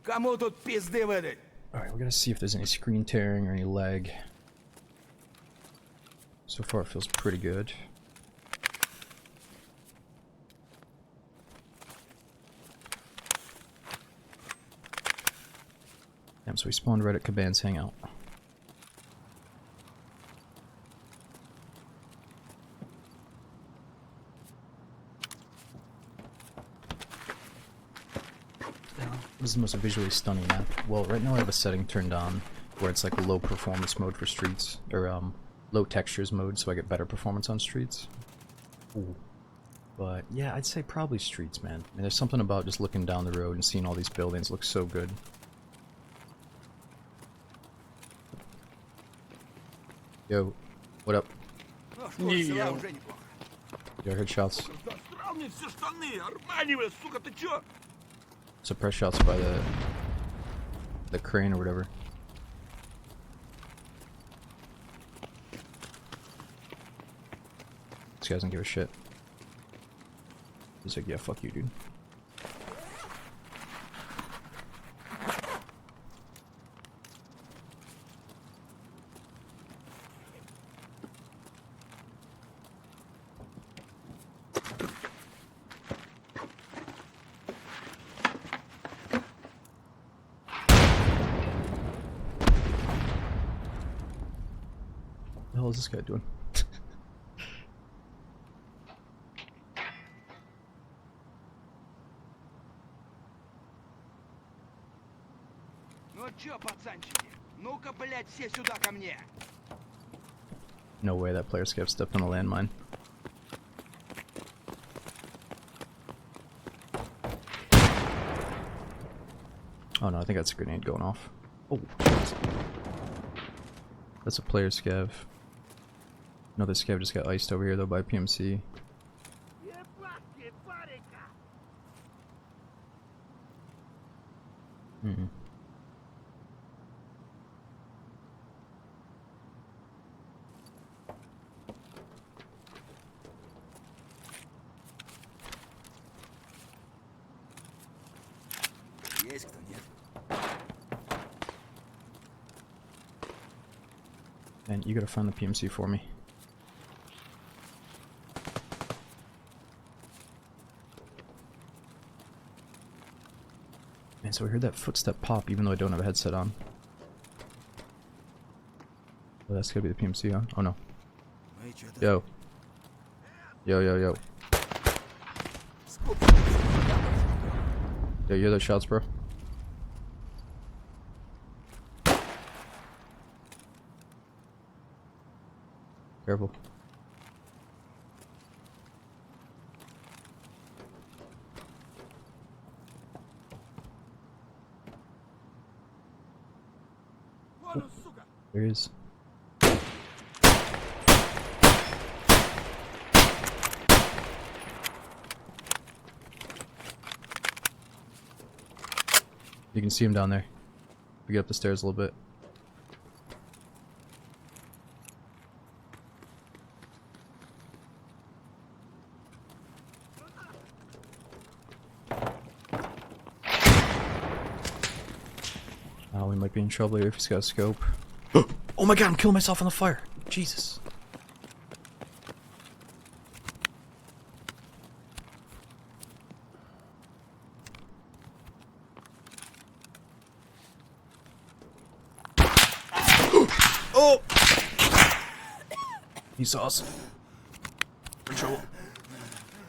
Кому тут пизды выдать? Alright, we gotta see if there's any screen tearing or any lag. So far it feels pretty good. Damn, so we spawned right at Caban's hangout. This is the most visually stunning map. Well, right now I have a setting turned on where it's like a low performance mode for streets, or low textures mode, so I get better performance on streets. Ooh. But yeah, I'd say probably streets, man. I mean, there's something about just looking down the road and seeing all these buildings look so good. Yo, what up? Yo, Yo, I heard shots. Suppress shots by the crane or whatever. This guy doesn't give a shit. He's like, yeah, fuck you, dude. What the hell is this guy doing? Ну чё, пацанчики? Ну-ка, блядь, все сюда ко мне. No way that player scav stepped on a landmine. Oh no, I think that's a grenade going off. Oh, jeez. That's a player scav. Another scav just got iced over here though by PMC. Hmm. Есть кто, нет? And you gotta find the PMC for me. Man, so I heard that footstep pop even though I don't have a headset on. Oh, that's gotta be the PMC, huh? Oh no. Yo. Yo, yo, yo. Yo, you hear those shots, bro? Careful. Oh, there he is. You can see him down there. We get up the stairs a little bit. Oh, we might be in trouble here if he's got a scope. Oh my god, I'm killing myself on the fire! Jesus. Oh! He saw us. We're in trouble.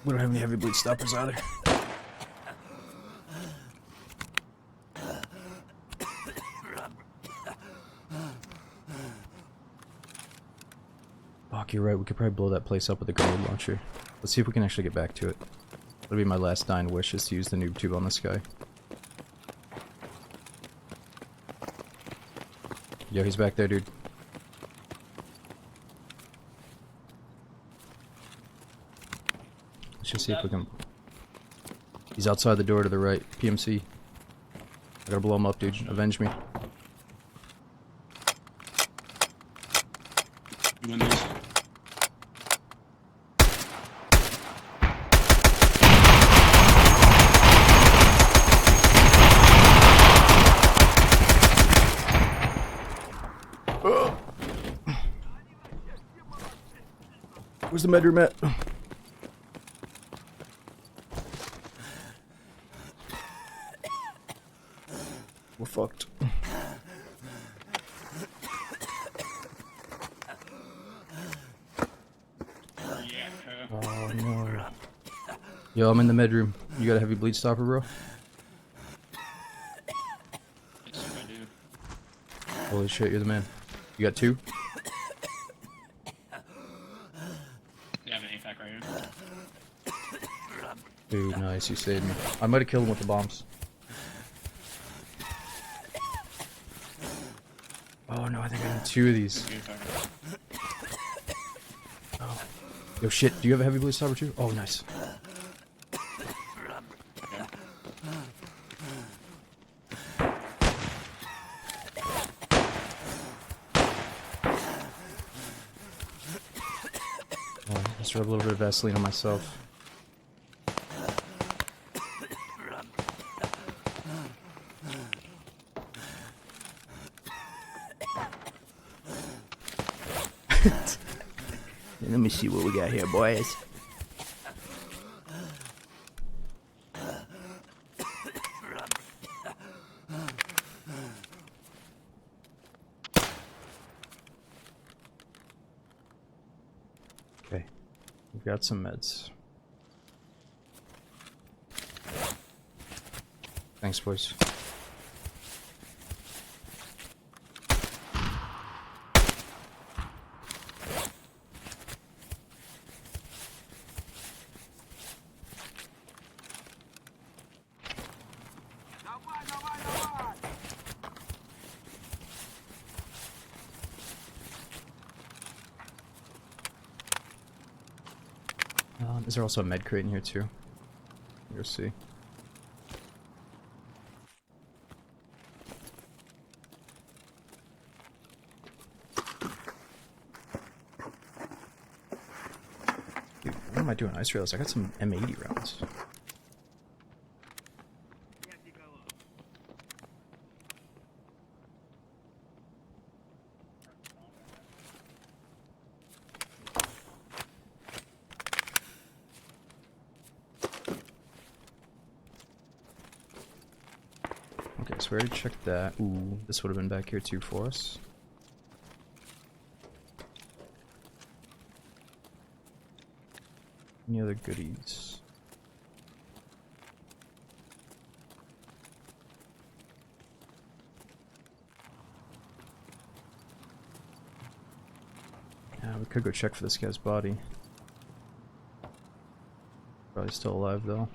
We don't have any heavy bleed stoppers either. Fuck, you're right. We could probably blow that place up with a grenade launcher. Let's see if we can actually get back to it. That'll be my last dying wish, is to use the noob tube on this guy. Yo, he's back there, dude. Let's just see if we can... He's outside the door to the right. PMC. I gotta blow him up, dude. Avenge me. Where's the bedroom at? We're fucked. Oh no. Yo, I'm in the bedroom. You got a heavy bleed stopper, bro? Yes, I do. Holy shit, you're the man. You got 2? Yeah, I have an AFAC right here. Dude, nice, you saved me. I might have killed him with the bombs. Oh no, I think I have 2 of these. Oh. Yo, shit, do you have a heavy bleed stopper too? Oh, nice. Oh, let's rub a little bit of Vaseline on myself. Let me see what we got here, boys. Okay, we've got some meds. Thanks, boys. Давай, давай, давай! Is there also a med crate in here too? You'll see. Dude, what am I doing? I just realized I got some M80 rounds. Okay, so we already checked that. Ooh, this would have been back here too for us. Any other goodies? Yeah, we could go check for this guy's body. Probably still alive though.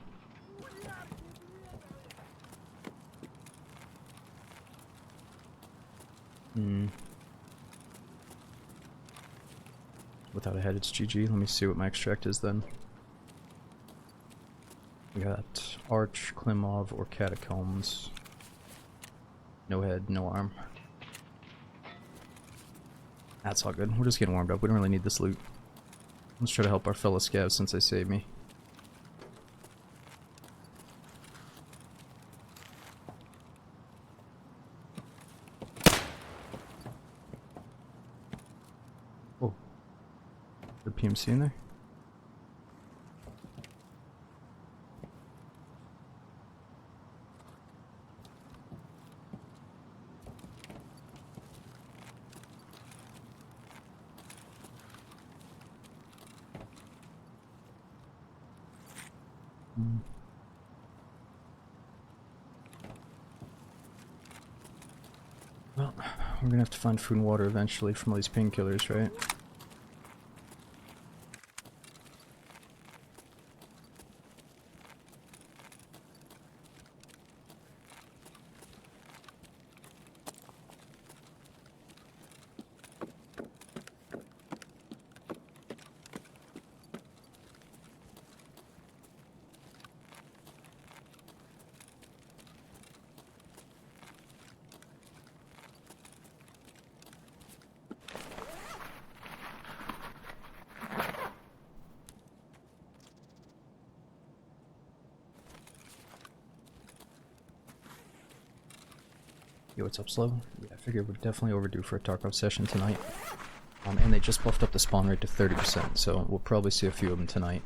Without a head, it's GG. Let me see what my extract is then. We got Arch, Klimov, or Catacombs. No head, no arm. That's all good. We're just getting warmed up. We don't really need this loot. Let's try to help our fellow scavs since they saved me. Oh. The PMC in there? Well, we're gonna have to find food and water eventually from all these painkillers, right? Yo, what's up, Slow? Yeah, I figured we're definitely overdue for a Tarkov session tonight. And they just buffed up the spawn rate to 30%, so we'll probably see a few of them tonight.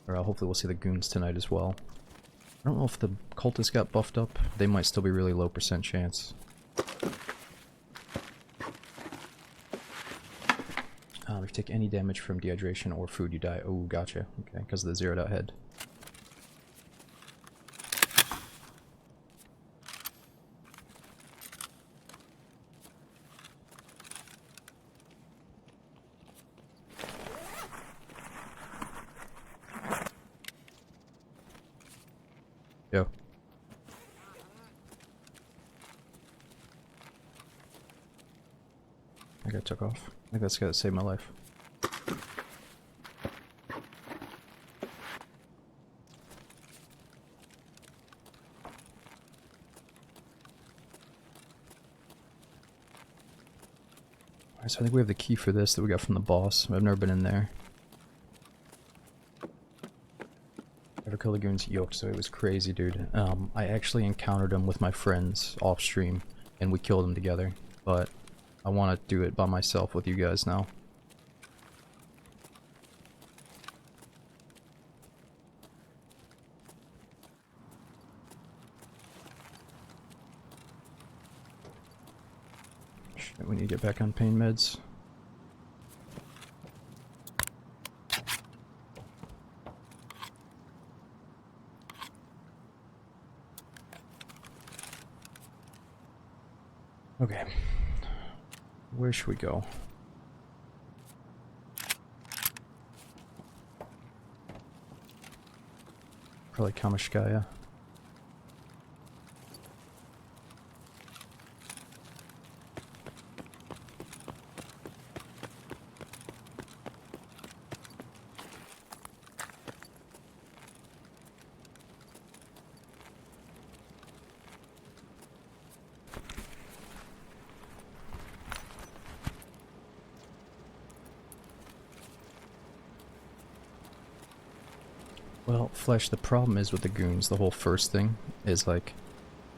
Or hopefully we'll see the goons tonight as well. I don't know if the cultists got buffed up. They might still be really low percent chance. If you take any damage from dehydration or food, you die. Oh, gotcha. Okay, because of the zeroed out head. Yo. I got took off. I think that's gonna save my life. Alright, so I think we have the key for this that we got from the boss. I've never been in there. Ever kill the goons yoked, so it was crazy, dude. I actually encountered him with my friends off stream, and we killed him together. But I want to do it by myself with you guys now. Shit, we need to get back on pain meds. Okay. Where should we go? Probably Kamishkaya. Well, Flesh, the problem is with the goons, the whole first thing is like,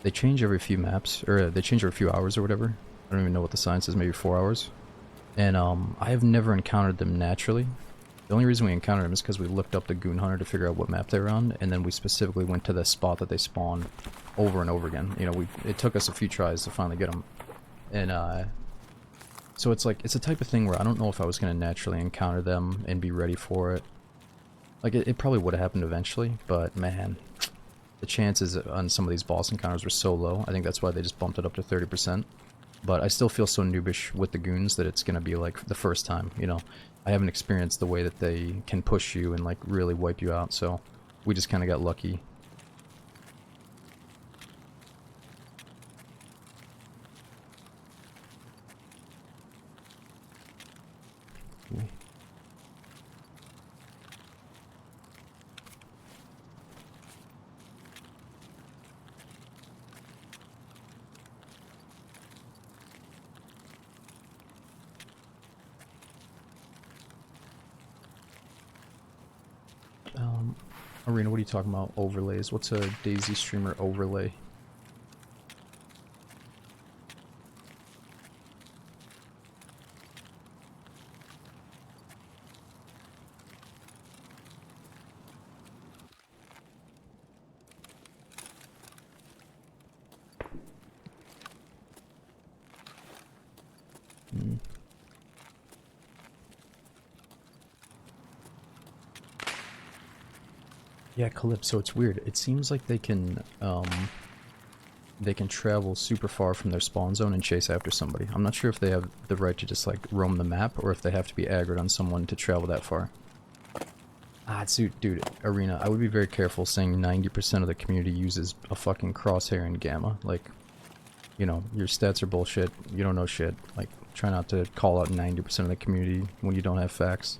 they change every few maps, or they change every few hours or whatever. I don't even know what the science is, maybe 4 hours. And I have never encountered them naturally. The only reason we encountered them is because we looked up the Goon Hunter to figure out what map they were on, and then we specifically went to the spot that they spawn over and over again. You know, it took us a few tries to finally get them. And so it's like, it's a type of thing where I don't know if I was going to naturally encounter them and be ready for it. Like, it probably would have happened eventually, but man, the chances on some of these boss encounters were so low. I think that's why they just bumped it up to 30%. But I still feel so noobish with the goons that it's gonna be like the first time, you know. I haven't experienced the way that they can push you and like really wipe you out, so we just kinda got lucky. Ooh. Arena, what are you talking about? Overlays. What's a Daisy streamer overlay? Yeah, Calypso, it's weird. It seems like they can travel super far from their spawn zone and chase after somebody. I'm not sure if they have the right to just like roam the map or if they have to be aggroed on someone to travel that far. Ah, dude, Arena, I would be very careful saying 90% of the community uses a fucking crosshair and gamma. Like, you know, your stats are bullshit, you don't know shit. Like, try not to call out 90% of the community when you don't have facts.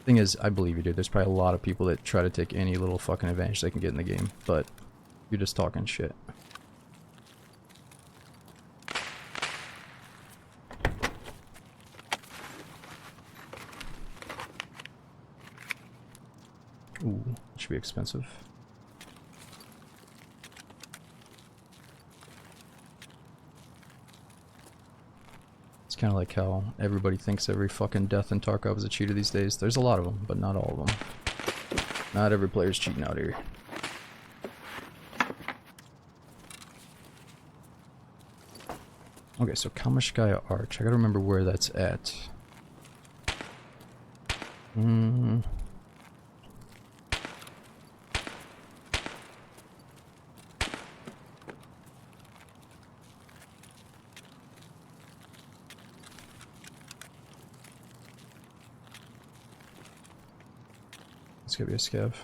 Thing is, I believe you, dude. There's probably a lot of people that try to take any little fucking advantage they can get in the game, but you're just talking shit. Ooh, should be expensive. It's kind of like how everybody thinks every fucking death in Tarkov is a cheater these days. There's a lot of them, but not all of them. Not every player's cheating out here. Okay, so Kamashkaya Arch. I gotta remember where that's at. It's gonna be a scav.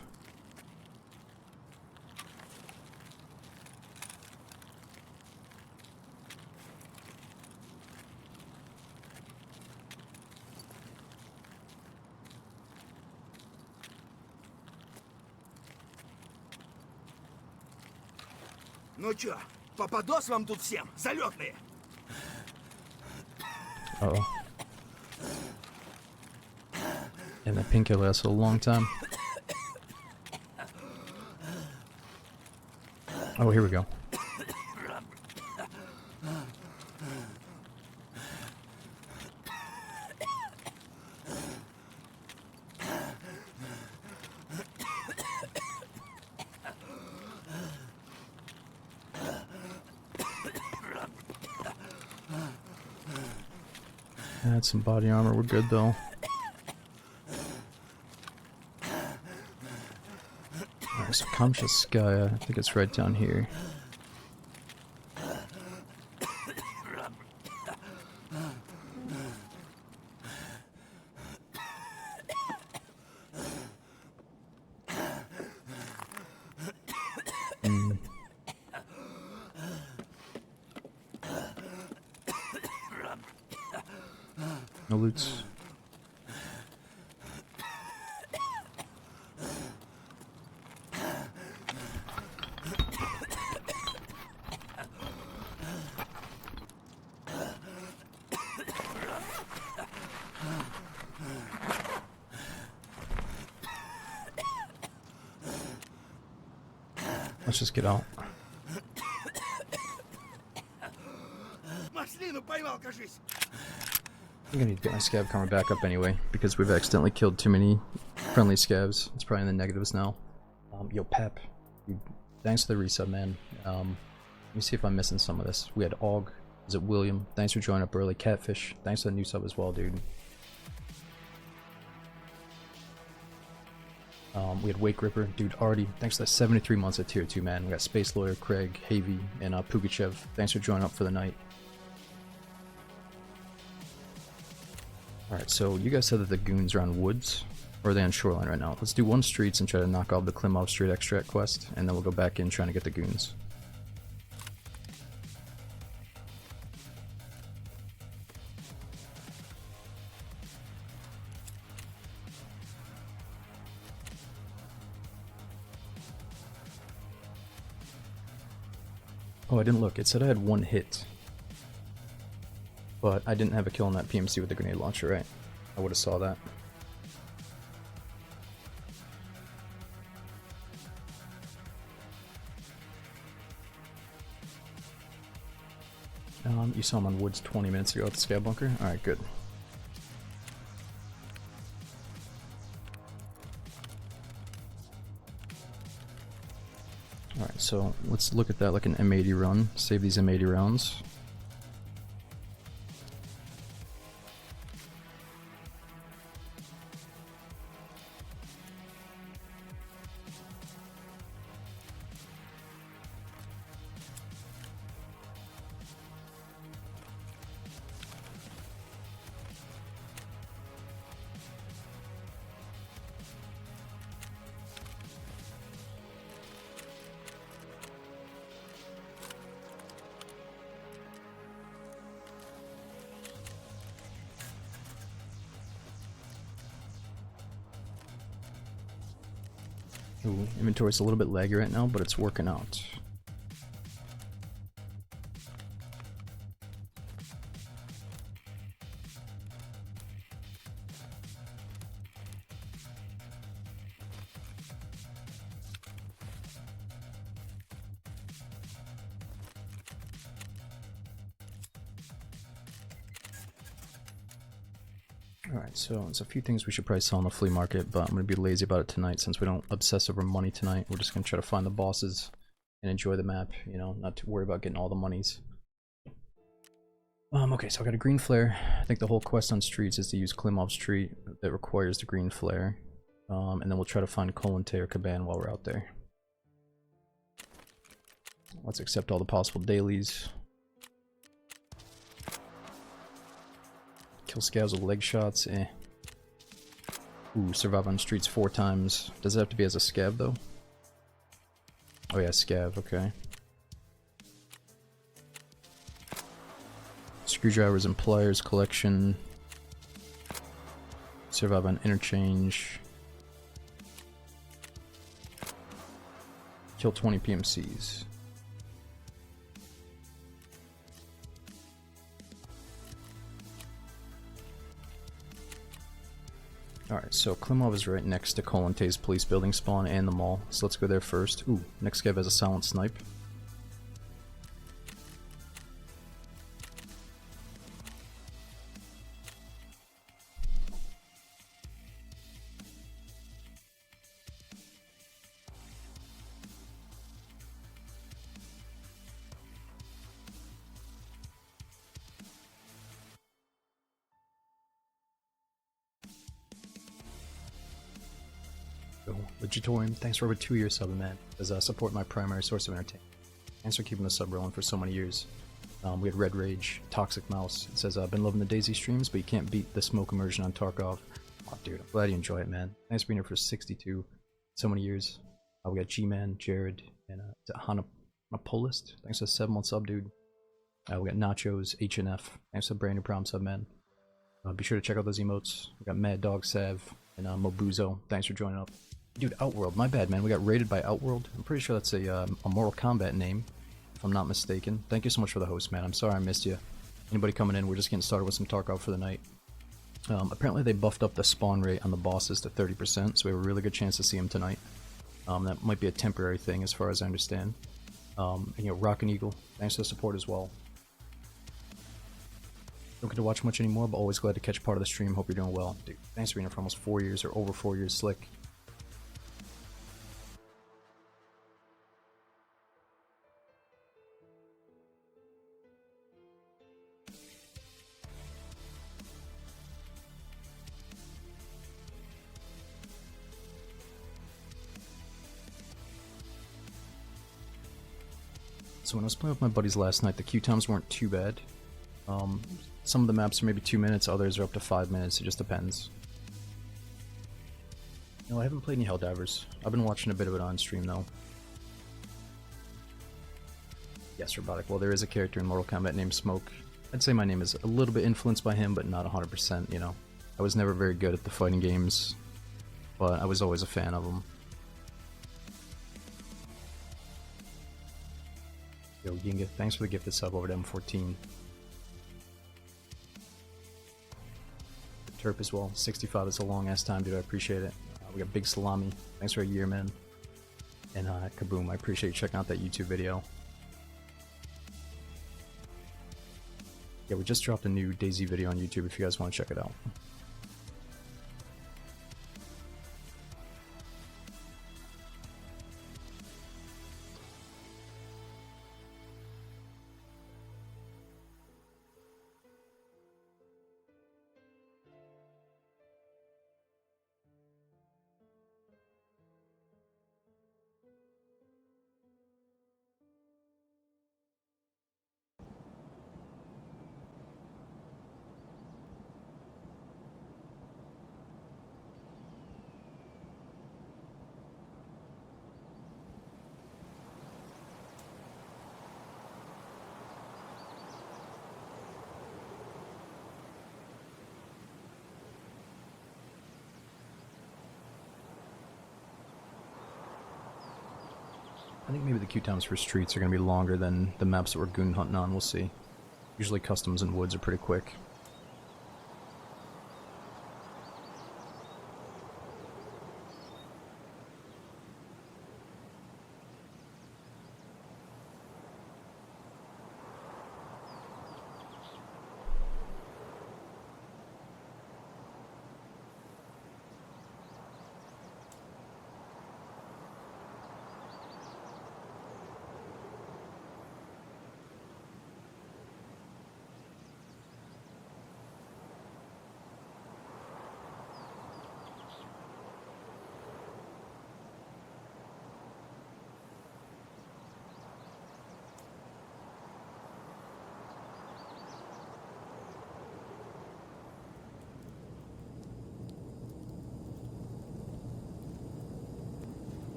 Ну чё, попадос вам тут всем, залетные? Uh-oh. And that painkiller lasted a long time. Oh, here we go. Add some body armor, we're good though. Alright, so Kamchaskaya, I think it's right down here. No loots. Let's just get out. Маслину поймал, кажись. I'm gonna need to get my scav camera back up anyway, because we've accidentally killed too many friendly scavs. It's probably in the negatives now. Yo, Pep, dude, thanks for the resub, man. Let me see if I'm missing some of this. We had Og, is it William? Thanks for joining up early. Catfish, thanks for the new sub as well, dude. We had Wake Ripper, dude, Artie, thanks for the 73 months at tier 2, man. We got Space Lawyer, Craig, Havy, and Pugachev. Thanks for joining up for the night. Alright, so you guys said that the goons are on woods, or are they on shoreline right now? Let's do one streets and try to knock off the Klimov Street extract quest, and then we'll go back in trying to get the goons. Oh, I didn't look. It said I had one hit. But I didn't have a kill on that PMC with the grenade launcher, right? I would have saw that. You saw him on woods 20 minutes ago at the scav bunker? Alright, good. Alright, so let's look at that like an M80 run. Save these M80 rounds. Ooh, inventory's a little bit laggy right now, but it's working out. Alright, so there's a few things we should probably sell on the flea market, but I'm going to be lazy about it tonight since we don't obsess over money tonight. We're just going to try to find the bosses and enjoy the map, you know, not to worry about getting all the monies. Okay, so I got a green flare. I think the whole quest on streets is to use Klimov's Street that requires the green flare. And then we'll try to find Kolente or Kaban while we're out there. Let's accept all the possible dailies. Kill scavs with leg shots, eh. Ooh, survive on streets 4 times. Does it have to be as a scav though? Oh yeah, scav, okay. Screwdrivers and pliers collection. Survive on interchange. Kill 20 PMCs. Alright, so Klimov is right next to Kolente's police building spawn and the mall, so let's go there first. Ooh, next scav has a silent snipe. Legitorium, thanks for over 2 years subbing, man. Does support my primary source of entertainment. Thanks for keeping the sub rolling for so many years. We had Red Rage, Toxic Mouse. It says, I've been loving the Daisy streams, but you can't beat the smoke immersion on Tarkov. Oh, dude, I'm glad you enjoy it, man. Thanks for being here for 62, so many years. We got G-Man, Jared, and Hanapolist. Thanks for the 7-month sub, dude. We got Nachos, H&F. Thanks for the brand new prom sub, man. Be sure to check out those emotes. We got Mad Dog Sav and Mobuzo. Thanks for joining up. Dude, Outworld, my bad, man. We got raided by Outworld. I'm pretty sure that's a Mortal Kombat name, if I'm not mistaken. Thank you so much for the host, man. I'm sorry I missed you. Anybody coming in, we're just getting started with some Tarkov for the night. Apparently they buffed up the spawn rate on the bosses to 30%, so we have a really good chance to see them tonight. That might be a temporary thing as far as I understand. And, you know, Rockin' Eagle, thanks for the support as well. Don't get to watch much anymore, but always glad to catch part of the stream. Hope you're doing well. Dude, thanks for being here for almost 4 years, or over 4 years, Slick. So when I was playing with my buddies last night, the queue times weren't too bad. Some of the maps are maybe 2 minutes, others are up to 5 minutes, it just depends. No, I haven't played any Helldivers. I've been watching a bit of it on stream though. Yes, Robotic. Well, there is a character in Mortal Kombat named Smoke. I'd say my name is a little bit influenced by him, but not 100%, you know. I was never very good at the fighting games, but I was always a fan of them. Yo, Ginga, thanks for the gifted sub over to M14. Terp as well, 65 is a long ass time, dude, I appreciate it. We got Big Salami, thanks for a year, man. And Kaboom, I appreciate you checking out that YouTube video. Yeah, we just dropped a new Daisy video on YouTube if you guys want to check it out. I think maybe the queue times for streets are going to be longer than the maps that we're goon hunting on, we'll see. Usually customs and woods are pretty quick.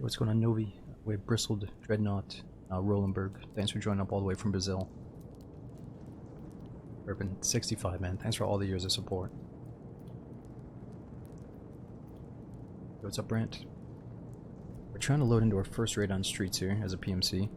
What's going on, Novi? We have Bristled, Dreadnought, Rolenberg. Thanks for joining up all the way from Brazil. Urban 65, man. Thanks for all the years of support. Yo, what's up, Brant? We're trying to load into our first raid on streets here as a PMC.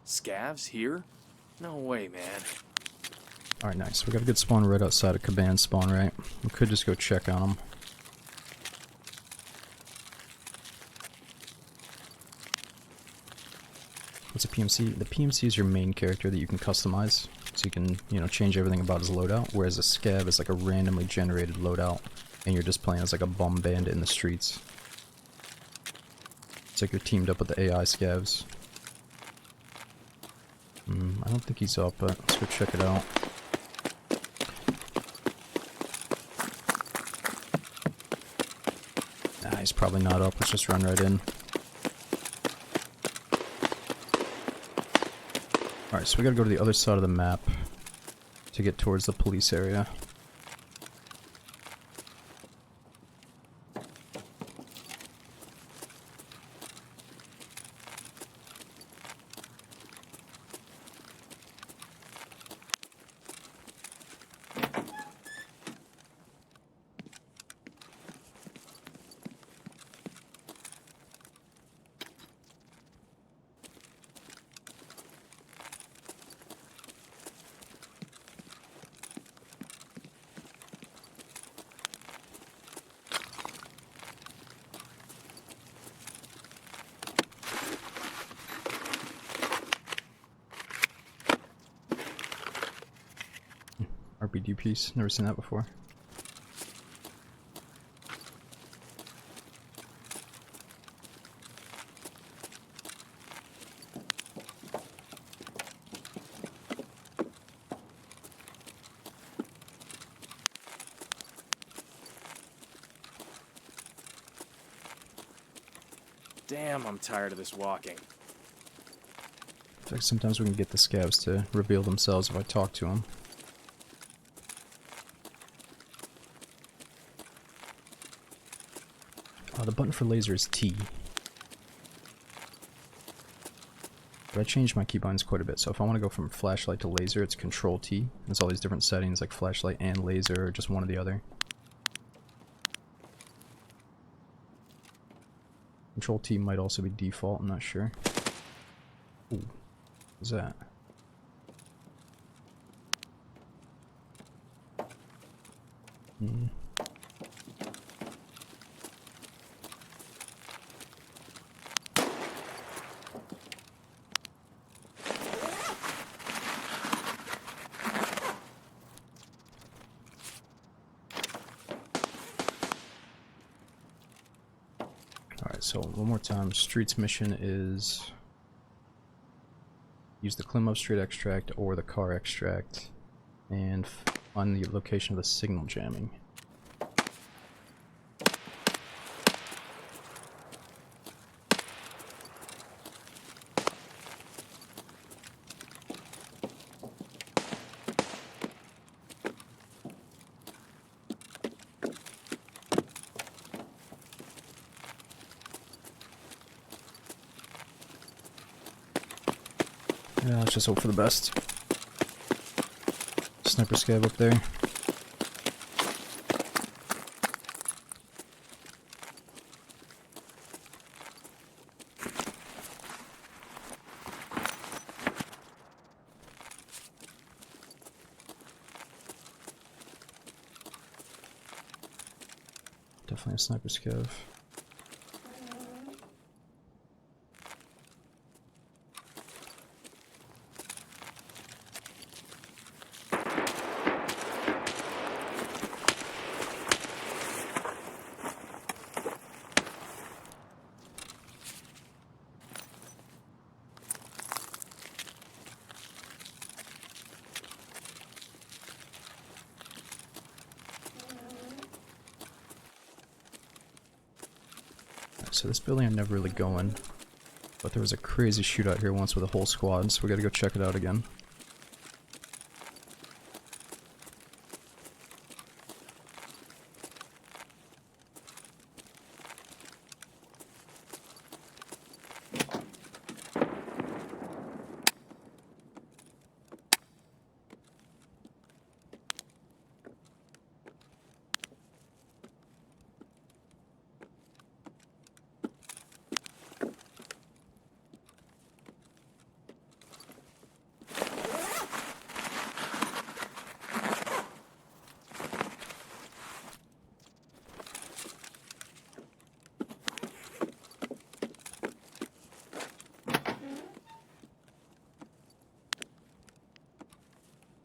Scavs here? No way, man. Alright, nice. We got a good spawn right outside of Caban's spawn, right? We could just go check on them. What's a PMC? The PMC is your main character that you can customize. So you can, you know, change everything about his loadout, whereas a scav is like a randomly generated loadout, and you're just playing as like a bum bandit in the streets. It's like you're teamed up with the AI scavs. I don't think he's up, but let's go check it out. Nah, he's probably not up. Let's just run right in. Alright, so we gotta go to the other side of the map to get towards the police area. RPD piece, never seen that before. Damn, I'm tired of this walking. I feel like sometimes we can get the scavs to reveal themselves if I talk to them. The button for laser is T. But I changed my keybinds quite a bit, so if I want to go from flashlight to laser, it's Control T. There's all these different settings like flashlight and laser, or just one or the other. Control T might also be default, I'm not sure. Ooh, what's that? Alright, so one more time. Streets mission is use the Klimov Street extract or the car extract and find the location of the signal jamming. Yeah, let's just hope for the best. Sniper scav up there. Definitely a sniper scav. so this building I never really go in. But there was a crazy shootout here once with a whole squad, so we gotta go check it out again.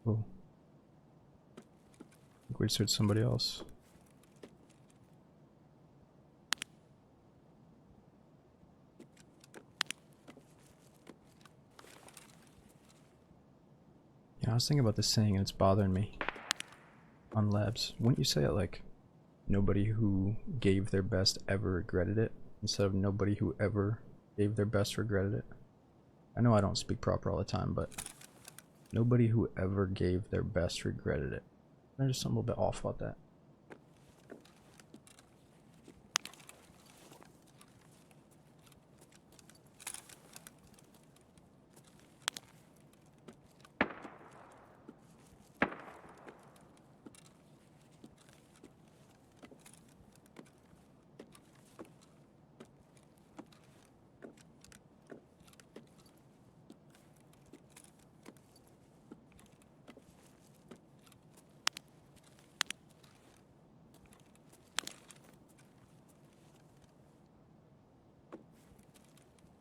Oh. I think we just heard somebody else. Yeah, I was thinking about this saying and it's bothering me. On labs. Wouldn't you say it like, nobody who gave their best ever regretted it, instead of nobody who ever gave their best regretted it? I know I don't speak proper all the time, but nobody who ever gave their best regretted it. There's just something a little bit off about that.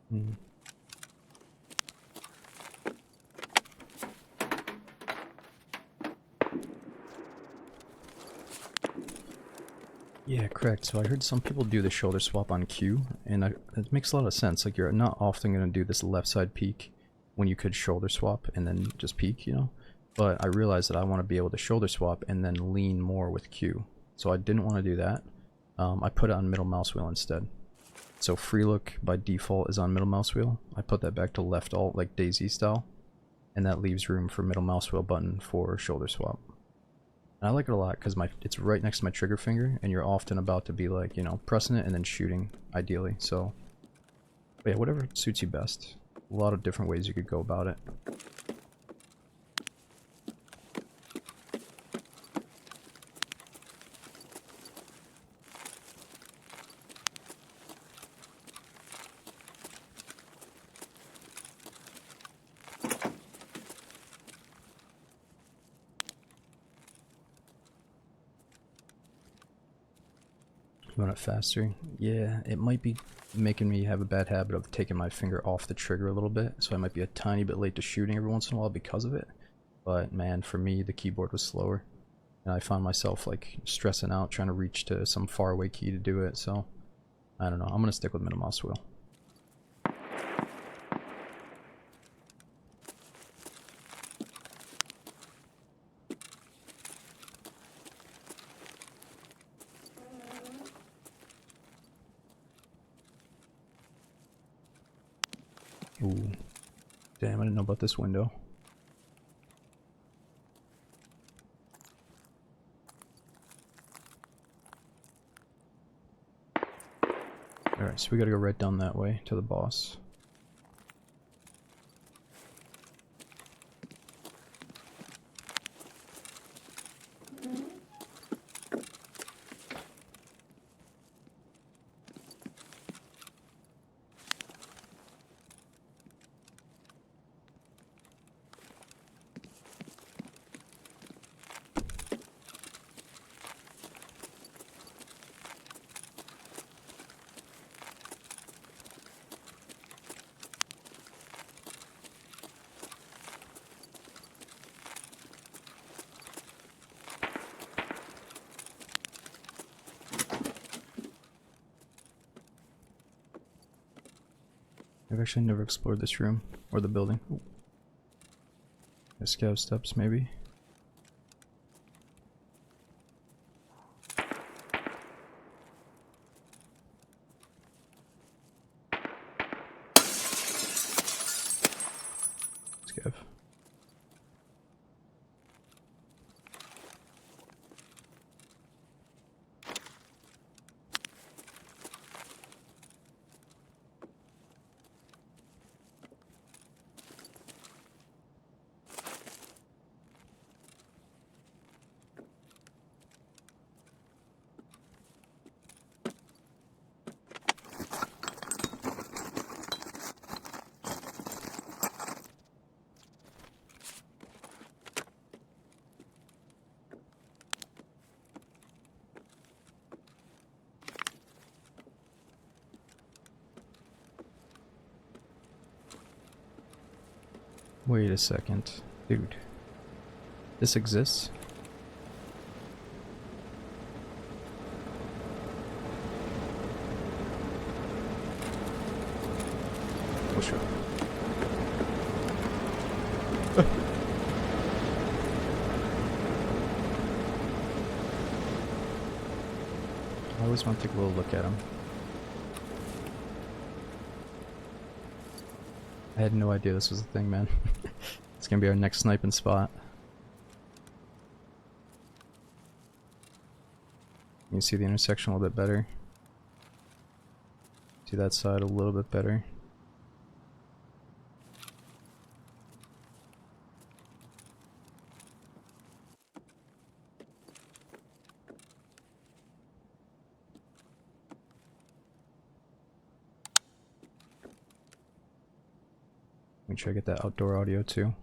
Hmm. Yeah, correct. So I heard some people do the shoulder swap on Q, and it makes a lot of sense. Like, you're not often going to do this left side peek when you could shoulder swap and then just peek, you know? But I realized that I want to be able to shoulder swap and then lean more with Q. So I didn't want to do that. I put it on middle mouse wheel instead. So free look by default is on middle mouse wheel. I put that back to left alt like DayZ style. And that leaves room for middle mouse wheel button for shoulder swap. And I like it a lot because it's right next to my trigger finger, and you're often about to be like, you know, pressing it and then shooting, ideally. So, but yeah, whatever suits you best. A lot of different ways you could go about it. You want it faster? Yeah, it might be making me have a bad habit of taking my finger off the trigger a little bit, so I might be a tiny bit late to shooting every once in a while because of it. But man, for me, the keyboard was slower, and I found myself like stressing out trying to reach to some faraway key to do it. So I don't know. I'm gonna stick with middle mouse wheel. Ooh. Damn, I didn't know about this window. Alright, so we gotta go right down that way to the boss. I've actually never explored this room or the building. Ooh. Scav steps, maybe. Scav. Wait a second. Dude. This exists? Oh, sure. I always want to take a little look at him. I had no idea this was a thing, man. It's gonna be our next sniping spot. You can see the intersection a little bit better. See that side a little bit better. Make sure I get that outdoor audio too.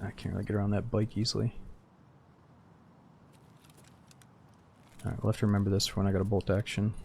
I can't really get around that bike easily. Alright, we'll have to remember this for when I got a bolt action.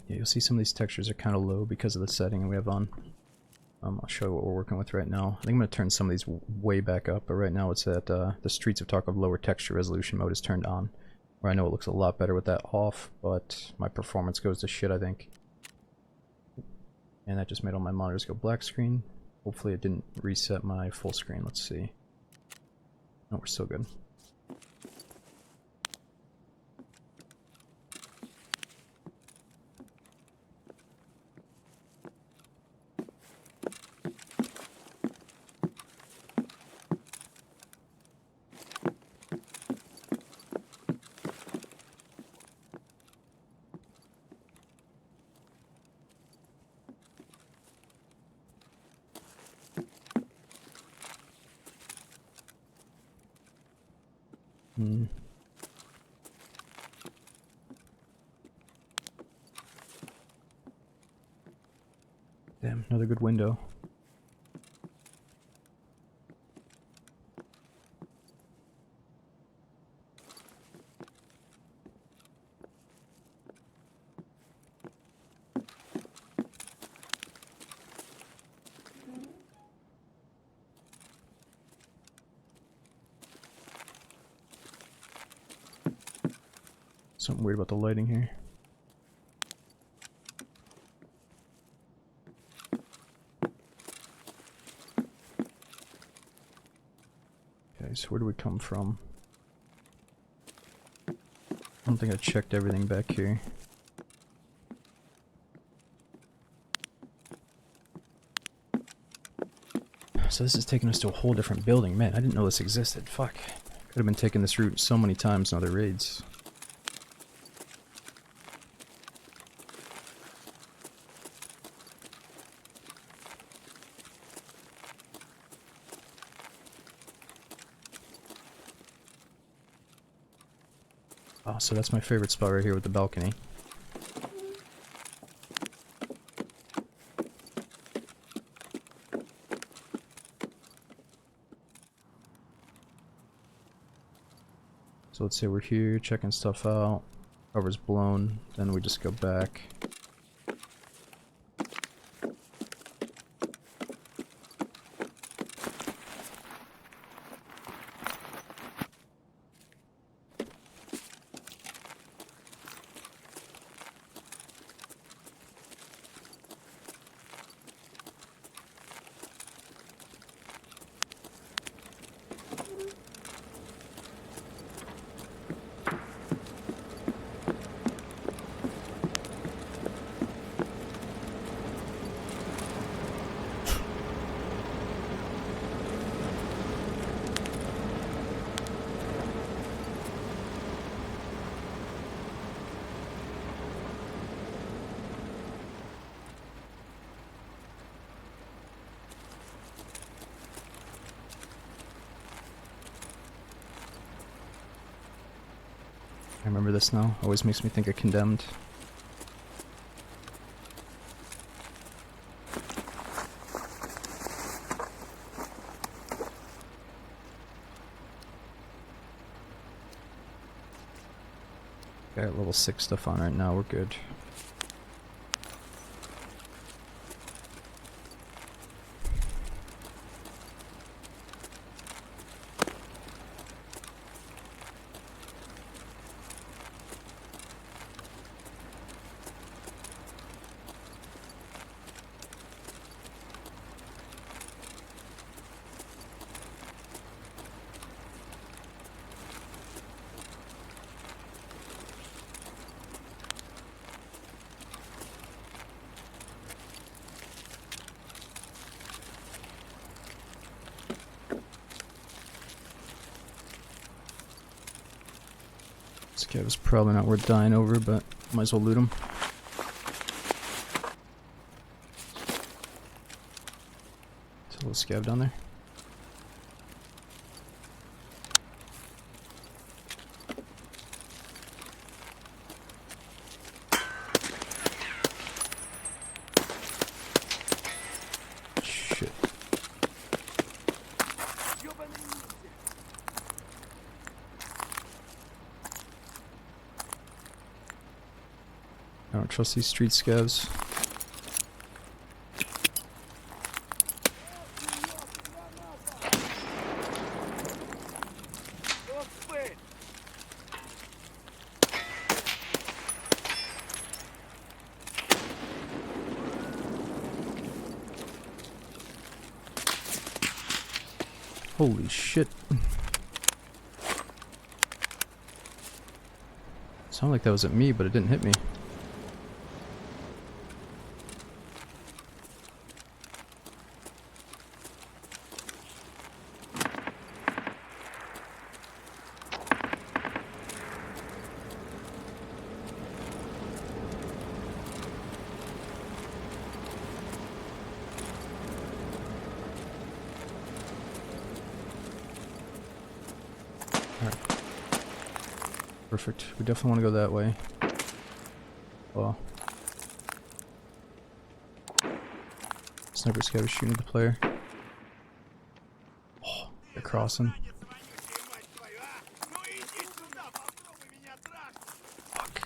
Yeah, you'll see some of these textures are kind of low because of the setting we have on. I'll show you what we're working with right now. I think I'm going to turn some of these way back up, but right now it's at the Streets of Tarkov lower texture resolution mode is turned on, where I know it looks a lot better with that off, but my performance goes to shit, I think. And that just made all my monitors go black screen. Hopefully it didn't reset my full screen. Let's see. No, we're still good. Damn, another good window. Something weird about the lighting here. Okay, so where do we come from? I don't think I checked everything back here. So this is taking us to a whole different building. Man, I didn't know this existed. Fuck. Could have been taking this route so many times in other raids. Oh, so that's my favorite spot right here with the balcony. So let's say we're here checking stuff out. Cover's blown, then we just go back. I remember this now. Always makes me think of Condemned. Got level 6 stuff on right now, we're good. This guy was probably not worth dying over, but might as well loot him. There's a little scav down there. Shit. I don't trust these street scavs. Holy shit. Sounded like that was at me, but it didn't hit me. Alright. Perfect. We definitely want to go that way. Well. Sniper scav is shooting at the player. Oh, they're crossing. Fuck.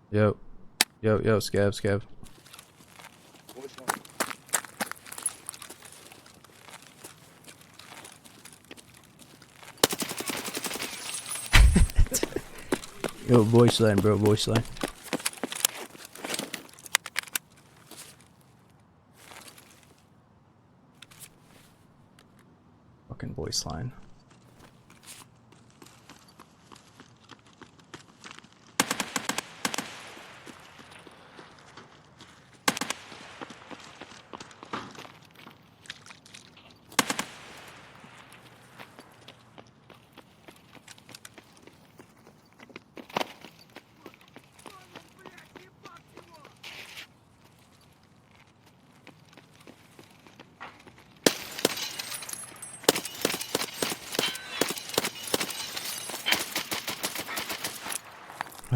Yo. Yo, scav, scav. Yo, voice line, bro, voice line. Fucking voice line.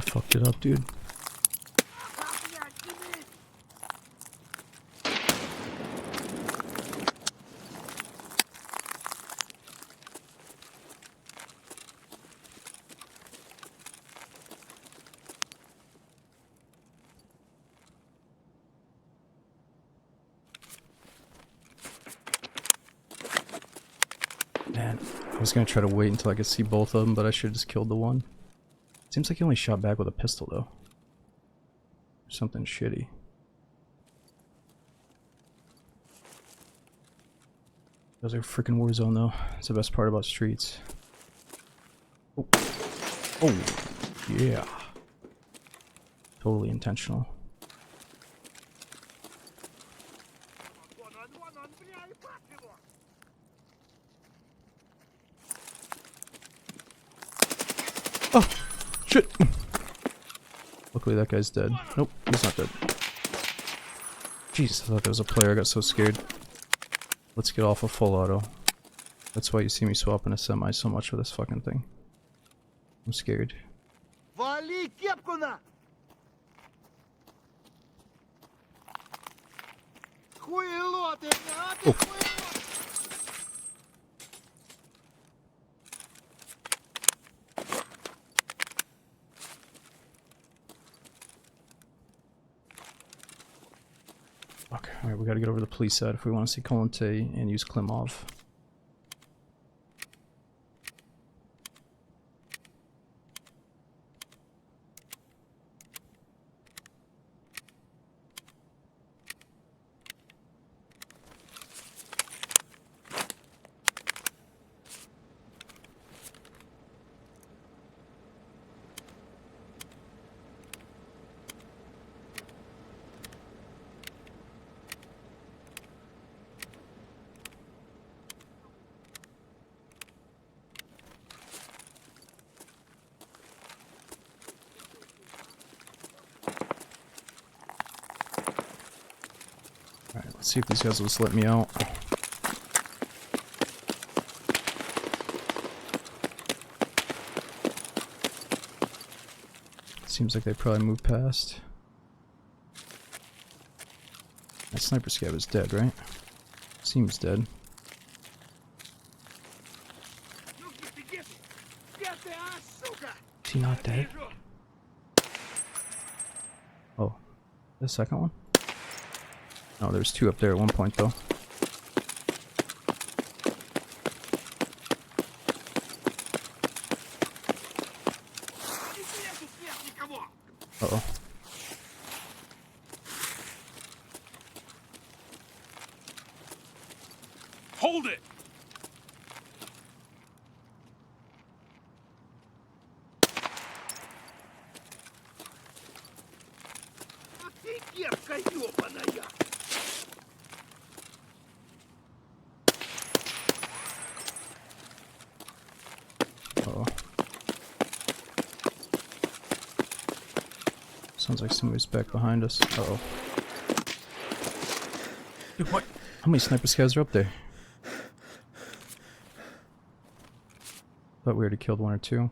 fucked it up, dude. Man, I was gonna try to wait until I could see both of them, but I should have just killed the one. Seems like he only shot back with a pistol, though. Something shitty. Those are freaking Warzone, though. It's the best part about streets. Oh, oh, yeah. Totally intentional. Oh, shit. Luckily that guy's dead. Nope, he's not dead. Jeez, I thought there was a player. I got so scared. Let's get off of full auto. That's why you see me swapping a semi so much for this fucking thing. I'm scared. Вали кепку на! Хуйло ты, а ты хуйло! Fuck. Alright, we gotta get over to the police side if we want to see Kolonte and use Klimov. Alright, let's see if these guys will just let me out. Seems like they probably moved past. That sniper scab is dead, right? Seems dead. Is he not dead? Oh, the second one? No, there's two up there at one point, though. Uh-oh. Hold it! А ты кепка ёбаная! Uh-oh. Sounds like somebody's back behind us. Uh-oh. Dude, what? How many sniper scabs are up there? Thought we already killed one or two.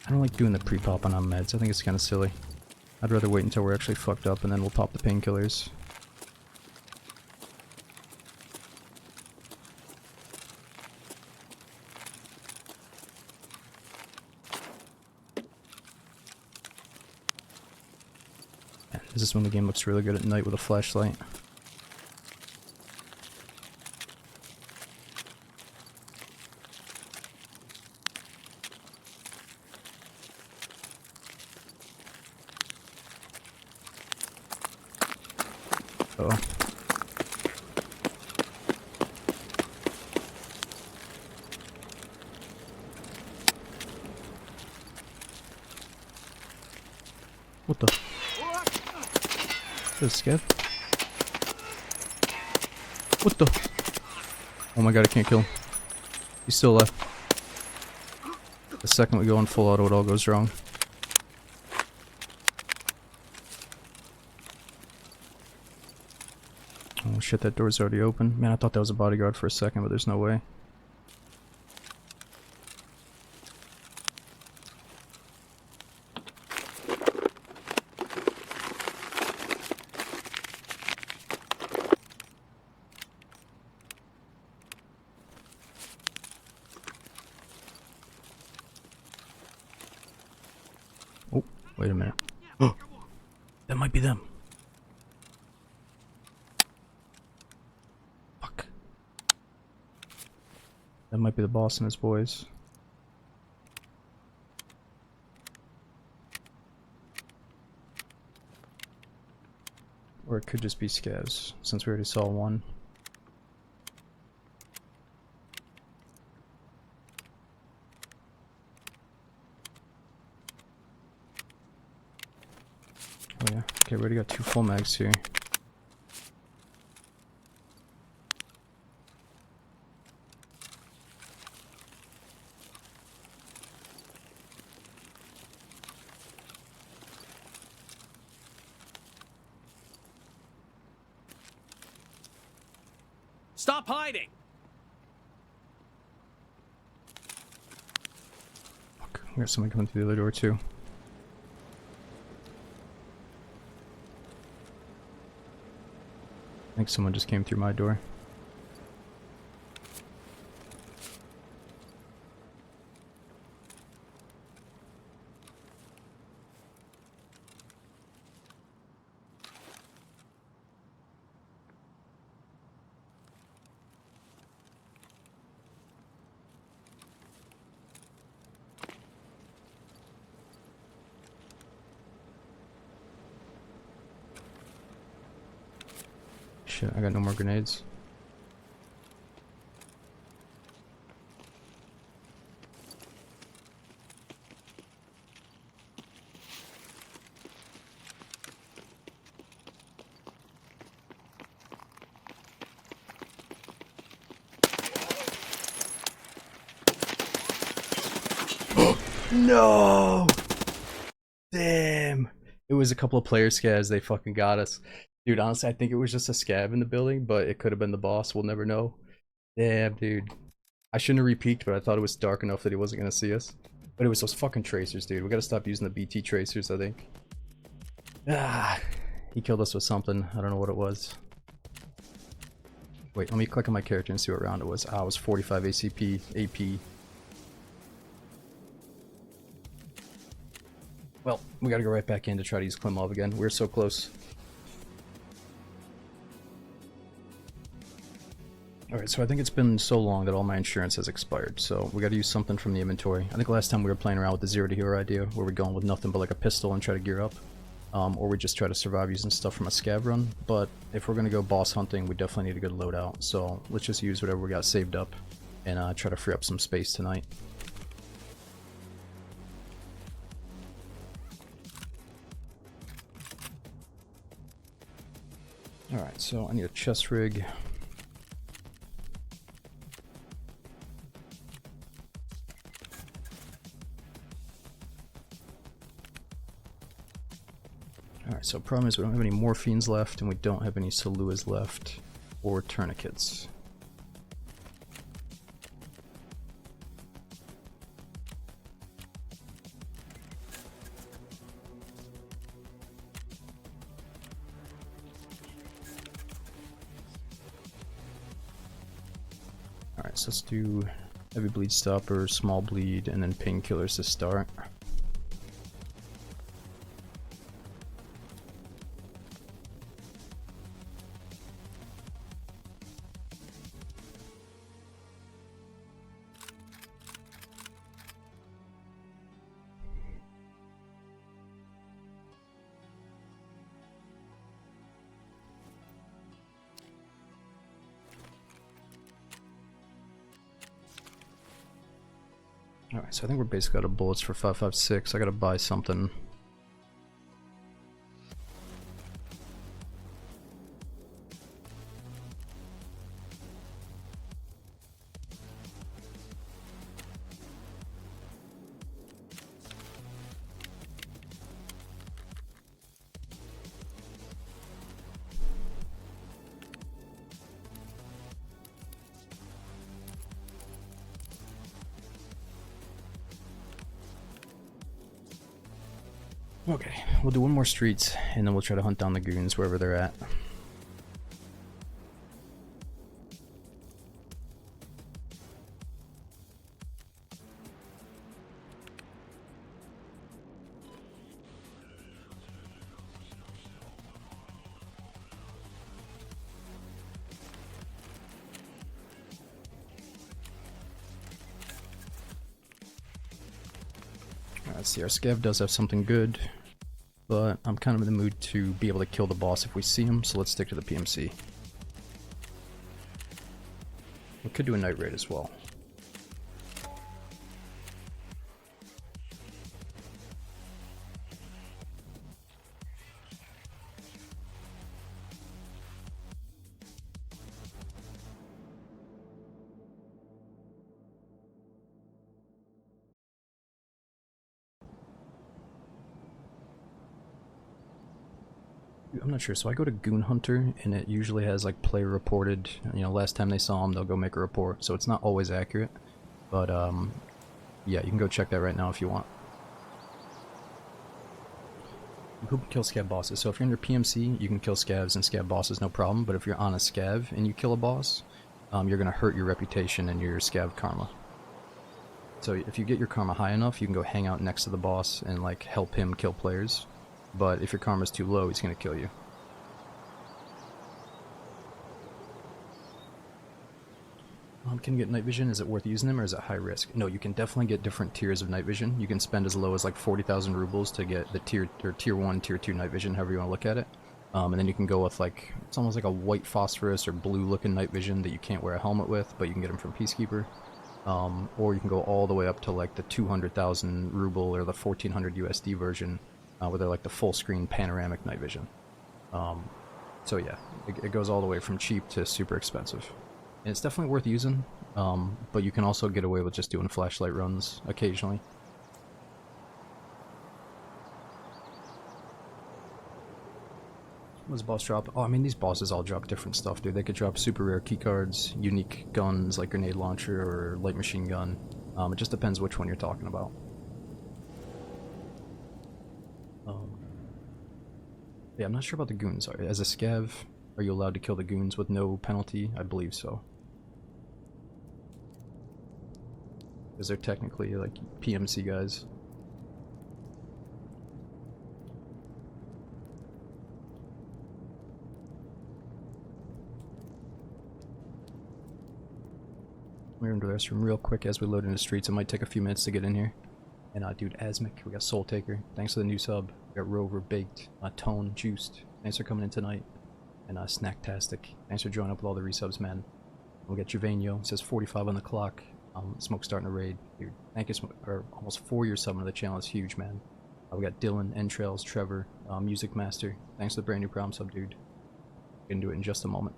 I don't like doing the pre-popping on meds. I think it's kind of silly. I'd rather wait until we're actually fucked up and then we'll pop the painkillers. This is when the game looks really good at night with a flashlight. Uh-oh. What the? This scared? What the? Oh my god, I can't kill him. He's still alive. The second we go in full auto, it all goes wrong. Oh shit, that door's already open. Man, I thought that was a bodyguard for a second, but there's no way. Oh, wait a minute. Oh, that might be them. Fuck. That might be the boss and his boys. Or it could just be scavs, since we already saw one. Oh yeah, okay, we already got 2 full mags here. Stop hiding! Fuck, we got somebody coming through the other door too. I think someone just came through my door. Shit, I got no more grenades. No! Damn! It was a couple of player scavs, they fucking got us. Dude, honestly, I think it was just a scav in the building, but it could have been the boss, we'll never know. Damn, dude. I shouldn't have re-peeked, but I thought it was dark enough that he wasn't gonna see us. But it was those fucking tracers, dude. We gotta stop using the BT tracers, I think. Ah, he killed us with something. I don't know what it was. Wait, let me click on my character and see what round it was. Ah, it was 45 ACP, AP. Well, we gotta go right back in to try to use Klimov again. We're so close. Alright, so I think it's been so long that all my insurance has expired, so we gotta use something from the inventory. I think last time we were playing around with the zero to hero idea, where we're going with nothing but like a pistol and try to gear up. Or we just try to survive using stuff from a scav run, but if we're gonna go boss hunting, we definitely need a good loadout, so let's just use whatever we got saved up and try to free up some space tonight. Alright, so I need a chest rig. Alright, so problem is we don't have any morphines left, and we don't have any Saluas left, or tourniquets. Alright, so let's do heavy bleed stopper, small bleed, and then painkillers to start. Alright, so I think we're basically out of bullets for 5.56. I gotta buy something. Okay, we'll do one more streets, and then we'll try to hunt down the goons wherever they're at. Let's see, our scav does have something good, but I'm kind of in the mood to be able to kill the boss if we see him, so let's stick to the PMC. We could do a night raid as well. I'm not sure, so I go to Goon Hunter, and it usually has like player reported, you know, last time they saw him, they'll go make a report, so it's not always accurate, but yeah, you can go check that right now if you want. Who can kill scav bosses? So if you're under PMC, you can kill scavs and scav bosses, no problem, but if you're on a scav and you kill a boss, you're going to hurt your reputation and your scav karma. So if you get your karma high enough, you can go hang out next to the boss and like help him kill players. But if your karma's too low, he's gonna kill you. Can you get night vision? Is it worth using them, or is it high risk? No, you can definitely get different tiers of night vision. You can spend as low as like 40,000 rubles to get the tier 1, tier 2 night vision, however you want to look at it. And then you can go with like, it's almost like a white phosphorus or blue looking night vision that you can't wear a helmet with, but you can get them from Peacekeeper. Or you can go all the way up to like the 200,000 ruble or the 1400 USD version, where they're like the full screen panoramic night vision. So yeah, it goes all the way from cheap to super expensive. And it's definitely worth using, but you can also get away with just doing flashlight runs occasionally. What does boss drop? Oh, I mean, these bosses all drop different stuff, dude. They could drop super rare keycards, unique guns like grenade launcher or light machine gun. It just depends which one you're talking about. Yeah, I'm not sure about the goons. As a scav, are you allowed to kill the goons with no penalty? I believe so. Because they're technically like PMC guys. We're into the restroom real quick as we load into streets. It might take a few minutes to get in here. And dude, Asmic, we got Soul Taker. Thanks for the new sub. We got Rover, Baked, Tone, Juiced. Thanks for coming in tonight. And Snacktastic. Thanks for joining up with all the resubs, man. We got Juvenio. It says 45 on the clock. Smoke starting to raid. Dude, thank you for almost 4 years subbing to the channel. It's huge, man. We got Dylan, Entrails, Trevor, Music Master. Thanks for the brand new prom sub, dude. Gonna do it in just a moment.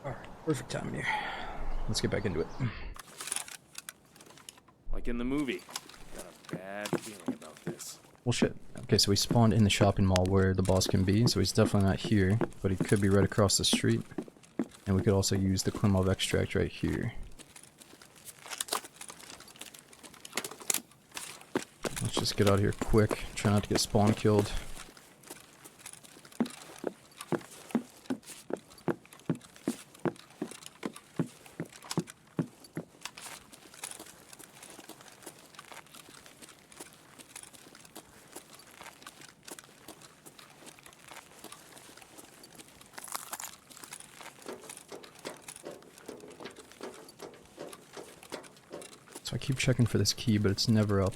Alright, perfect time here. Let's get back into it. Like in the movie. Got a bad feeling about this. Well, shit. Okay, so we spawned in the shopping mall where the boss can be, so he's definitely not here, but he could be right across the street. And we could also use the Klimov extract right here. Let's just get out of here quick. Try not to get spawn killed. So I keep checking for this key, but it's never up.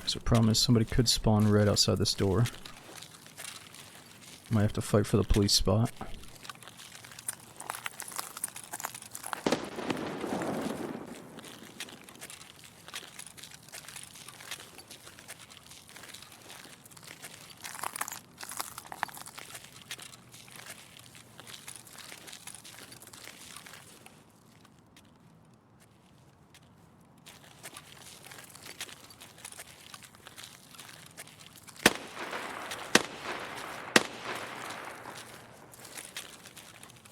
So problem is somebody could spawn right outside this door. Might have to fight for the police spot.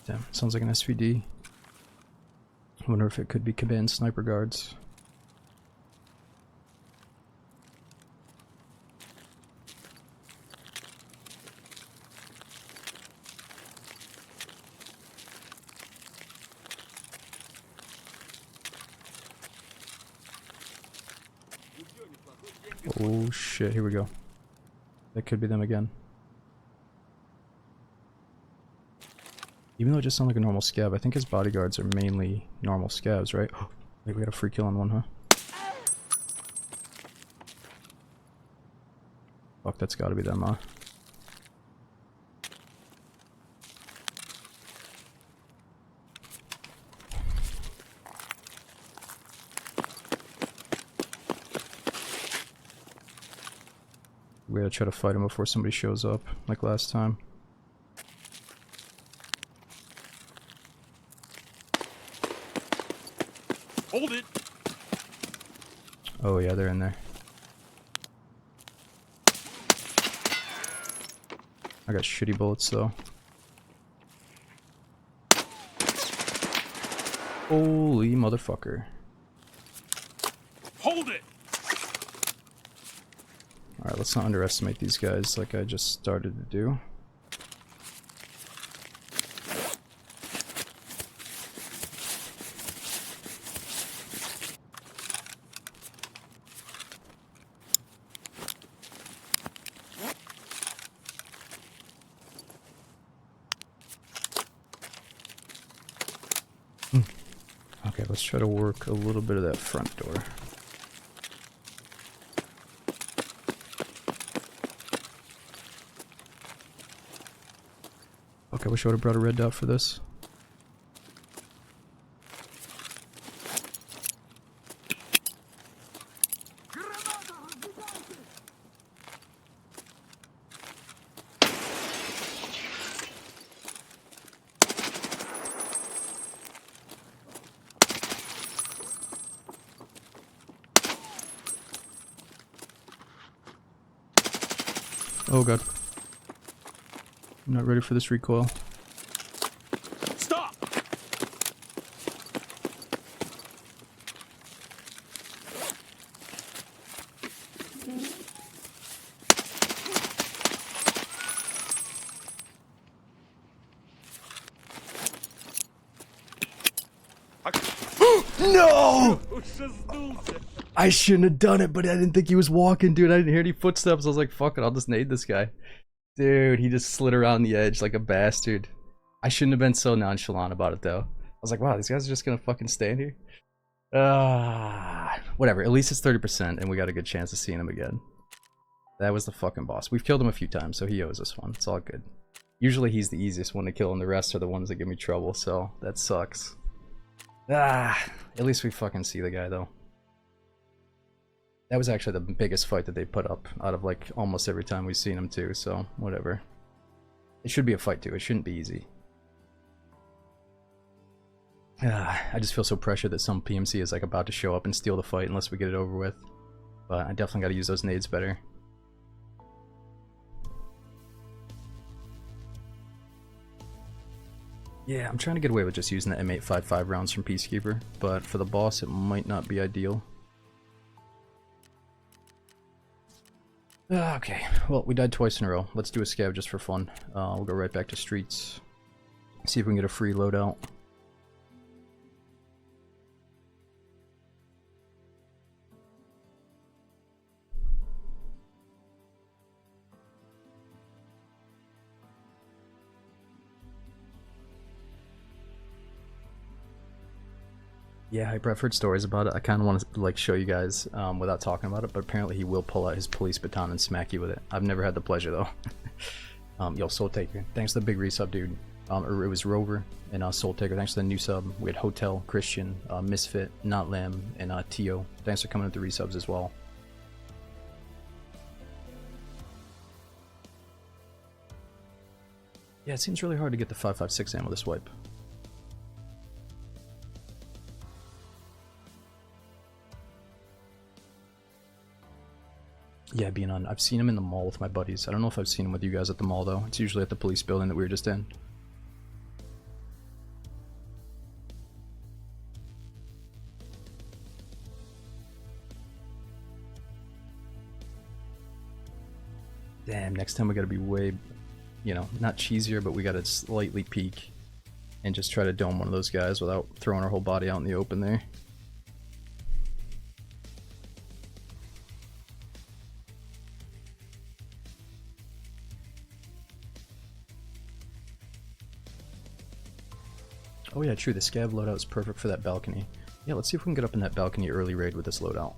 Damn, sounds like an SVD. I wonder if it could be command sniper guards. Oh shit, here we go. That could be them again. Even though it just sounds like a normal scav, I think his bodyguards are mainly normal scavs, right? Wait, we got a free kill on one, huh? Fuck, that's gotta be them, huh? We gotta try to fight him before somebody shows up, like last time. Hold it! Oh yeah, they're in there. I got shitty bullets though. Holy motherfucker. Hold it! Alright, let's not underestimate these guys like I just started to do. Okay, let's try to work a little bit of that front door. Okay, I wish I would have brought a red dot for this. Oh god. I'm not ready for this recoil. Stop! No! I shouldn't have done it, but I didn't think he was walking, dude. I didn't hear any footsteps. I was like, fuck it, I'll just nade this guy. Dude, he just slid around the edge like a bastard. I shouldn't have been so nonchalant about it, though. I was like, wow, these guys are just gonna fucking stand here? Whatever, at least it's 30%, and we got a good chance of seeing him again. That was the fucking boss. We've killed him a few times, so he owes us one. It's all good. Usually he's the easiest one to kill, and the rest are the ones that give me trouble, so that sucks. At least we fucking see the guy, though. That was actually the biggest fight that they put up out of like almost every time we've seen him too, so whatever. It should be a fight too, it shouldn't be easy. I just feel so pressured that some PMC is like about to show up and steal the fight unless we get it over with. But I definitely gotta use those nades better. Yeah, I'm trying to get away with just using the M855 rounds from Peacekeeper, but for the boss it might not be ideal. Okay, well, we died twice in a row. Let's do a scav just for fun. We'll go right back to streets. See if we can get a free loadout. Yeah, I've heard stories about it. I kind of want to like show you guys without talking about it, but apparently he will pull out his police baton and smack you with it. I've never had the pleasure though. Yo, Soul Taker, thanks to the big resub, dude. It was Rover and Soul Taker. Thanks to the new sub. We had Hotel, Christian, Misfit, Not Lamb, and Tio. Thanks for coming with the resubs as well. Yeah, it seems really hard to get the 5.56 ammo this wipe. Yeah, being on. I've seen him in the mall with my buddies. I don't know if I've seen him with you guys at the mall though. It's usually at the police building that we were just in. Damn, next time we gotta be way, you know, not cheesier, but we gotta slightly peek and just try to dome one of those guys without throwing our whole body out in the open there. Oh yeah, true, the scav loadout is perfect for that balcony. Yeah, let's see if we can get up in that balcony early raid with this loadout.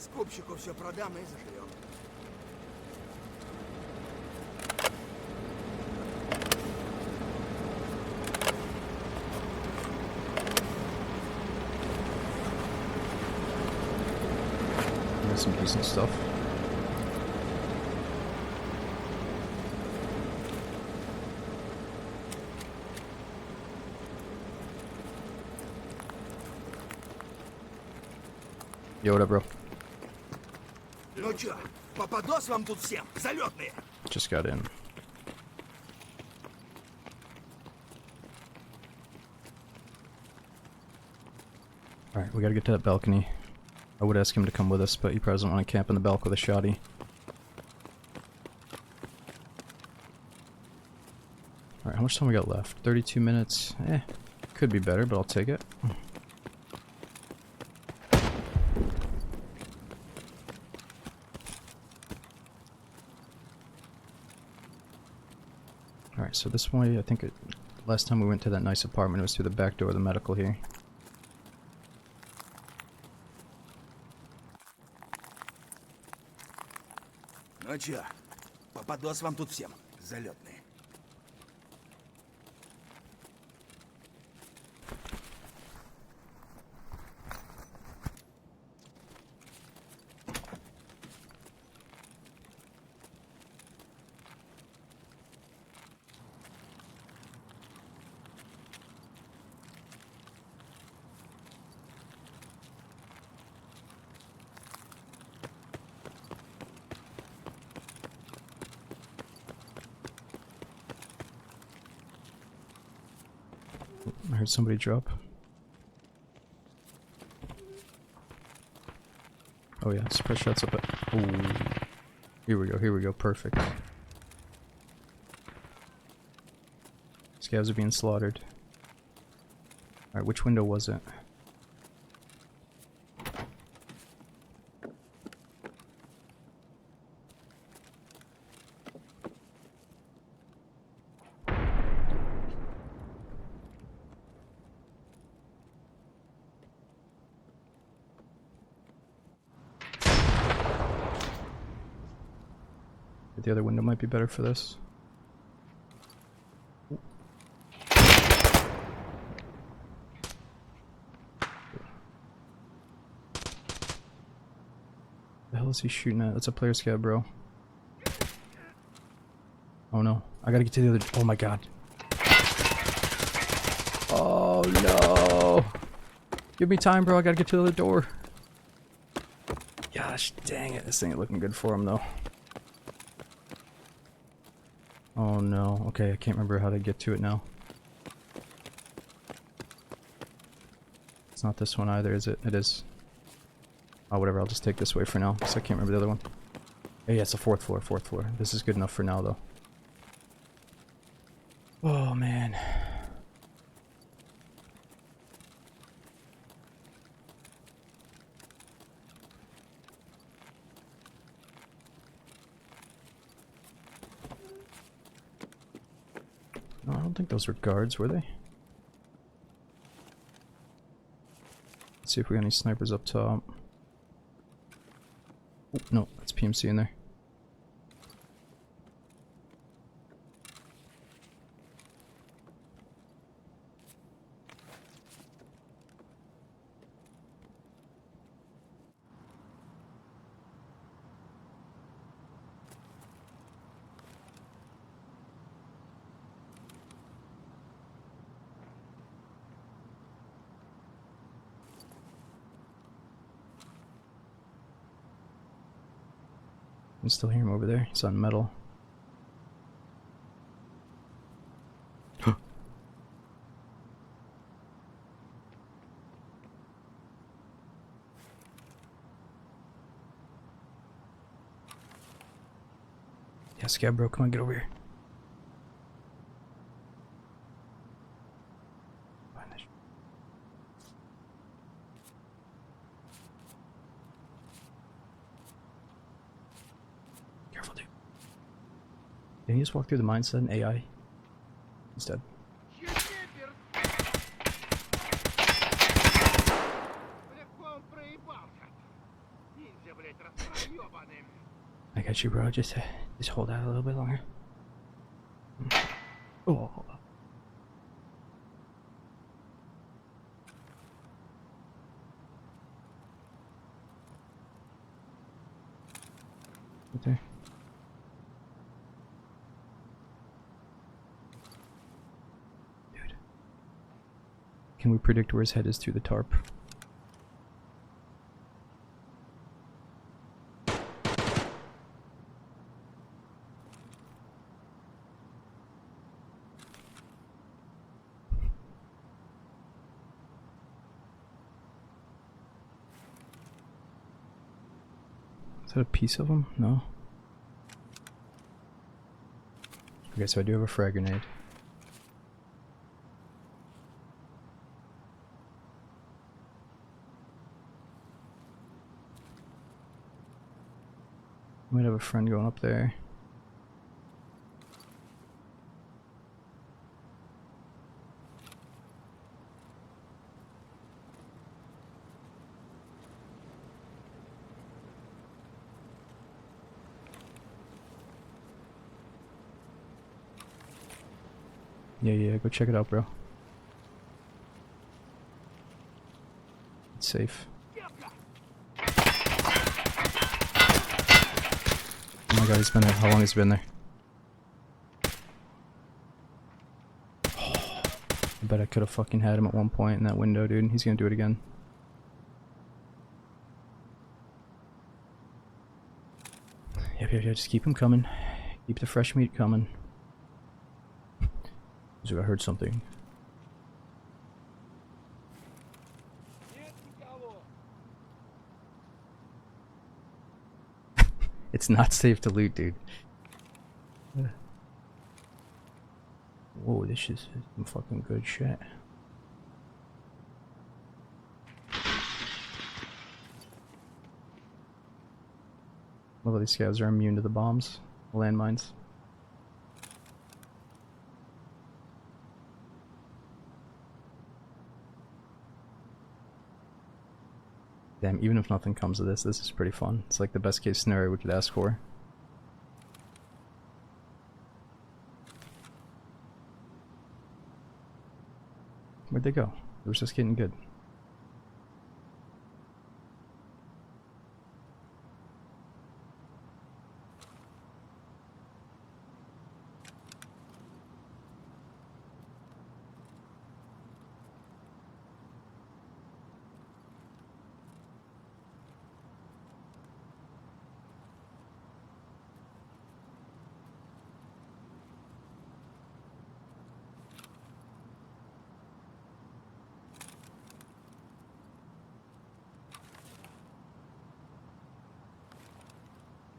Скупщику все продам и заживем. There's some decent stuff. Yo, what up, bro? Ну чё, попадос вам тут всем, залетные. Just got in. Alright, we gotta get to that balcony. I would ask him to come with us, but he probably doesn't want to camp in the balcony with a shotty. Alright, how much time we got left? 32 minutes. Could be better, but I'll take it. Alright, so this way, I think last time we went to that nice apartment, it was through the back door of the medical here. Ну чё, попадос вам тут всем, залетные. I heard somebody drop. Oh yeah, suppress shots up at... Ooh. Here we go, perfect. Scavs are being slaughtered. Alright, which window was it? the other window might be better for this. The hell is he shooting at? That's a player scav, bro. Oh no. I gotta get to the other. Oh my god. Oh no. Give me time, bro. I gotta get to the other door. Gosh dang it. This ain't looking good for him, though. Oh no. Okay, I can't remember how to get to it now. It's not this one either, is it? It is. Oh, whatever. I'll just take this way for now, because I can't remember the other one. Oh, yeah, it's the fourth floor. Fourth floor. This is good enough for now, though. Oh, man. No, I don't think those were guards, were they? Let's see if we got any snipers up top. Oh, no, that's PMC in there. I can still hear him over there. He's on metal. Yeah, Scab bro, come on, get over here. Careful, dude. Did he just walk through the mindset and AI? He's dead. I got you, bro. Just hold out a little bit longer. Oh. Right there. Dude. Can we predict where his head is through the tarp? Is that a piece of him? No. Okay, so I do have a frag grenade. Might have a friend going up there. Yeah, go check it out, bro. It's safe. Oh my god, he's been there. How long has he been there? I bet I could have fucking had him at one point in that window, dude. He's gonna do it again. Yep, just keep him coming. Keep the fresh meat coming. So I heard something. It's not safe to loot, dude. Whoa, this is some fucking good shit. Love how these guys are immune to the bombs, landmines. Damn, even if nothing comes of this, this is pretty fun. It's like the best case scenario we could ask for. Where'd they go? It was just getting good.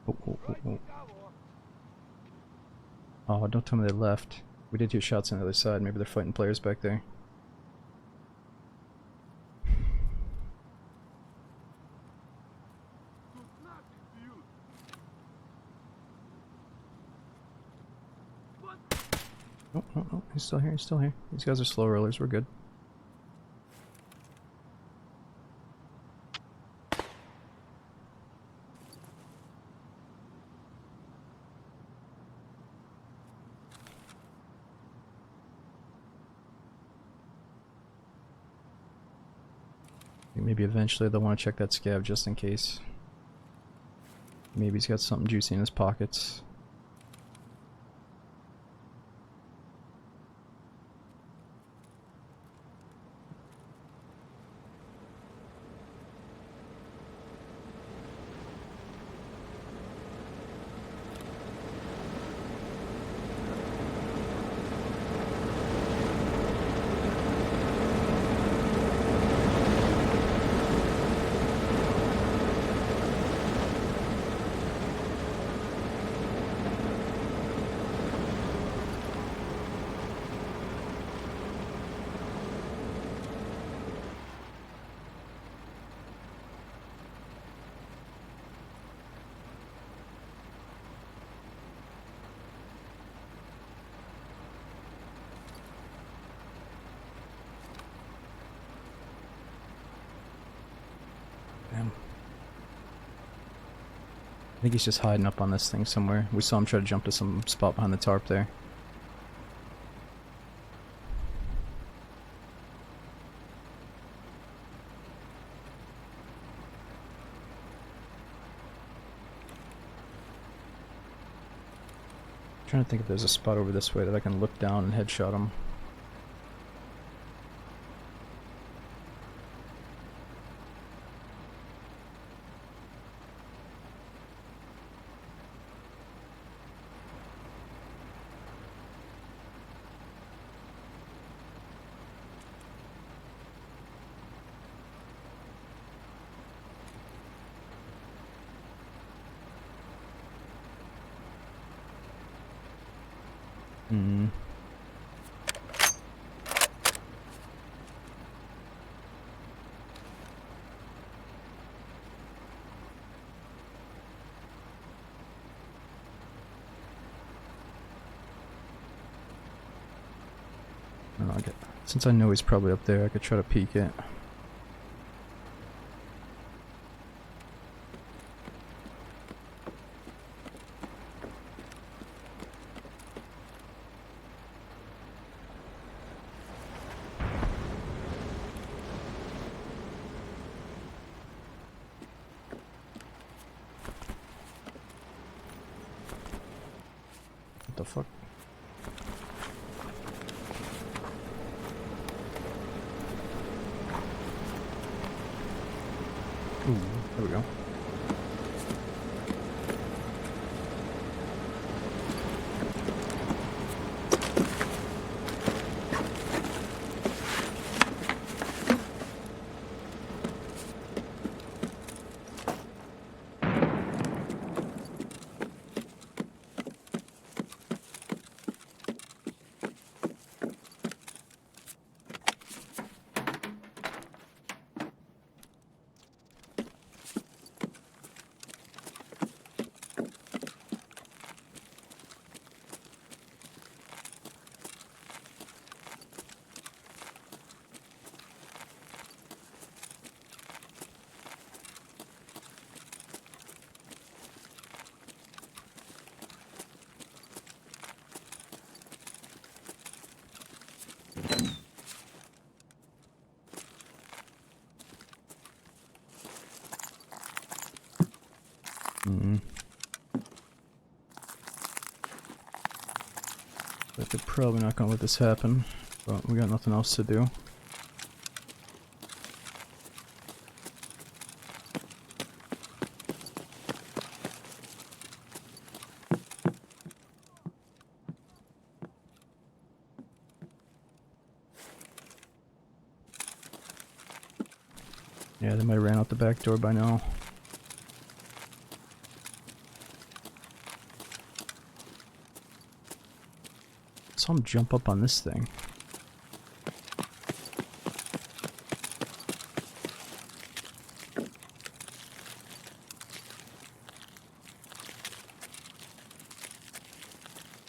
Oh, oh, oh, oh. Oh, don't tell me they left. We did hear shots on the other side. Maybe they're fighting players back there. Oh, oh, oh, he's still here, he's still here. These guys are slow rollers, we're good. Maybe eventually they'll want to check that scav just in case. Maybe he's got something juicy in his pockets. Damn. I think he's just hiding up on this thing somewhere. We saw him try to jump to some spot behind the tarp there. Trying to think if there's a spot over this way that I can look down and headshot him. Hmm. Since I know he's probably up there, I could try to peek it. What the fuck? Ooh, there we go. But they're probably not gonna let this happen. But we got nothing else to do. Yeah, they might have ran out the back door by now. Saw him jump up on this thing.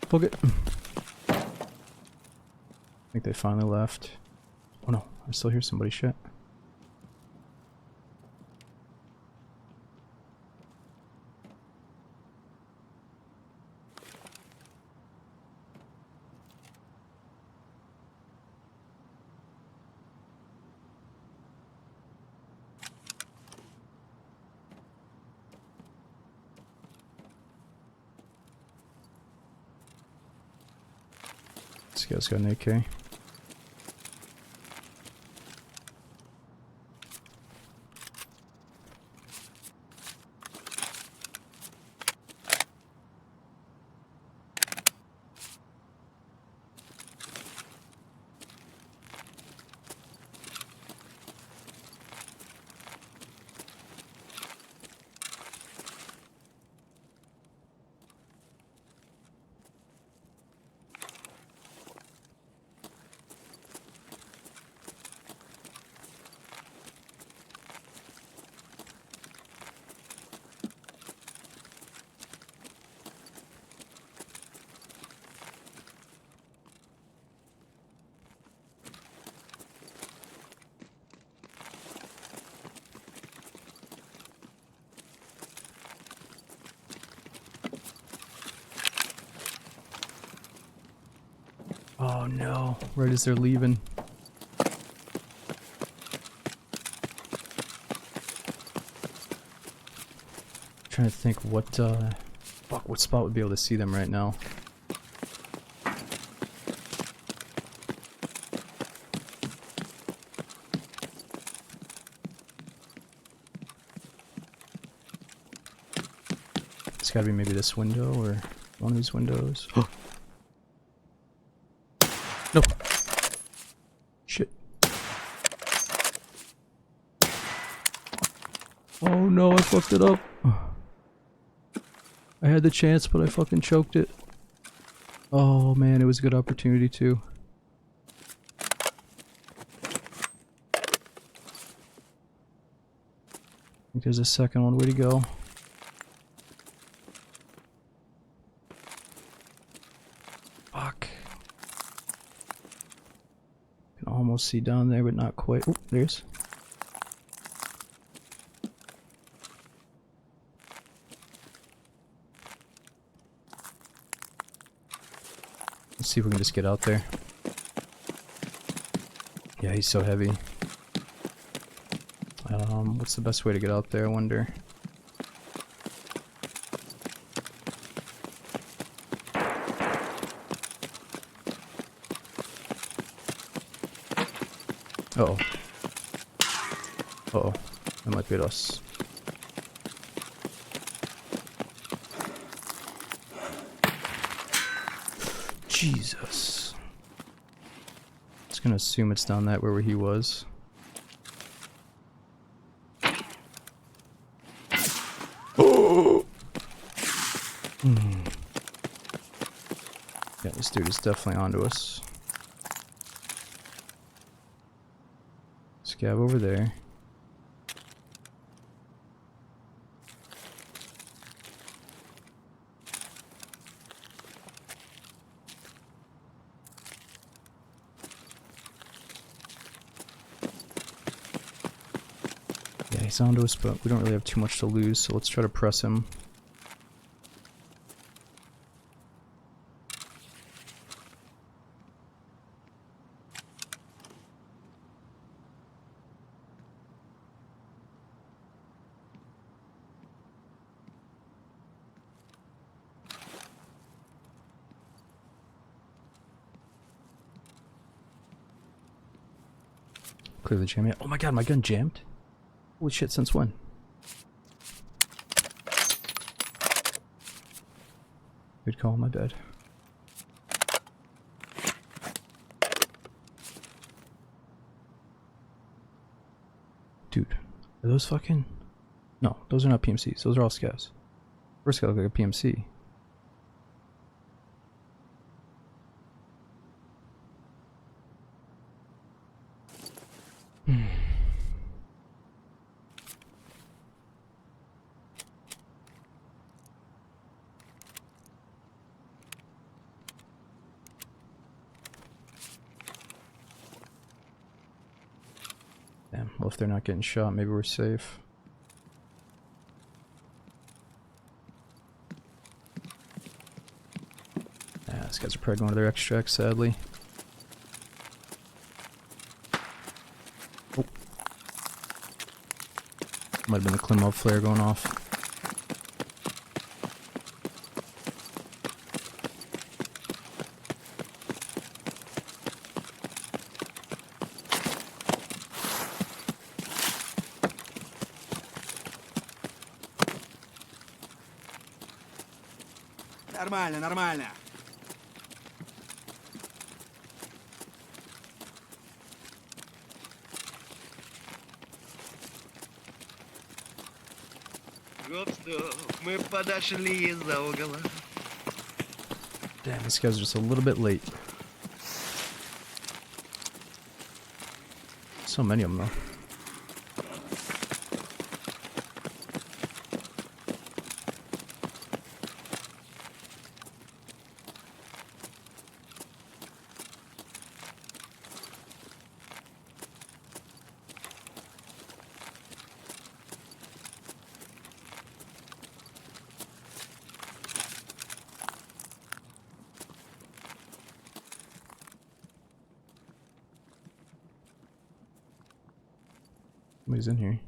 Book it. I think they finally left. Oh no, I still hear somebody shit. This guy's got an AK. Oh no, right as they're leaving. Trying to think what spot would be able to see them right now. It's gotta be maybe this window or one of these windows. No. Shit. Oh no, I fucked it up. I had the chance, but I fucking choked it. Oh man, it was a good opportunity too. I think there's a second one. Way to go. Fuck. Can almost see down there, but not quite. Oh, there's. Let's see if we can just get out there. Yeah, he's so heavy. What's the best way to get out there, I wonder? Uh-oh. Uh-oh. That might be us. Jesus. Just gonna assume it's down that where he was. Oh! Yeah, this dude is definitely onto us. Scab over there. Yeah, he's onto us, but we don't really have too much to lose, so let's try to press him. clearly jamming. Oh my god, my gun jammed? Holy shit, since when? Good call, my bad. Dude, are those fucking... No, those are not PMCs, those are all scavs. First guy looked like a PMC. Damn, well if they're not getting shot, maybe we're safe. Yeah, these guys are probably going to their extract, sadly. Oh. Might have been the Klimov flare going off. Нормально, нормально. Гоп-стоп, мы подошли из-за угла. Damn, these guys are just a little bit late. So many of them though. Somebody's in here.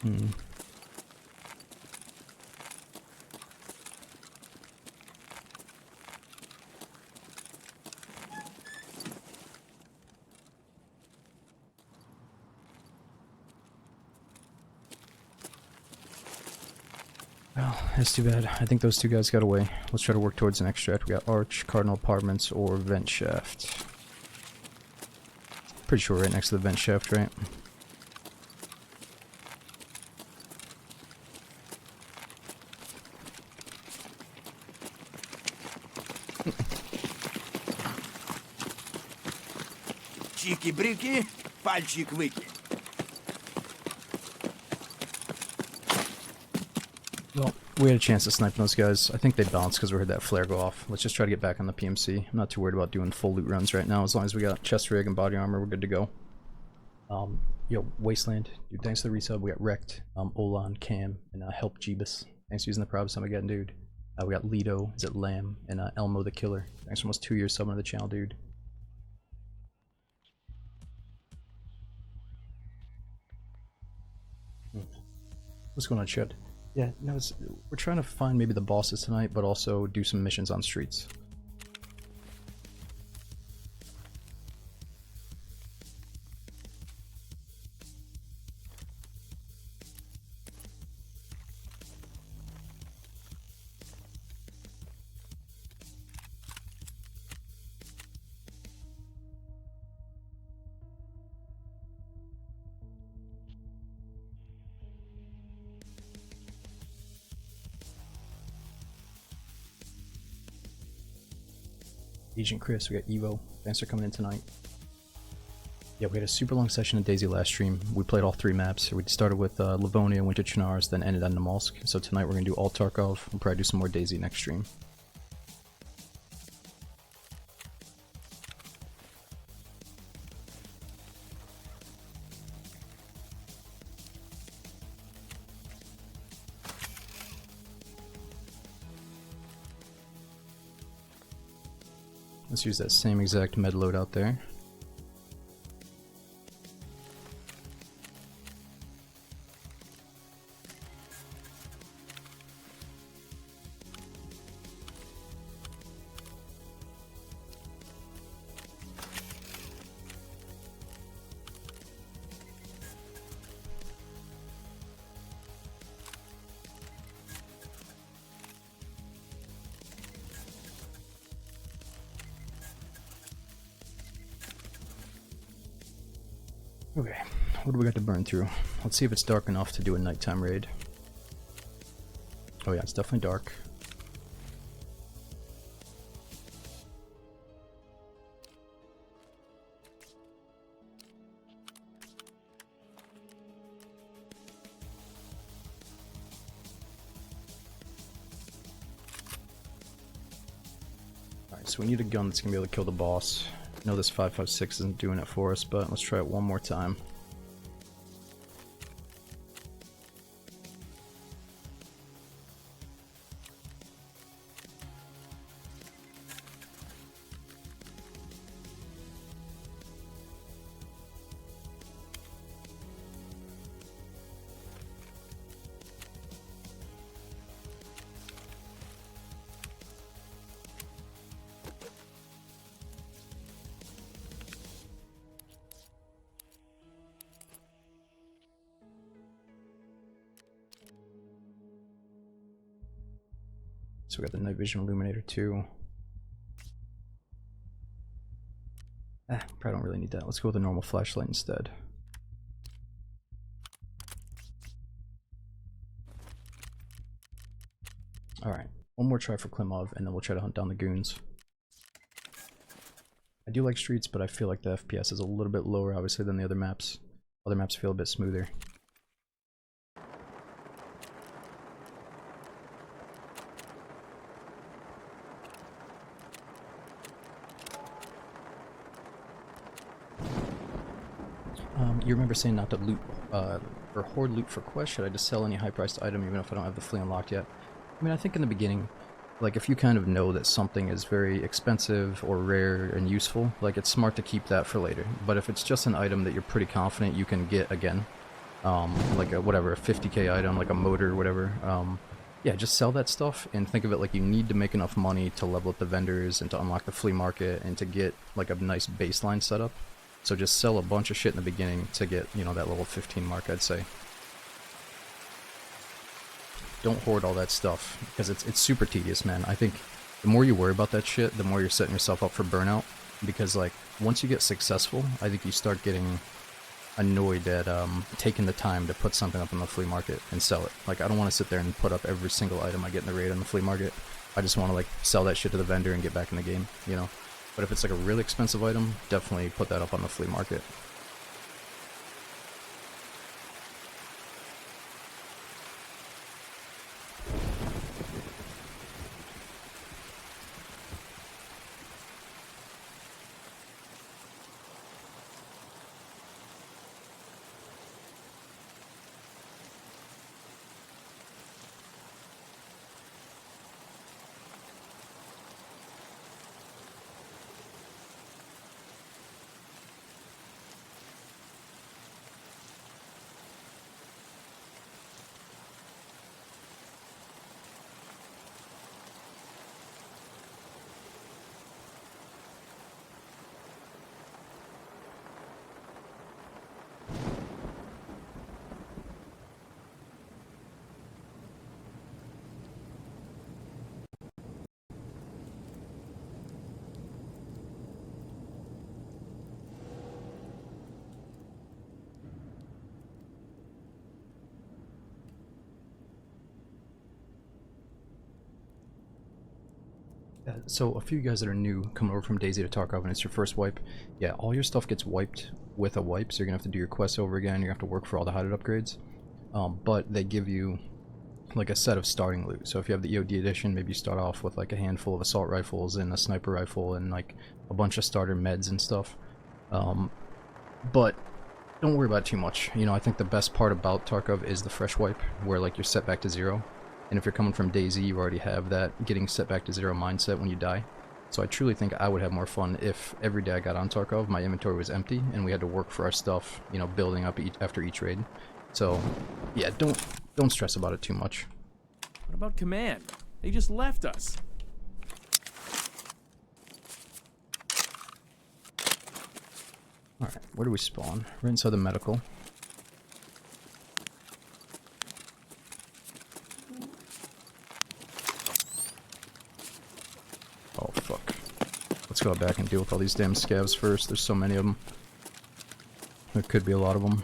Hmm. Well, that's too bad. I think those two guys got away. Let's try to work towards an extract. We got Arch, Cardinal Apartments, or Vent Shaft. Pretty sure we're right next to the Vent Shaft, right? Чики-брики, пальчик-выки. Well, we had a chance to snipe those guys. I think they bounced because we heard that flare go off. Let's just try to get back on the PMC. I'm not too worried about doing full loot runs right now. As long as we got chest rig and body armor, we're good to go. Yo, Wasteland, dude, thanks for the resub. We got Wrecked, Olan, Cam, and Help Jeebus. Thanks for using the props. I'm again, dude. We got Lido, is it Lamb, and Elmo the Killer. Thanks for almost 2 years subbing to the channel, dude. What's going on, Chad? Yeah, no, we're trying to find maybe the bosses tonight, but also do some missions on streets. Agent Chris, we got Evo. Thanks for coming in tonight. Yeah, we had a super long session of DayZ last stream. We played all 3 maps. We started with Livonia, Winter Chernarus, then ended on Namalsk. So tonight we're going to do all Tarkov. We'll probably do some more DayZ next stream. Let's use that same exact med load out there. Okay, what do we got to burn through? Let's see if it's dark enough to do a nighttime raid. Oh yeah, it's definitely dark. Alright, so we need a gun that's gonna be able to kill the boss. I know this 5.56 isn't doing it for us, but let's try it one more time. So we got the night vision illuminator too. Probably don't really need that. Let's go with a normal flashlight instead. Alright, one more try for Klimov and then we'll try to hunt down the goons. I do like streets, but I feel like the FPS is a little bit lower obviously than the other maps. Other maps feel a bit smoother. You remember saying not to loot, or hoard loot for quests. Should I just sell any high-priced item even if I don't have the flea unlocked yet? I mean, I think in the beginning, like if you kind of know that something is very expensive or rare and useful, like it's smart to keep that for later. But if it's just an item that you're pretty confident you can get again, like a, whatever, a 50k item, like a motor or whatever, yeah, just sell that stuff and think of it like you need to make enough money to level up the vendors and to unlock the flea market and to get like a nice baseline setup. So just sell a bunch of shit in the beginning to get, you know, that level 15 mark, I'd say. Don't hoard all that stuff, because it's super tedious, man. I think the more you worry about that shit, the more you're setting yourself up for burnout. Because, like, once you get successful, I think you start getting annoyed at taking the time to put something up in the flea market and sell it. Like, I don't want to sit there and put up every single item I get in the raid on the flea market. I just want to, like, sell that shit to the vendor and get back in the game, you know? But if it's like a really expensive item, definitely put that up on the flea market. So a few guys that are new coming over from DayZ to Tarkov and it's your first wipe, yeah, all your stuff gets wiped with a wipe, so you're gonna have to do your quests over again, you're gonna have to work for all the hideout upgrades. But they give you like a set of starting loot. So if you have the EOD edition, maybe you start off with like a handful of assault rifles and a sniper rifle and like a bunch of starter meds and stuff. But don't worry about it too much. You know, I think the best part about Tarkov is the fresh wipe, where like you're set back to 0. And if you're coming from DayZ, you already have that getting set back to 0 mindset when you die. So I truly think I would have more fun if every day I got on Tarkov, my inventory was empty, and we had to work for our stuff, you know, building up after each raid. So, yeah, don't stress about it too much. What about command? They just left us. Alright, where do we spawn? Right inside the medical. Oh, fuck. Let's go back and deal with all these damn scavs first. There's so many of them. There could be a lot of them.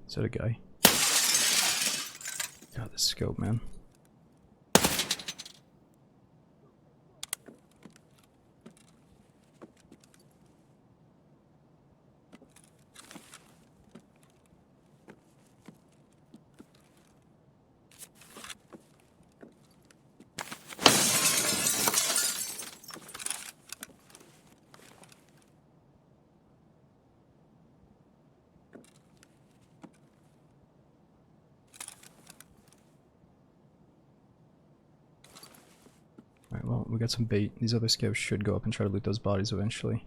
Is that a guy? God, this scope, man. Alright, well, we got some bait. These other scavs should go up and try to loot those bodies eventually.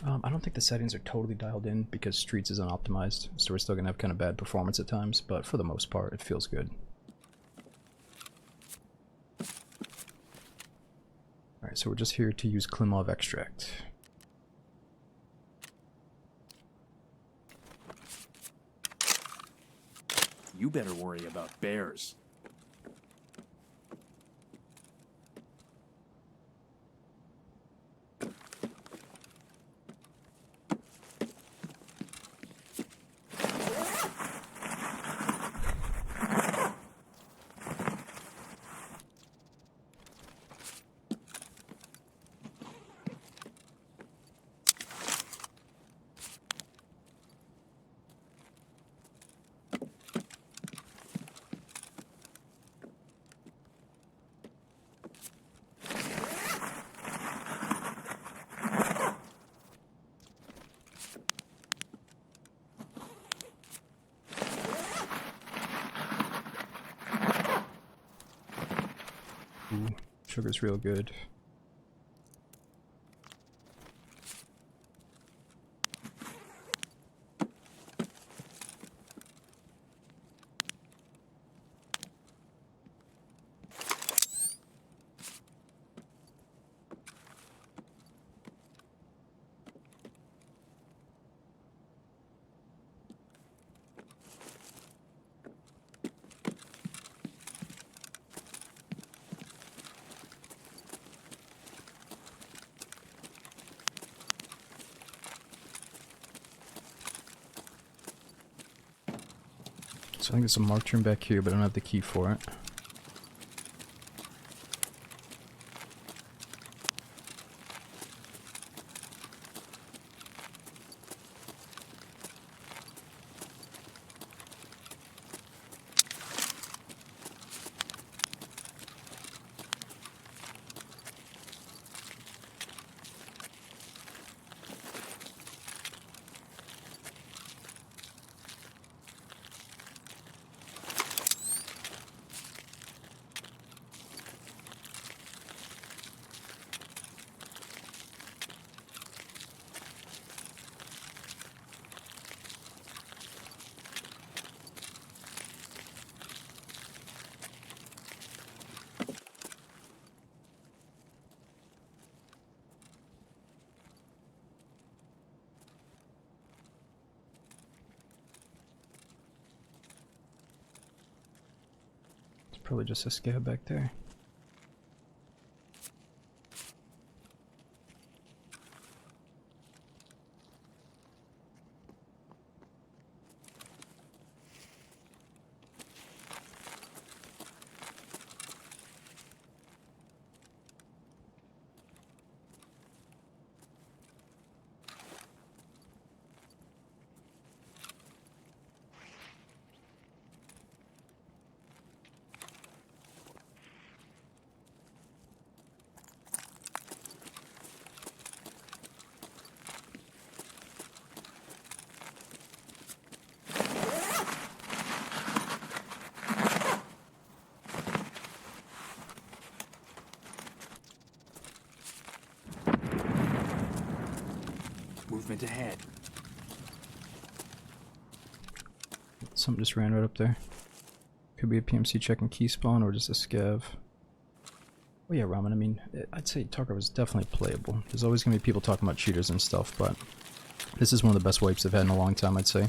I don't think the settings are totally dialed in because Streets is unoptimized, so we're still gonna have kind of bad performance at times, but for the most part, it feels good. Alright, so we're just here to use Klimov extract. You better worry about bears. Ooh, sugar's real good. So I think there's a marked room back here, but I don't have the key for it. It's probably just a scab back there. Movement ahead. Something just ran right up there. Could be a PMC checking key spawn or just a scav. Well, yeah, Ramen, I mean, I'd say Tarkov is definitely playable. There's always going to be people talking about cheaters and stuff, but this is one of the best wipes I've had in a long time, I'd say.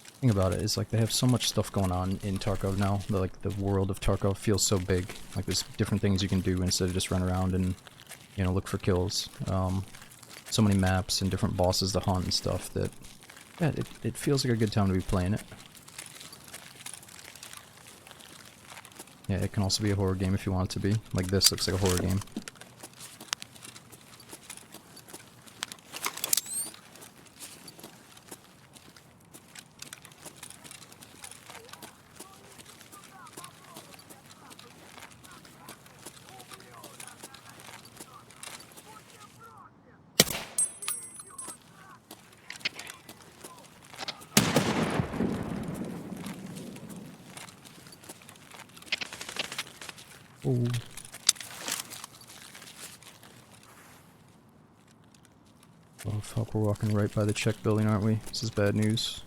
The thing about it is, like, they have so much stuff going on in Tarkov now. Like, the world of Tarkov feels so big. Like, there's different things you can do instead of just run around and, you know, look for kills. So many maps and different bosses to hunt and stuff that, yeah, it feels like a good time to be playing it. Yeah, it can also be a horror game if you want it to be. Like, this looks like a horror game. Oh. Oh fuck, we're walking right by the check building, aren't we? This is bad news.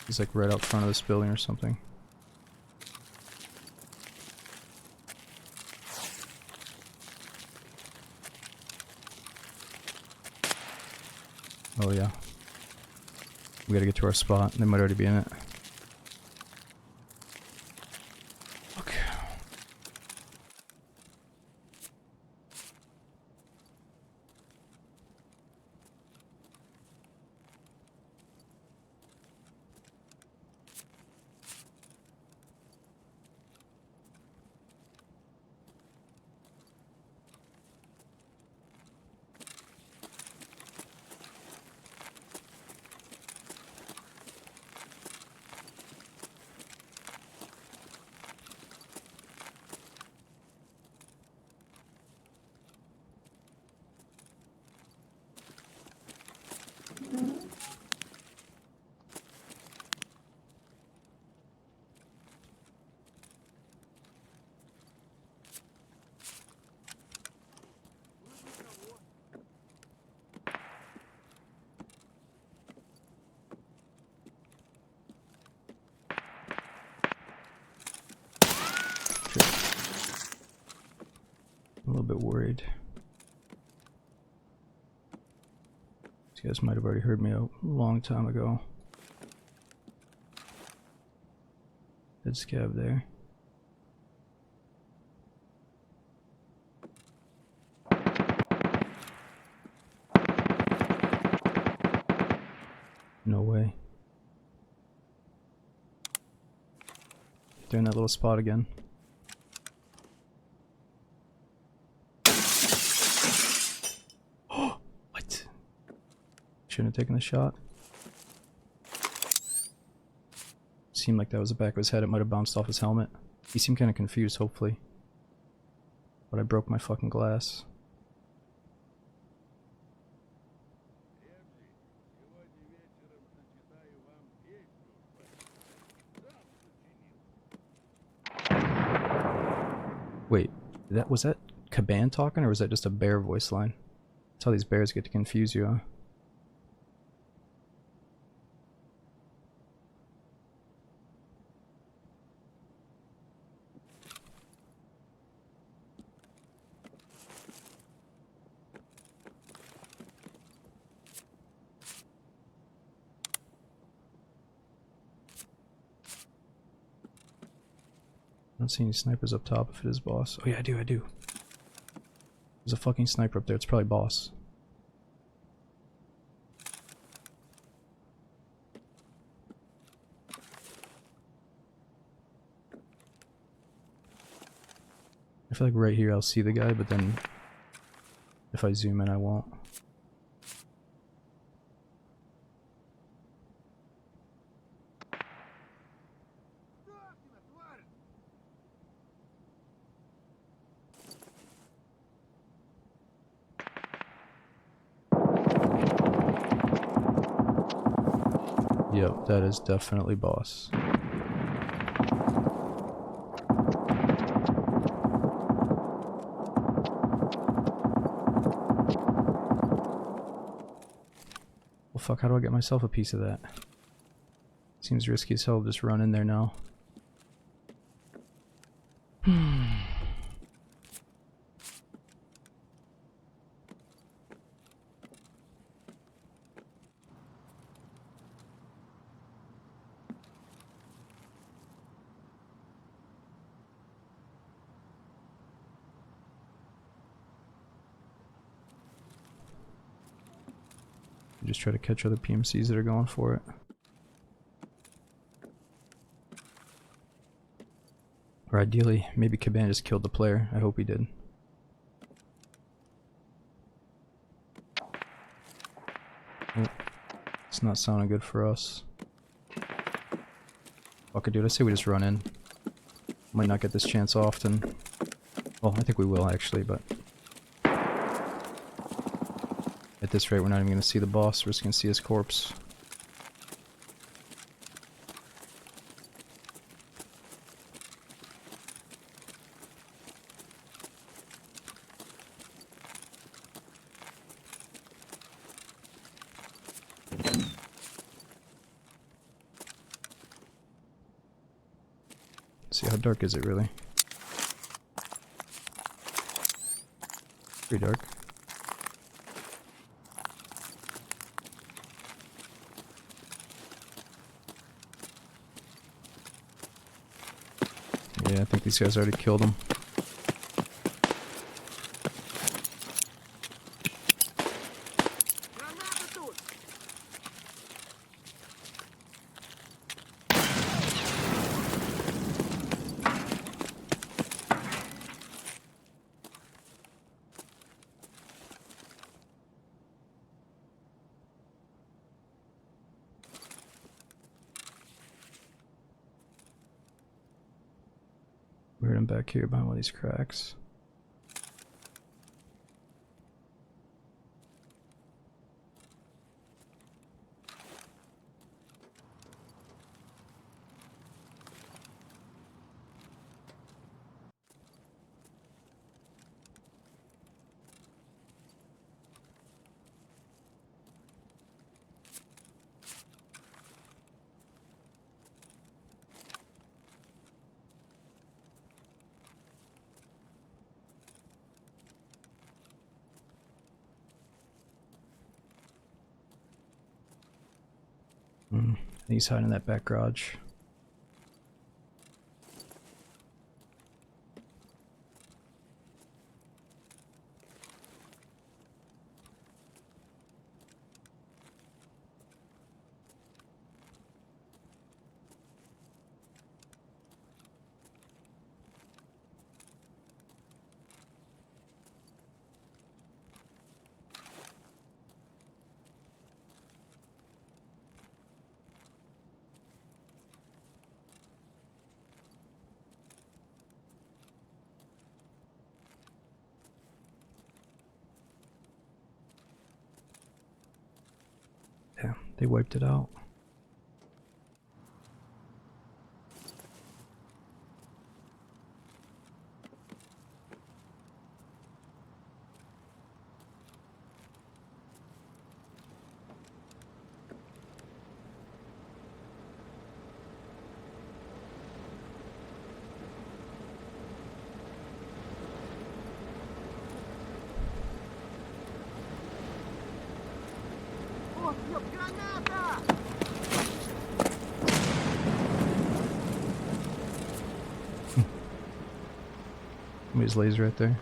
He's like right out front of this building or something. Oh yeah. We gotta get to our spot. They might already be in it. Okay. A little bit worried. These guys might have already heard me a long time ago. Dead scav there. No way. They're in that little spot again. What? Shouldn't have taken the shot. Seemed like that was the back of his head. It might have bounced off his helmet. He seemed kind of confused, hopefully. But I broke my fucking glass. Wait, was that Caban talking, or was that just a bear voice line? That's how these bears get to confuse you, huh? I don't see any snipers up top if it is boss. Oh yeah, I do. There's a fucking sniper up there. It's probably boss. I feel like right here I'll see the guy, but then if I zoom in I won't. Yep, that is definitely boss. Well, fuck, how do I get myself a piece of that? Seems risky as hell to just run in there now. Just try to catch other PMCs that are going for it. Or ideally, maybe Caban just killed the player. I hope he did. Oh, it's not sounding good for us. Fuck it, dude. I say we just run in. Might not get this chance often. Well, I think we will actually, but... At this rate, we're not even going to see the boss. We're just going to see his corpse. See, how dark is it really? Pretty dark. Yeah, I think these guys already killed him. We heard him back here behind one of these cracks. He's hiding in that back garage. Yeah, they wiped it out. Somebody's laser right there.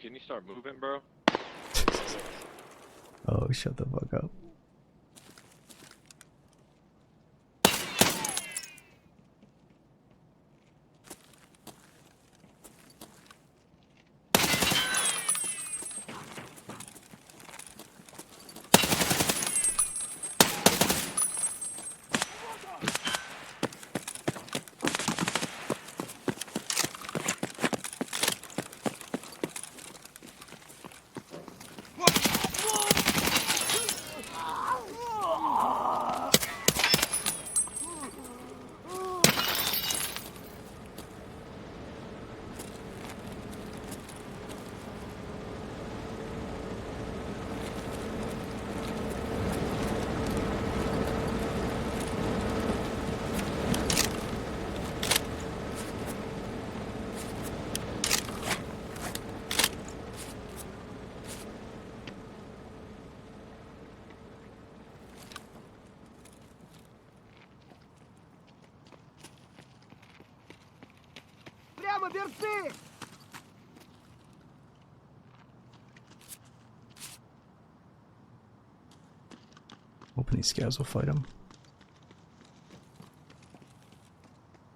can you start moving, bro? Oh, shut the fuck up. Прямо берцы! Hoping these scavs will fight him.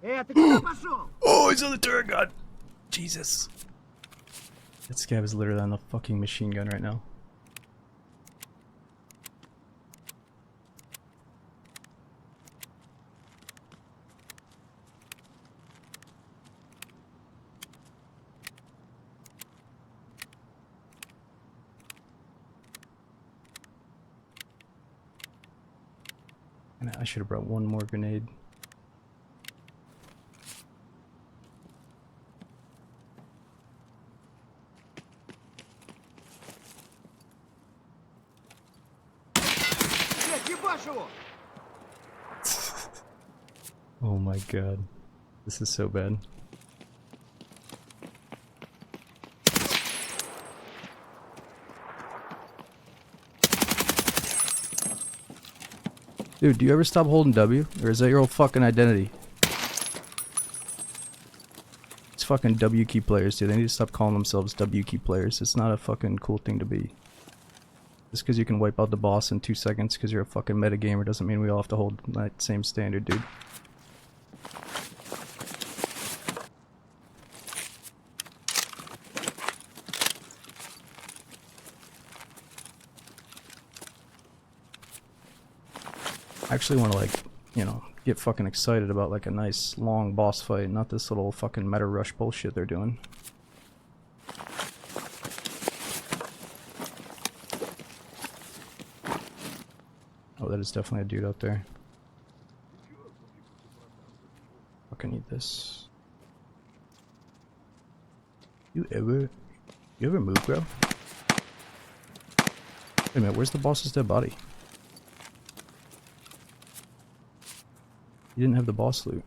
Ты куда пошел? Oh, he's on the turret gun! Jesus. That scav is literally on the fucking machine gun right now. And I should have brought one more grenade. Oh my god. This is so bad. Dude, do you ever stop holding W? Or is that your whole fucking identity? These fucking W key players, dude. They need to stop calling themselves W key players. It's not a fucking cool thing to be. Just because you can wipe out the boss in 2 seconds because you're a fucking metagamer doesn't mean we all have to hold that same standard, dude. I actually want to, like, you know, get fucking excited about like a nice long boss fight, not this little fucking meta rush bullshit they're doing. Oh, that is definitely a dude out there. Fucking need this. You ever move, bro? Wait a minute, where's the boss's dead body? You didn't have the boss loot.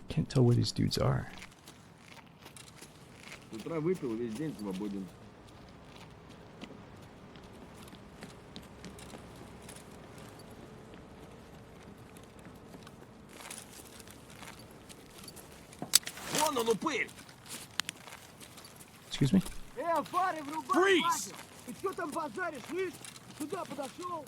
Can't tell where these dudes are. С утра выпил, весь день свободен. Вон он, упырь! Excuse me? Фары врубай! Freeze! Ты что там базаришь, слышь? Сюда подошел!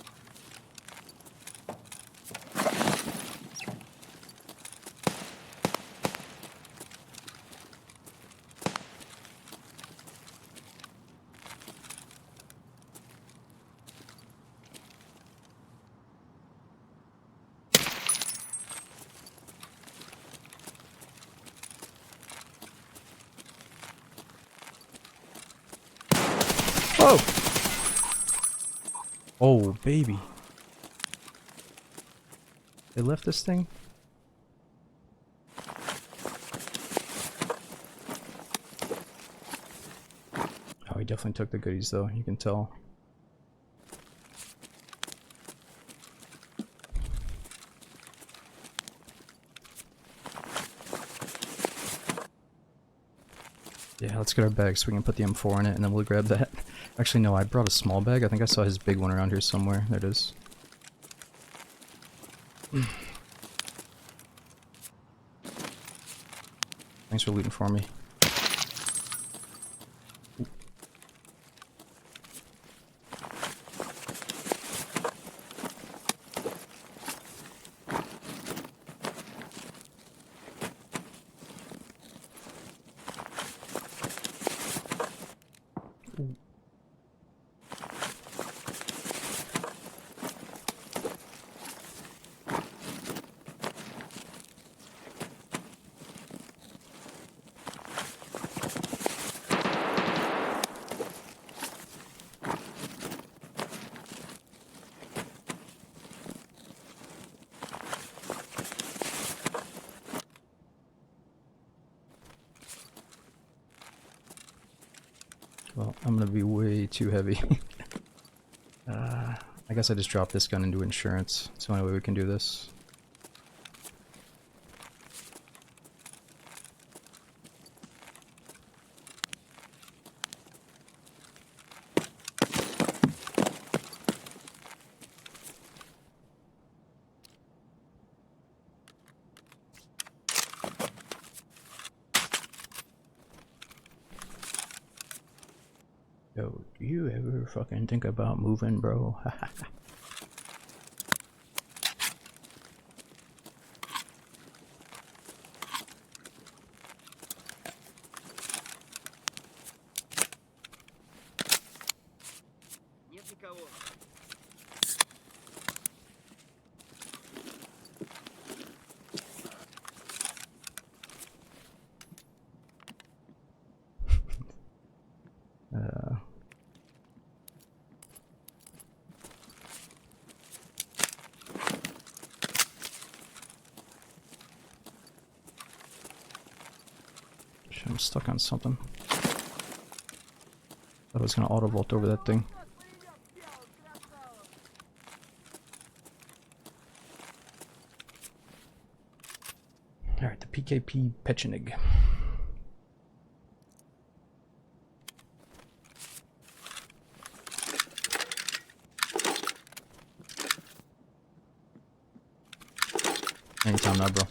Oh! Oh, baby. They left this thing? Oh, he definitely took the goodies though, you can tell. Yeah, let's get our bag so we can put the M4 in it, and then we'll grab that. Actually, no, I brought a small bag. I think I saw his big one around here somewhere. There it is. Thanks for looting for me. Well, I'm gonna be way too heavy. I guess I just dropped this gun into insurance. It's the only way we can do this. Yo, do you ever fucking think about moving, bro? Нет никого. Shit, I'm stuck on something. Thought I was gonna auto vault over that thing. Alright, the PKP Pechenig. Anytime now, bro.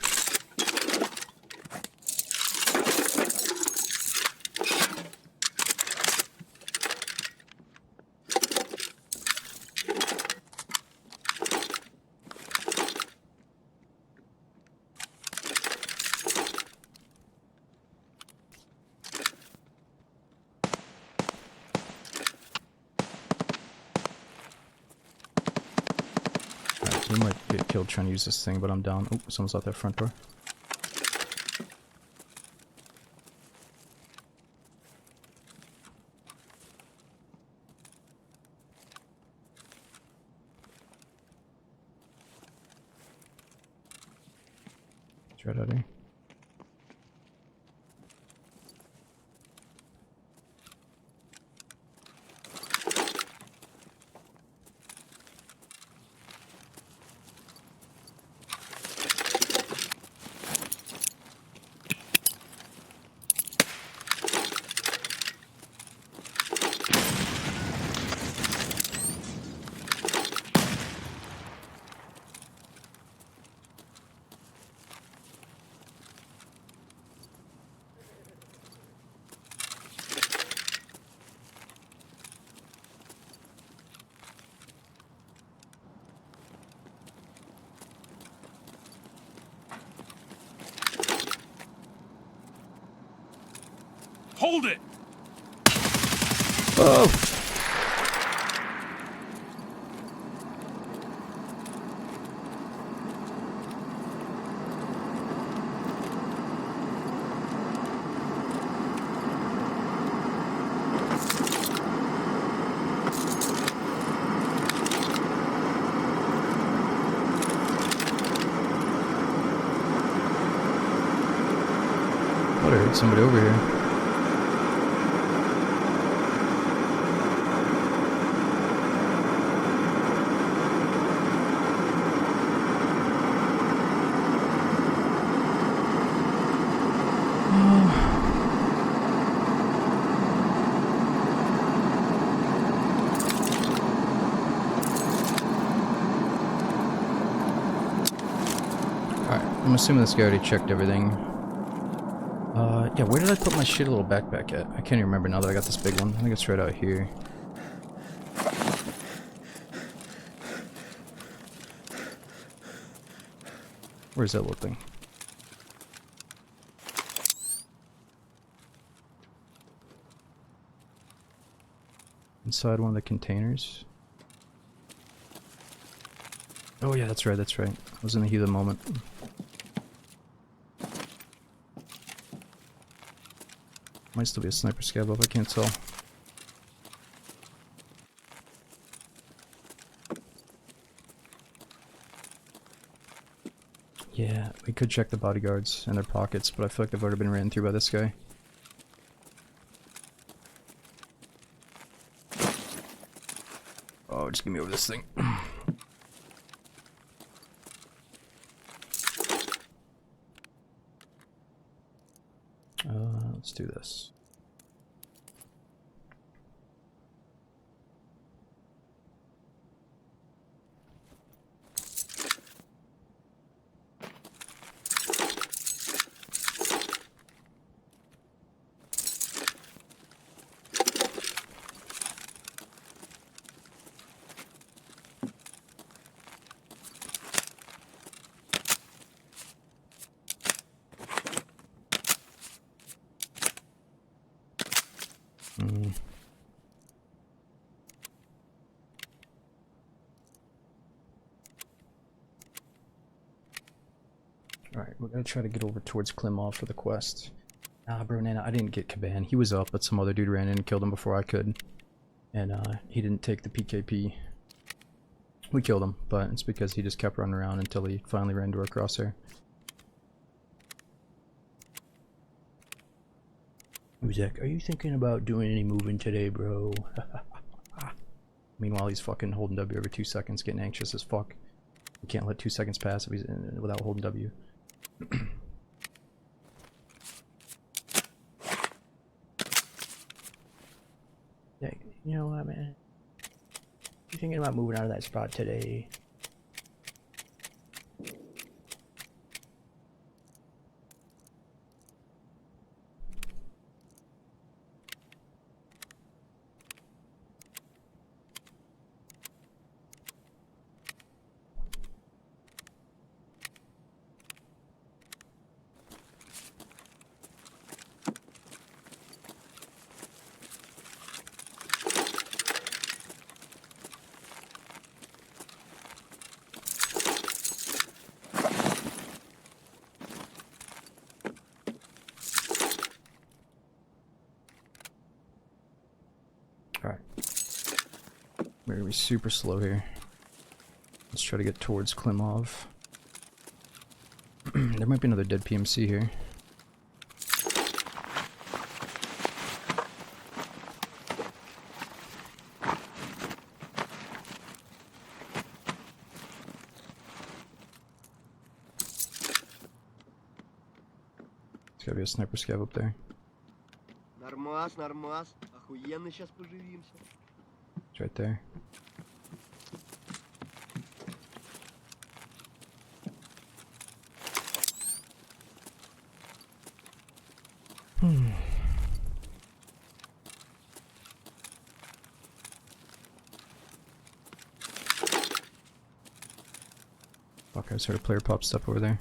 We might get killed trying to use this thing, but I'm down. Oh, someone's out that front door. It's right out here. Hold it! Oh! What, I heard somebody over here. I'm assuming this guy already checked everything. Yeah, where did I put my shitty little backpack at? I can't even remember now that I got this big one. I think it's right out here. Where's that little thing? Inside one of the containers. Oh yeah, that's right, that's right. I was in the heat of the moment. Might still be a sniper scab up, I can't tell. Yeah, we could check the bodyguards and their pockets, but I feel like they've already been ran through by this guy. Oh, just give me over this thing. Let's do this. Alright, we're gonna try to get over towards Klimov for the quest. Nah, bro, Nana, I didn't get Kaban. He was up, but some other dude ran in and killed him before I could. And he didn't take the PKP. We killed him, but it's because he just kept running around until he finally ran to our crosshair. He was like, "Are you thinking about doing any moving today, bro?" Meanwhile, he's fucking holding W every 2 seconds, getting anxious as fuck. You can't let 2 seconds pass if he's without holding W. Yeah, you know what, man? You thinking about moving out of that spot today? Alright. We're gonna be super slow here. Let's try to get towards Klimov. There might be another dead PMC here. There's gotta be a sniper scav up there. Нормас, нормас. Охуенно сейчас поживимся. It's right there. Fuck, I just heard a player pop stuff over there.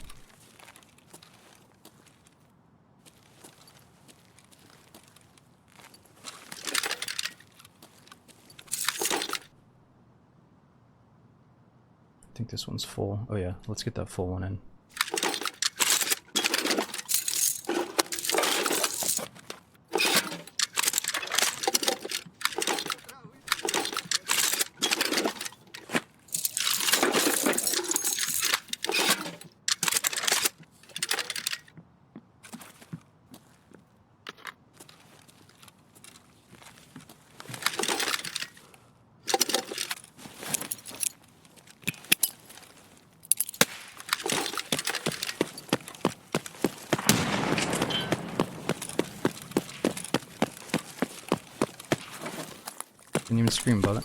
I think this one's full. Oh yeah, let's get that full one in. Didn't even scream about it.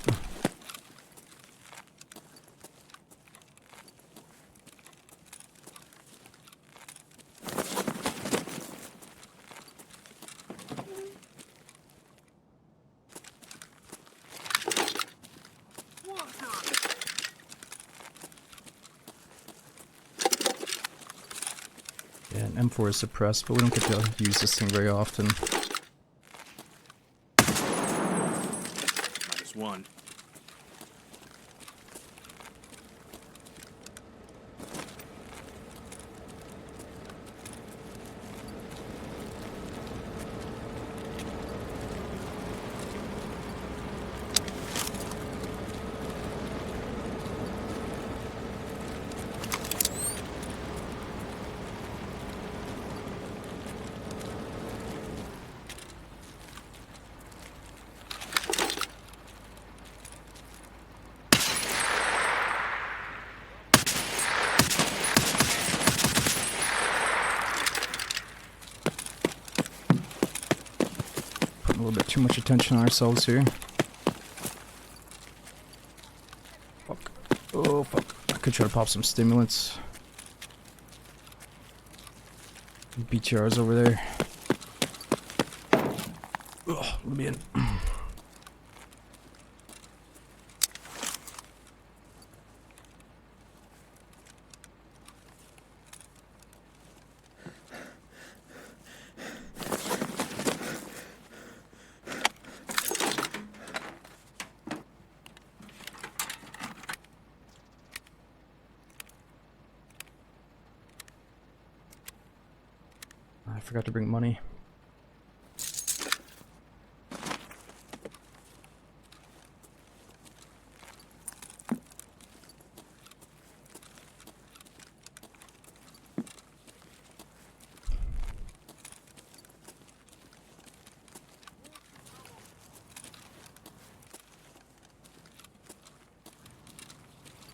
M4 is suppressed, but we don't get to use this thing very often. -1. Putting a little bit too much attention on ourselves here. Fuck. Oh, fuck. I could try to pop some stimulants. BTR's over there. Ugh, let me in. I forgot to bring money.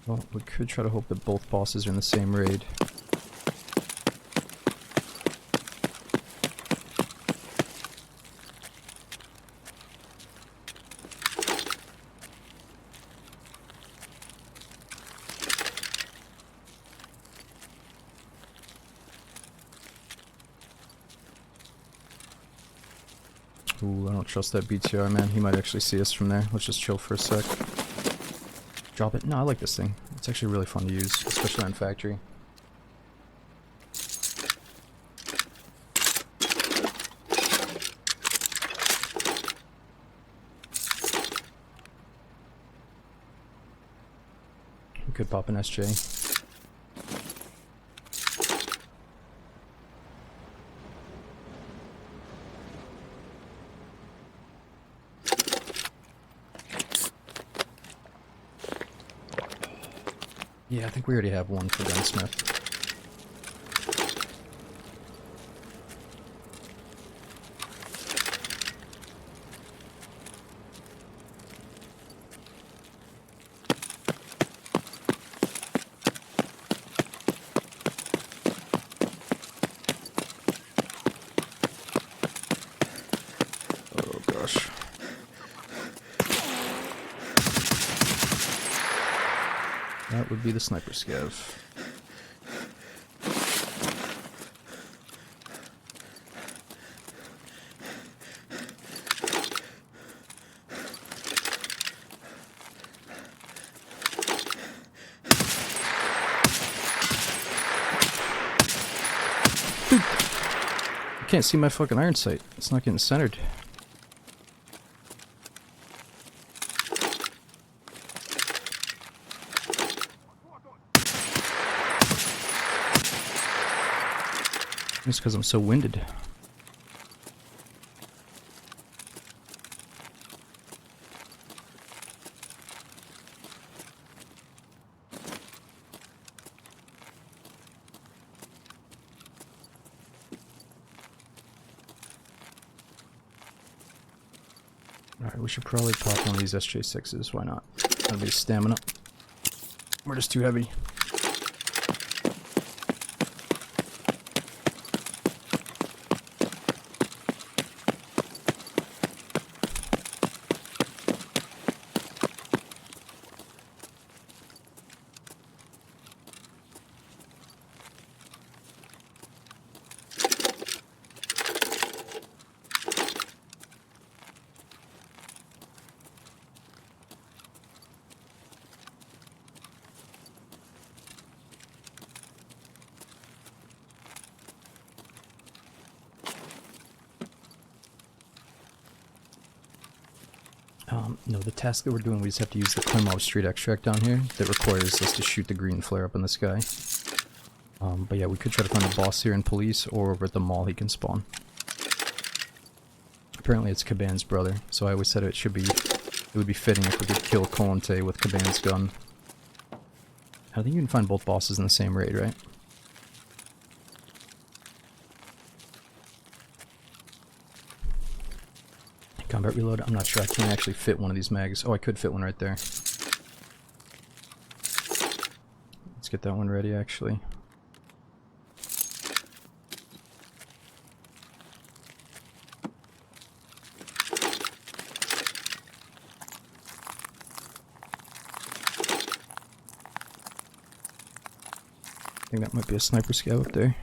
Well, we could try to hope that both bosses are in the same raid. Ooh, I don't trust that BTR, man. He might actually see us from there. Let's just chill for a sec. Drop it. No, I like this thing. It's actually really fun to use, especially on factory. We could pop an SJ. Yeah, I think we already have one for Gunsmith. Oh gosh. That would be the sniper scav. Dude, I can't see my fucking iron sight. It's not getting centered. It's because I'm so winded. Alright, we should probably pop one of these SJ6s. Why not? That'll be stamina. We're just too heavy. No, the task that we're doing, we just have to use the Clemo Street Extract down here that requires us to shoot the green flare up in the sky. But yeah, we could try to find a boss here in police, or over at the mall he can spawn. Apparently it's Caban's brother, so I always said it would be fitting if we could kill Colante with Caban's gun. I think you can find both bosses in the same raid, right? Combat reload? I'm not sure. I can't actually fit one of these mags. Oh, I could fit one right there. Let's get that one ready, actually. I think that might be a sniper scout up there.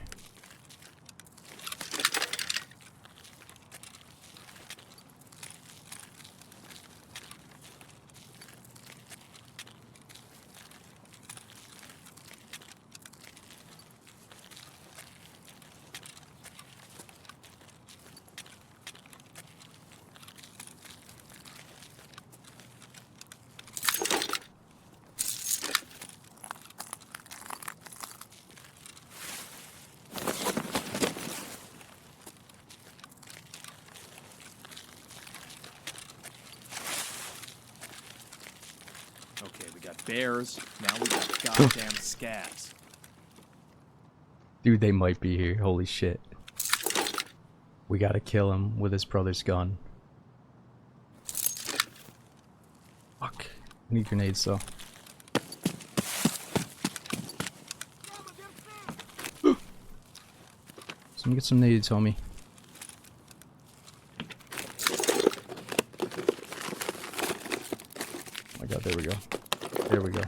Okay, we got bears. Now we got goddamn scabs. Dude, they might be here. Holy shit. We gotta kill him with his brother's gun. Fuck. I need grenades though. So let me get some nades, homie. Oh my god, there we go. There we go.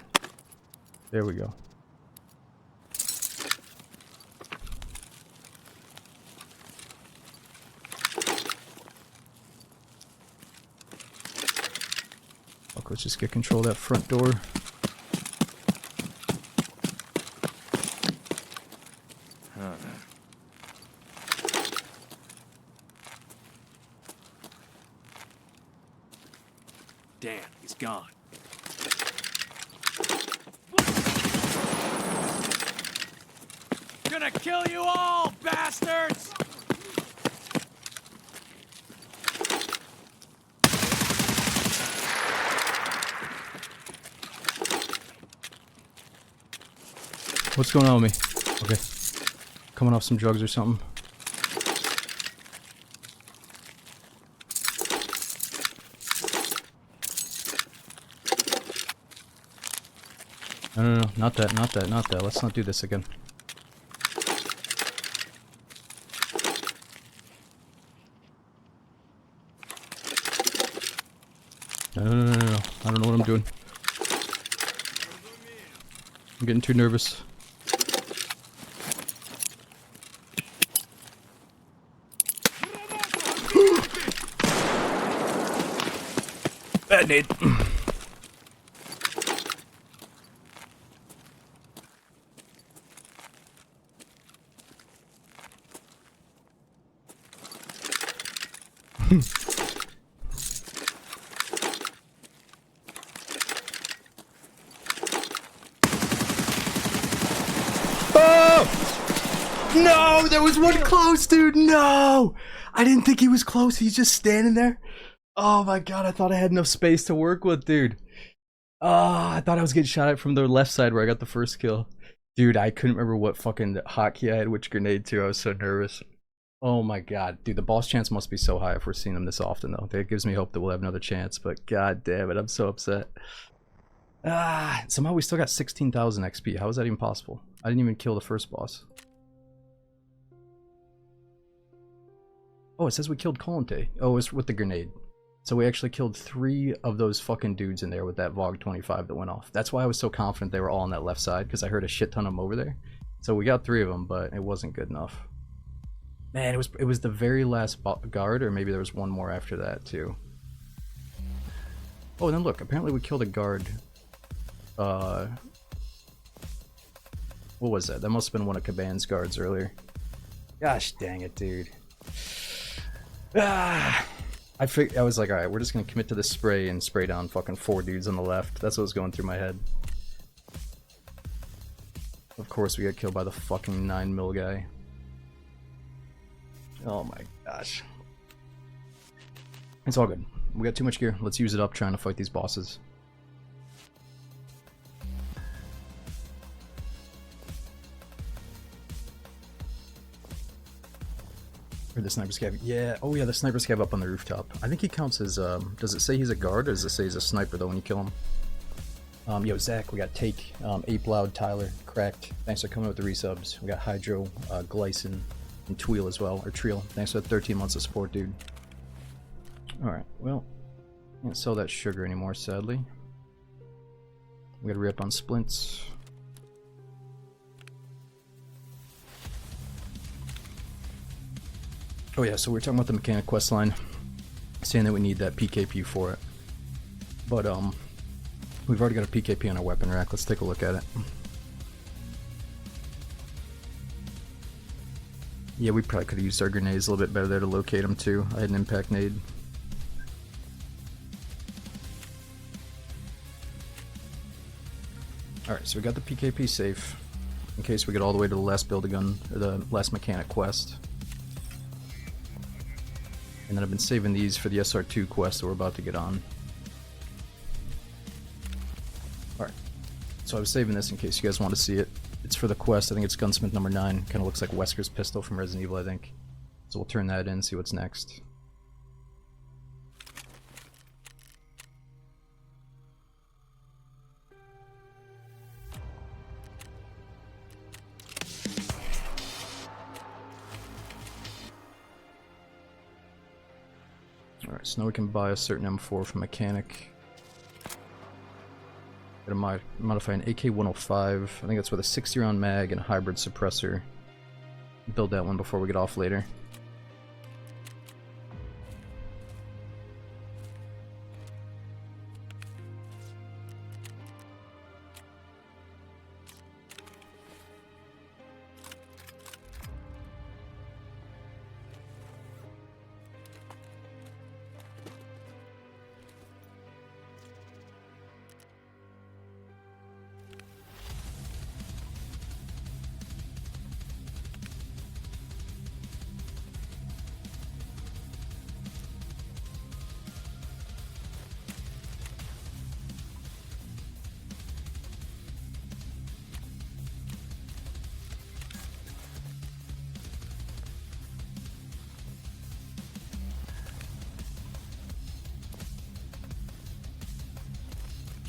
There we go. Fuck, let's just get control of that front door. Damn, he's gone. Gonna kill you all, bastards! What's going on with me? Okay. Coming off some drugs or something. No, no, no, not that, not that, not that. Let's not do this again. No, no, no, no, no. I don't know what I'm doing. I'm getting too nervous. Bad nade. Oh! No, there was one close, dude. No, I didn't think he was close. He's just standing there. Oh my god, I thought I had enough space to work with, dude. I thought I was getting shot at from the left side where I got the first kill. Dude, I couldn't remember what fucking hotkey I had which grenade to. I was so nervous. Oh my god, dude, the boss chance must be so high if we're seeing them this often, though. That gives me hope that we'll have another chance, but god damn it, I'm so upset. Somehow we still got 16,000 XP. How is that even possible? I didn't even kill the first boss. Oh, it says we killed Colante. Oh, it was with the grenade. So we actually killed 3 of those fucking dudes in there with that VOG 25 that went off. That's why I was so confident they were all on that left side, because I heard a shit ton of them over there. So we got 3 of them, but it wasn't good enough. Man, it was the very last guard, or maybe there was one more after that too. Oh, and then look, apparently we killed a guard. What was that? That must have been one of Caban's guards earlier. Gosh dang it, dude. I was like, alright, we're just gonna commit to this spray and spray down fucking 4 dudes on the left. That's what was going through my head. Of course we got killed by the fucking 9mm guy. Oh my gosh. It's all good. We got too much gear. Let's use it up trying to fight these bosses. Or the sniper scav. Yeah, oh yeah, the sniper scav up on the rooftop. I think he counts as, does it say he's a guard or does it say he's a sniper though when you kill him? Yo, Zach, we got Take, Ape Loud, Tyler, Cracked. Thanks for coming with the resubs. We got Hydro, Glycin, and Tweel as well, or Treel. Thanks for the 13 months of support, dude. Alright, well, can't sell that sugar anymore, sadly. We gotta re-up on splints. Oh yeah, so we were talking about the mechanic quest line, saying that we need that PKP for it. But, we've already got a PKP on our weapon rack. Let's take a look at it. Yeah, we probably could have used our grenades a little bit better there to locate them too. I had an impact nade. Alright, so we got the PKP safe, in case we get all the way to the last build-a-gun, or the last mechanic quest. And then I've been saving these for the SR2 quest that we're about to get on. Alright, so I was saving this in case you guys want to see it. It's for the quest, I think it's Gunsmith number 9, kind of looks like Wesker's pistol from Resident Evil, I think. So we'll turn that in, see what's next. Alright, so now we can buy a certain M4 from Mechanic. Gotta modify an AK-105. I think that's with a 60-round mag and a hybrid suppressor. Build that one before we get off later.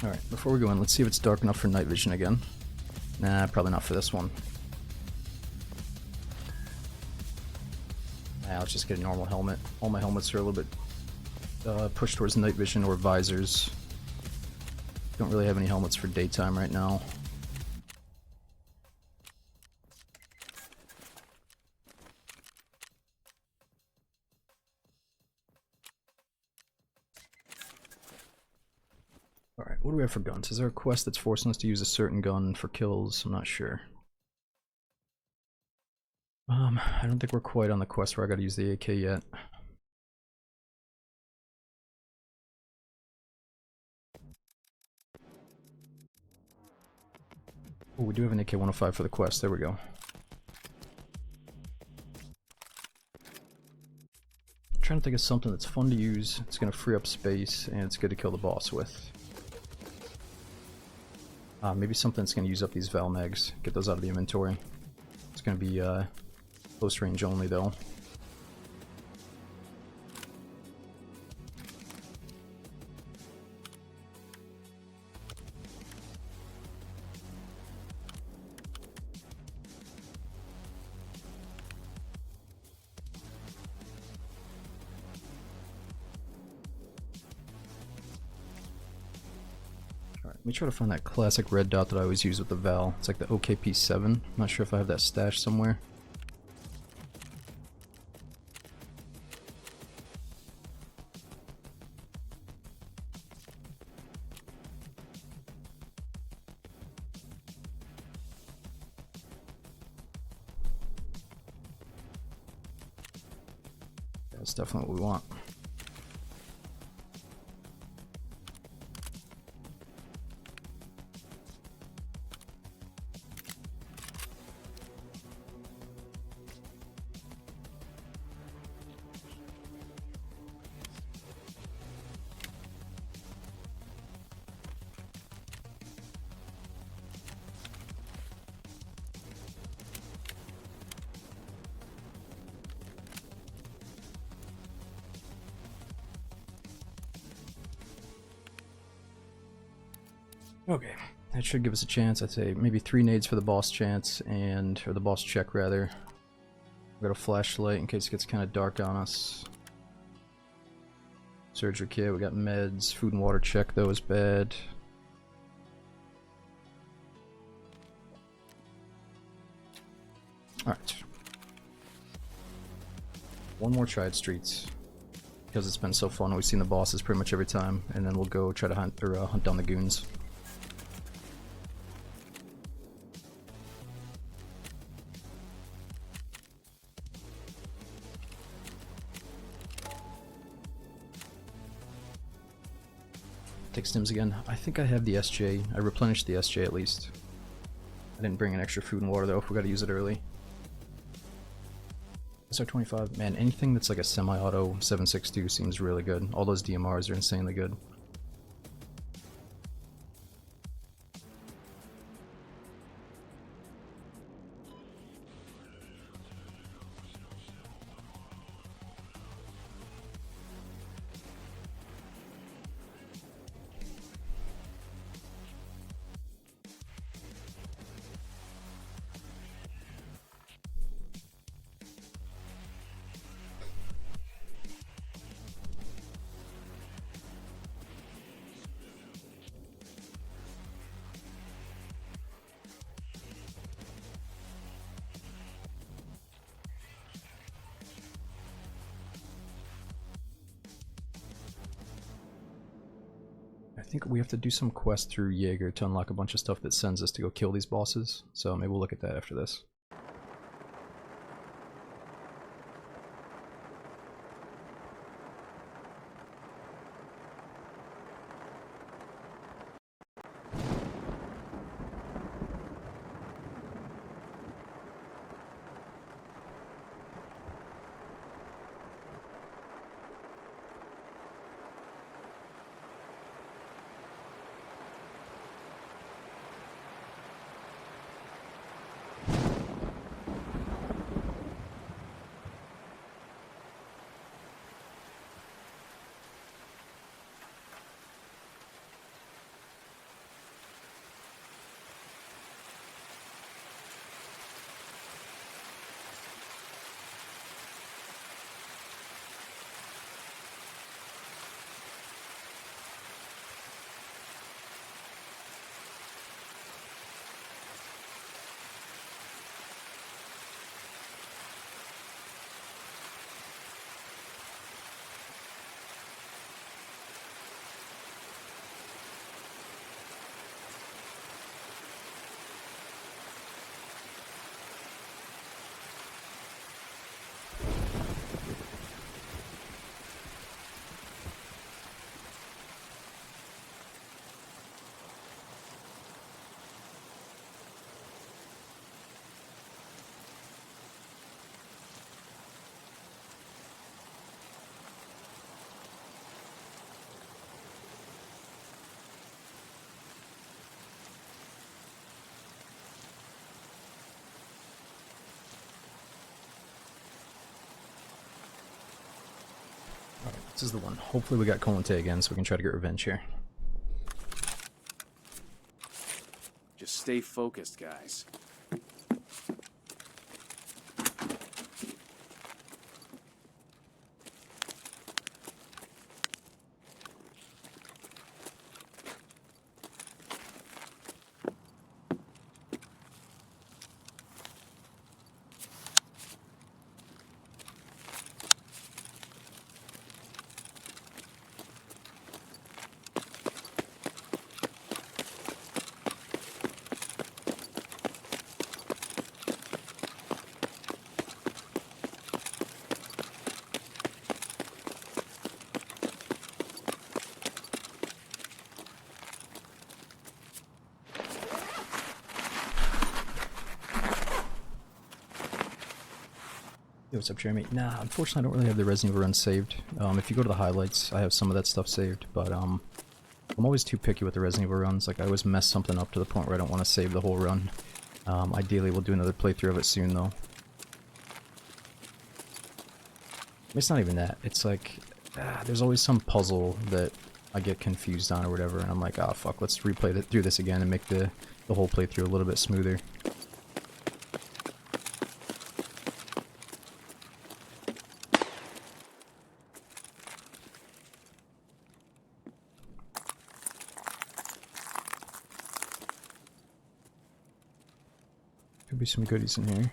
Alright, before we go in, let's see if it's dark enough for night vision again. Nah, probably not for this one. Nah, let's just get a normal helmet. All my helmets are a little bit pushed towards night vision or visors. Don't really have any helmets for daytime right now. Alright, what do we have for guns? Is there a quest that's forcing us to use a certain gun for kills? I'm not sure. I don't think we're quite on the quest where I gotta use the AK yet. Oh, we do have an AK-105 for the quest, there we go. I'm trying to think of something that's fun to use, it's gonna free up space, and it's good to kill the boss with. Maybe something that's going to use up these Val mags. Get those out of the inventory. It's going to be close range only though. Let me try to find that classic red dot that I always use with the Val. It's like the OKP7. I'm not sure if I have that stashed somewhere. That's definitely what we want. Okay, that should give us a chance. I'd say maybe 3 nades for the boss chance, or the boss check rather. We got a flashlight in case it gets kind of dark on us. Surgery kit, we got meds, food and water check though is bad. Alright. One more try at streets. Because it's been so fun, we've seen the bosses pretty much every time, and then we'll go try to hunt down the goons. Take stims again. I think I have the SJ. I replenished the SJ at least. I didn't bring an extra food and water though if we gotta use it early. SR25, man, anything that's like a semi-auto 7.62 seems really good. All those DMRs are insanely good. I think we have to do some quest through Jaeger to unlock a bunch of stuff that sends us to go kill these bosses, so maybe we'll look at that after this. This is the one. Hopefully we got Colante again so we can try to get revenge here. Just stay focused, guys. Yo, what's up, Jeremy? Nah, unfortunately I don't really have the Resident Evil run saved. If you go to the highlights, I have some of that stuff saved, but I'm always too picky with the Resident Evil runs. Like, I always mess something up to the point where I don't want to save the whole run. Ideally, we'll do another playthrough of it soon, though. It's not even that. It's like, there's always some puzzle that I get confused on or whatever, and I'm like, oh fuck, let's replay through this again and make the whole playthrough a little bit smoother. Could be some goodies in here.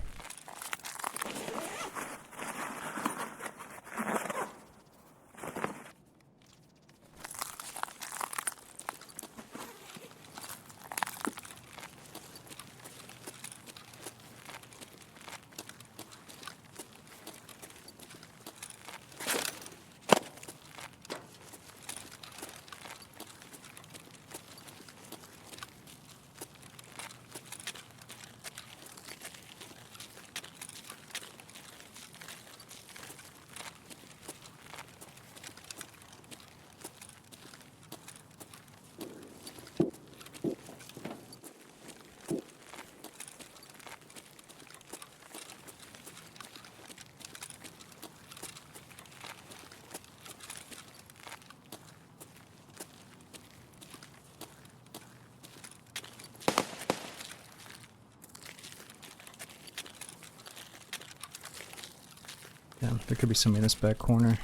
Yeah, there could be somebody in this back corner.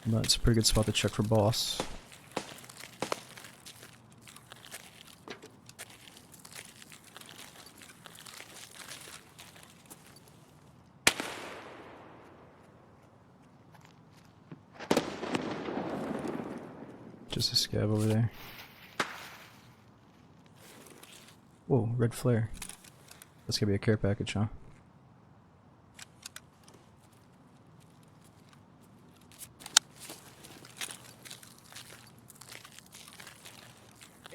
But it's a pretty good spot to check for boss. Just a scav over there. Whoa, red flare. That's gonna be a care package, huh?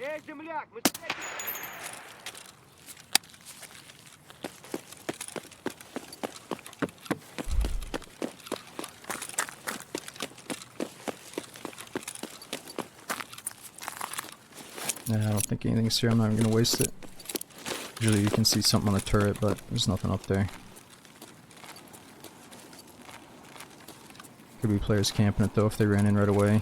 Эй, земляк, мы встретились! Yeah, I don't think anything's here. I'm not even gonna waste it. Usually you can see something on the turret, but there's nothing up there. Could be players camping it though if they ran in right away.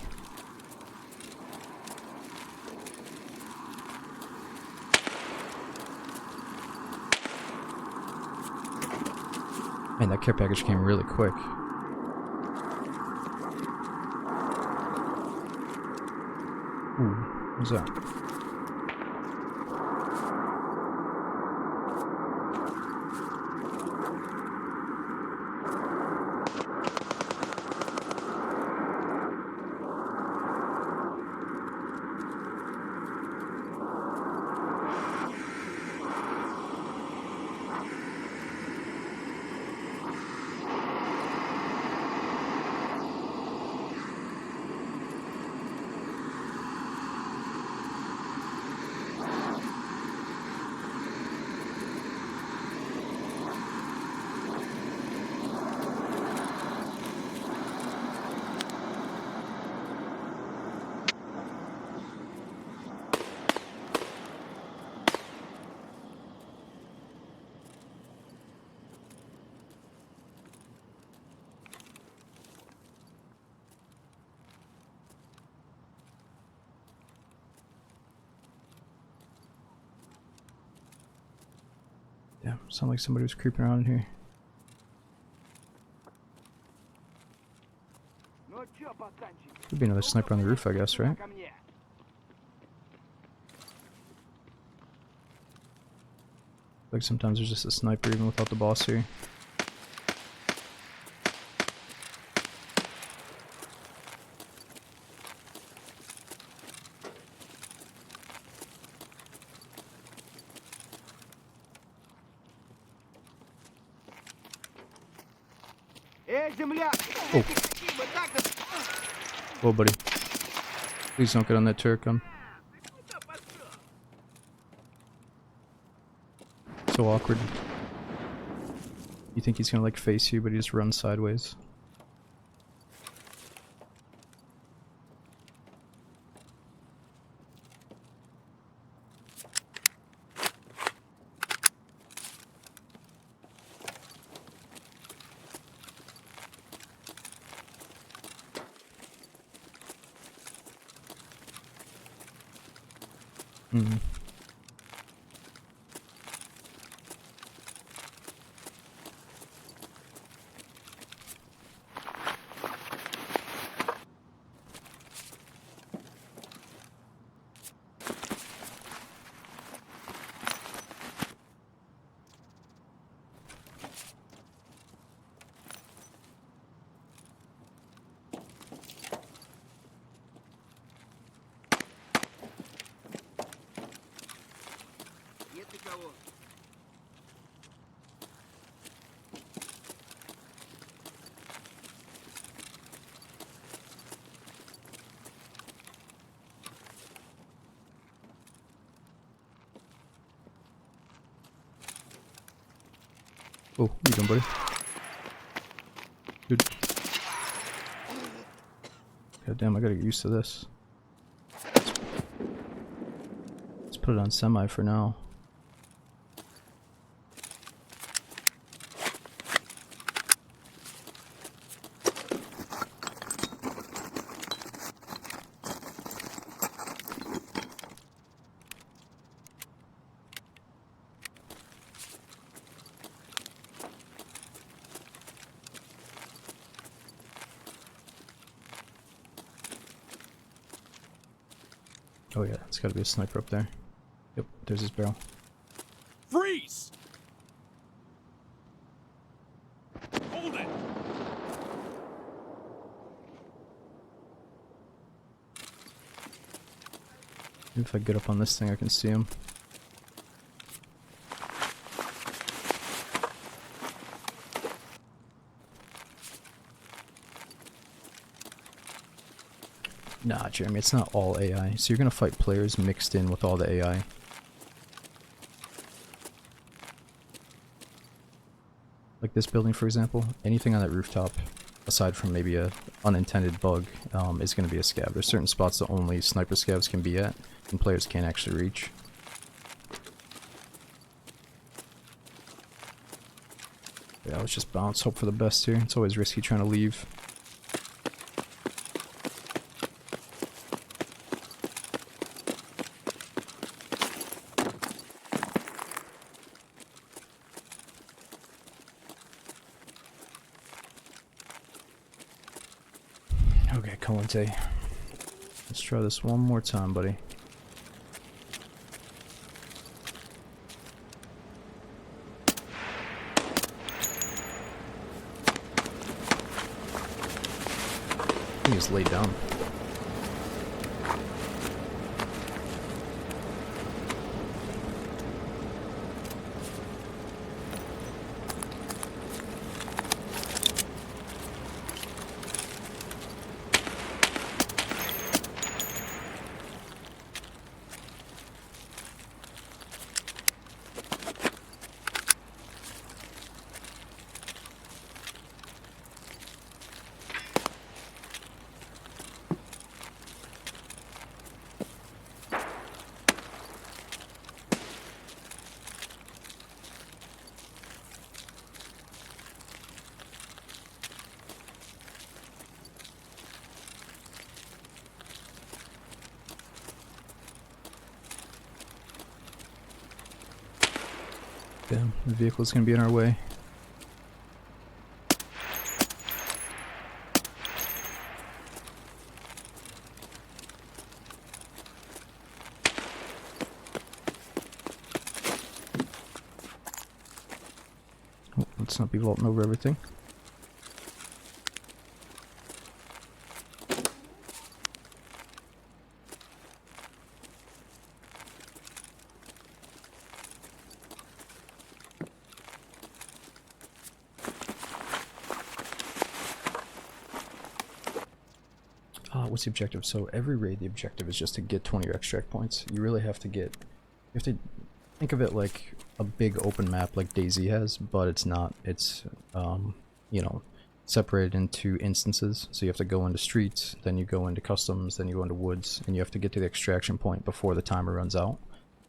Man, that care package came really quick. Ooh, what's that? Yeah, sound like somebody was creeping around in here. Ну чё, пацанчики? Could be another sniper on the roof, I guess, right? Ко мне. Like sometimes there's just a sniper even without the boss here. Эй, земляк! Oh. Мы так да... Whoa, buddy. Please don't get on that turret gun. Куда пошёл? So awkward. You think he's gonna like face you, but he just runs sideways. Mm. Нет никого. Oh, what you doing, buddy? Dude. God damn, I gotta get used to this. Let's put it on semi for now. Oh yeah, it's gotta be a sniper up there. Yep, there's his barrel. Freeze! Hold it! Maybe if I get up on this thing I can see him. Nah, Jeremy, it's not all AI. So you're gonna fight players mixed in with all the AI. Like this building, for example, anything on that rooftop, aside from maybe a unintended bug, is gonna be a scav. There's certain spots that only sniper scavs can be at, and players can't actually reach. Yeah, let's just bounce, hope for the best here. It's always risky trying to leave. Okay, Colente. Let's try this one more time, buddy. He is laid down. Damn, the vehicle's gonna be in our way. Oh, let's not be vaulting over everything. What's the objective? So every raid, the objective is just to get 20 extract points. You really have to get, you have to think of it like a big open map like DayZ has, but it's not. It's, you know, separated into instances. So you have to go into streets, then you go into customs, then you go into woods, and you have to get to the extraction point before the timer runs out.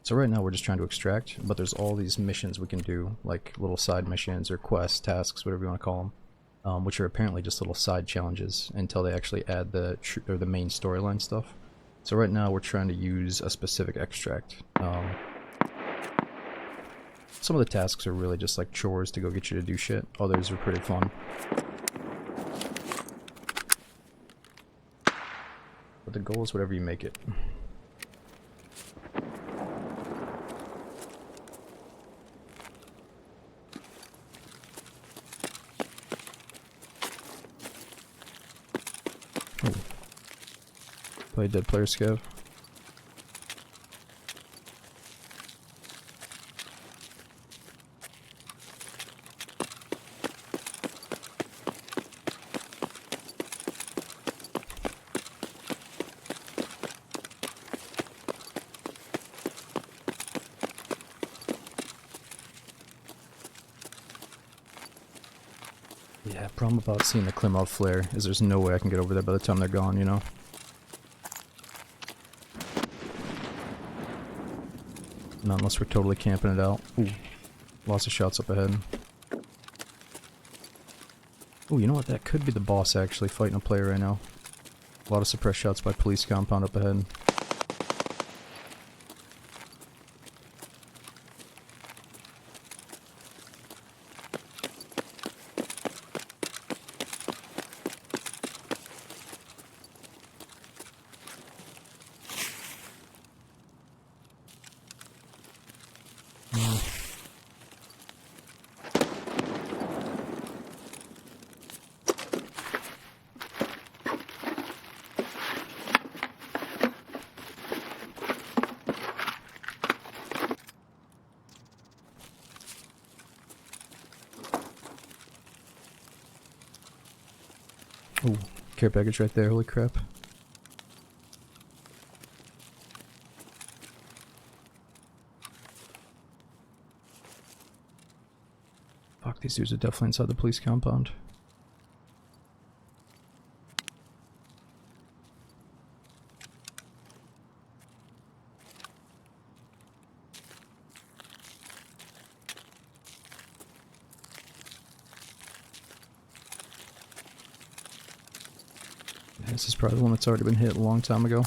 So right now we're just trying to extract, but there's all these missions we can do, like little side missions or quests, tasks, whatever you want to call them. Which are apparently just little side challenges until they actually add the main storyline stuff. So right now we're trying to use a specific extract. Some of the tasks are really just like chores to go get you to do shit. Others are pretty fun. But the goal is whatever you make it. Oh. Play dead player scav. Yeah, problem about seeing the Klimov flare is there's no way I can get over there by the time they're gone, you know? Not unless we're totally camping it out. Ooh, lots of shots up ahead. Ooh, you know what? That could be the boss actually fighting a player right now. A lot of suppressed shots by police compound up ahead. Ooh, care package right there, holy crap. Fuck, these dudes are definitely inside the police compound. Yeah, this is probably the one that's already been hit a long time ago.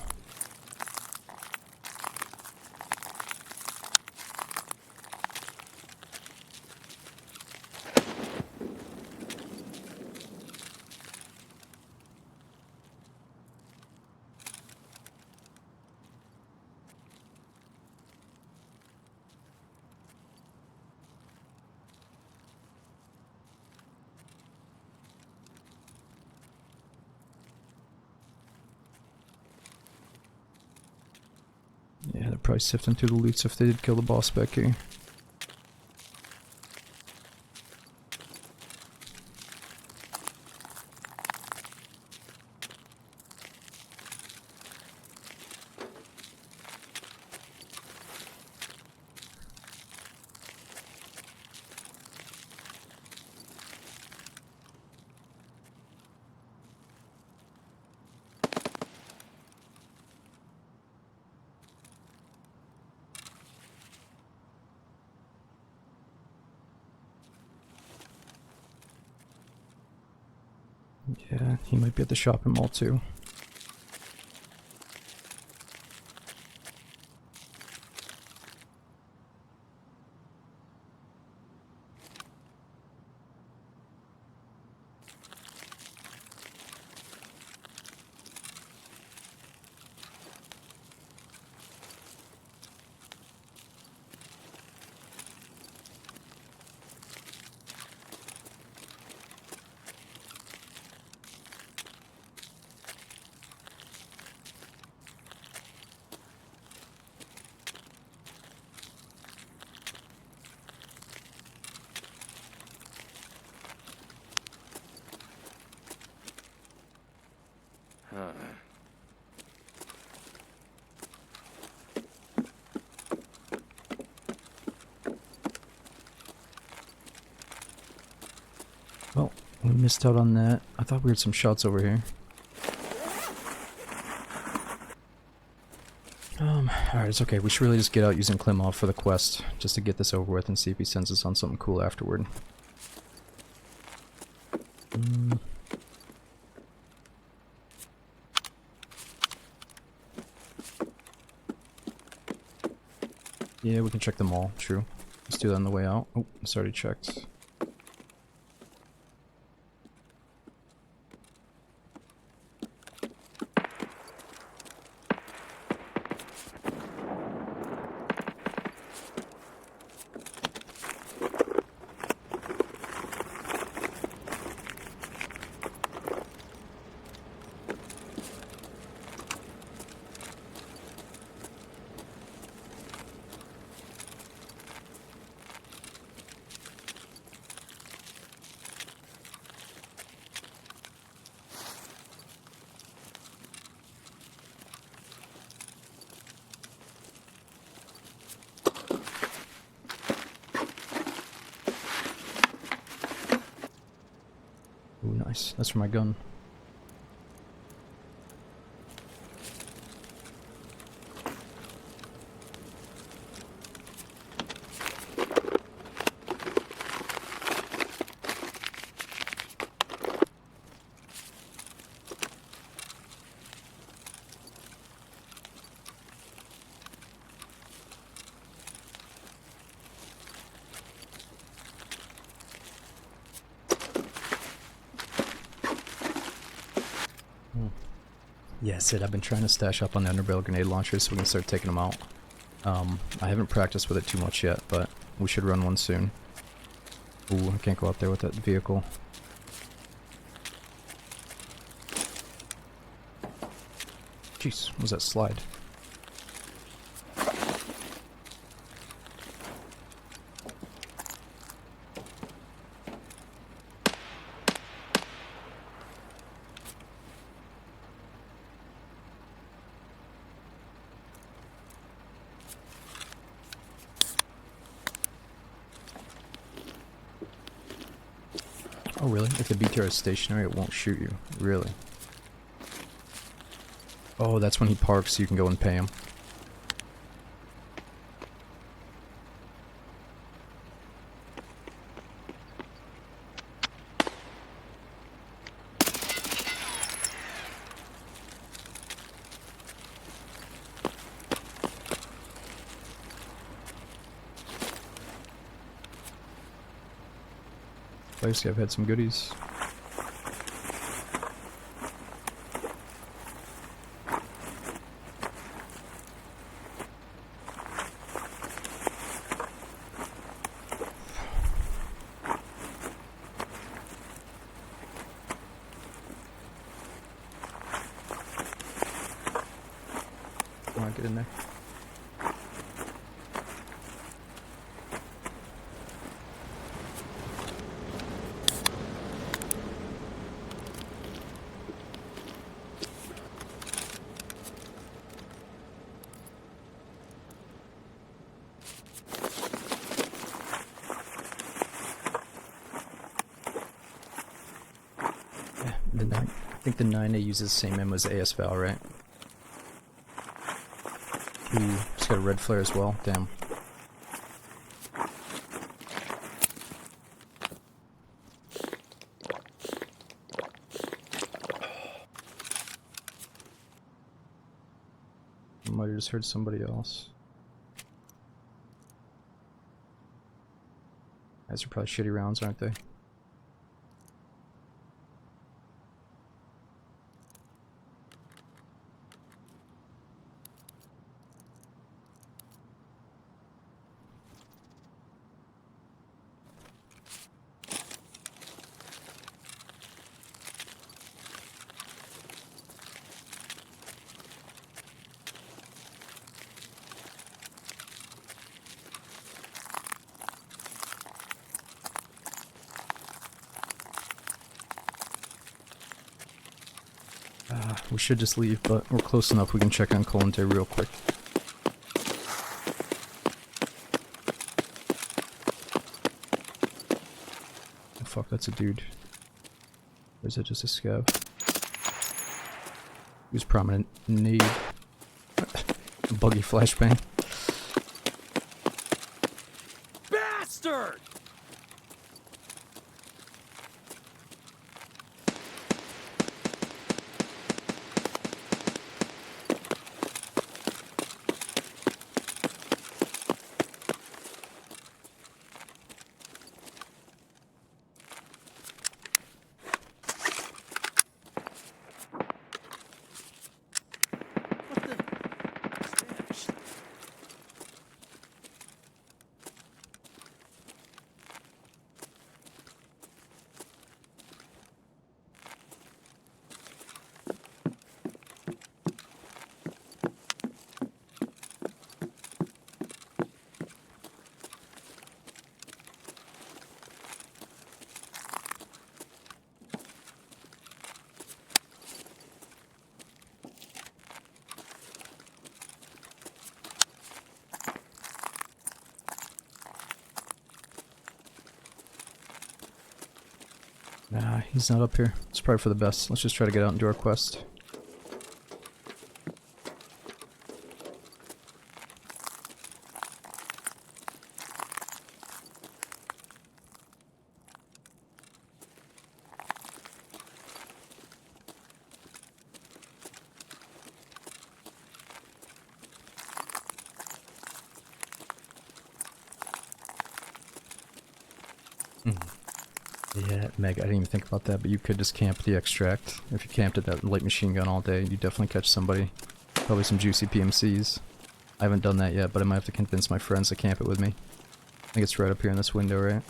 Yeah, they're probably sifting through the loots if they did kill the boss back here. Yeah, he might be at the shopping mall too. Well, we missed out on that. I thought we heard some shots over here. Alright, it's okay. We should really just get out using Klimov for the quest, just to get this over with and see if he sends us on something cool afterward. Yeah, we can check them all. True. Let's do that on the way out. Oh, it's already checked. Ooh, nice. That's for my gun. Yeah, Sid, I've been trying to stash up on the underbarrel grenade launchers so we can start taking them out. I haven't practiced with it too much yet, but we should run one soon. Ooh, I can't go out there with that vehicle. Jeez, what was that slide? Oh really? If the BTR is stationary, it won't shoot you. Really? Oh, that's when he parks so you can go and pay him. Obviously, I've had some goodies. Come on, get in there. I think the 9A uses the same ammo as the AS Val, right? Ooh, it's got a red flare as well. Damn. I might have just heard somebody else. These are probably shitty rounds, aren't they? We should just leave, but we're close enough we can check on Colante real quick. Oh fuck, that's a dude. Or is it just a scav? Who's prominent? Nade. Buggy flashbang. Bastard! he's not up here. It's probably for the best. Let's just try to get out and do our quest. Yeah, Meg, I didn't even think about that, but you could just camp the extract. If you camped at that light machine gun all day, you'd definitely catch somebody. Probably some juicy PMCs. I haven't done that yet, but I might have to convince my friends to camp it with me. I think it's right up here in this window, right?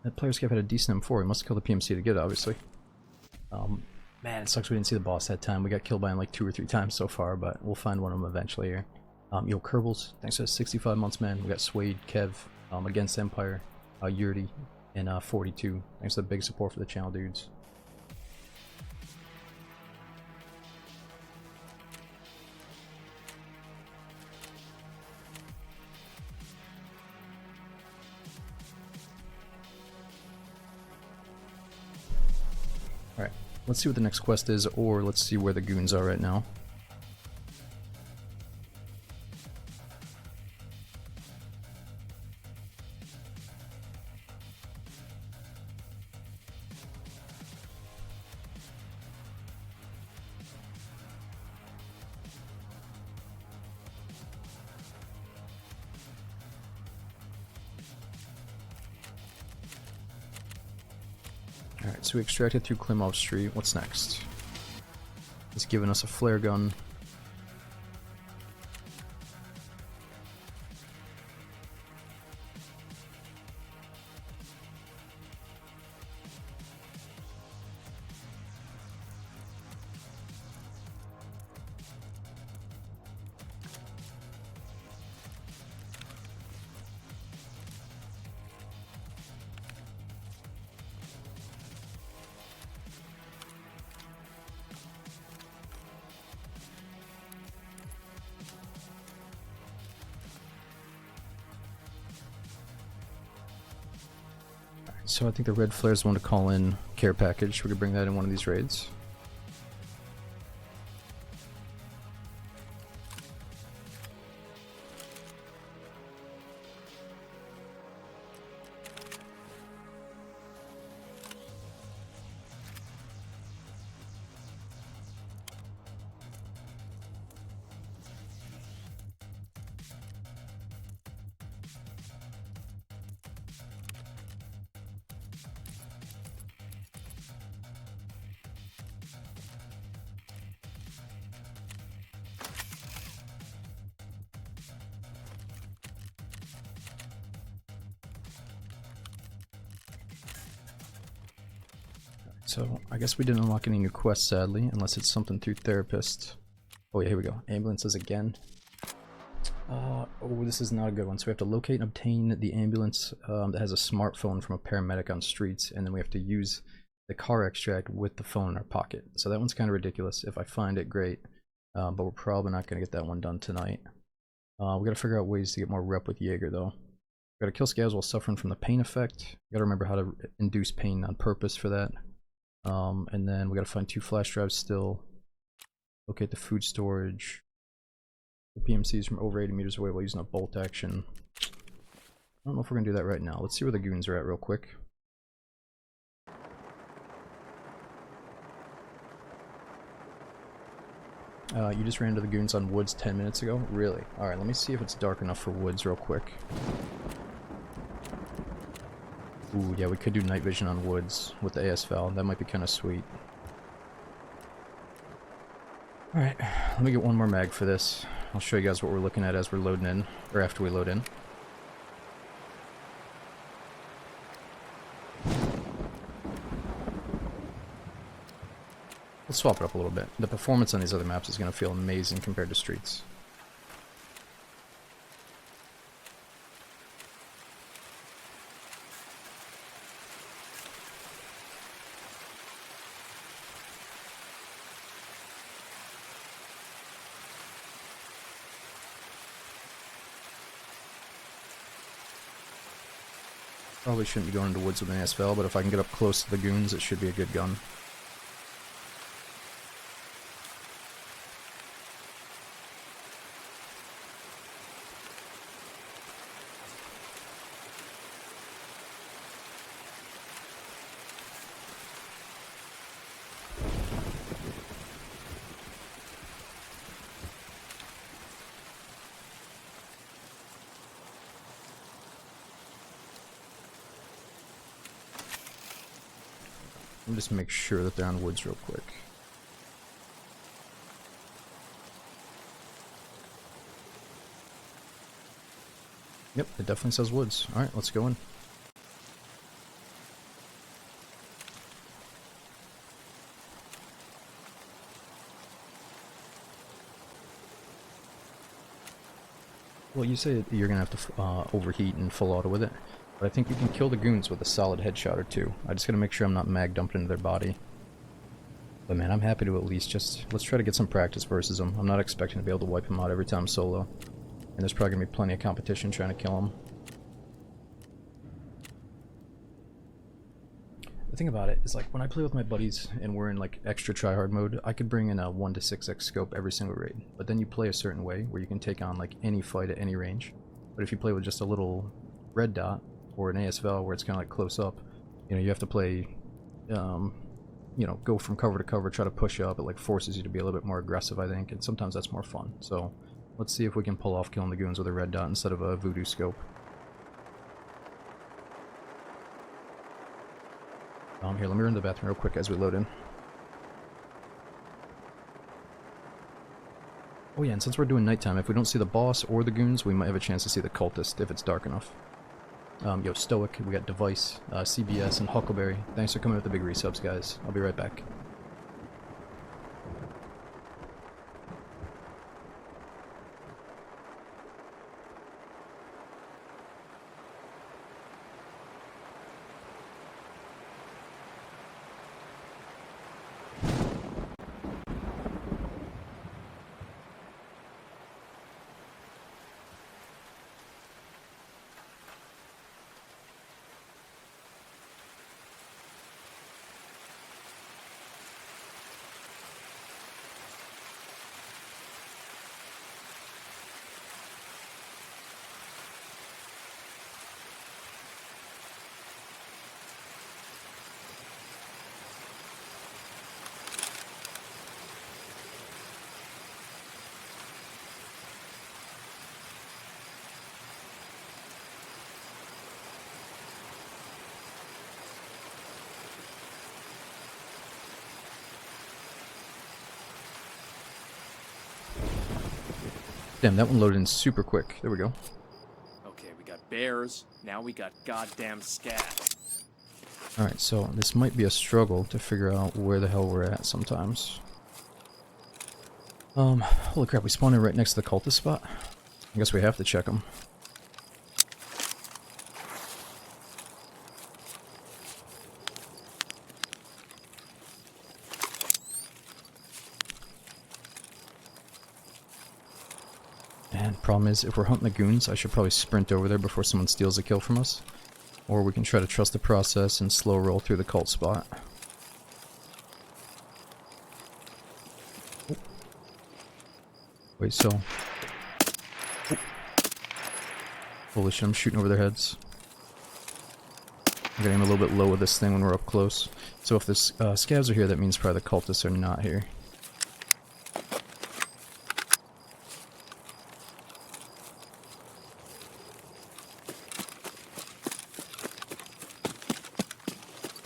That player's cap had a decent M4. He must have killed the PMC to get it, obviously. Man, it sucks we didn't see the boss that time. We got killed by him like 2 or 3 times so far, but we'll find one of them eventually here. Yo, Kerbals, thanks for 65 months, man. We got Swade, Kev, Against Empire, Yurdi, and 42. Thanks for the big support for the channel, dudes. Alright, let's see what the next quest is, or let's see where the goons are right now. Alright, so we extracted through Klimov Street. What's next? He's giving us a flare gun. So I think the red flares want to call in care package. We could bring that in one of these raids. So, I guess we didn't unlock any new quests, sadly, unless it's something through Therapist. Oh yeah, here we go. Ambulances again. Oh, this is not a good one. So we have to locate and obtain the ambulance that has a smartphone from a paramedic on streets, and then we have to use the car extract with the phone in our pocket. So that one's kind of ridiculous. If I find it, great. But we're probably not going to get that one done tonight. We got to figure out ways to get more rep with Jaeger, though. We got to kill scavs while suffering from the pain effect. We got to remember how to induce pain on purpose for that. And then we gotta find 2 flash drives still. Locate the food storage. The PMCs from over 80 meters away while using a bolt action. I don't know if we're gonna do that right now. Let's see where the goons are at real quick. You just ran into the goons on Woods 10 minutes ago? Really? Alright, let me see if it's dark enough for Woods real quick. Ooh, yeah, we could do night vision on Woods with the AS valve. That might be kind of sweet. Alright, let me get one more mag for this. I'll show you guys what we're looking at as we're loading in, or after we load in. Let's swap it up a little bit. The performance on these other maps is going to feel amazing compared to Streets. Probably shouldn't be going into woods with an ASFL, but if I can get up close to the goons, it should be a good gun. Let me just make sure that they're on woods real quick. Yep, it definitely says woods. Alright, let's go in. Well, you say that you're gonna have to overheat and full auto with it, but I think you can kill the goons with a solid headshot or two. I just gotta make sure I'm not mag dumped into their body. But man, I'm happy to at least let's try to get some practice versus them. I'm not expecting to be able to wipe them out every time solo. And there's probably gonna be plenty of competition trying to kill them. The thing about it is, like, when I play with my buddies and we're in like extra tryhard mode, I could bring in a 1 to 6x scope every single raid. But then you play a certain way where you can take on like any fight at any range. But if you play with just a little red dot or an ASFL where it's kind of like close up, you know, you have to play, you know, go from cover to cover, try to push up. It like forces you to be a little bit more aggressive, I think, and sometimes that's more fun. So let's see if we can pull off killing the goons with a red dot instead of a voodoo scope. Here, let me run to the bathroom real quick as we load in. Oh yeah, and since we're doing nighttime, if we don't see the boss or the goons, we might have a chance to see the cultist if it's dark enough. Yo, Stoic, we got Device, CBS, and Huckleberry. Thanks for coming with the big resubs, guys. I'll be right back. Damn, that one loaded in super quick. There we go. Okay, we got bears. Now we got goddamn scat. Alright, so this might be a struggle to figure out where the hell we're at sometimes. Holy crap, we spawned in right next to the cultist spot? I guess we have to check them. And problem is, if we're hunting the goons, I should probably sprint over there before someone steals a kill from us. Or we can try to trust the process and slow roll through the cult spot. Oh. Wait, so... Oh. Holy shit, I'm shooting over their heads. I'm getting a little bit low with this thing when we're up close. So if the scavs are here, that means probably the cultists are not here.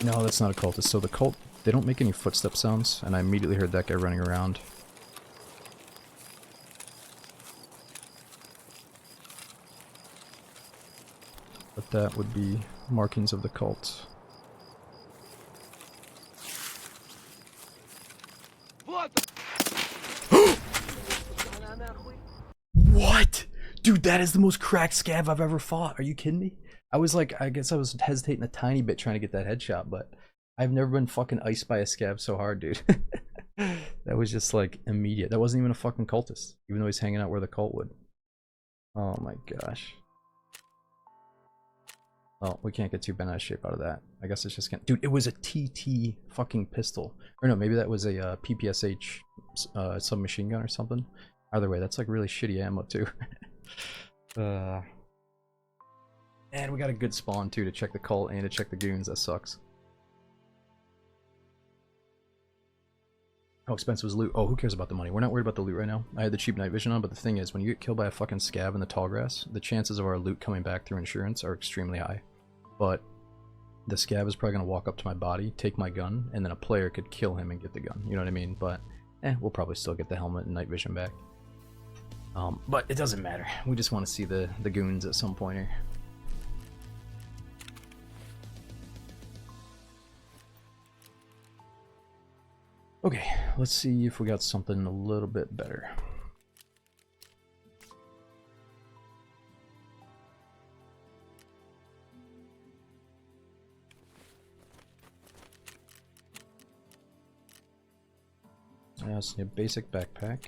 No, that's not a cultist. So the cult, they don't make any footstep sounds, and I immediately heard that guy running around. But that would be markings of the cult. What? Dude, that is the most cracked scav I've ever fought. Are you kidding me? I was like, I guess I was hesitating a tiny bit trying to get that headshot, but I've never been fucking iced by a scav so hard, dude. That was just like immediate. That wasn't even a fucking cultist, even though he's hanging out where the cult would. Oh my gosh. Well, we can't get too bent out of shape out of that. I guess it's just gonna... Dude, it was a TT fucking pistol. Or no, maybe that was a PPSH submachine gun or something. Either way, that's like really shitty ammo too. And we got a good spawn too to check the cult and to check the goons. That sucks. How expensive was loot? Oh, who cares about the money? We're not worried about the loot right now. I had the cheap night vision on, but the thing is, when you get killed by a fucking scab in the tall grass, the chances of our loot coming back through insurance are extremely high. But the scab is probably going to walk up to my body, take my gun, and then a player could kill him and get the gun. You know what I mean? But, we'll probably still get the helmet and night vision back. But it doesn't matter. We just want to see the goons at some point here. Okay, let's see if we got something a little bit better. Yeah, it's a basic backpack.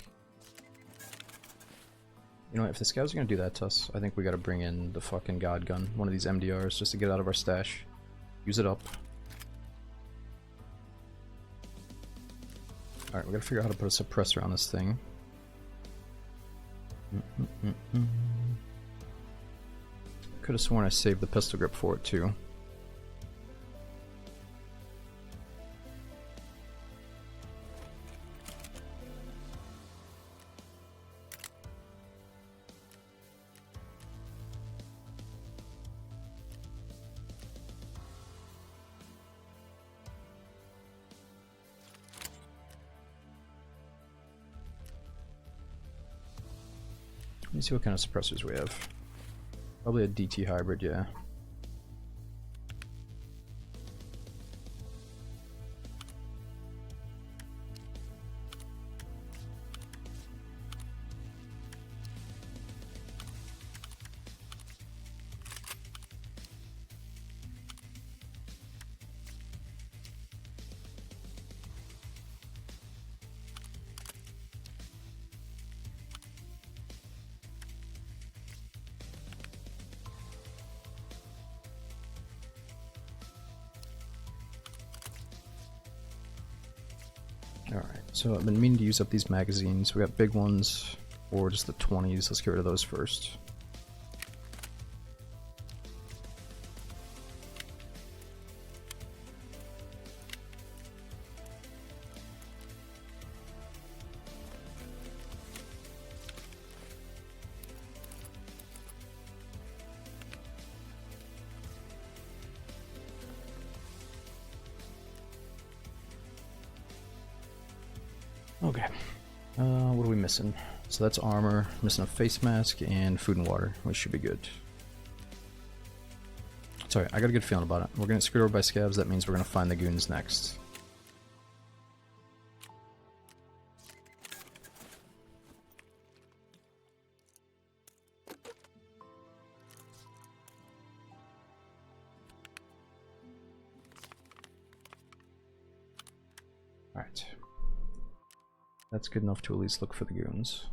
You know what, if the scouts are gonna do that to us, I think we gotta bring in the fucking god gun. One of these MDRs just to get out of our stash. Use it up. Alright, we gotta figure out how to put a suppressor on this thing. Could have sworn I saved the pistol grip for it too. Let me see what kind of suppressors we have. Probably a DT hybrid, yeah. Alright, so I've been meaning to use up these magazines. We got big ones, or just the 20s. Let's get rid of those first. Okay, what are we missing? So that's armor, missing a face mask, and food and water. We should be good. Sorry, I got a good feeling about it. We're gonna get screwed over by scabs, that means we're gonna find the goons next. Alright. That's good enough to at least look for the goons.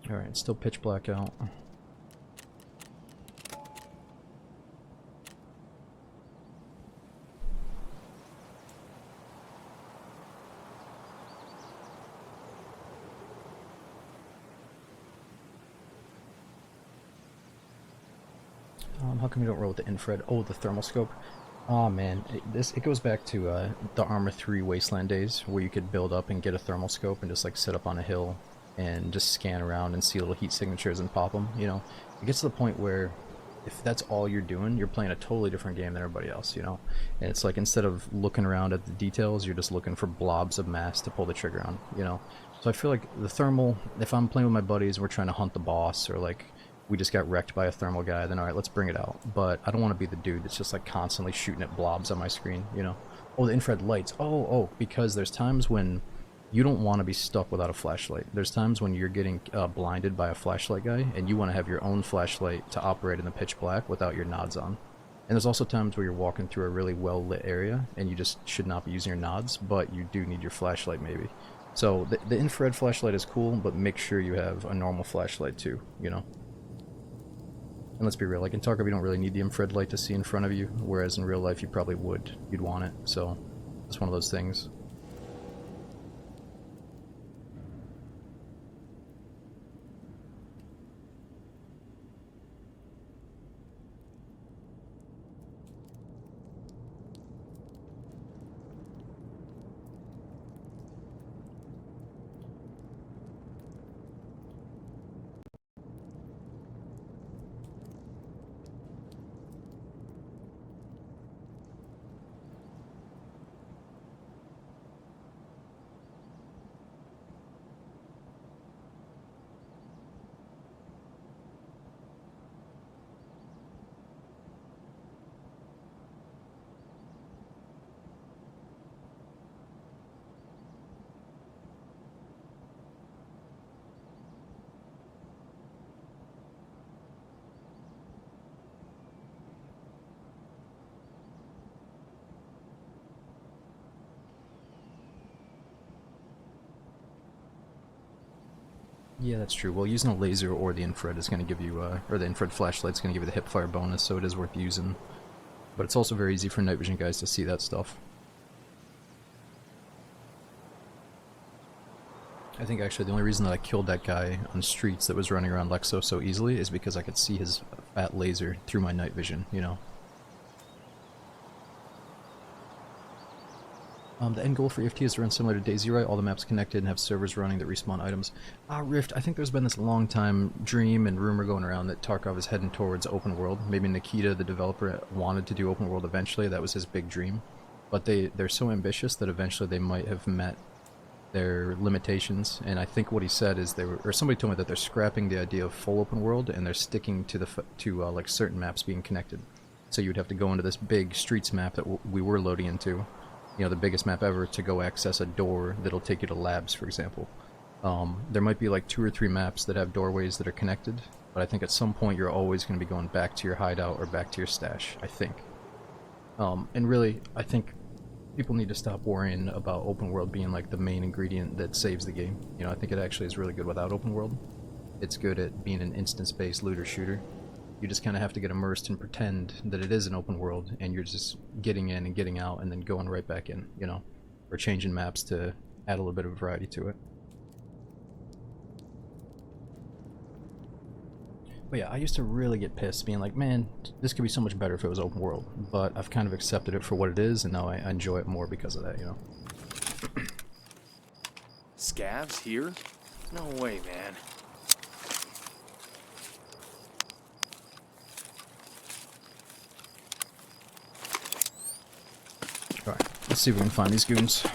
Alright, still pitch black out. How come you don't roll with the infrared? Oh, the thermal scope. Oh man, it goes back to the Armor 3 Wasteland days, where you could build up and get a thermal scope and just like sit up on a hill and just scan around and see little heat signatures and pop them. You know, it gets to the point where if that's all you're doing, you're playing a totally different game than everybody else. You know, and it's like instead of looking around at the details, you're just looking for blobs of mass to pull the trigger on. You know, so I feel like the thermal. If I'm playing with my buddies and we're trying to hunt the boss, or like we just got wrecked by a thermal guy, then alright, let's bring it out. But I don't want to be the dude that's just like constantly shooting at blobs on my screen, you know? Oh, the infrared lights. Oh, because there's times when you don't want to be stuck without a flashlight. There's times when you're getting blinded by a flashlight guy, and you want to have your own flashlight to operate in the pitch black without your nods on. And there's also times where you're walking through a really well lit area and you just should not be using your nods, but you do need your flashlight maybe. So the infrared flashlight is cool, but make sure you have a normal flashlight too, you know? And let's be real, like in Tarkov you don't really need the infrared light to see in front of you, whereas in real life you probably would. You'd want it, so it's one of those things. Yeah, that's true. Well, using a laser or the infrared is going to give you, or the infrared flashlight's going to give you the hipfire bonus, so it is worth using. But it's also very easy for night vision guys to see that stuff. I think actually the only reason that I killed that guy on the streets that was running around Lexo so easily is because I could see his fat laser through my night vision, you know. The end goal for EFT is to run similar to DayZ, right? All the maps connected and have servers running that respawn items. Rift, I think there's been this long time dream and rumor going around that Tarkov is heading towards open world. Maybe Nikita, the developer, wanted to do open world eventually. That was his big dream. But they're so ambitious that eventually they might have met their limitations. And I think what he said is or somebody told me that they're scrapping the idea of full open world and they're sticking to like certain maps being connected. So you would have to go into this big streets map that we were loading into. You know, the biggest map ever, to go access a door that'll take you to labs, for example. There might be like 2 or 3 maps that have doorways that are connected, but I think at some point you're always going to be going back to your hideout or back to your stash, I think. And really, I think people need to stop worrying about open world being like the main ingredient that saves the game. You know, I think it actually is really good without open world. It's good at being an instance-based looter shooter. You just kind of have to get immersed and pretend that it is an open world, and you're just getting in and getting out and then going right back in, you know? Or changing maps to add a little bit of variety to it. But yeah, I used to really get pissed, being like, man, this could be so much better if it was open world. But I've kind of accepted it for what it is, and now I enjoy it more because of that, you know? Scavs here? No way, man. Alright, let's see if we can find these goons.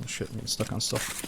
Oh shit, I'm getting stuck on stuff.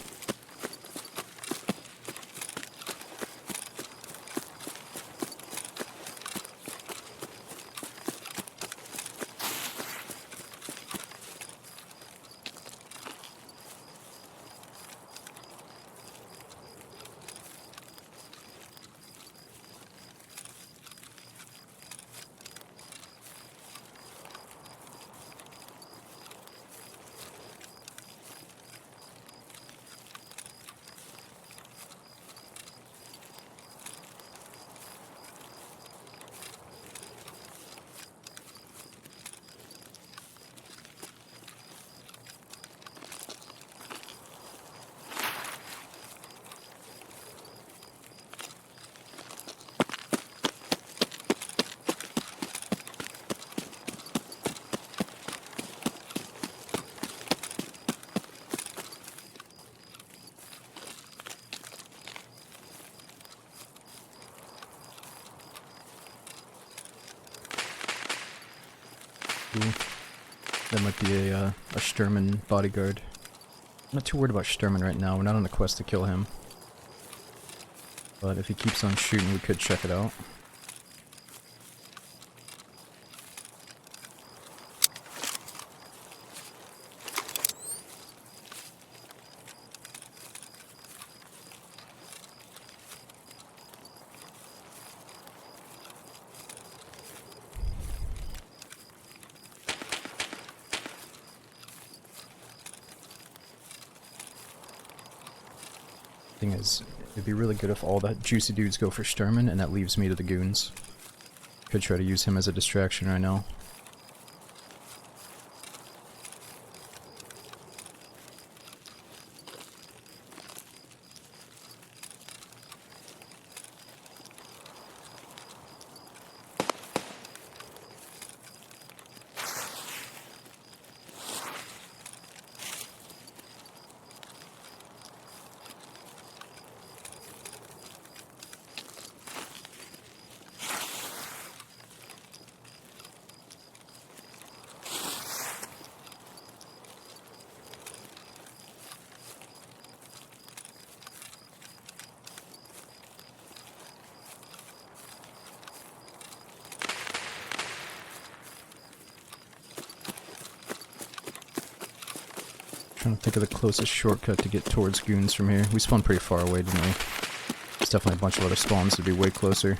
Ooh. That might be a Sturman bodyguard. I'm not too worried about Sturman right now. We're not on a quest to kill him. But if he keeps on shooting, we could check it out. Thing is, it'd be really good if all the juicy dudes go for Sturman, and that leaves me to the goons. Could try to use him as a distraction right now. Trying to think of the closest shortcut to get towards goons from here. We spawned pretty far away, didn't we? There's definitely a bunch of other spawns that'd be way closer.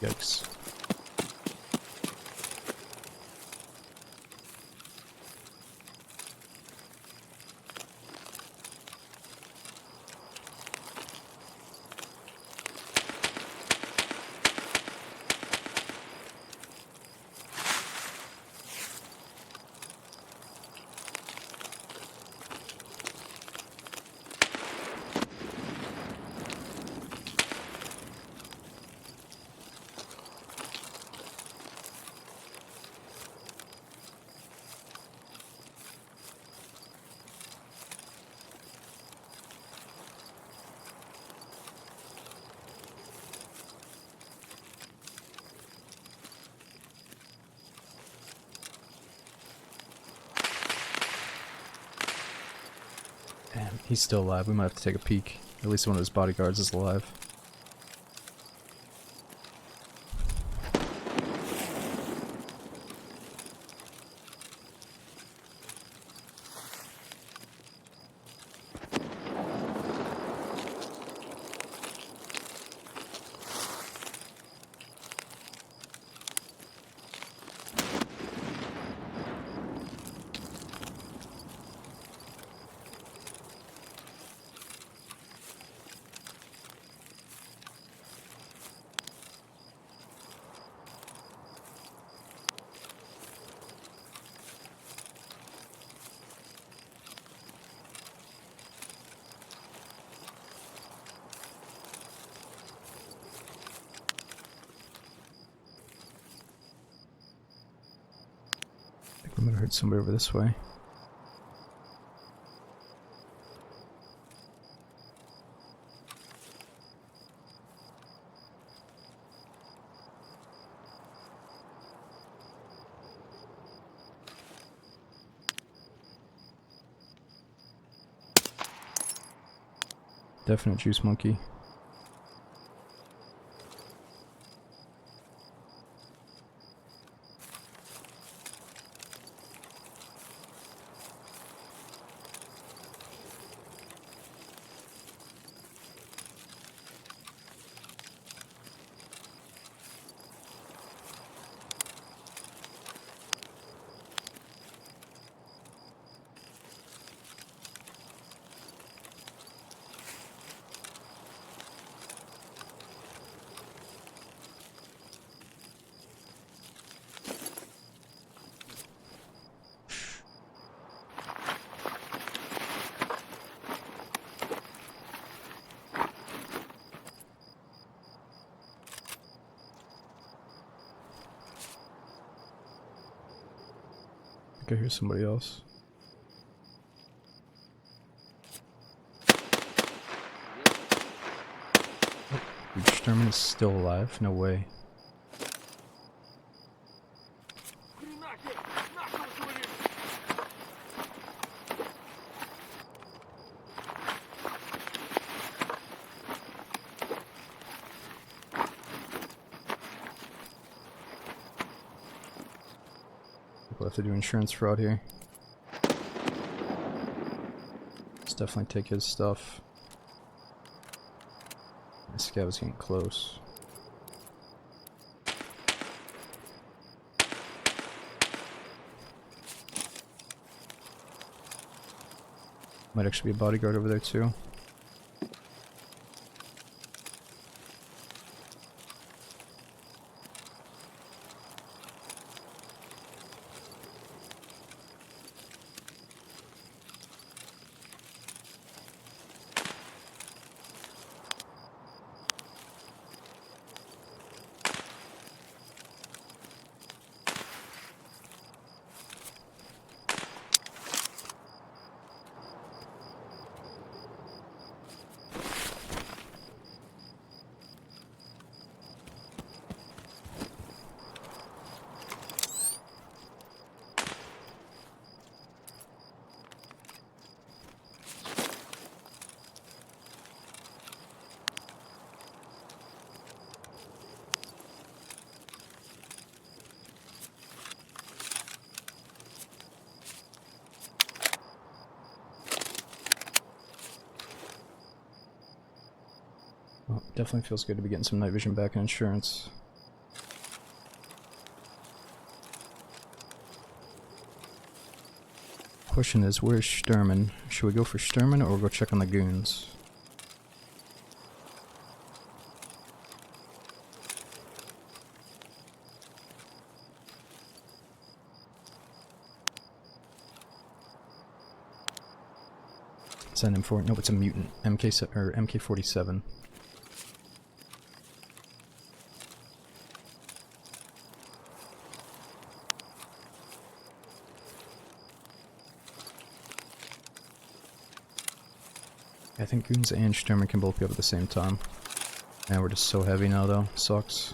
Yikes. Damn, he's still alive. We might have to take a peek. At least one of his bodyguards is alive. I think we might have heard somebody over this way. Definite juice monkey. I think I hear somebody else. Oh, Sturman is still alive? No way. We'll have to do insurance fraud here. Let's definitely take his stuff. This guy was getting close. Might actually be a bodyguard over there too. Well, definitely feels good to be getting some night vision back in insurance. Question is, where's Sturman? Should we go for Sturman or go check on the goons? Send him for it. No, it's a mutant. MK47. I think Goons and Sturman can both be up at the same time. Man, we're just so heavy now though. Sucks.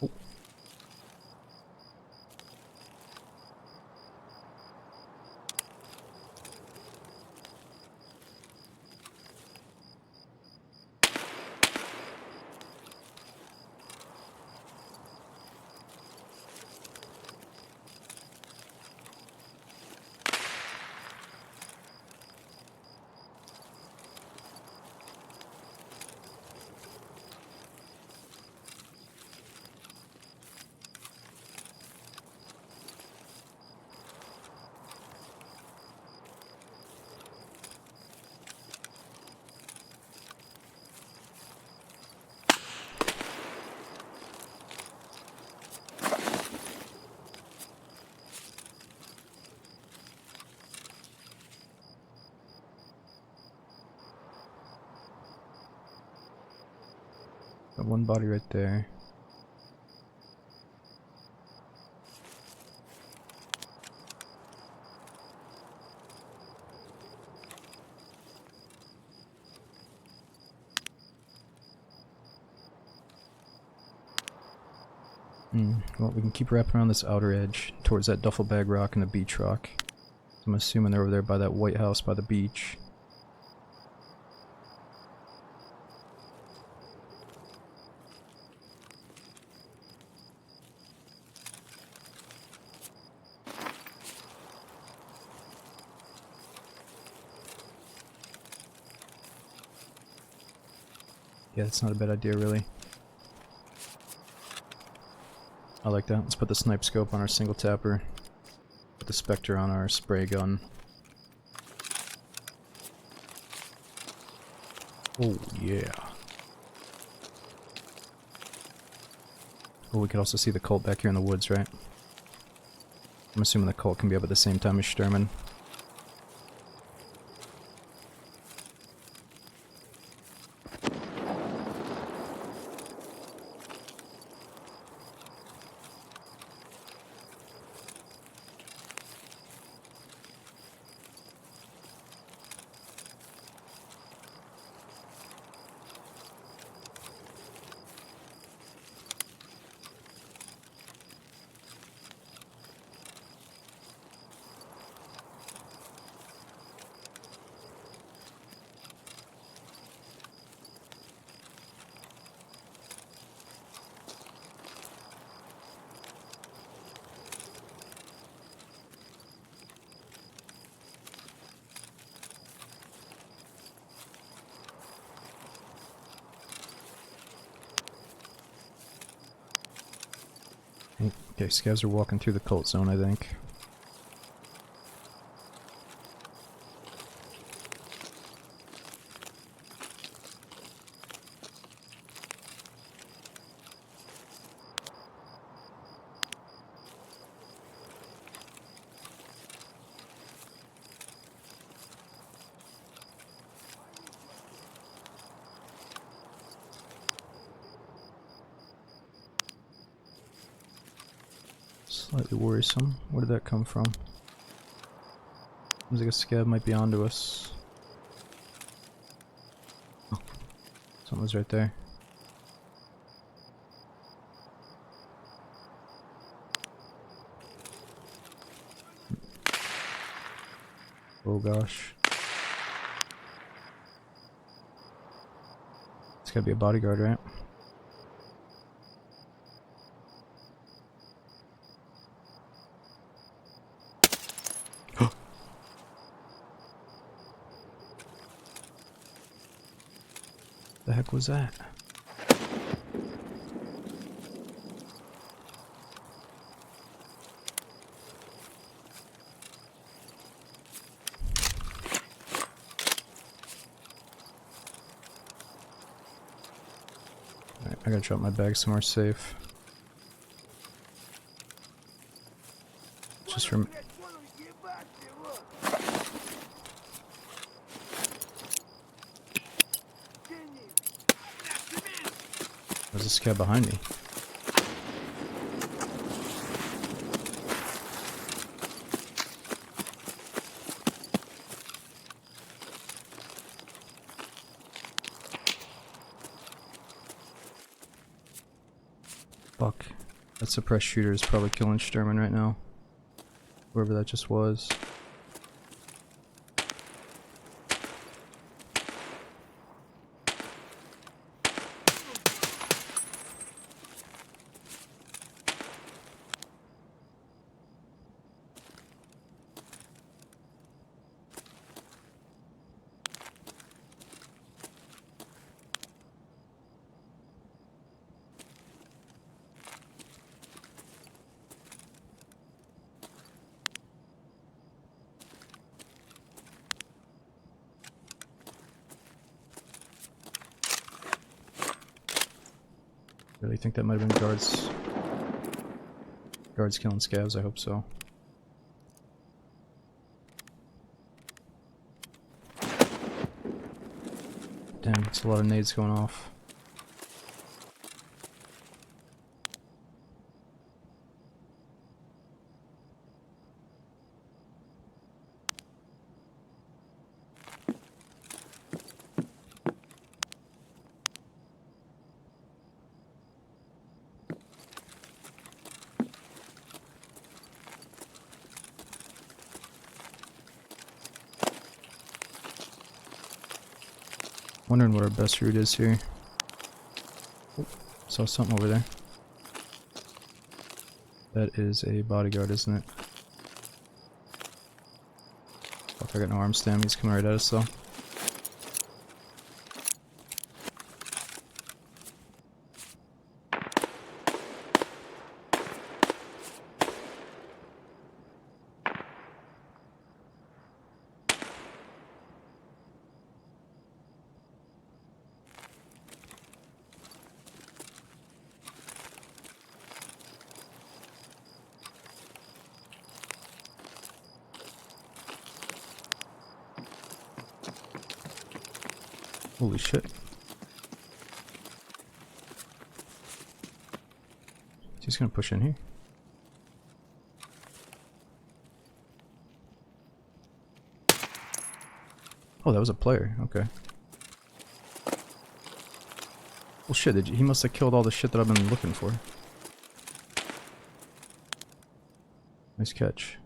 Oh. Got one body right there. Well, we can keep wrapping around this outer edge towards that duffel bag rock and the beach rock. I'm assuming they're over there by that white house by the beach. Yeah, that's not a bad idea, really. I like that. Let's put the snipe scope on our single tapper. Put the Spectre on our spray gun. Oh, yeah. Oh, we could also see the cult back here in the woods, right? I'm assuming the cult can be up at the same time as Sturman. Okay, scavs are walking through the cult zone, I think. Slightly worrisome. Where did that come from? Seems like a scav might be onto us. Oh, something's right there. Oh gosh. It's gotta be a bodyguard, right? The heck was that? Alright, I gotta drop my bag somewhere safe. Just rem- Блядь, понял, ебать его! Тяни! There's a scav behind me. Fuck. That suppressed shooter is probably killing Sturman right now. Whoever that just was. Really think that might have been guards. Guards killing scavs, I hope so. Damn, it's a lot of nades going off. Wondering what our best route is here. Oh, saw something over there. That is a bodyguard, isn't it? Fuck, I got no arm stam. He's coming right at us though. Holy shit. He's gonna push in here. Oh, that was a player. Okay. Well, shit, he must have killed all the shit that I've been looking for. Nice catch.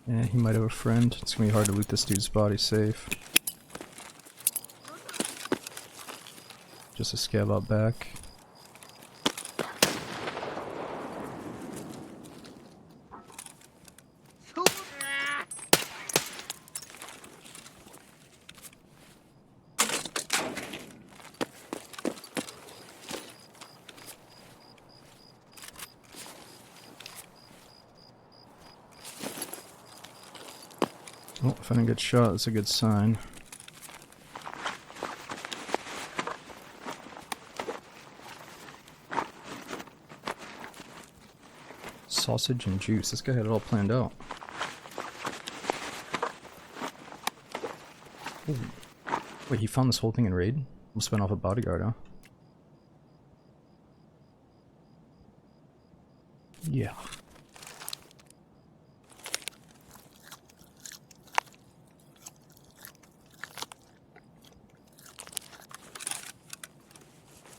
Yeah, he might have a friend. It's gonna be hard to loot this dude's body safe. Just a scab out back. Oh, if I didn't get shot, that's a good sign. Sausage and juice. This guy had it all planned out. Ooh. Wait, he found this whole thing in raid? Must have been off a bodyguard, huh? Yeah.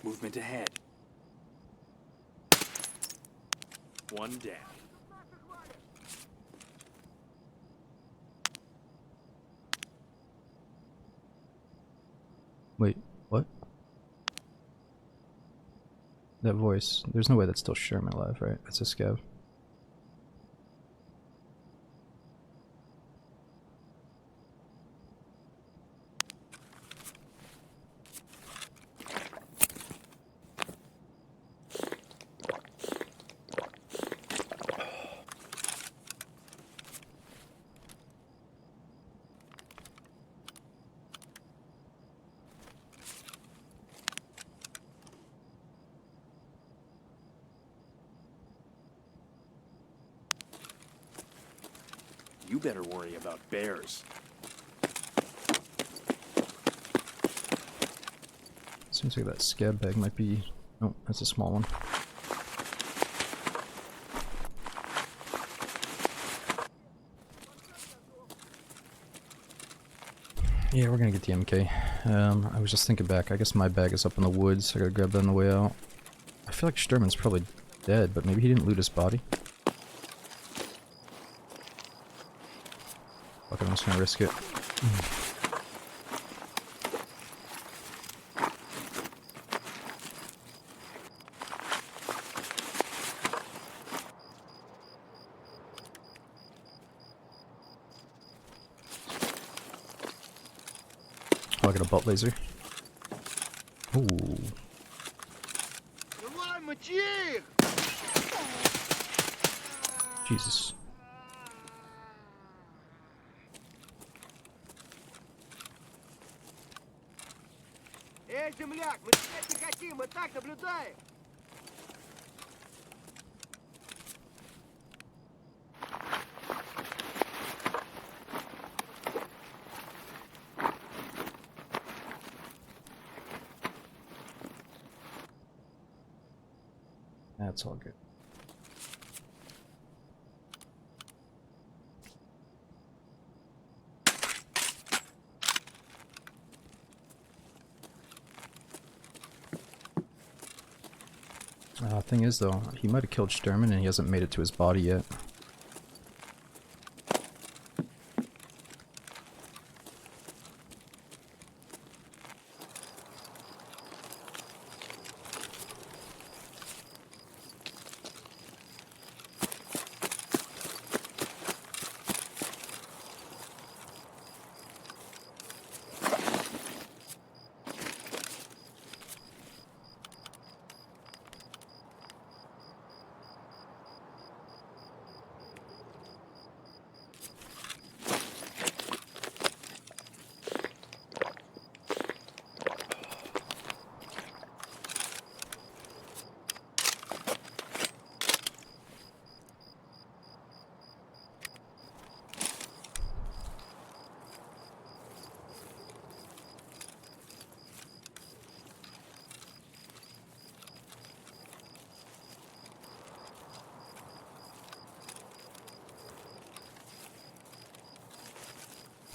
Movement ahead. One down. Wait, what? That voice. There's no way that's still Sherman alive, right? That's a scav. You better worry about bears. Seems like that scab bag might be... Oh, that's a small one. Yeah, we're gonna get the MK. I was just thinking back. I guess my bag is up in the woods. I gotta grab that on the way out. I feel like Sturman's probably dead, but maybe he didn't loot his body. Fuck it, I'm just gonna risk it. Oh, I got a butt laser. Ooh. Jesus. Эй, земляк, мы тебя не хотим, мы так наблюдаем. That's all good. Thing is though, he might have killed Sturman and he hasn't made it to his body yet.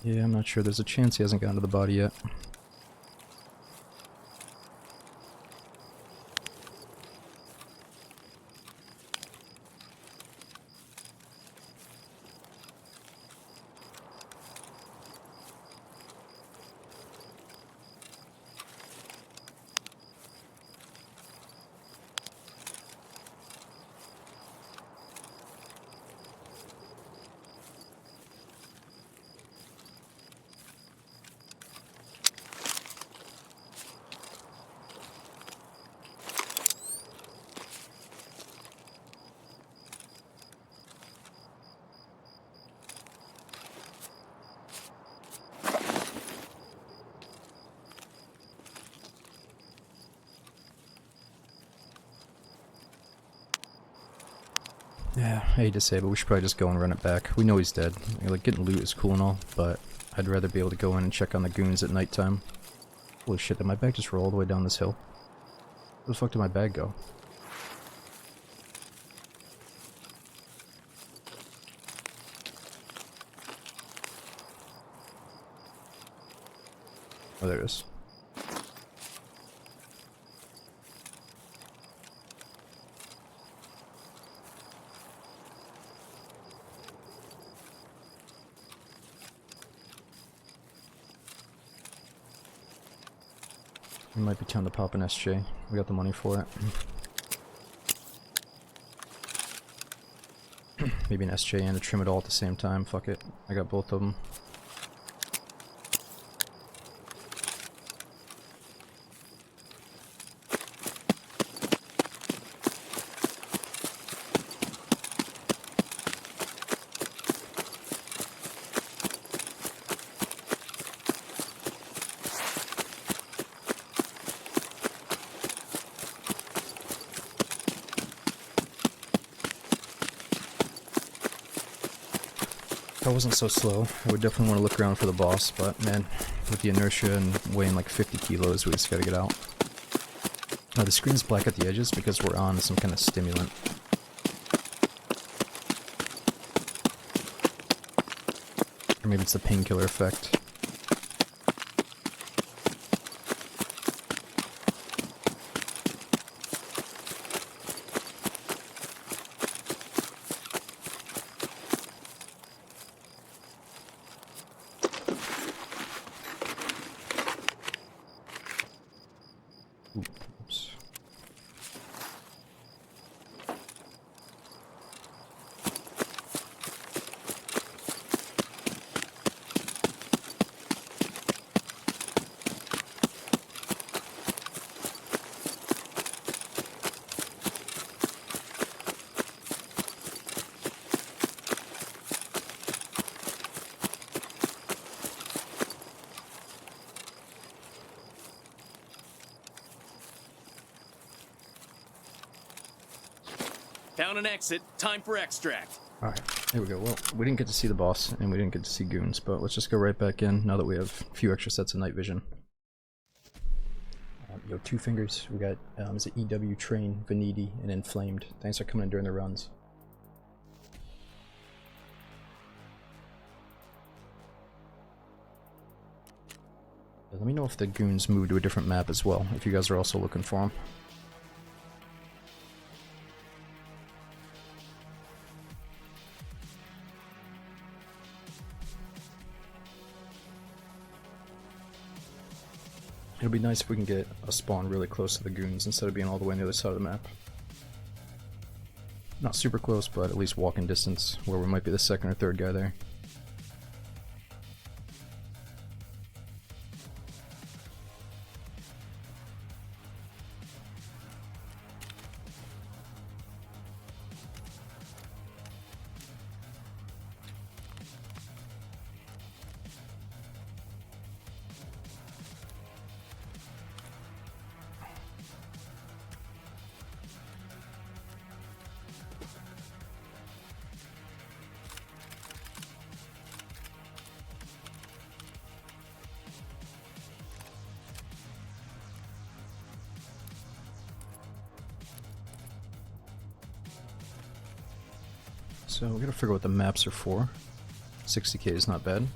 Yeah, I'm not sure. There's a chance he hasn't gotten to the body yet. Yeah, I hate to say it, but we should probably just go and run it back. We know he's dead. Like, getting loot is cool and all, but I'd rather be able to go in and check on the goons at nighttime. Holy shit, did my bag just roll all the way down this hill? Where the fuck did my bag go? Oh, there it is. It might be time to pop an SJ. We got the money for it. Maybe an SJ and a trim it all at the same time. Fuck it. I got both of them. If I wasn't so slow, I would definitely want to look around for the boss, but man, with the inertia and weighing like 50 kilos, we just gotta get out. The screen's black at the edges because we're on some kind of stimulant. Or maybe it's the painkiller effect. Oops. Found an exit. Time for extract. Alright, here we go. Well, we didn't get to see the boss, and we didn't get to see goons, but let's just go right back in now that we have a few extra sets of night vision. Yo, two fingers. We got, is it EW, Train, Veneti, and Inflamed. Thanks for coming in during the runs. Let me know if the goons move to a different map as well, if you guys are also looking for them. It'll be nice if we can get a spawn really close to the goons instead of being all the way on the other side of the map. Not super close, but at least walking distance, where we might be the second or third guy there. So we gotta figure out what the maps are for. 60k is not bad.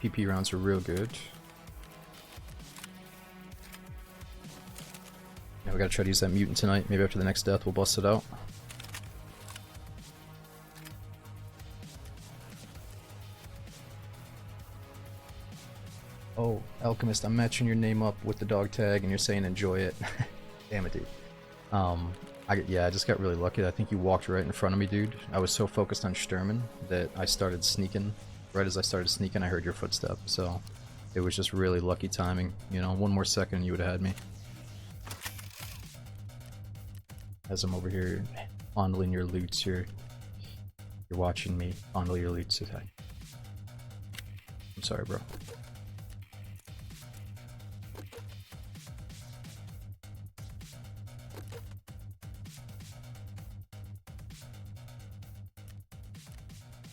PP rounds are real good. Yeah, we gotta try to use that mutant tonight. Maybe after the next death we'll bust it out. Oh, Alchemist, I'm matching your name up with the dog tag and you're saying enjoy it. Damn it, dude. Yeah, I just got really lucky. I think you walked right in front of me, dude. I was so focused on Sturman that I started sneaking. Right as I started sneaking, I heard your footstep, so it was just really lucky timing. You know, one more second and you would have had me. As I'm over here fondling your loots, you're watching me fondle your loots. I'm sorry, bro.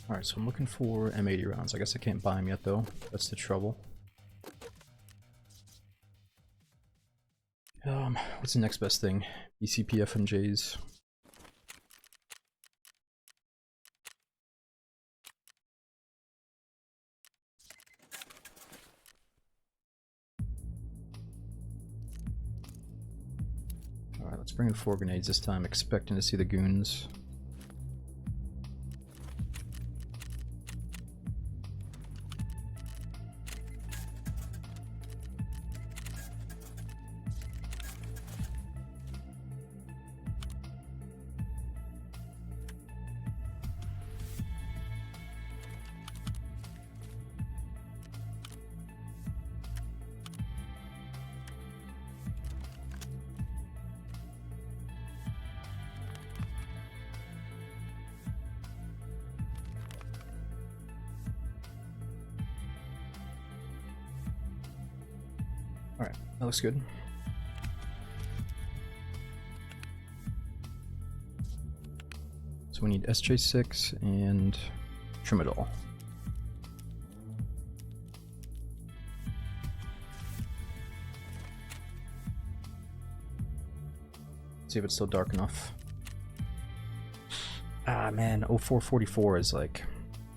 Alright, so I'm looking for M80 rounds. I guess I can't buy them yet, though. That's the trouble. What's the next best thing? BCP FMJs. Alright, let's bring in 4 grenades this time, expecting to see the goons. Alright, that looks good. So we need SJ6 and Trimadol. See if it's still dark enough. Ah man, 0444 is like,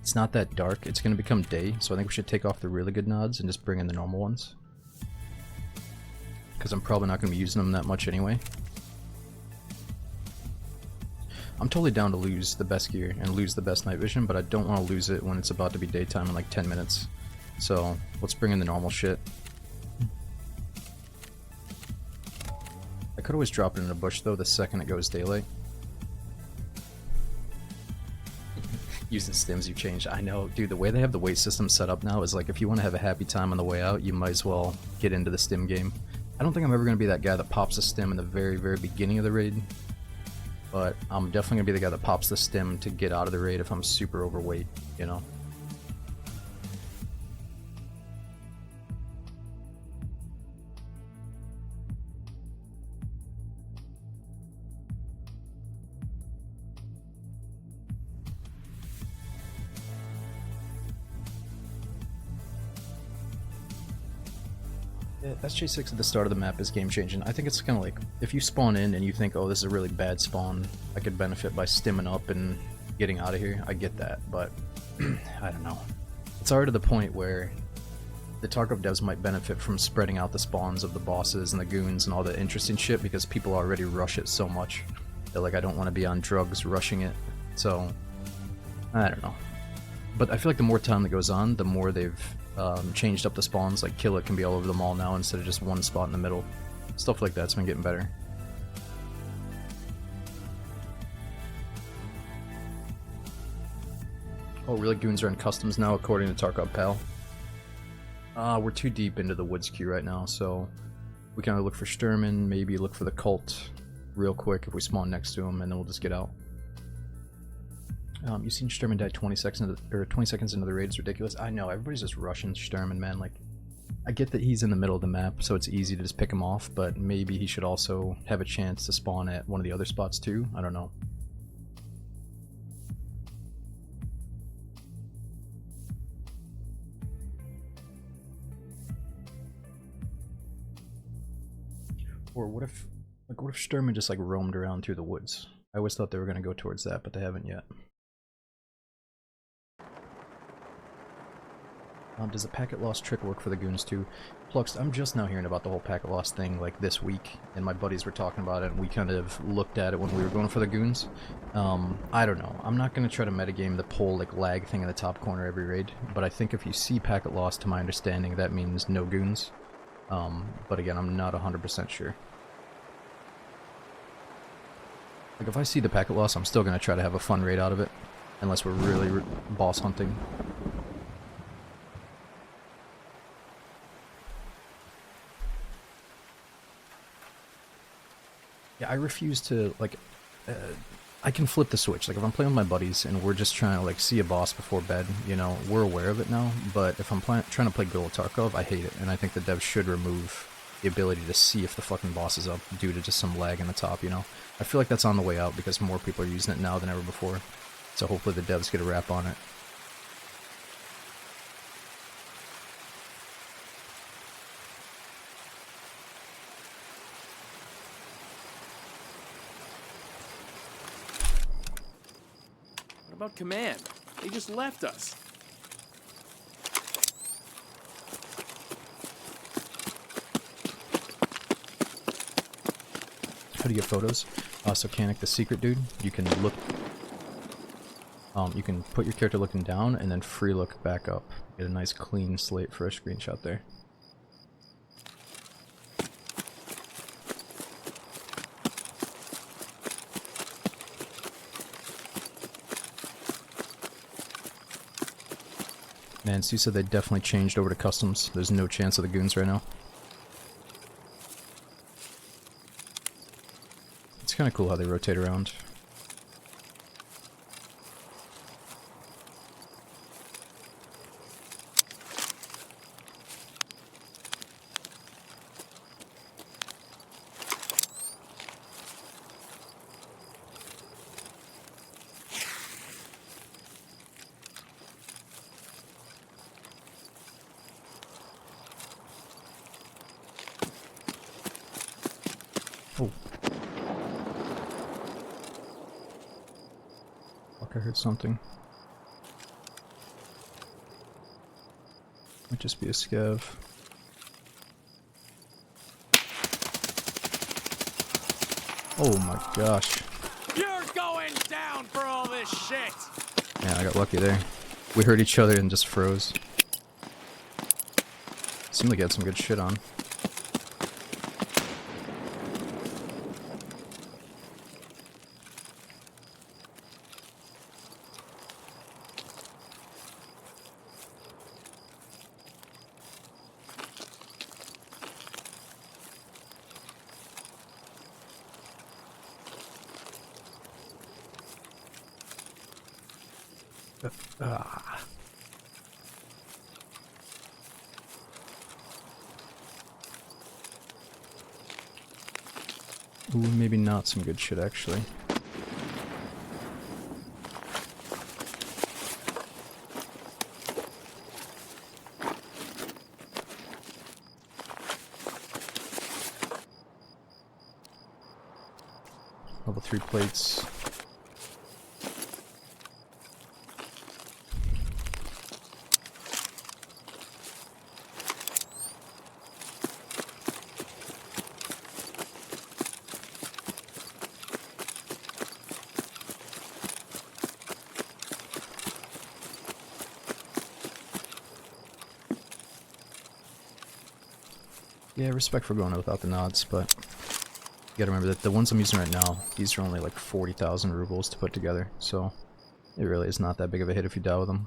it's not that dark. It's gonna become day, so I think we should take off the really good nods and just bring in the normal ones. Because I'm probably not going to be using them that much anyway. I'm totally down to lose the best gear and lose the best night vision, but I don't want to lose it when it's about to be daytime in like 10 minutes. So let's bring in the normal shit. I could always drop it in a bush though the second it goes daylight. Using stims you changed. I know, dude, the way they have the weight system set up now is like if you want to have a happy time on the way out, you might as well get into the stim game. I don't think I'm ever going to be that guy that pops a stim in the very, very beginning of the raid. But I'm definitely going to be the guy that pops the stim to get out of the raid if I'm super overweight, you know? Yeah, SJ6 at the start of the map is game changing. I think it's kind of like, if you spawn in and you think, oh, this is a really bad spawn, I could benefit by stimming up and getting out of here. I get that, but I don't know. It's already to the point where the Tarkov devs might benefit from spreading out the spawns of the bosses and the goons and all the interesting shit because people already rush it so much. They're like, I don't want to be on drugs rushing it. So, I don't know. But I feel like the more time that goes on, the more they've changed up the spawns. Like Kill It can be all over the mall now instead of just one spot in the middle. Stuff like that's been getting better. Oh, really? Goons are in customs now, according to Tarkov Pal. We're too deep into the woods queue right now, so we can look for Sturman, maybe look for the cult real quick if we spawn next to him, and then we'll just get out. You've seen Sturman die 20 seconds into the raid. It's ridiculous. I know, everybody's just rushing Sturman, man. Like, I get that he's in the middle of the map, so it's easy to just pick him off, but maybe he should also have a chance to spawn at one of the other spots too. I don't know. Or what if Sturman just like roamed around through the woods? I always thought they were going to go towards that, but they haven't yet. Does the packet loss trick work for the goons too? Plux, I'm just now hearing about the whole packet loss thing like this week, and my buddies were talking about it, and we kind of looked at it when we were going for the goons. I don't know. I'm not going to try to metagame the pole like lag thing in the top corner every raid, but I think if you see packet loss, to my understanding, that means no goons. But again, I'm not 100% sure. Like, if I see the packet loss, I'm still going to try to have a fun raid out of it, unless we're really boss hunting. Yeah, I refuse to, like, I can flip the switch. Like, if I'm playing with my buddies and we're just trying to, like, see a boss before bed, you know, we're aware of it now, but if I'm trying to play good old Tarkov, I hate it, and I think the devs should remove the ability to see if the fucking boss is up due to just some lag in the top, you know? I feel like that's on the way out because more people are using it now than ever before, so hopefully the devs get a wrap on it. about command? They just left us. How do you get photos? So Canic, the secret dude, you can look. You can put your character looking down and then free look back up. Get a nice clean slate for a screenshot there. Man, so you said they definitely changed over to customs. There's no chance of the goons right now. It's kind of cool how they rotate around. Oh. Fuck, I heard something. Might just be a scav. Oh my gosh. You're going down for all this shit! Yeah, I got lucky there. We heard each other and just froze. Seemed like he had some good shit on. Ooh, maybe not some good shit actually. Level 3 plates. Yeah, respect for going without the nods, but you gotta remember that the ones I'm using right now, these are only like 40,000 rubles to put together, so it really is not that big of a hit if you die with them.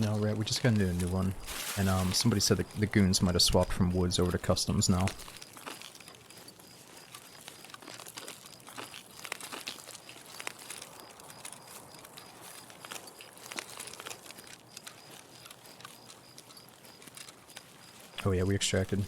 No, right, we just got into a new one. And somebody said that the goons might have swapped from woods over to customs now. Oh yeah, we extracted.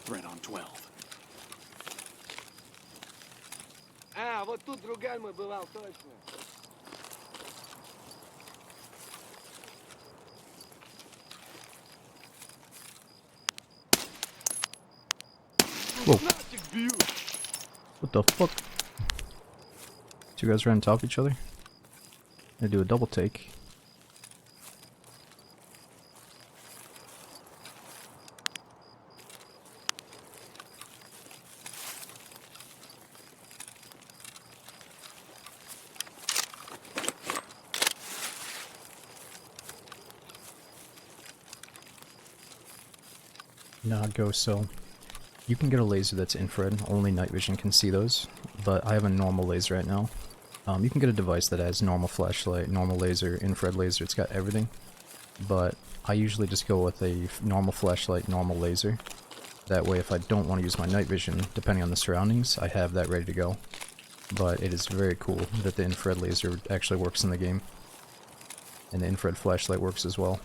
Threat on 12. А, вот тут друган мой бывал, точно. Whoa. Нафиг бью! What the fuck? Two guys right on top of each other. They do a double take. Now it goes so. You can get a laser that's infrared, only night vision can see those, but I have a normal laser right now. You can get a device that has normal flashlight, normal laser, infrared laser, it's got everything. But I usually just go with a normal flashlight, normal laser. That way if I don't want to use my night vision, depending on the surroundings, I have that ready to go. But it is very cool that the infrared laser actually works in the game. And the infrared flashlight works as well.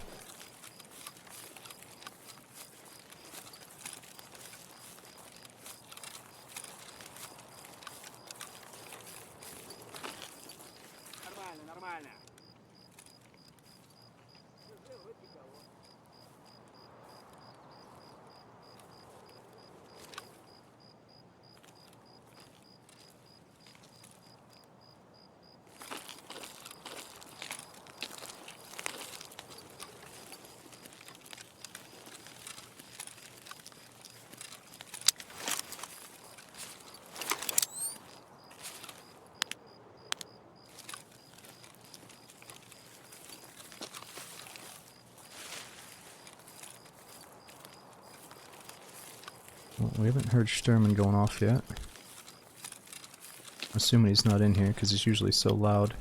Нормально, нормально. Well, we haven't heard Sturman going off yet. I'm assuming he's not in here because he's usually so loud.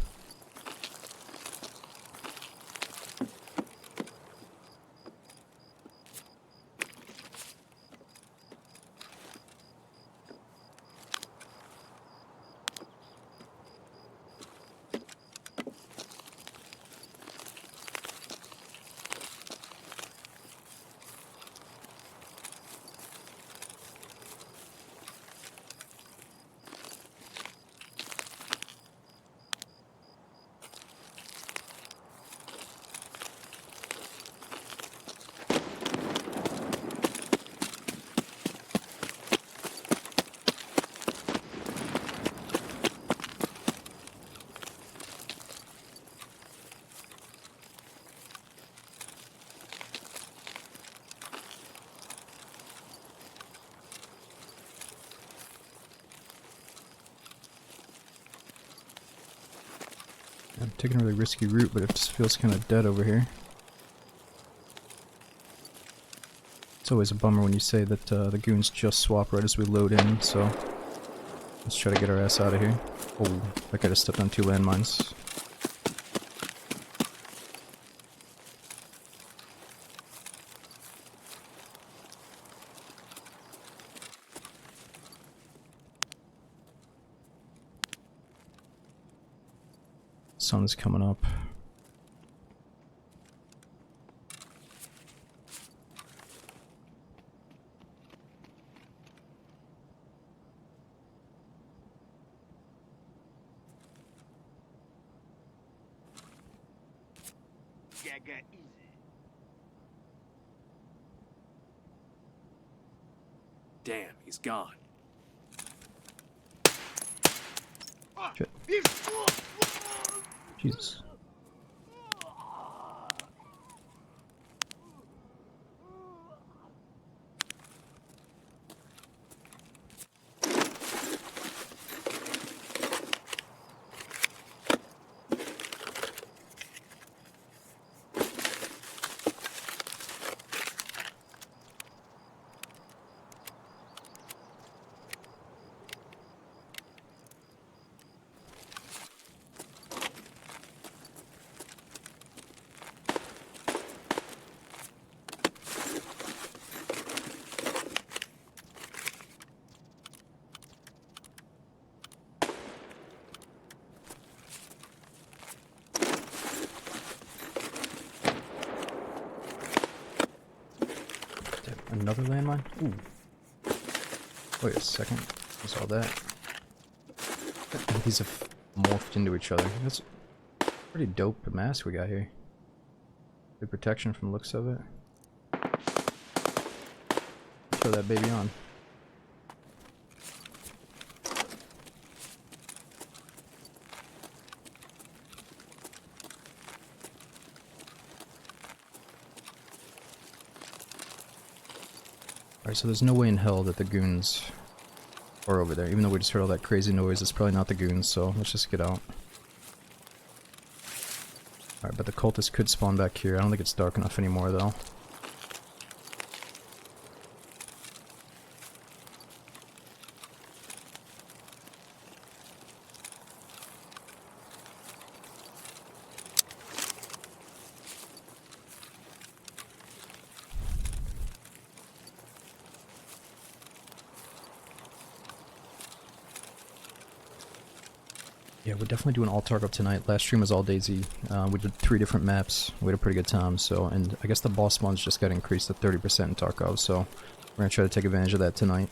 I'm taking a really risky route, but it just feels kind of dead over here. It's always a bummer when you say that the goons just swap right as we load in, so let's try to get our ass out of here. Oh, I could have stepped on 2 landmines. Sun's coming up. Gaga easy. Damn, he's gone. Shit. Jesus. Another landmine? Ooh. Wait a second. What's all that? These have morphed into each other. That's pretty dope mask we got here. Good protection from the looks of it. Throw that baby on. Alright, so there's no way in hell that the goons are over there. Even though we just heard all that crazy noise, it's probably not the goons, so let's just get out. Alright, but the cultists could spawn back here. I don't think it's dark enough anymore, though. Yeah, we're definitely doing all Tarkov tonight. Last stream was all Daisy. We did 3 different maps. We had a pretty good time, so... And I guess the boss spawns just got increased to 30% in Tarkov, so... We're gonna try to take advantage of that tonight.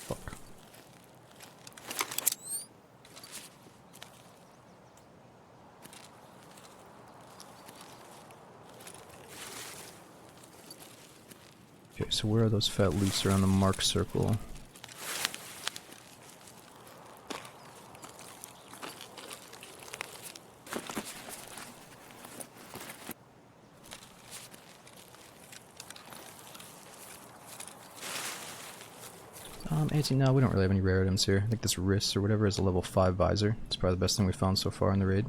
Fuck. Okay, so where are those fat leafs around the mark circle? No, we don't really have any rare items here. I think this wrist or whatever is a level 5 visor. It's probably the best thing we found so far in the raid.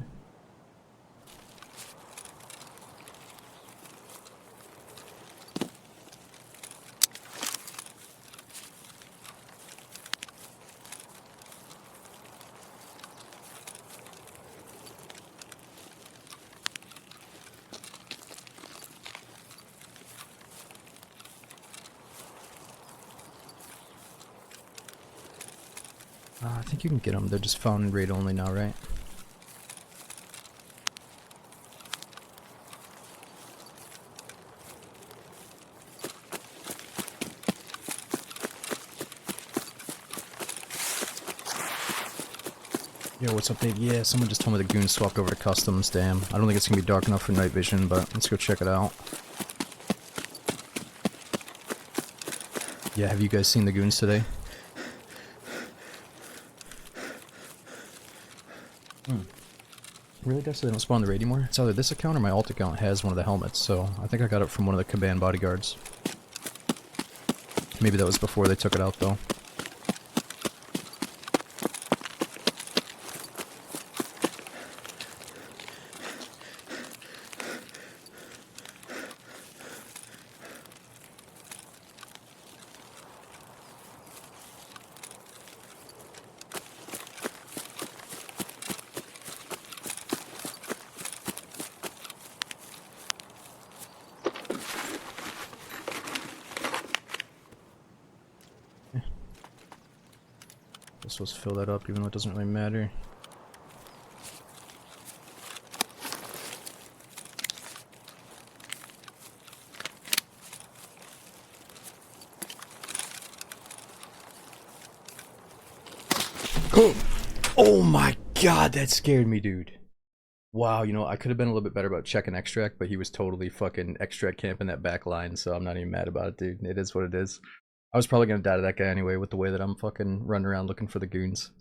I think you can get them. They're just found in raid only now, right? Yo, what's up, Dave? Yeah, someone just told me the goons swapped over to customs. Damn. I don't think it's gonna be dark enough for night vision, but let's go check it out. Yeah, have you guys seen the goons today? Really, guess they don't spawn the raid anymore? It's either this account or my alt account has one of the helmets, so I think I got it from one of the Caban bodyguards. Maybe that was before they took it out, though. Let's fill that up, even though it doesn't really matter. Oh my god, that scared me, dude. Wow, you know, I could have been a little bit better about checking extract, but he was totally fucking extract camping that back line, so I'm not even mad about it, dude. It is what it is. I was probably gonna die to that guy anyway with the way that I'm fucking running around looking for the goons.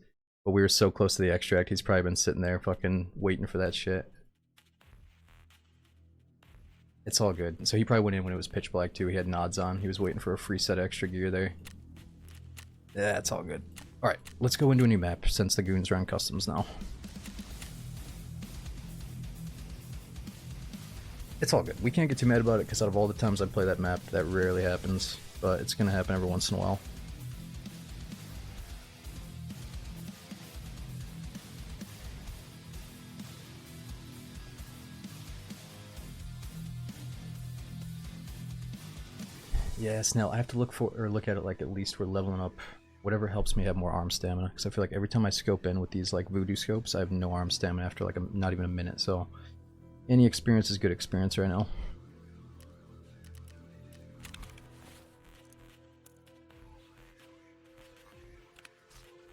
But we were so close to the extract, he's probably been sitting there fucking waiting for that shit. It's all good. So he probably went in when it was pitch black too. He had nods on. He was waiting for a free set of extra gear there. Yeah, it's all good. Alright, let's go into a new map since the goons are on customs now. It's all good. We can't get too mad about it because out of all the times I play that map, that rarely happens. But it's gonna happen every once in a while. Yeah, Snell, I have to look at it like at least we're leveling up whatever helps me have more arm stamina, because I feel like every time I scope in with these like voodoo scopes, I have no arm stamina after like not even a minute, so any experience is good experience right now.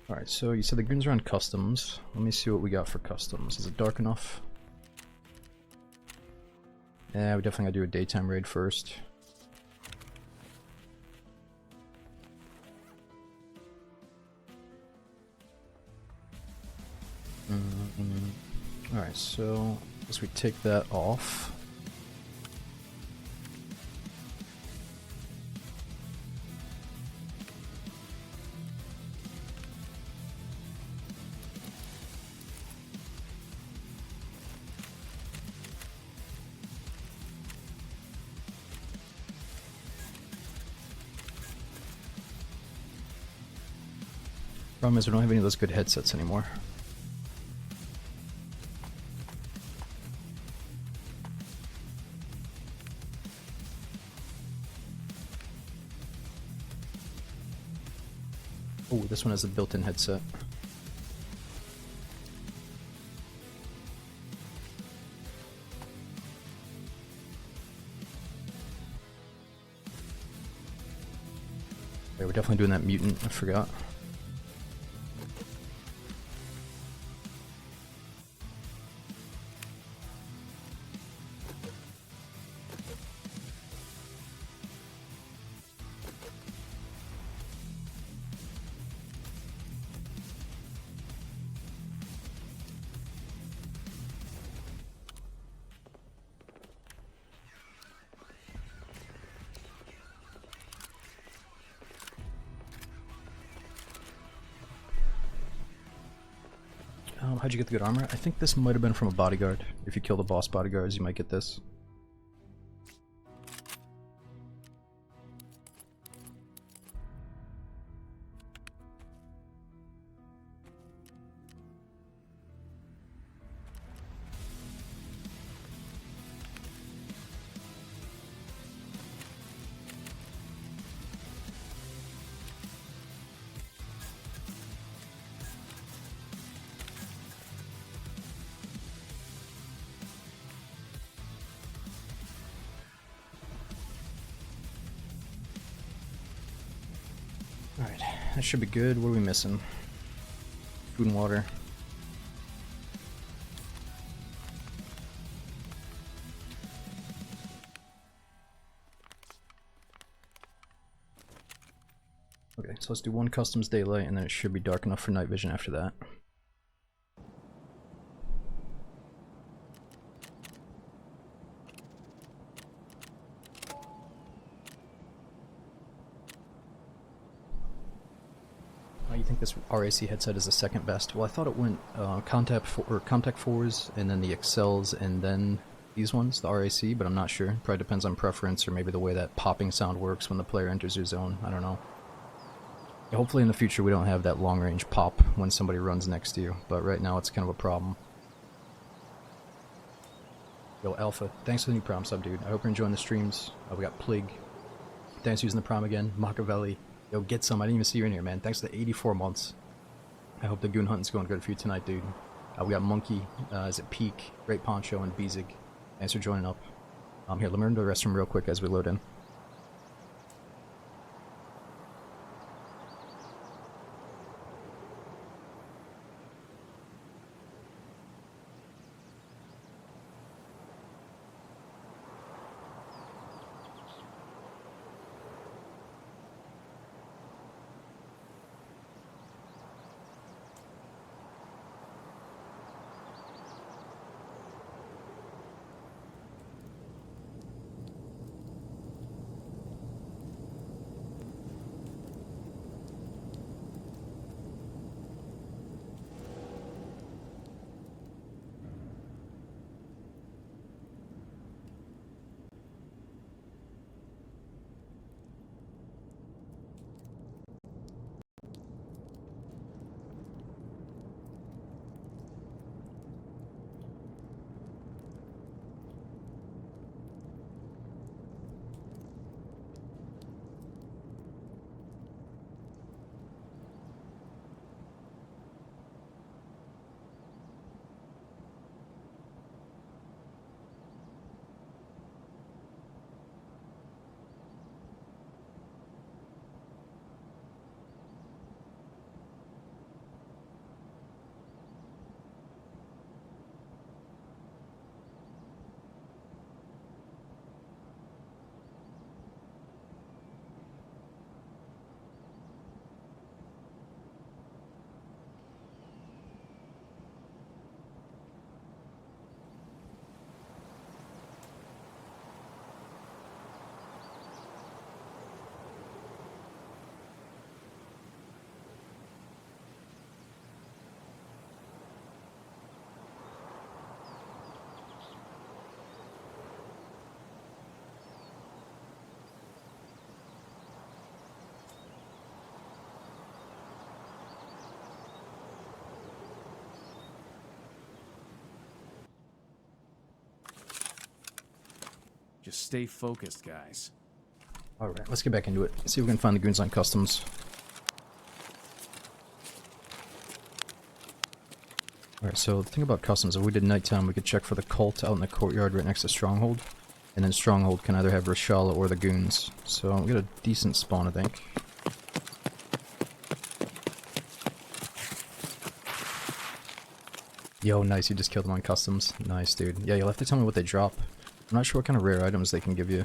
Alright, so you said the goons are on customs. Let me see what we got for customs. Is it dark enough? Yeah, we definitely gotta do a daytime raid first. Alright, so as we take that off. Problem is we don't have any of those good headsets anymore. Oh, this one has a built-in headset. Okay, we're definitely doing that mutant, I forgot. How'd you get the good armor? I think this might have been from a bodyguard. If you kill the boss bodyguards, you might get this. Alright, that should be good. What are we missing? Food and water. Okay, so let's do one customs daylight and then it should be dark enough for night vision after that. You think this RAC headset is the second best? Well, I thought it went Contact 4s and then the Excels and then these ones, the RAC, but I'm not sure. Probably depends on preference or maybe the way that popping sound works when the player enters your zone. I don't know. Yeah, hopefully in the future we don't have that long range pop when somebody runs next to you, but right now it's kind of a problem. Yo, Alpha, thanks for the new Prime sub, dude. I hope you're enjoying the streams. We got Plig. Thanks for using the Prime again. Machiavelli. Yo, get some. I didn't even see you in here, man. Thanks for the 84 months. I hope the goon hunting's going good for you tonight, dude. We got Monkey, is it Peak, Great Poncho, and Bezig. Thanks for joining up. Here, let me run to the restroom real quick as we load in. Just stay focused, guys. Alright, let's get back into it. See if we can find the goons on customs. Alright, so the thing about customs, if we did nighttime, we could check for the cult out in the courtyard right next to Stronghold. And then Stronghold can either have Rashala or the goons. So we got a decent spawn, I think. Yo, nice, you just killed them on customs. Nice, dude. Yeah, you'll have to tell me what they drop. I'm not sure what kind of rare items they can give you.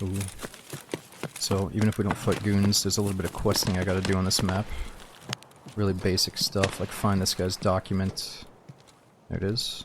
Ooh. So, even if we don't fight goons, there's a little bit of questing I gotta do on this map. Really basic stuff, like find this guy's document. There it is.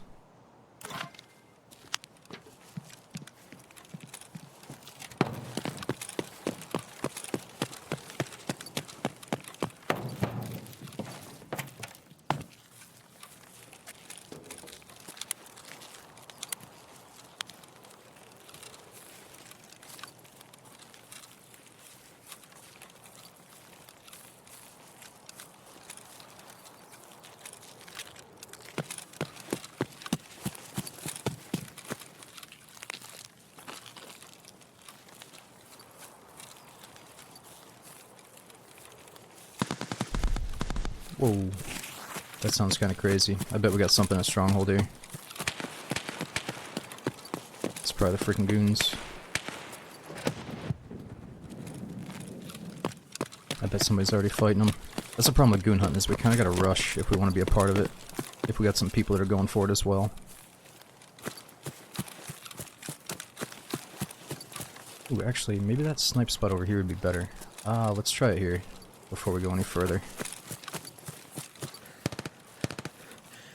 Whoa. That sounds kind of crazy. I bet we got something at Stronghold here. It's probably the freaking goons. I bet somebody's already fighting them. That's the problem with goon hunting, is we kind of gotta rush if we want to be a part of it. If we got some people that are going for it as well. Ooh, actually, maybe that snipe spot over here would be better. Let's try it here before we go any further.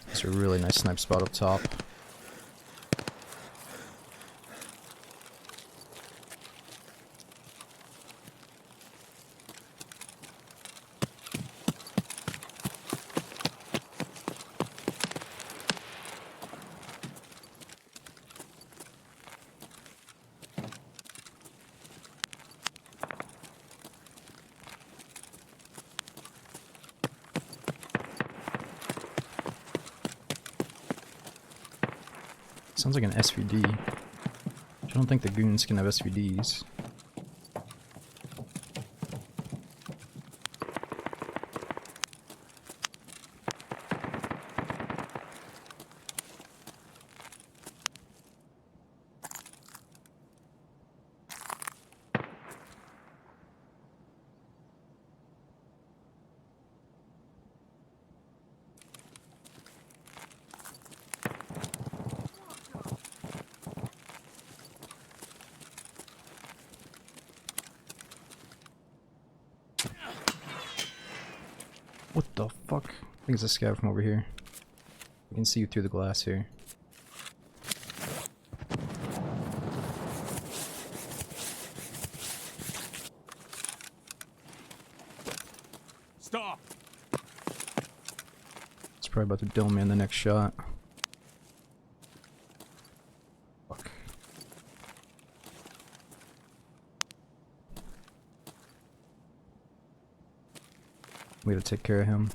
There's a really nice snipe spot up top. Sounds like an SVD. I don't think the goons can have SVDs. What the fuck? I think it's a scout from over here. I can see you through the glass here. Stop! It's probably about to dome me in the next shot. Fuck. We gotta take care of him.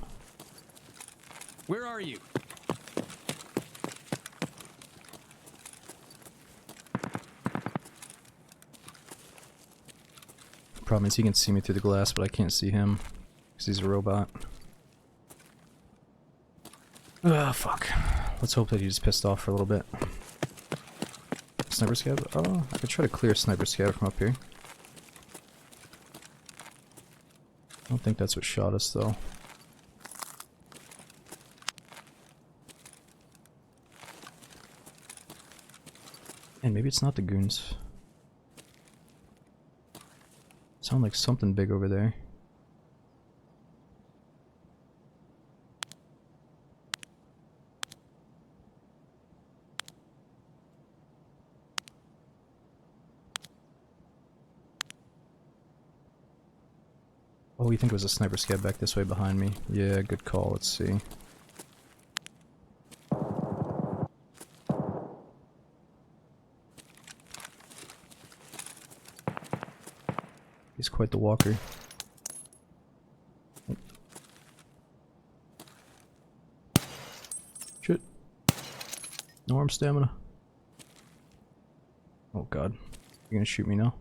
Where are you? Problem is he can see me through the glass, but I can't see him. Because he's a robot. Ah, fuck. Let's hope that he just pissed off for a little bit. Sniper scab? Oh, I could try to clear sniper scab from up here. I don't think that's what shot us, though. And maybe it's not the goons. Sound like something big over there. Oh, you think it was a sniper scab back this way behind me? Yeah, good call. Let's see. quite the walker. Shit. No arm stamina. Oh god. You're gonna shoot me now?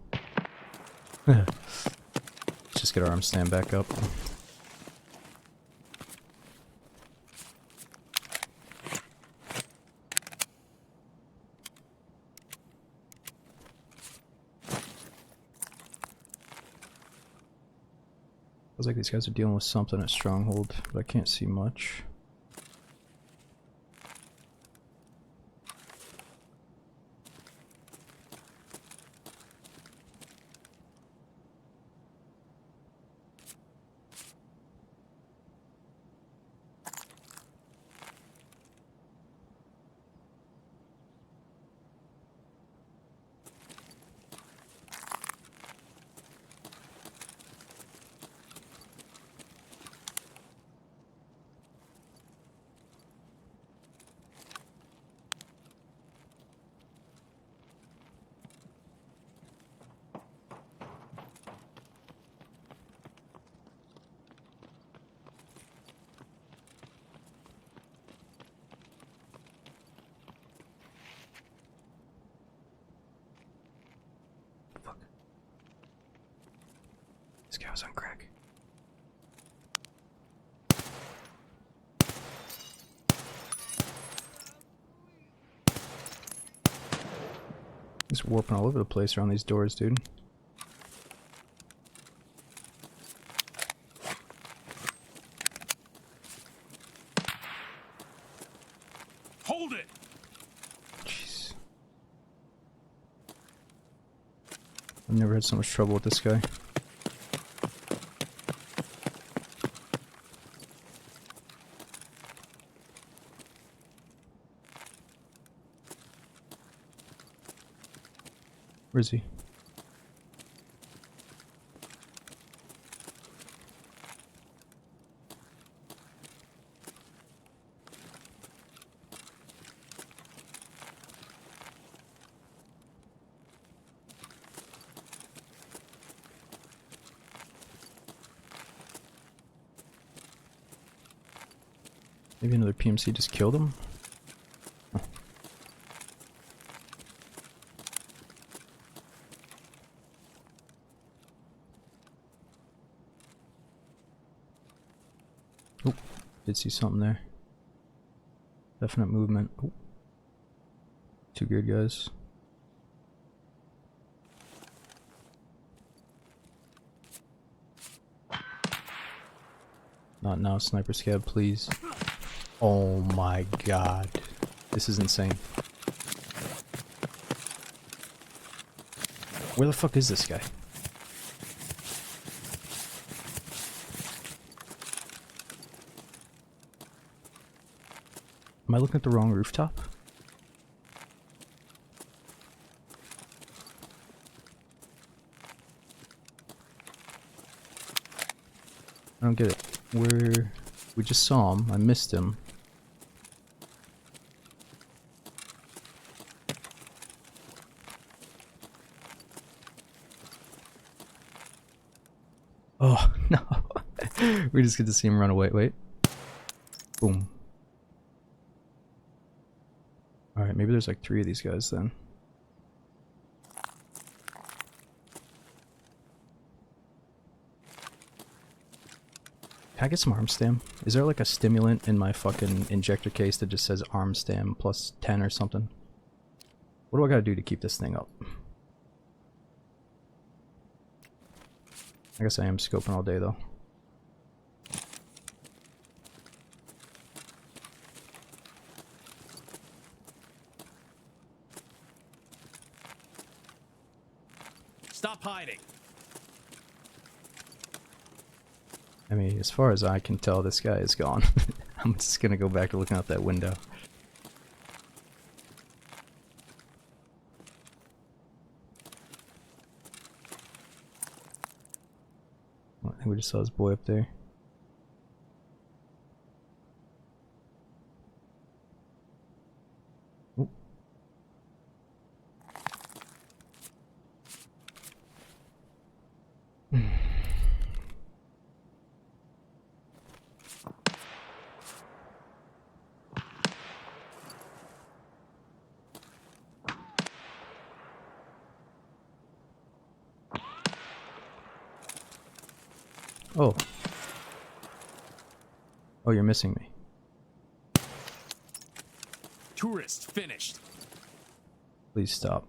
Let's just get our arm stand back up. Feels like these guys are dealing with something at Stronghold, but I can't see much. Fuck. This guy was on crack. He's warping all over the place around these doors, dude. Hold it! Jeez. I've never had so much trouble with this guy. Where is he? Maybe another PMC just killed him? Oh. Oh, did see something there. Definite movement. Oh. Two good guys. Not now, sniper scab, please. Oh my god. This is insane. Where the fuck is this guy? Am I looking at the wrong rooftop? I don't get it. Where... We just saw him. I missed him. Oh, no. We just get to see him run away. Wait. Boom. Alright, maybe there's like 3 of these guys then. Can I get some arm stam? Is there like a stimulant in my fucking injector case that just says arm stam plus 10 or something? What do I gotta do to keep this thing up? I guess I am scoping all day though. Stop hiding. I mean, as far as I can tell, this guy is gone. I'm just gonna go back to looking out that window. I think we just saw his boy up there. Ooh. Oh. Oh, you're missing me. Tourist finished. Please stop.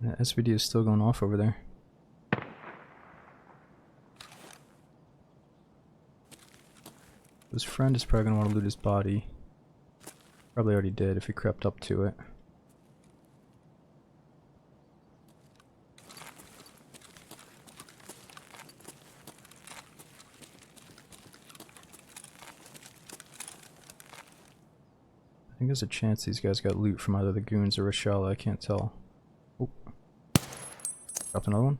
The SVD is still going off over there. His friend is probably going to want to loot his body. Probably already did if he crept up to it. I think there's a chance these guys got loot from either the goons or Rashala, I can't tell. Oh. Dropped another one?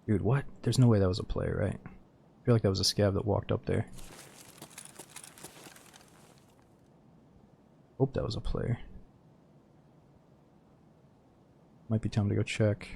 Dude, what? There's no way that was a player, right? I feel like that was a scav that walked up there. Hope that was a player. Might be time to go check.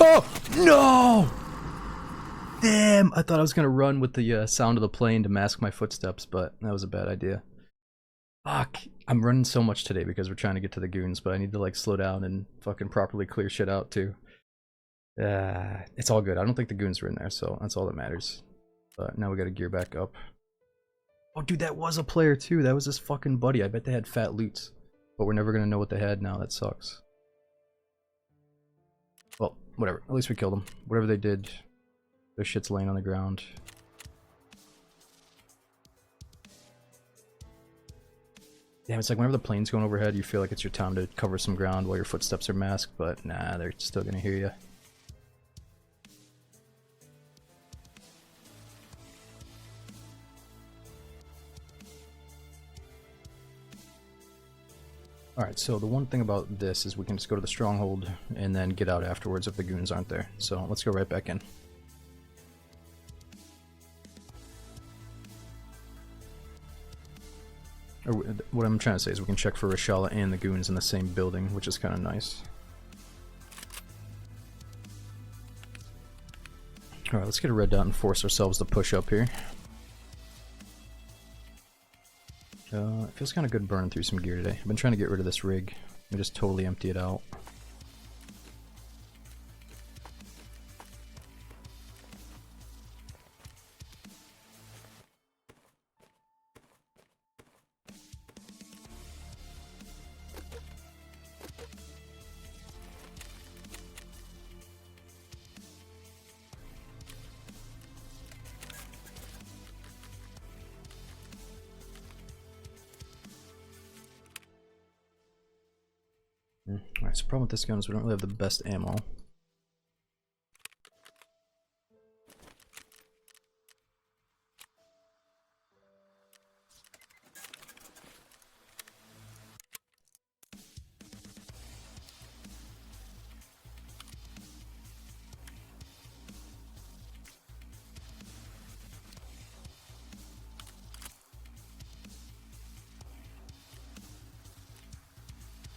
Oh! No! Damn! I thought I was gonna run with the sound of the plane to mask my footsteps, but that was a bad idea. Fuck! I'm running so much today because we're trying to get to the goons, but I need to like slow down and fucking properly clear shit out too. It's all good. I don't think the goons were in there, so that's all that matters. But now we gotta gear back up. Oh dude, that was a player too. That was his fucking buddy. I bet they had fat loots. But we're never gonna know what they had now. That sucks. Well, whatever. At least we killed them. Whatever they did, their shit's laying on the ground. Damn, it's like whenever the plane's going overhead, you feel like it's your time to cover some ground while your footsteps are masked, but nah, they're still gonna hear you. Alright, so the one thing about this is we can just go to the stronghold and then get out afterwards if the goons aren't there. So let's go right back in. Or what I'm trying to say is we can check for Rashala and the goons in the same building, which is kind of nice. Alright, let's get a red dot and force ourselves to push up here. It feels kind of good burning through some gear today. I've been trying to get rid of this rig and just totally empty it out. Alright, so the problem with this gun is we don't really have the best ammo.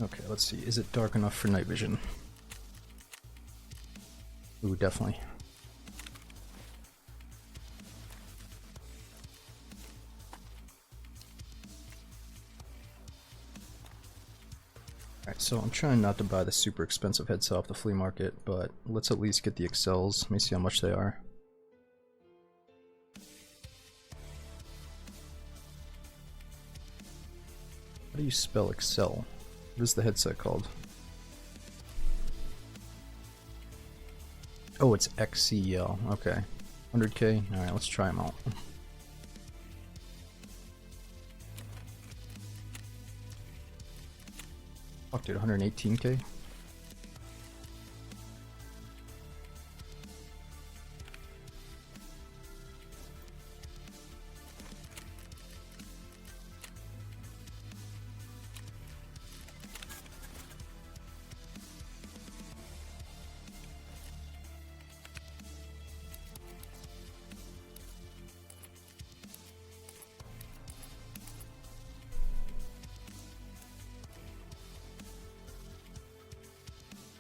Okay, let's see. Is it dark enough for night vision? Ooh, definitely. Alright, so I'm trying not to buy the super expensive headset off the flea market, but let's at least get the Excels. Let me see how much they are. How do you spell Excel? What is the headset called? Oh, it's XCL. Okay. 100K? Alright, let's try them out. Fuck, dude, 118K?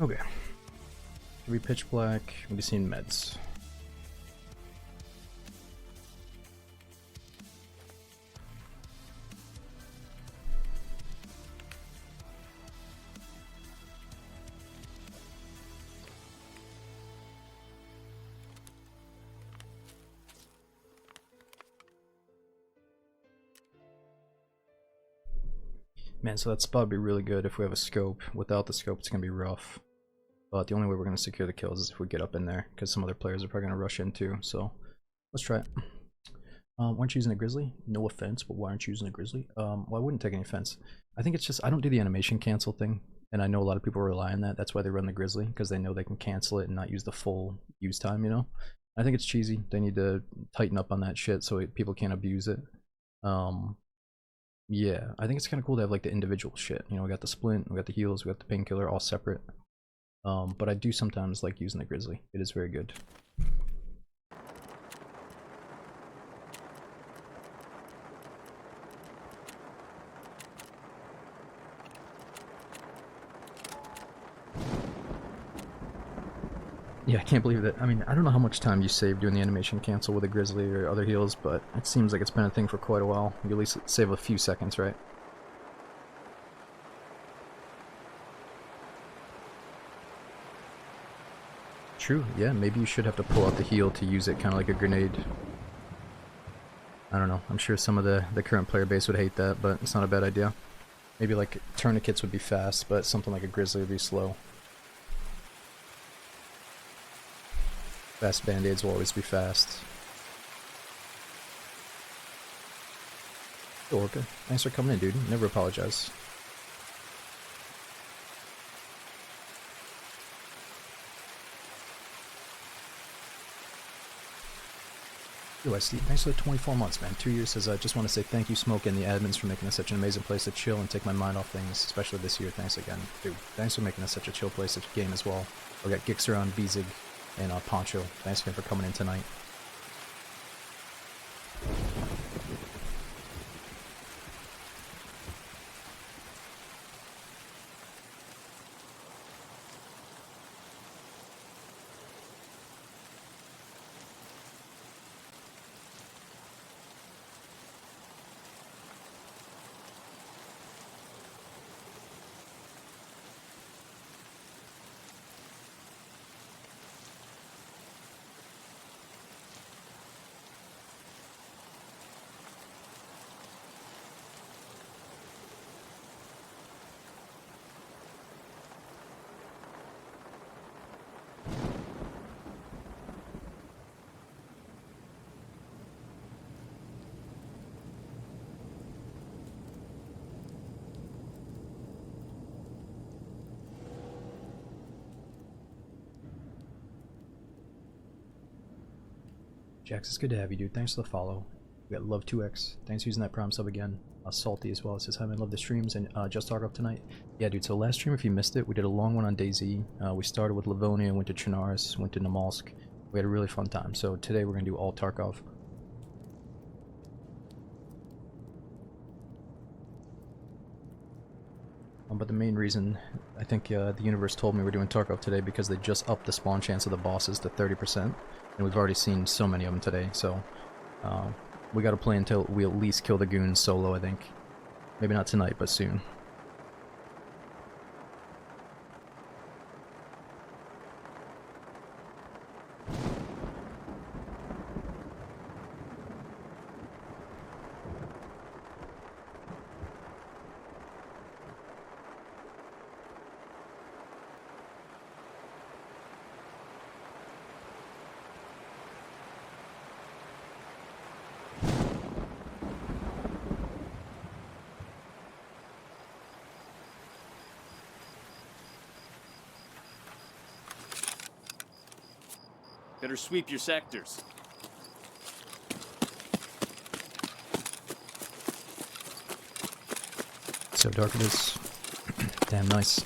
Okay. Can be pitch black. We'll be seeing meds. Man, so that spot would be really good if we have a scope. Without the scope, it's gonna be rough. But the only way we're going to secure the kills is if we get up in there, because some other players are probably going to rush in too, so let's try it. Why aren't you using a grizzly? No offense, but why aren't you using a grizzly? Well, I wouldn't take any offense. I think it's just, I don't do the animation cancel thing, and I know a lot of people rely on that. That's why they run the grizzly, because they know they can cancel it and not use the full use time, you know? I think it's cheesy. They need to tighten up on that shit so people can't abuse it. Yeah, I think it's kind of cool to have like the individual shit. You know, we got the splint, we got the heals, we got the painkiller, all separate. But I do sometimes like using the grizzly. It is very good. Yeah, I can't believe that. I mean, I don't know how much time you save doing the animation cancel with a grizzly or other heals, but it seems like it's been a thing for quite a while. You at least save a few seconds, right? True, yeah, maybe you should have to pull out the heal to use it kind of like a grenade. I don't know, I'm sure some of the current player base would hate that, but it's not a bad idea. Maybe like tourniquets would be fast, but something like a grizzly would be slow. Fast band-aids will always be fast. Hey, Orca, thanks for coming in, dude. Never apologize. Yo, Steve, thanks for the 24 months, man. 2 years says, I just want to say thank you, Smoke, and the admins for making this such an amazing place to chill and take my mind off things, especially this year. Thanks again. Dude, thanks for making this such a chill place to game as well. We got Gixer on, Bezig, and Poncho. Thanks again for coming in tonight. Jax, it's good to have you, dude. Thanks for the follow. We got Love2X. Thanks for using that Prime sub again. Salty as well. It says, hi, man, love the streams and just Tarkov tonight. Yeah, dude, so last stream, if you missed it, we did a long one on DayZ. We started with Livonia, went to Chernarus, went to Namalsk. We had a really fun time. So today we're going to do all Tarkov. But the main reason, I think the universe told me we're doing Tarkov today because they just upped the spawn chance of the bosses to 30%, and we've already seen so many of them today, so we gotta play until we at least kill the goons solo, I think. Maybe not tonight, but soon. Better sweep your sectors. So dark it is. Damn nice.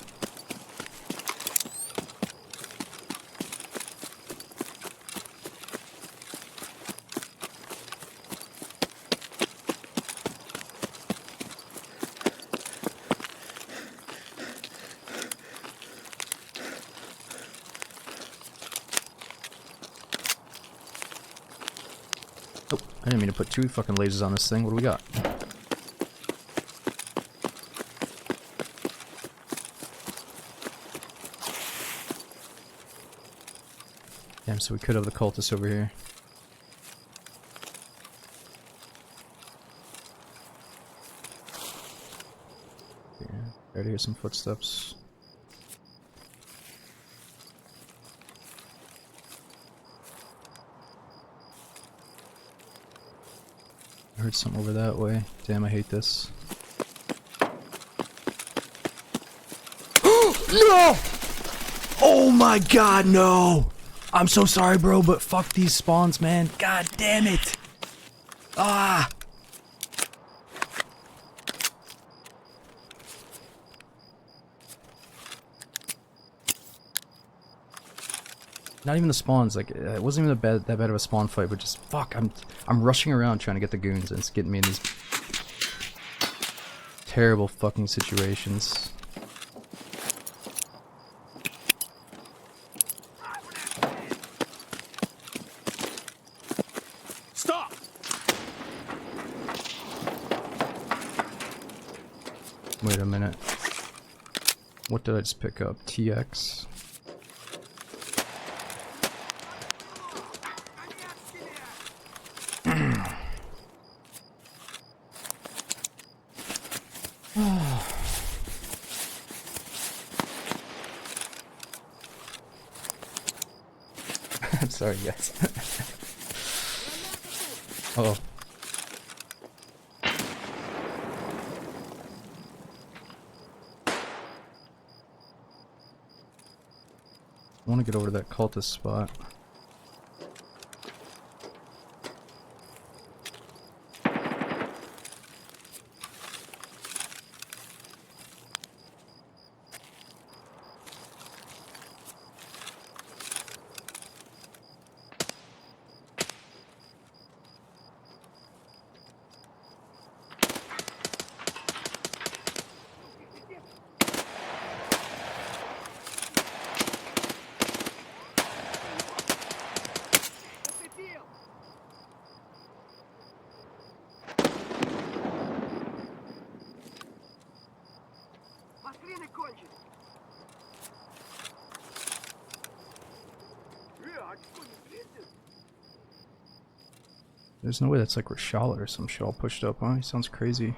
Oh, I didn't mean to put 2 fucking lasers on this thing. What do we got? Damn, so we could have the cultists over here. Yeah, I already hear some footsteps. I heard something over that way. Damn, I hate this. No! Oh my god, no! I'm so sorry, bro, but fuck these spawns, man. God damn it! Ah! Not even the spawns, like, it wasn't even that bad of a spawn fight, but just, fuck, I'm rushing around trying to get the goons, and it's getting me in these terrible fucking situations. Stop! Wait a minute. What did I just pick up? TX. I'm sorry, guys. Oh. I want to get over to that cultist spot. Машины кончились. А что, не светит? There's no way that's like Rashala or some shit all pushed up, huh? He sounds crazy.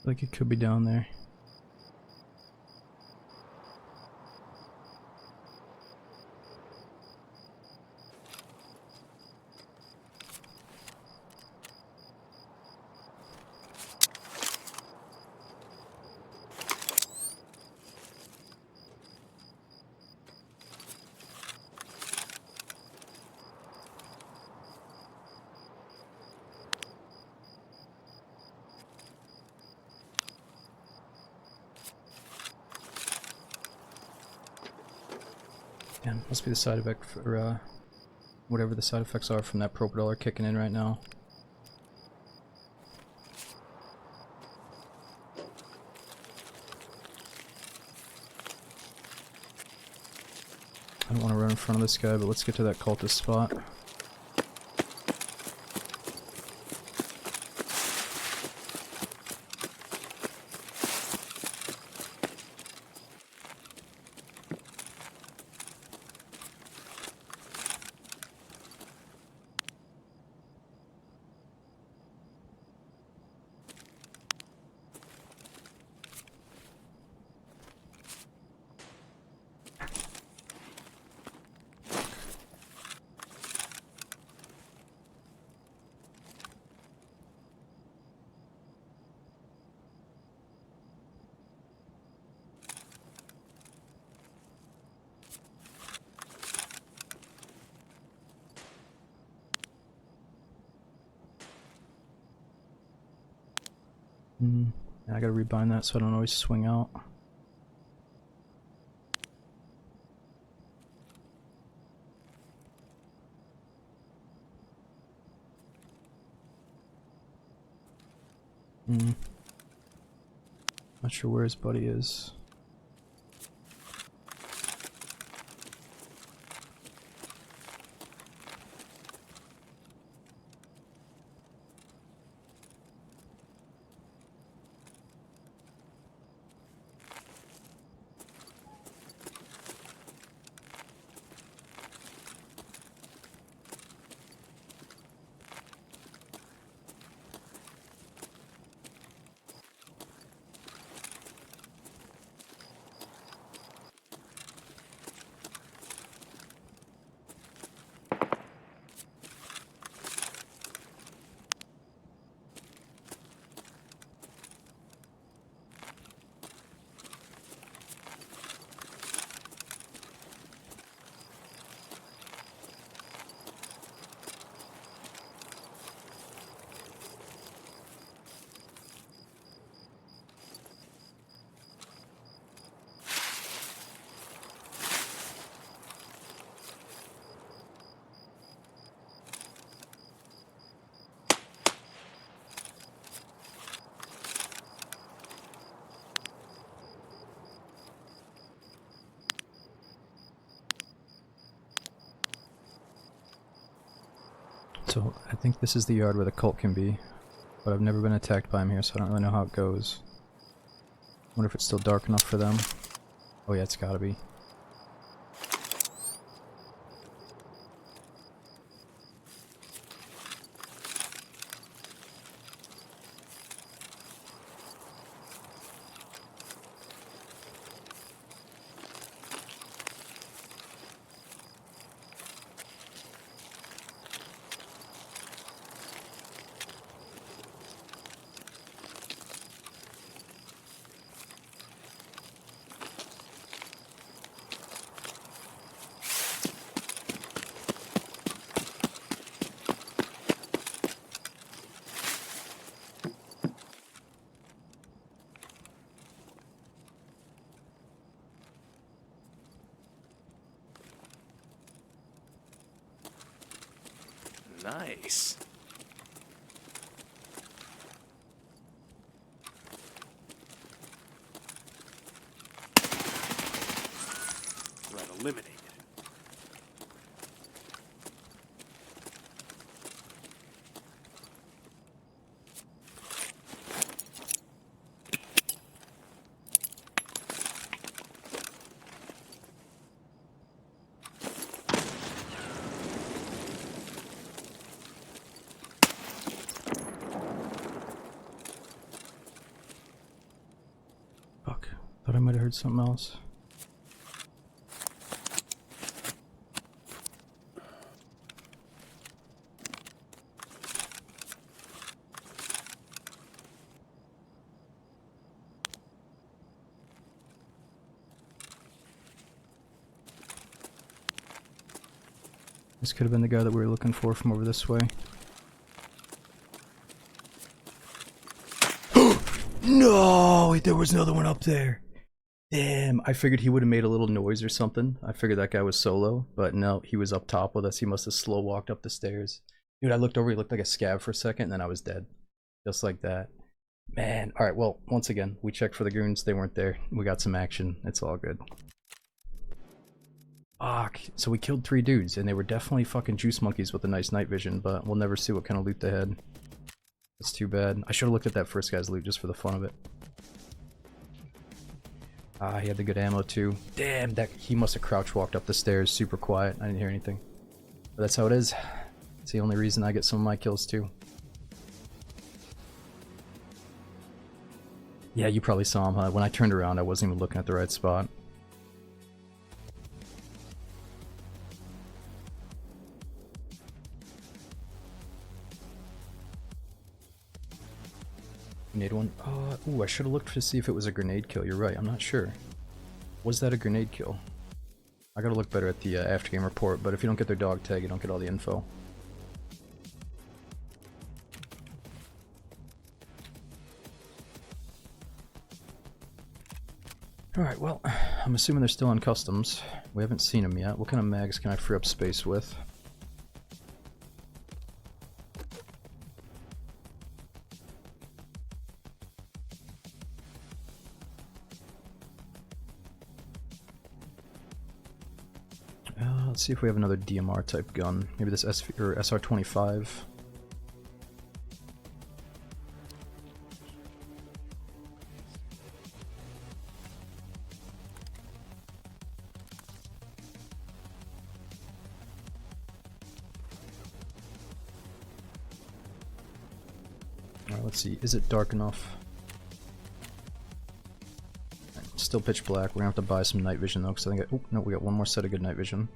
Like it could be down there. Yeah, must be the side effect for whatever the side effects are from that properdol are kicking in right now. I don't want to run in front of this guy, but let's get to that cultist spot. Yeah, I gotta rebind that so I don't always swing out. Not sure where his buddy is. So I think this is the yard where the cult can be, but I've never been attacked by him here, so I don't really know how it goes. Wonder if it's still dark enough for them. Oh yeah, it's gotta be. Nice. Threat eliminated. Fuck. Thought I might have heard something else. This could have been the guy that we were looking for from over this way. No! There was another one up there! Damn, I figured he would have made a little noise or something. I figured that guy was solo, but no, he was up top with us. He must have slow walked up the stairs. Dude, I looked over, he looked like a scab for a second, and then I was dead. Just like that. Man, alright, well, once again, we checked for the goons, they weren't there. We got some action, it's all good. Fuck, so we killed 3 dudes, and they were definitely fucking juice monkeys with a nice night vision, but we'll never see what kind of loot they had. That's too bad. I should have looked at that first guy's loot just for the fun of it. Ah, he had the good ammo too. Damn, that he must have crouch walked up the stairs super quiet. I didn't hear anything. But that's how it is. It's the only reason I get some of my kills too. Yeah, you probably saw him, huh? When I turned around, I wasn't even looking at the right spot. Grenade one. Ooh, I should have looked to see if it was a grenade kill. You're right, I'm not sure. Was that a grenade kill? I gotta look better at the after game report, but if you don't get their dog tag, you don't get all the info. Alright, well, I'm assuming they're still on customs. We haven't seen them yet. What kind of mags can I free up space with? Let's see if we have another DMR type gun. Maybe this SR-25. Alright, let's see. Is it dark enough? Still pitch black. We're gonna have to buy some night vision though, because I think oh no, we got one more set of good night vision.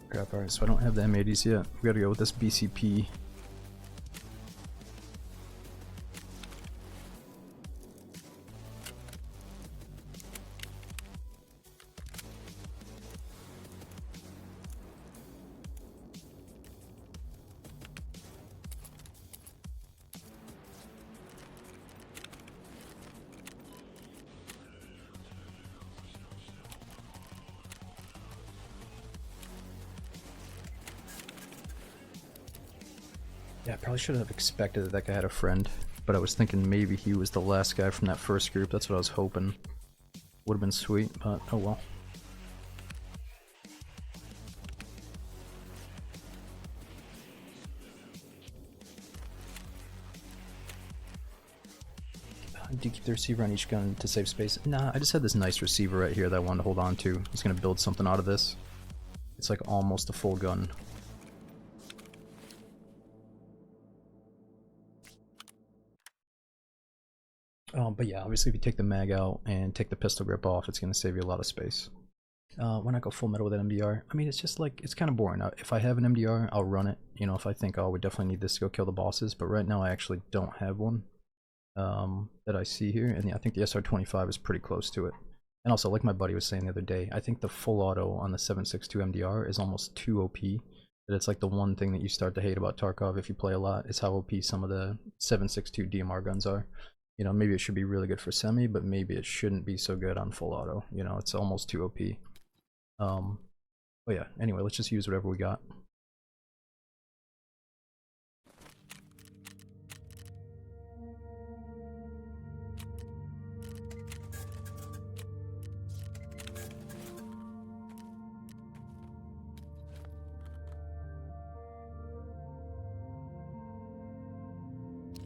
Crap, alright, so I don't have the M80s yet. We gotta go with this BCP. Yeah, I probably should have expected that that guy had a friend, but I was thinking maybe he was the last guy from that first group. That's what I was hoping. Would have been sweet, but oh well. Do you keep the receiver on each gun to save space? Nah, I just had this nice receiver right here that I wanted to hold on to. I was gonna build something out of this. It's like almost a full gun. But yeah, obviously if you take the mag out and take the pistol grip off, it's going to save you a lot of space. When I go full metal with an MDR, I mean, it's just like, it's kind of boring. If I have an MDR, I'll run it. You know, if I think, oh, we definitely need this to go kill the bosses. But right now I actually don't have one that I see here. And I think the SR-25 is pretty close to it. And also, like my buddy was saying the other day, I think the full auto on the 7.62 MDR is almost too OP. That it's like the one thing that you start to hate about Tarkov if you play a lot, is how OP some of the 7.62 DMR guns are. You know, maybe it should be really good for semi, but maybe it shouldn't be so good on full auto. You know, it's almost too OP. But yeah, anyway, let's just use whatever we got.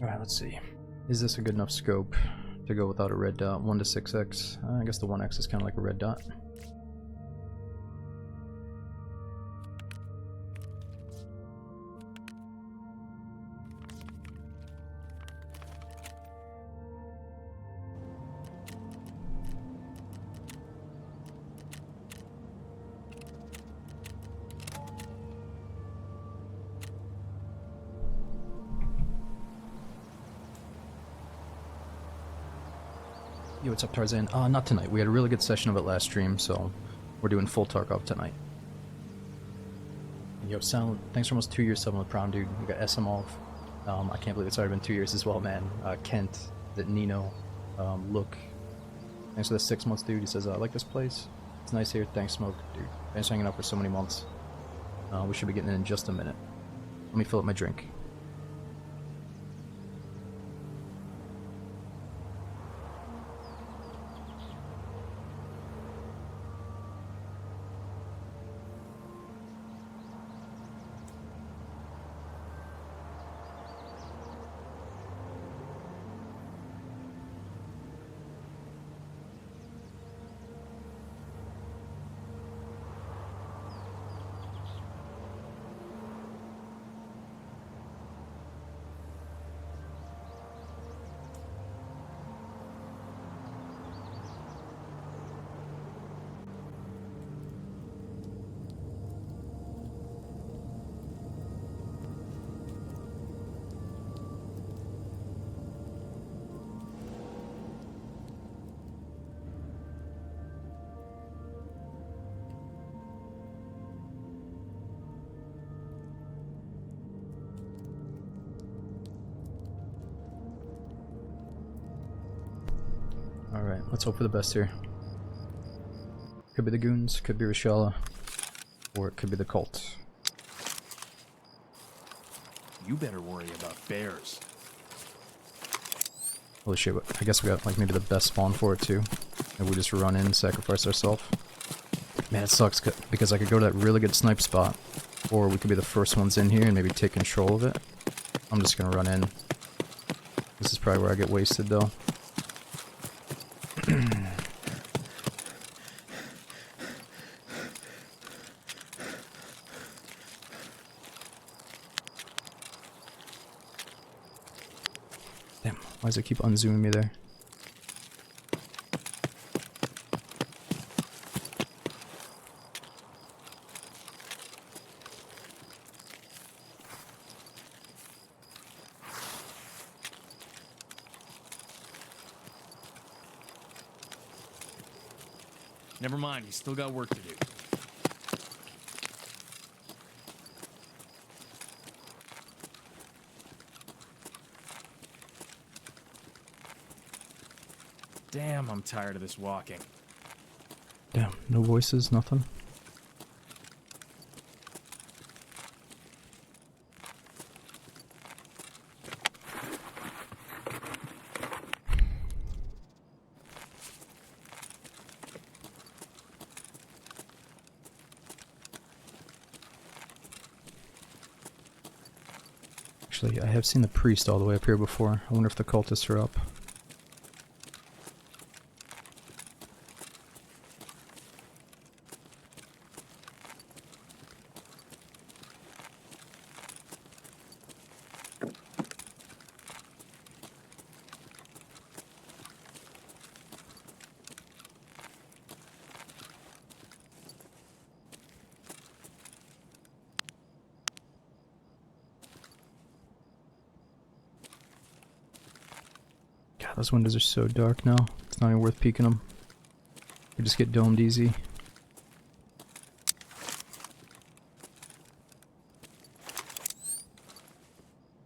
Alright, let's see. Is this a good enough scope to go without a red dot? 1 to 6x. I guess the 1x is kind of like a red dot. Yo, what's up, Tarzan? Not tonight. We had a really good session of it last stream, so we're doing full Tarkov tonight. Yo, Sound, thanks for almost 2 years subbing with Prom, dude. We got SMOV. I can't believe it's already been 2 years as well, man. Kent, that Nino, Look. Thanks for the 6 months, dude. He says, I like this place. It's nice here. Thanks, Smoke, dude. Thanks for hanging out for so many months. We should be getting in just a minute. Let me fill up my drink. Alright, let's hope for the best here. Could be the Goons, could be Rashala, or it could be the Cult. You better worry about bears. Holy shit, I guess we got like maybe the best spawn for it too. And we just run in and sacrifice ourselves. Man, it sucks because I could go to that really good snipe spot, or we could be the first ones in here and maybe take control of it. I'm just gonna run in. This is probably where I get wasted though. Damn, why does it keep unzooming me there? Never mind, he's still got work to do. Damn, I'm tired of this walking. Damn, no voices, nothing. Actually, I have seen the priest all the way up here before. I wonder if the cultists are up. God, those windows are so dark now. It's not even worth peeking them. We just get domed easy.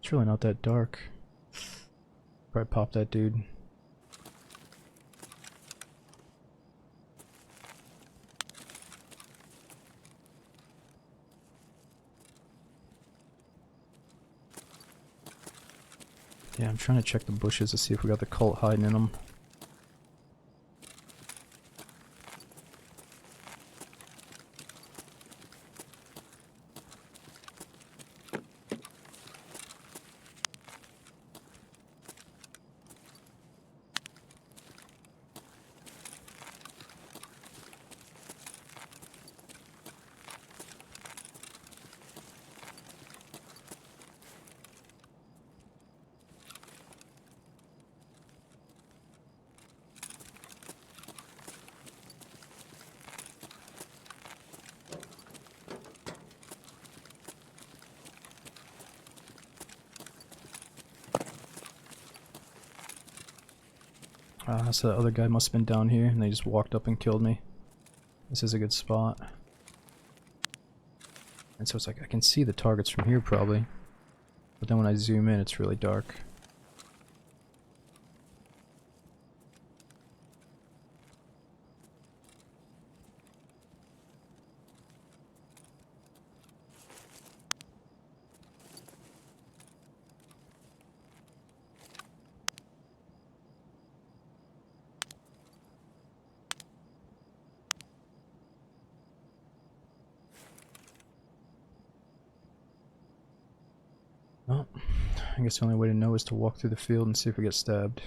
It's really not that dark. Probably pop that dude. Yeah, I'm trying to check the bushes to see if we got the cult hiding in them. So the other guy must have been down here and they just walked up and killed me. This is a good spot. And so it's like I can see the targets from here probably. But then when I zoom in it's really dark. Well, I guess the only way to know is to walk through the field and see if we get stabbed.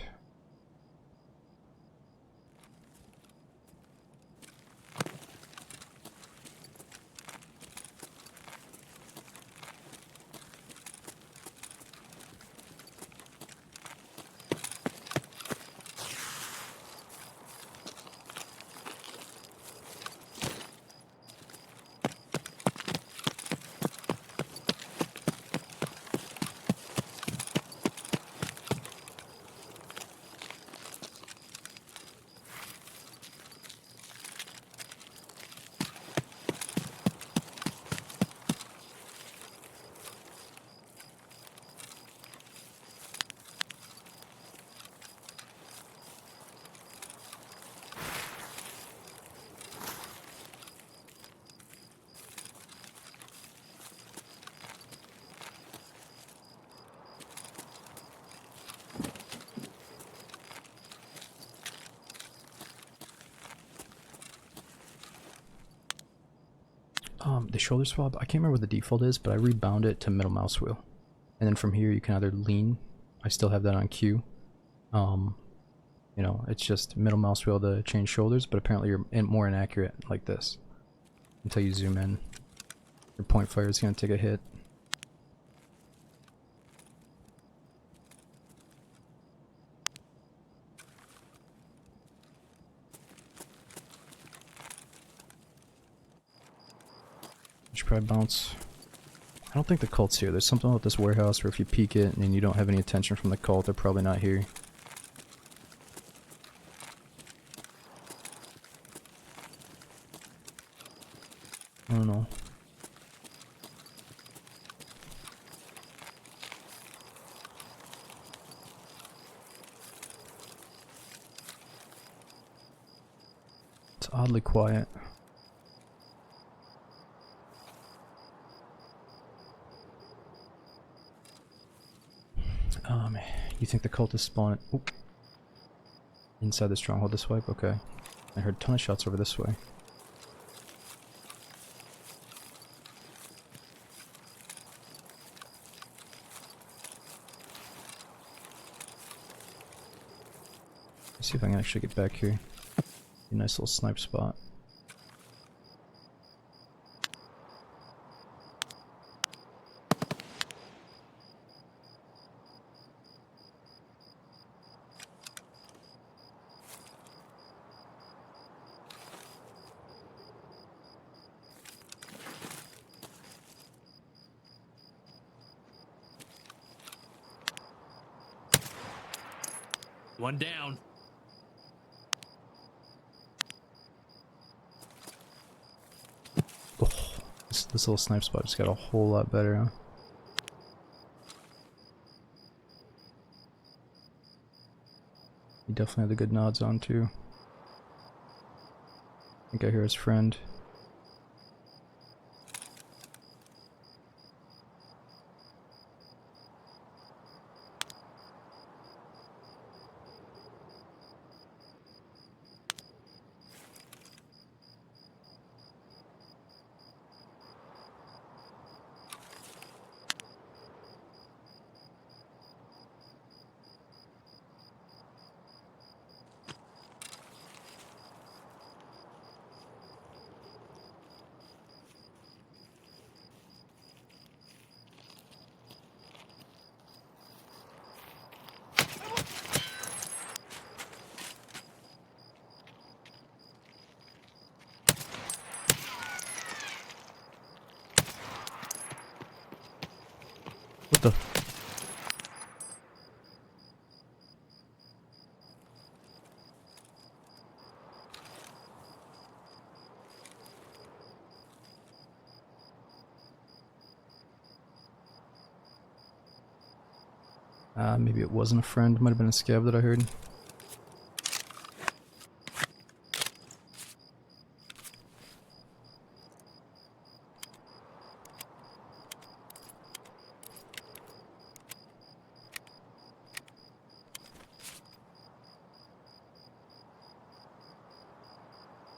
The shoulder swab, I can't remember what the default is, but I rebound it to middle mouse wheel. And then from here you can either lean, I still have that on Q. You know, it's just middle mouse wheel to change shoulders, but apparently you're more inaccurate like this. Until you zoom in. Your point fire is going to take a hit. Should probably bounce. I don't think the cult's here. There's something about this warehouse where if you peek it and you don't have any attention from the cult, they're probably not here. I don't know. It's oddly quiet. You think the cult is spawning? Oop. Inside the stronghold this way? Okay. I heard a ton of shots over this way. Let's see if I can actually get back here. A nice little snipe spot. One down. Oh, this little snipe spot just got a whole lot better, huh? He definitely had the good nods on too. I think I hear his friend. What the? Maybe it wasn't a friend. Might have been a scav that I heard.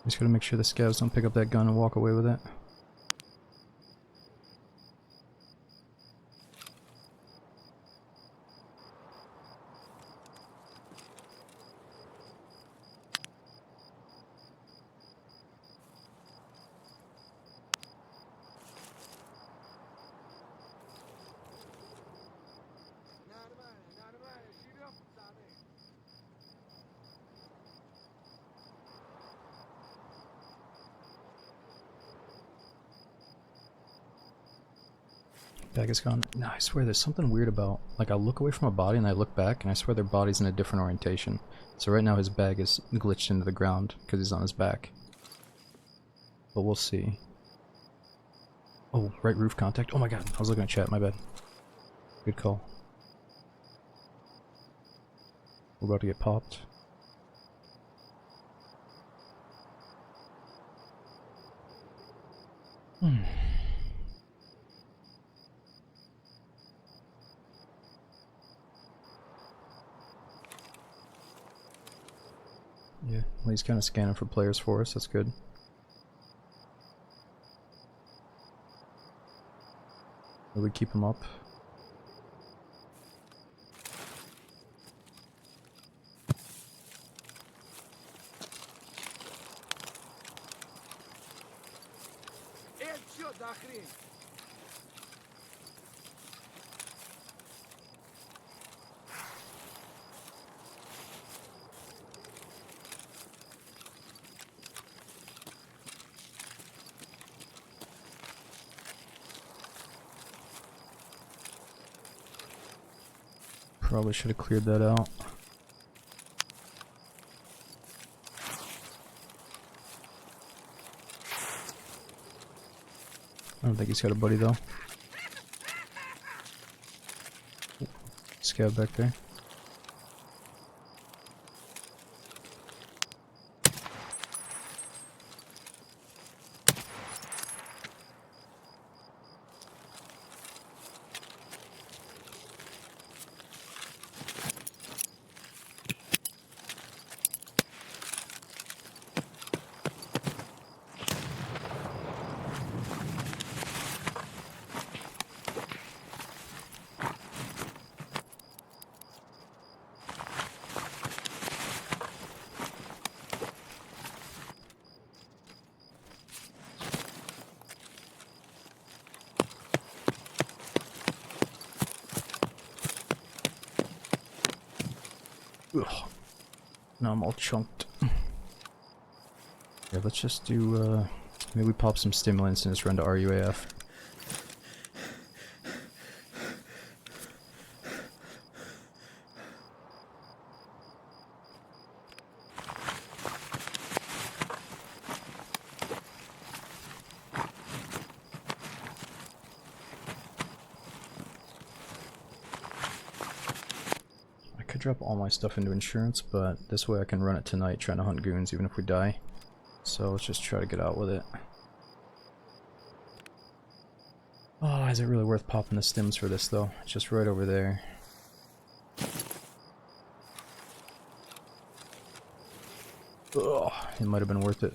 Just gotta make sure the scavs don't pick up that gun and walk away with it. Нормально, нормально, живем, пацаны. Bag is gone. No, I swear there's something weird about, like, I look away from a body and I look back and I swear their body's in a different orientation. So right now his bag is glitched into the ground because he's on his back. But we'll see. Oh, right roof contact. Oh my god, I was looking at chat, my bad. Good call. We're about to get popped. Yeah, well, he's kind of scanning for players for us, that's good. Will we keep him up? Это что за хрень? Probably should have cleared that out. I don't think he's got a buddy though. Scav back there. Ugh. Now I'm all chunked. Yeah, let's just do, maybe we pop some stimulants and just run to RUAF. I could drop all my stuff into insurance, but this way I can run it tonight trying to hunt goons even if we die. So let's just try to get out with it. Oh, is it really worth popping the stims for this though? It's just right over there. Ugh, it might have been worth it.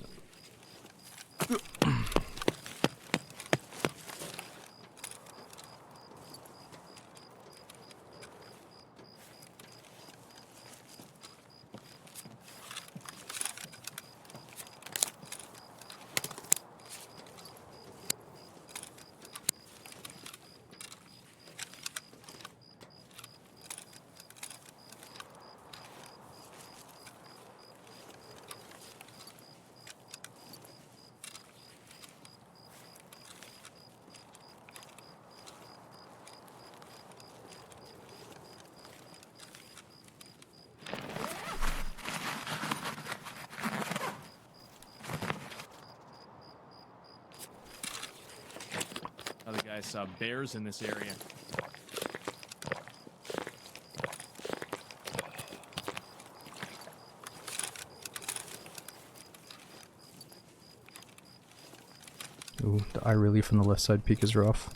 Other guys saw bears in this area. relief on the left side peak is rough.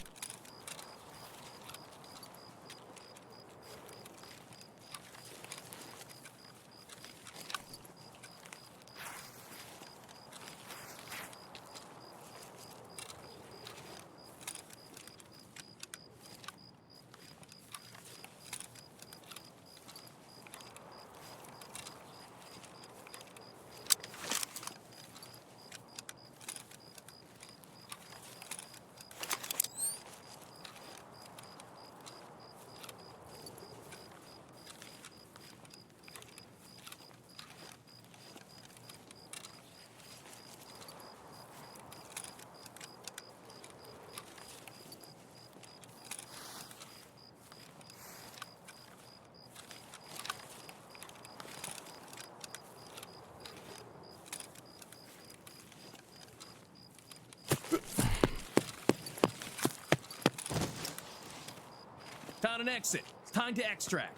Found an exit. It's time to extract.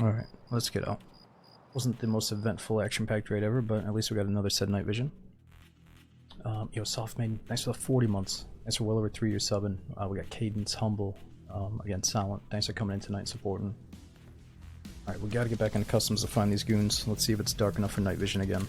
Alright, let's get out. Wasn't the most eventful action-packed raid ever, but at least we got another set of night vision. Yo, Soft Maiden, thanks for the 40 months. Thanks for well over 3 years subbing. We got Cadence, Humble, again, Silent. Thanks for coming in tonight and supporting. Alright, we gotta get back into customs to find these goons. Let's see if it's dark enough for night vision again.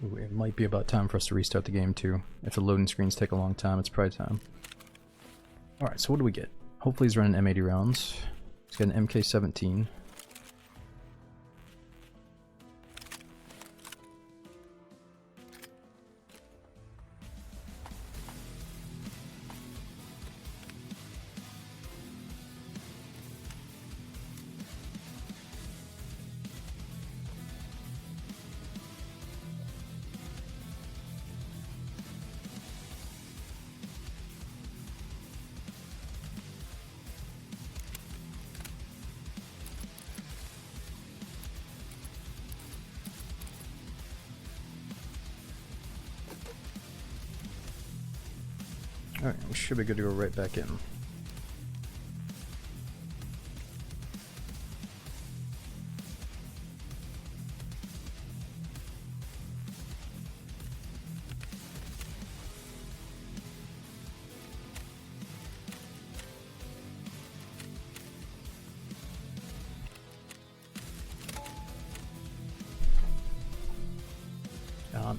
Ooh, it might be about time for us to restart the game too. If the loading screens take a long time, it's probably time. Alright, so what do we get? Hopefully he's running M80 rounds. He's got an MK17. Alright, we should be good to go right back in.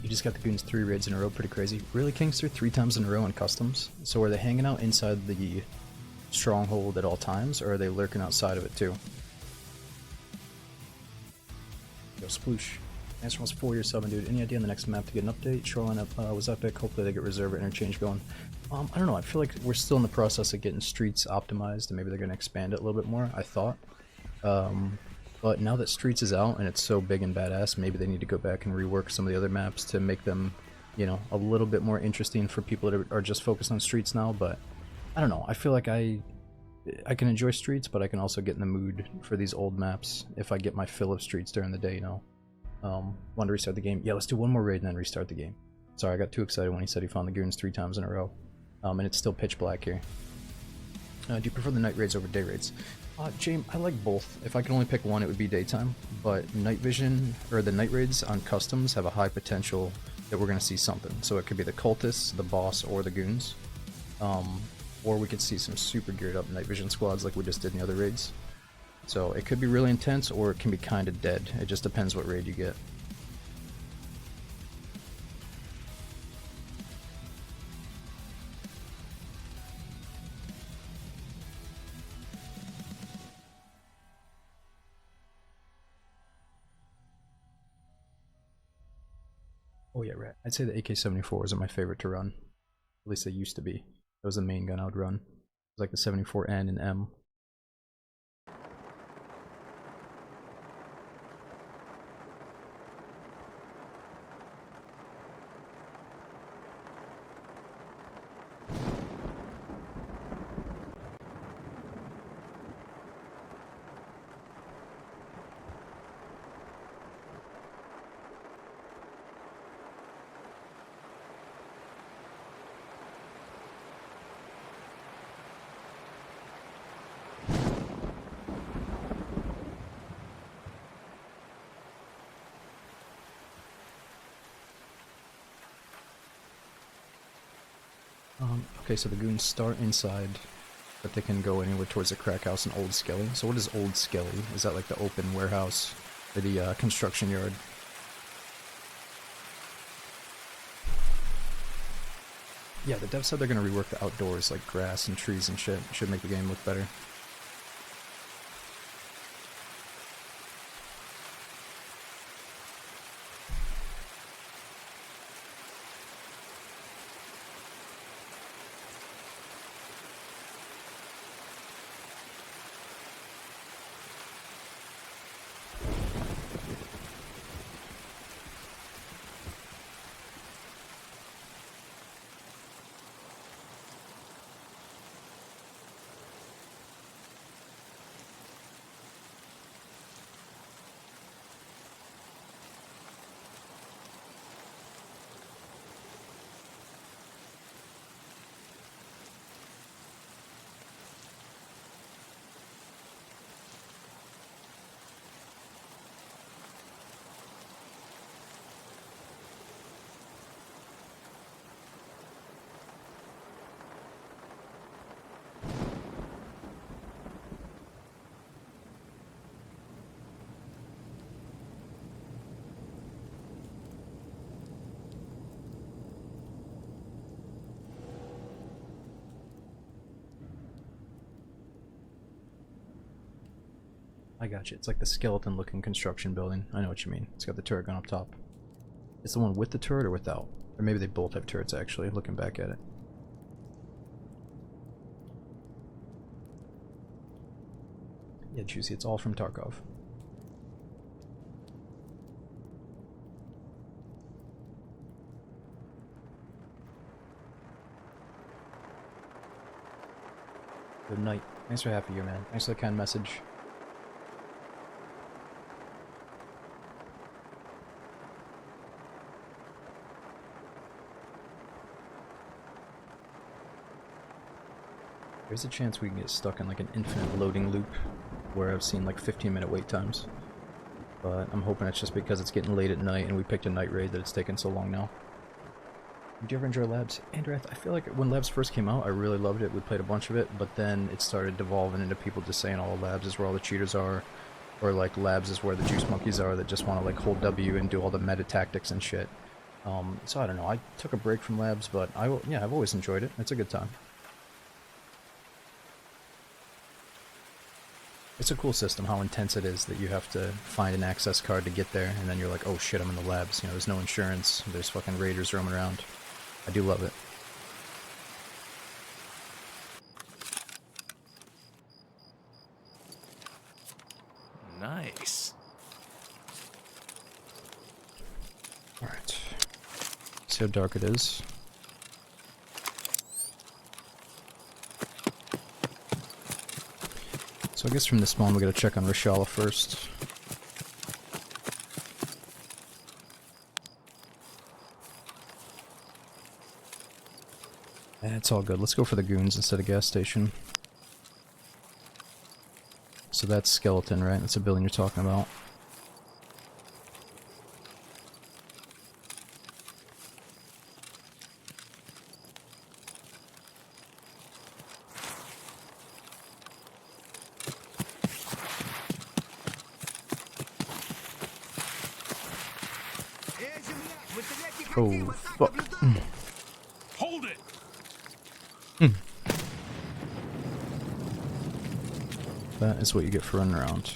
You just got the goons 3 raids in a row, pretty crazy. Really, Kingster? 3 times in a row in customs? So are they hanging out inside the stronghold at all times, or are they lurking outside of it too? Yo, Sploosh. Answer almost 4 years subbing, dude. Any idea on the next map to get an update? Shoreline up was epic. Hopefully they get reserve interchange going. I don't know. I feel like we're still in the process of getting streets optimized, and maybe they're going to expand it a little bit more, I thought. But now that Streets is out and it's so big and badass, maybe they need to go back and rework some of the other maps to make them, you know, a little bit more interesting for people that are just focused on Streets now. But I don't know. I feel like I can enjoy Streets, but I can also get in the mood for these old maps if I get my fill of Streets during the day, you know. Want to restart the game? Yeah, let's do one more raid and then restart the game. Sorry, I got too excited when he said he found the goons 3 times in a row. And it's still pitch black here. Do you prefer the night raids over day raids? James, I like both. If I could only pick one, it would be daytime. But night vision, or the night raids on customs have a high potential that we're going to see something. So it could be the cultists, the boss, or the goons. Or we could see some super geared up night vision squads like we just did in the other raids. So it could be really intense, or it can be kind of dead. It just depends what raid you get. Oh yeah, right. I'd say the AK-74s are my favorite to run. At least they used to be. That was the main gun I would run. It was like the 74N and M. Okay, so the goons start inside, but they can go anywhere towards the crack house and Old Skelly. So what is Old Skelly? Is that like the open warehouse or the construction yard? Yeah, the devs said they're gonna rework the outdoors, like grass and trees and shit. Should make the game look better. I got you. It's like the skeleton-looking construction building. I know what you mean. It's got the turret gun up top. It's the one with the turret or without? Or maybe they both have turrets, actually, looking back at it. Yeah, Juicy, it's all from Tarkov. Good night. Thanks for half a year, man. Thanks for the kind message. There's a chance we can get stuck in like an infinite loading loop where I've seen like 15-minute wait times. But I'm hoping it's just because it's getting late at night and we picked a night raid that it's taken so long now. Did you ever enjoy Labs? Andrew, I feel like when Labs first came out, I really loved it. We played a bunch of it, but then it started devolving into people just saying all Labs is where all the cheaters are, or like Labs is where the juice monkeys are that just want to like hold W and do all the meta tactics and shit. So I don't know. I took a break from Labs, but yeah, I've always enjoyed it. It's a good time. It's a cool system, how intense it is that you have to find an access card to get there, and then you're like, oh shit, I'm in the labs. You know, there's no insurance, there's fucking raiders roaming around. I do love it. Nice. Alright. See how dark it is. So I guess from this spawn we gotta check on Rashala first. It's all good. Let's go for the goons instead of gas station. So that's skeleton, right? That's a building you're talking about. Oh, fuck. Hold it! That is what you get for running around.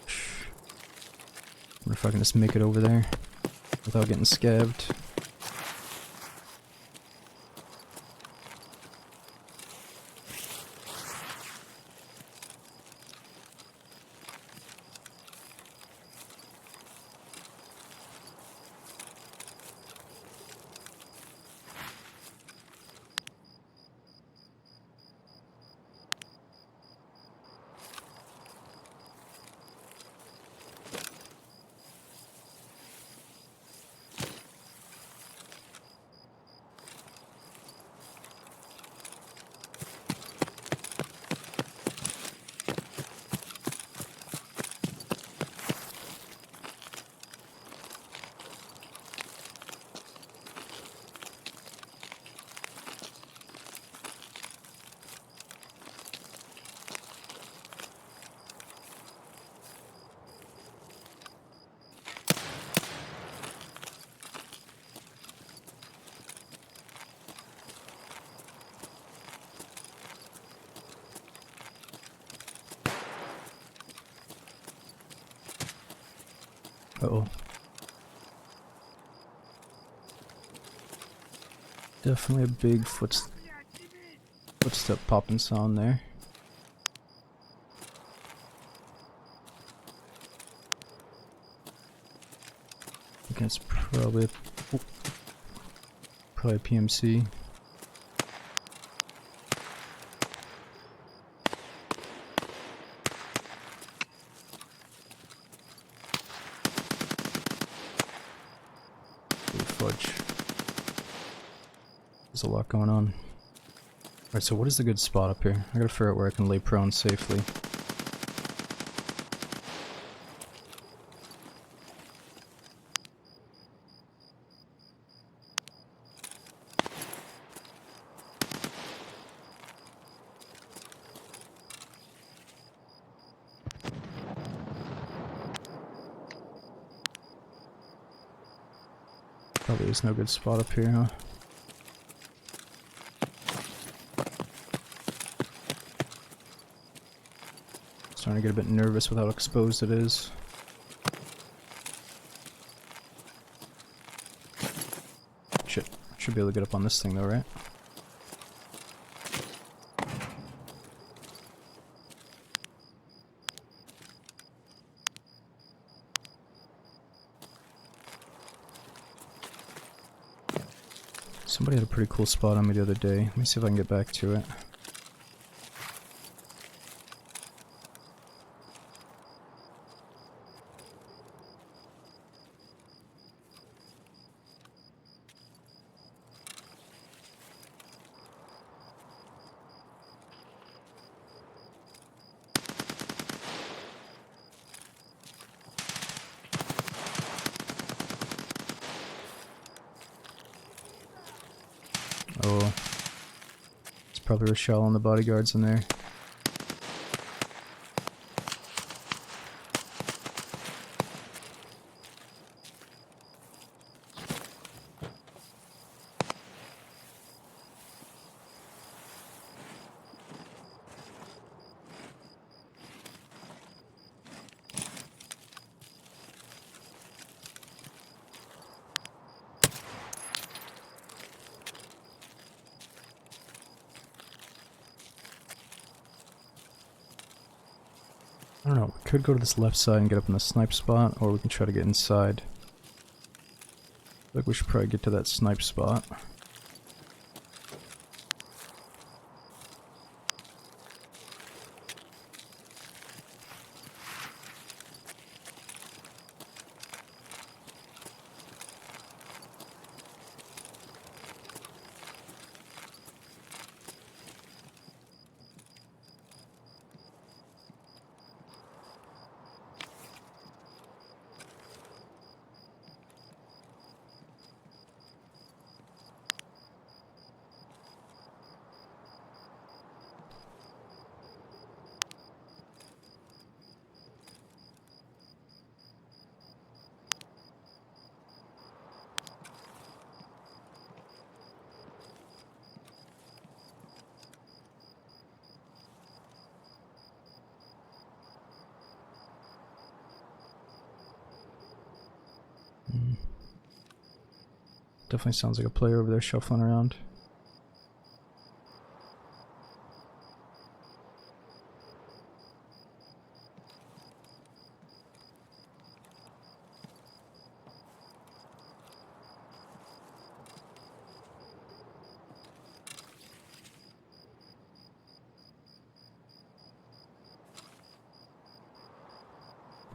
I wonder if I can just make it over there without getting scabbed. Uh-oh. Definitely a big footstep popping sound there. I think it's probably a PMC. Fudge. There's a lot going on. Alright, so what is the good spot up here? I gotta figure out where I can lay prone safely. Probably is no good spot up here, huh? Starting to get a bit nervous with how exposed it is. Shit. Should be able to get up on this thing though, right? Somebody had a pretty cool spot on me the other day. Let me see if I can get back to it. Oh, it's probably Rochelle and the bodyguards in there. I don't know, we could go to this left side and get up in the snipe spot, or we can try to get inside. I think we should probably get to that snipe spot. Definitely sounds like a player over there shuffling around.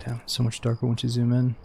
Damn, so much darker once you zoom in.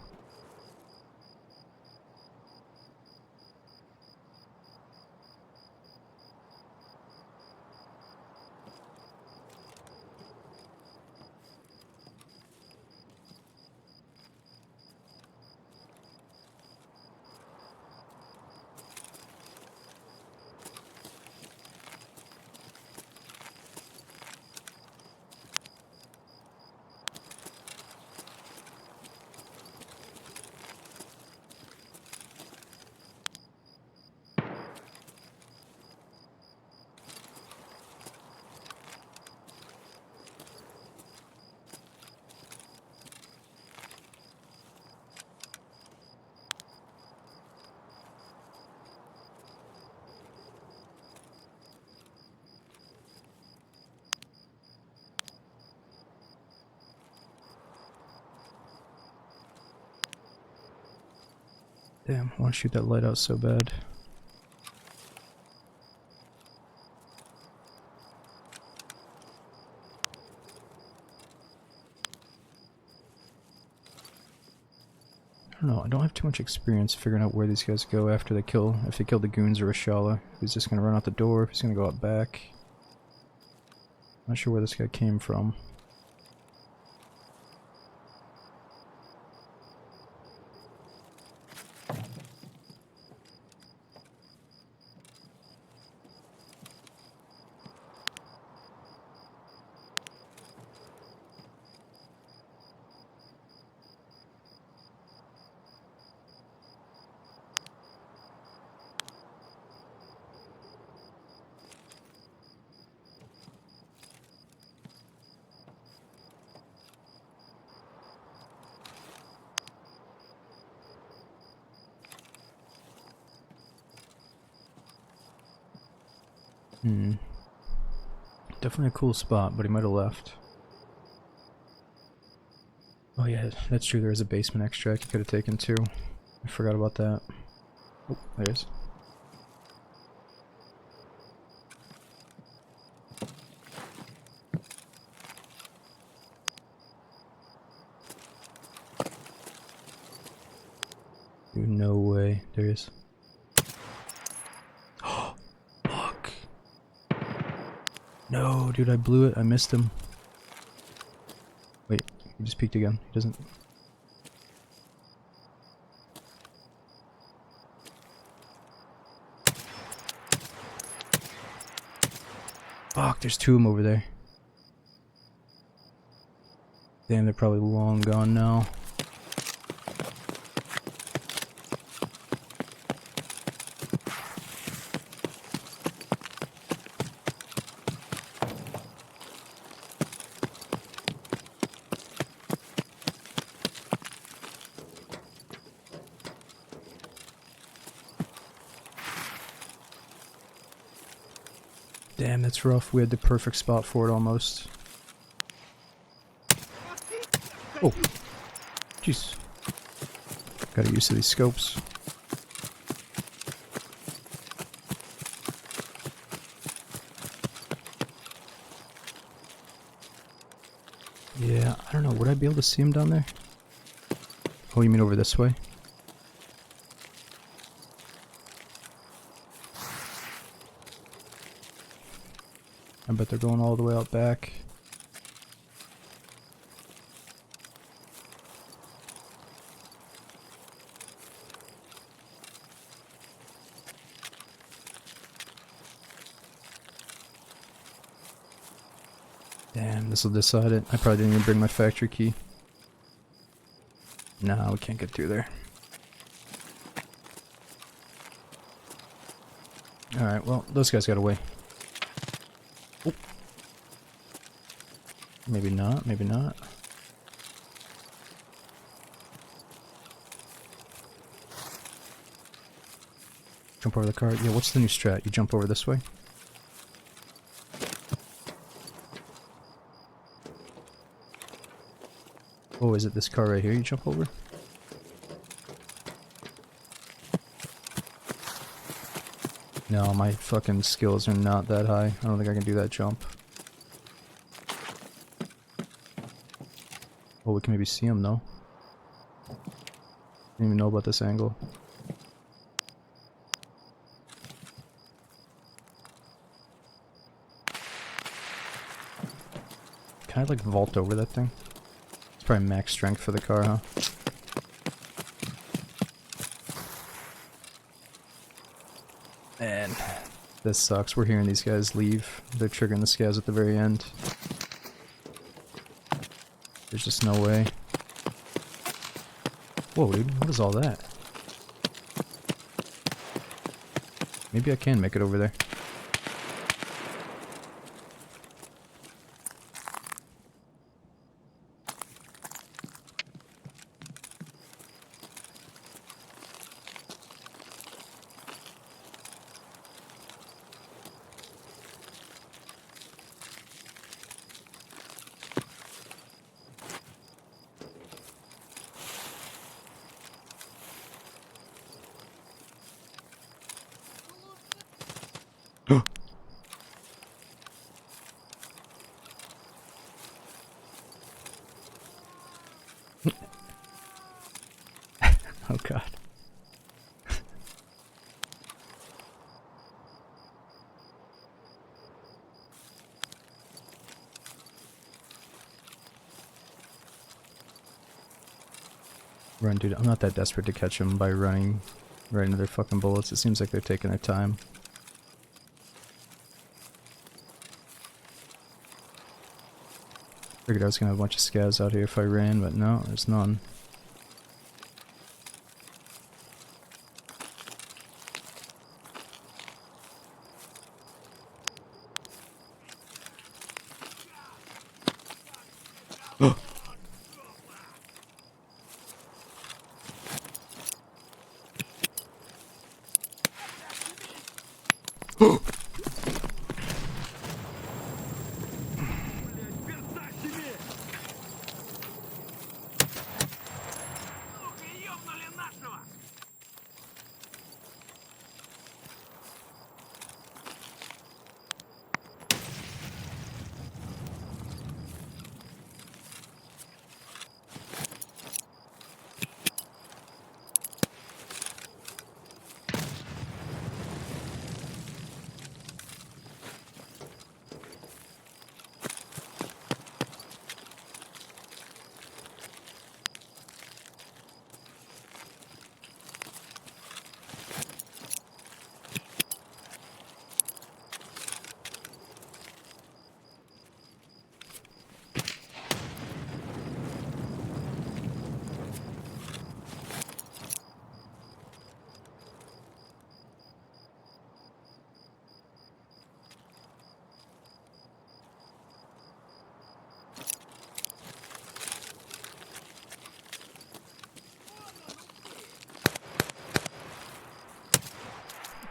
Damn, I want to shoot that light out so bad. I don't know, I don't have too much experience figuring out where these guys go after they kill, if they kill the goons or Reshala. If he's just gonna run out the door, if he's gonna go out back. Not sure where this guy came from. Definitely a cool spot, but he might have left. Oh yeah, that's true, there is a basement extract he could have taken too. I forgot about that. Oh, there he is. Dude, no way. There he is. Oh, fuck. No, dude, I blew it. I missed him. Wait, he just peeked again. He doesn't... Fuck, there's two of them over there. Damn, they're probably long gone now. Damn, that's rough. We had the perfect spot for it almost. Oh. Jeez. Gotta use these scopes. Yeah, I don't know. Would I be able to see him down there? Oh, you mean over this way? I bet they're going all the way out back. Damn, this will decide it. I probably didn't even bring my factory key. Nah, we can't get through there. Alright, well, those guys got away. Oh. Maybe not, maybe not. Jump over the car. Yeah, what's the new strat? You jump over this way? Oh, is it this car right here you jump over? No, my fucking skills are not that high. I don't think I can do that jump. Oh, we can maybe see him though. Didn't even know about this angle. Can I like vault over that thing? It's probably max strength for the car, huh? Man, this sucks. We're hearing these guys leave. They're triggering the scavs at the very end. There's just no way. Whoa, dude, what is all that? Maybe I can make it over there. Run, dude. I'm not that desperate to catch them by running right into their fucking bullets. It seems like they're taking their time. Figured I was gonna have a bunch of scavs out here if I ran, but no, there's none.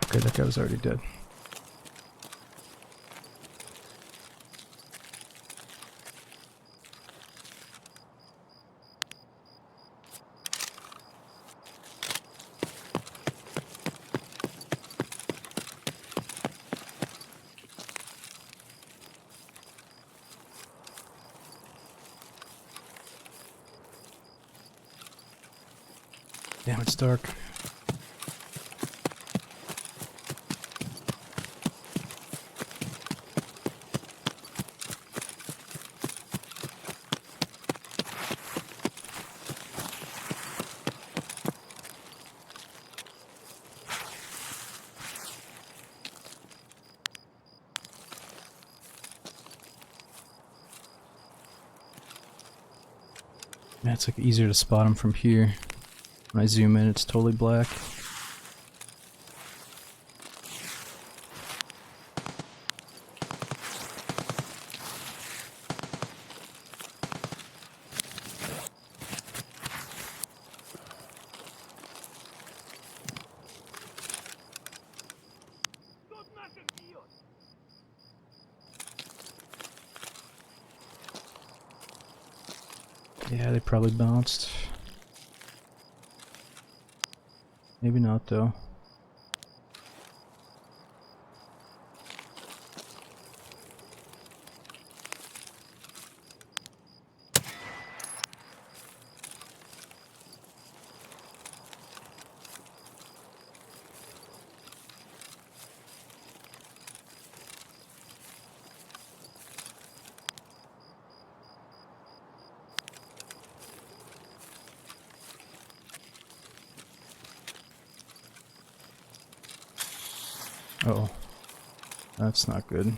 Okay, that guy was already dead. Damn, it's dark. Yeah, it's like easier to spot him from here. When I zoom in, it's totally black. Yeah, they probably bounced. Maybe not, though. Uh-oh. That's not good.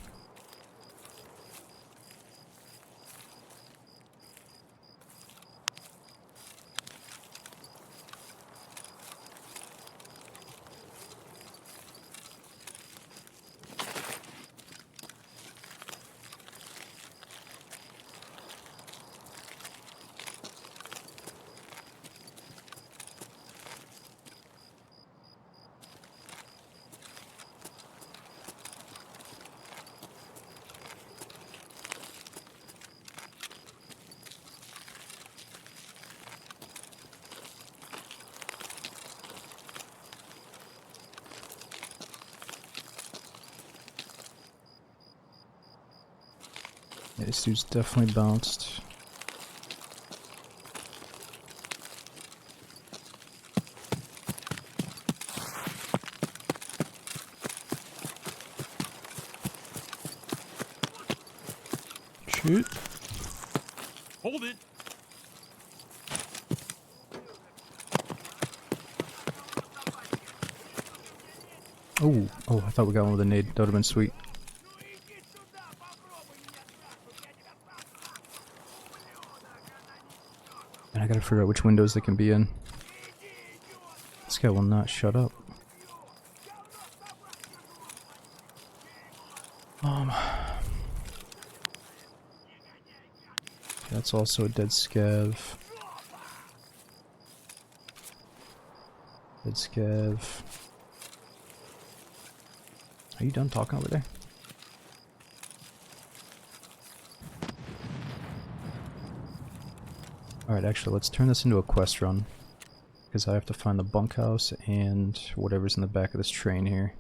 Yeah, this dude's definitely bounced. Shoot. Hold it. Oh, oh, I thought we got one with a nade. That would have been sweet. And I gotta figure out which windows they can be in. This guy will not shut up. That's also a dead scav. Dead scav. Are you done talking over there? Alright, actually, let's turn this into a quest run. Because I have to find the bunkhouse and whatever's in the back of this train here.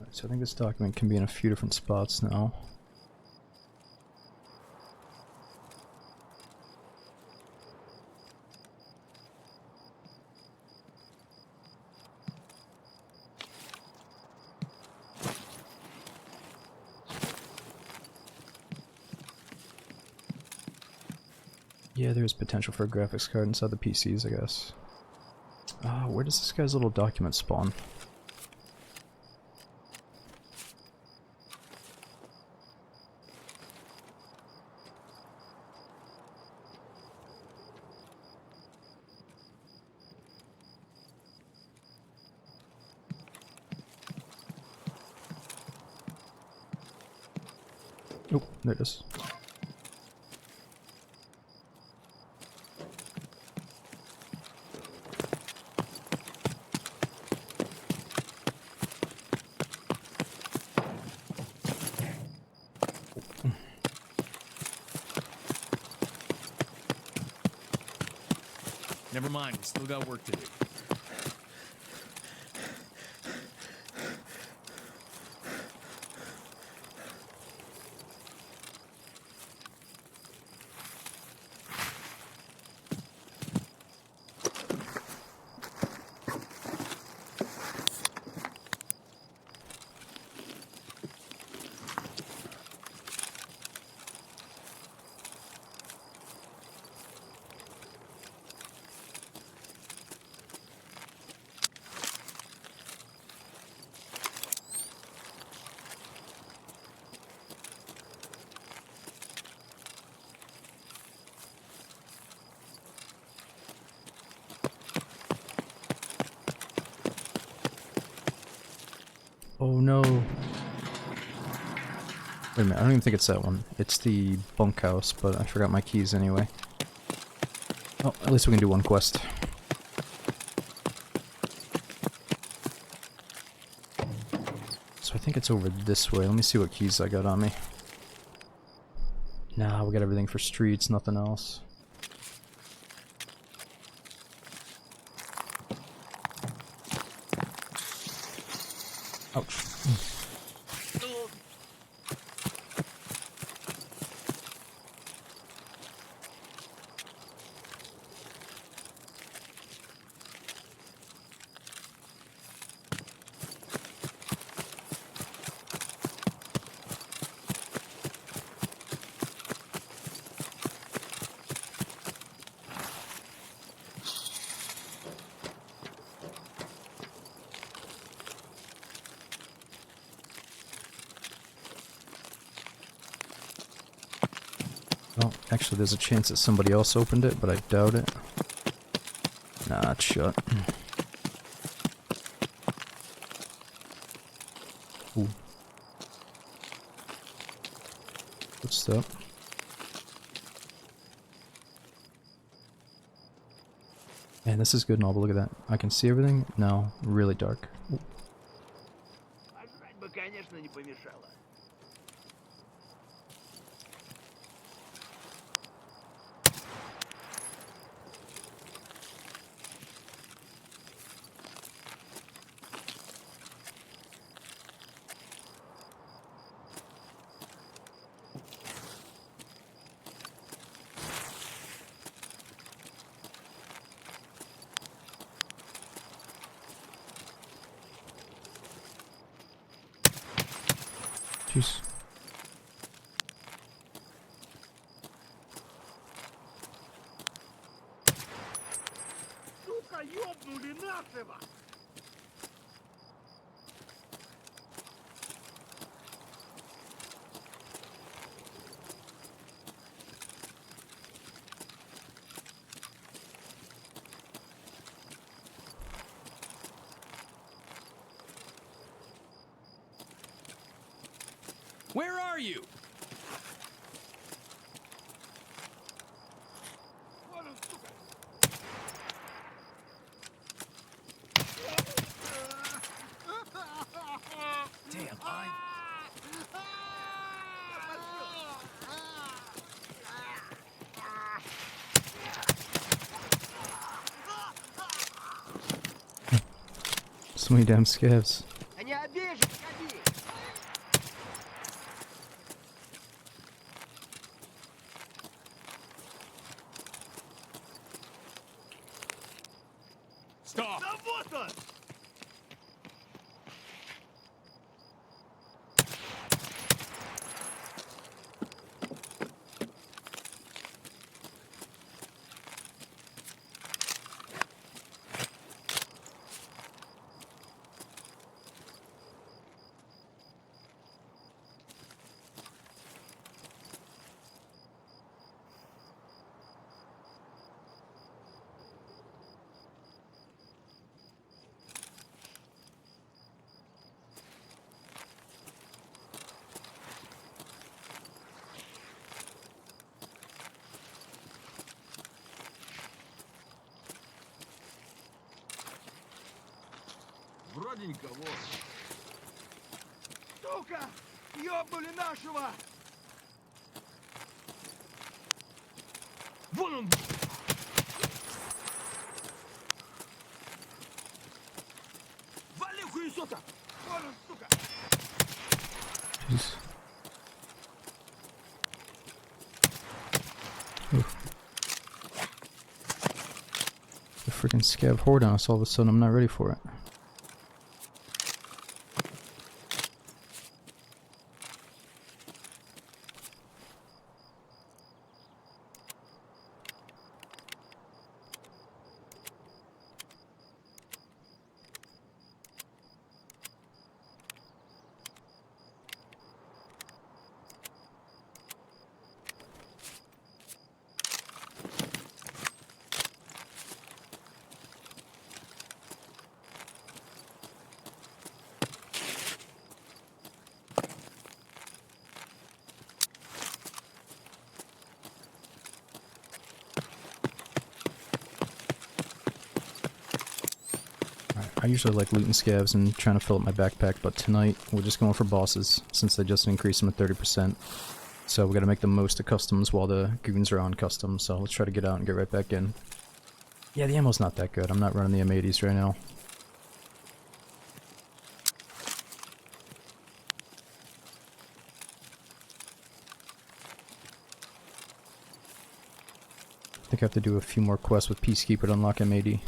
So I think this document can be in a few different spots now. Yeah, there's potential for a graphics card inside the PCs, I guess. Where does this guy's little document spawn? Oh, there it is. Never mind, we still got work to do. Oh no. Wait a minute, I don't even think it's that one. It's the bunkhouse, but I forgot my keys anyway. Oh, at least we can do one quest. So I think it's over this way. Let me see what keys I got on me. Nah, we got everything for streets, nothing else. Ouch. Well, actually there's a chance that somebody else opened it, but I doubt it. Nah, it's shut. Ooh. What's up? Man, this is good and all, but look at that. I can see everything? No, really dark. Ooh. Пожрать бы, конечно, не помешало. Jeez. Сука, ёбнули нашего! Where are you? Вон он, сука! Damn, I... So many damn scavs. Да не обижу, ходи! Stop! Да вот он! Вроде никого. Сука! Ёбнули нашего! Вон он! Вали хуесоса! Вон он, сука! Jeez. Oof. The freaking scav horde on us all of a sudden. I'm not ready for it. I usually like looting scavs and trying to fill up my backpack, but tonight we're just going for bosses, since they just increased them at 30%. So we gotta make the most of customs while the goons are on customs, so let's try to get out and get right back in. Yeah, the ammo's not that good. I'm not running the M80s right now. I think I have to do a few more quests with Peacekeeper to unlock M80.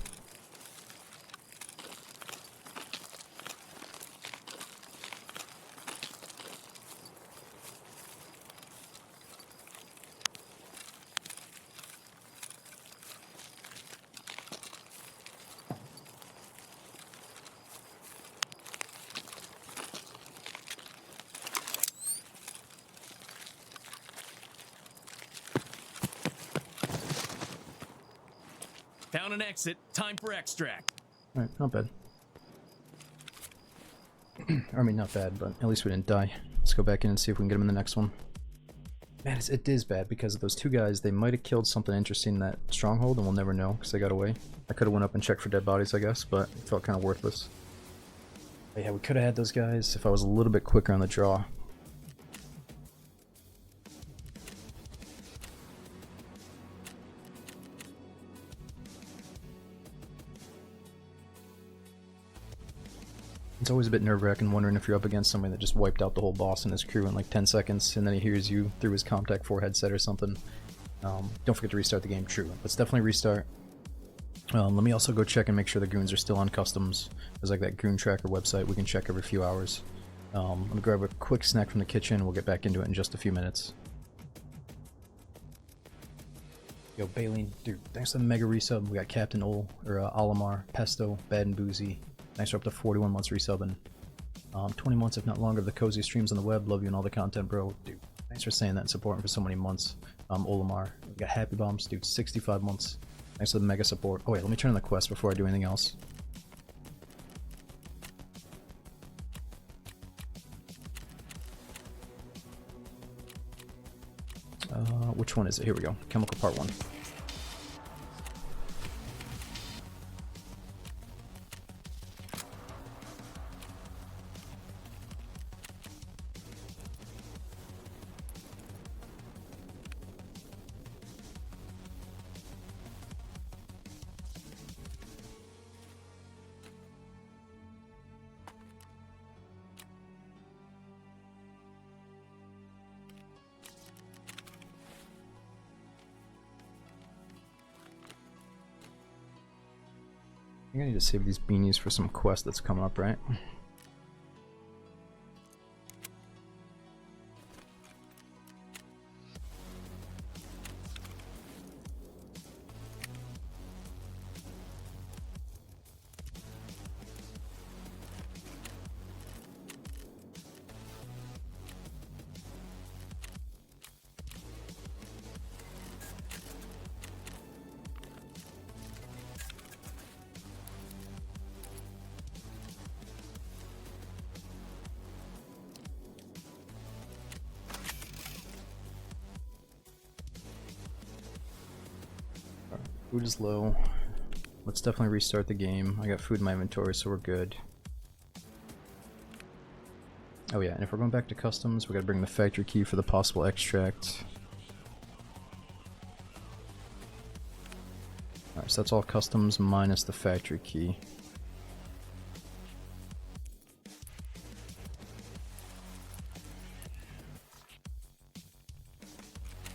Found an exit. Time for extract. Alright, not bad. I mean, not bad, but at least we didn't die. Let's go back in and see if we can get him in the next one. Man, it is bad because those two guys, they might have killed something interesting in that stronghold and we'll never know because they got away. I could have went up and checked for dead bodies, I guess, but it felt kind of worthless. But yeah, we could have had those guys if I was a little bit quicker on the draw. It's always a bit nerve-wracking wondering if you're up against somebody that just wiped out the whole boss and his crew in like 10 seconds and then he hears you through his Comtech 4 headset or something. Don't forget to restart the game, true. Let's definitely restart. Let me also go check and make sure the goons are still on customs. There's like that goon tracker website we can check every few hours. I'm gonna grab a quick snack from the kitchen, we'll get back into it in just a few minutes. Yo, Baleen, dude, thanks to the mega resub. We got Captain Ol, or Olimar, Pesto, Bad and Boozy. Thanks for up to 41 months resubbing. 20 months, if not longer, of the cozy streams on the web. Love you and all the content, bro. Dude, thanks for saying that and supporting for so many months. Olimar. We got Happy Bombs, dude, 65 months. Thanks for the mega support. Oh wait, let me turn on the quest before I do anything else. Which one is it? Here we go. Chemical Part 1. I think I need to save these beanies for some quest that's coming up, right? Food is low. Let's definitely restart the game. I got food in my inventory, so we're good. Oh yeah, and if we're going back to customs, we gotta bring the factory key for the possible extract. Alright, so that's all customs minus the factory key.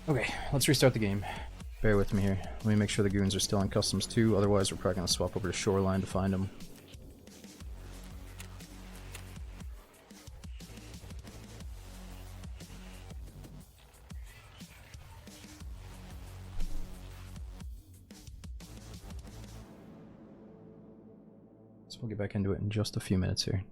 Okay, let's restart the game. Bear with me here. Let me make sure the goons are still on customs too, otherwise we're probably going to swap over to Shoreline to find them. So we'll get back into it in just a few minutes here.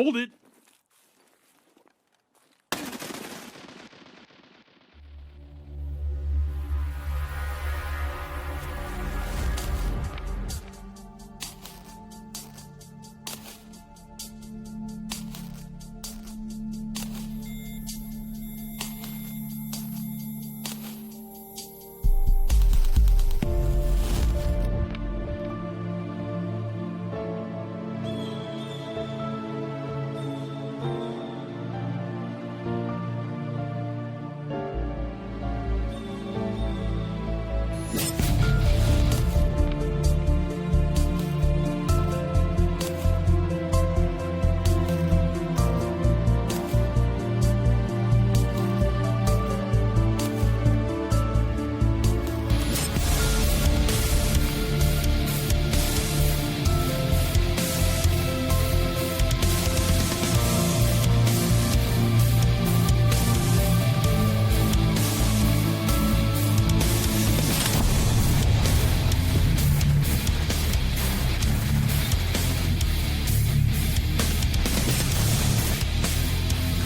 Hold it!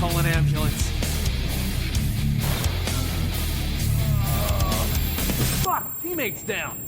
Call an ambulance. Fuck! Teammates down!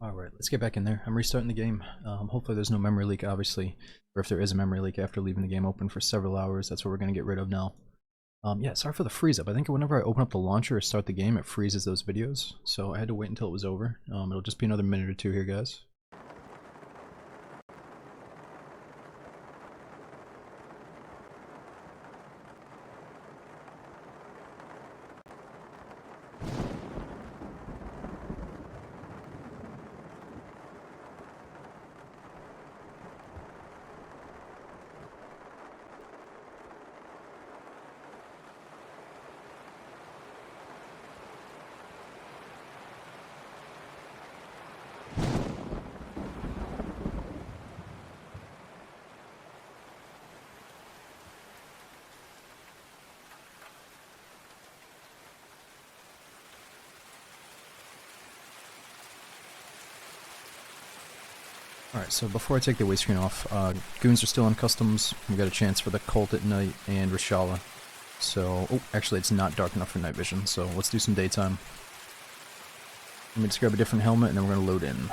Alright, let's get back in there. I'm restarting the game. Hopefully there's no memory leak, obviously. Or if there is a memory leak after leaving the game open for several hours, that's what we're going to get rid of now. Yeah, sorry for the freeze up. I think whenever I open up the launcher or start the game, it freezes those videos. So I had to wait until it was over. It'll just be another minute or two here, guys. Alright, so before I take the weight screen off, goons are still on customs. We got a chance for the Cult at night and Rashala. So, oh, actually it's not dark enough for night vision, so let's do some daytime. Let me just grab a different helmet and then we're gonna load in.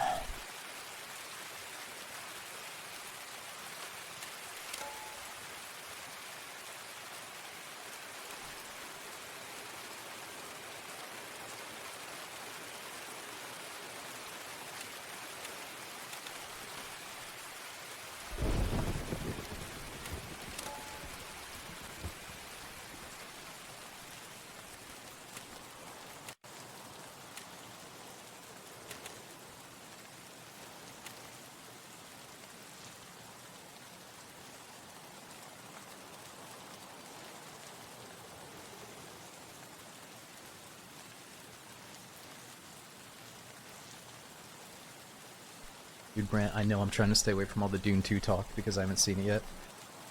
Dude, Brant, I know I'm trying to stay away from all the Dune 2 talk because I haven't seen it yet,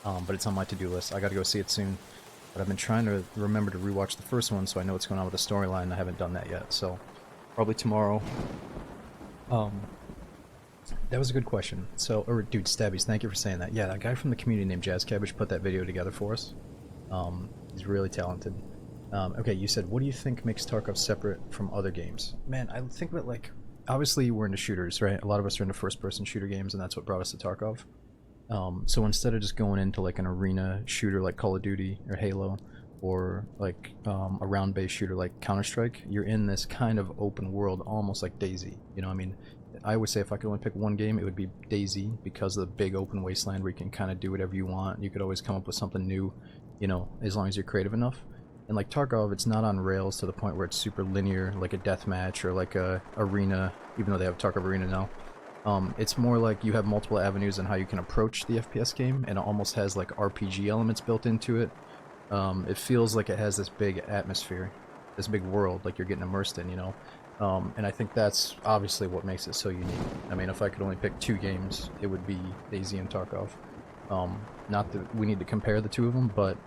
but it's on my to-do list. I gotta go see it soon. But I've been trying to remember to rewatch the first one so I know what's going on with the storyline. I haven't done that yet, so probably tomorrow. That was a good question. So, or dude, Stabbies, thank you for saying that. Yeah, that guy from the community named Jazz Cabbage put that video together for us. He's really talented. Okay, you said, what do you think makes Tarkov separate from other games? Man, I think about like, obviously we're into shooters, right? A lot of us are into first-person shooter games, and that's what brought us to Tarkov. So instead of just going into like an arena shooter like Call of Duty or Halo, or like a round-based shooter like Counter-Strike, you're in this kind of open world, almost like DayZ. You know, I mean, I would say if I could only pick one game, it would be DayZ, because of the big open wasteland where you can kind of do whatever you want. You could always come up with something new, you know, as long as you're creative enough. And like Tarkov, it's not on rails to the point where it's super linear, like a deathmatch or like a arena, even though they have Tarkov Arena now. It's more like you have multiple avenues on how you can approach the FPS game, and it almost has like RPG elements built into it. It feels like it has this big atmosphere, this big world, like you're getting immersed in, you know? And I think that's obviously what makes it so unique. I mean, if I could only pick two games, it would be DayZ and Tarkov. Not that we need to compare the two of them, but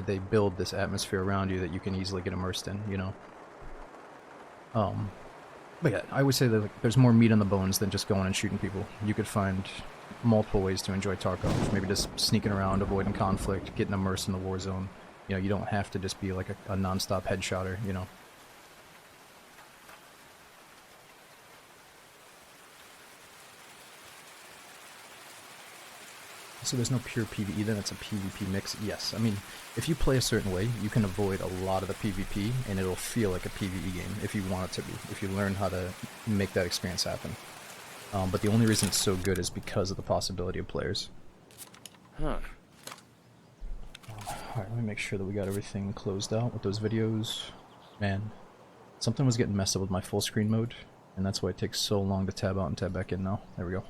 they build this atmosphere around you that you can easily get immersed in, you know? But yeah, I would say that like, there's more meat on the bones than just going and shooting people. You could find multiple ways to enjoy Tarkov. Maybe just sneaking around, avoiding conflict, getting immersed in the war zone. You know, you don't have to just be like a non-stop headshotter, you know? So there's no pure PvE, then it's a PvP mix? Yes. I mean, if you play a certain way, you can avoid a lot of the PvP, and it'll feel like a PvE game if you want it to be, if you learn how to make that experience happen. But the only reason it's so good is because of the possibility of players. Huh. Alright, let me make sure that we got everything closed out with those videos. Man, something was getting messed up with my full screen mode, and that's why it takes so long to tab out and tab back in now. There we go.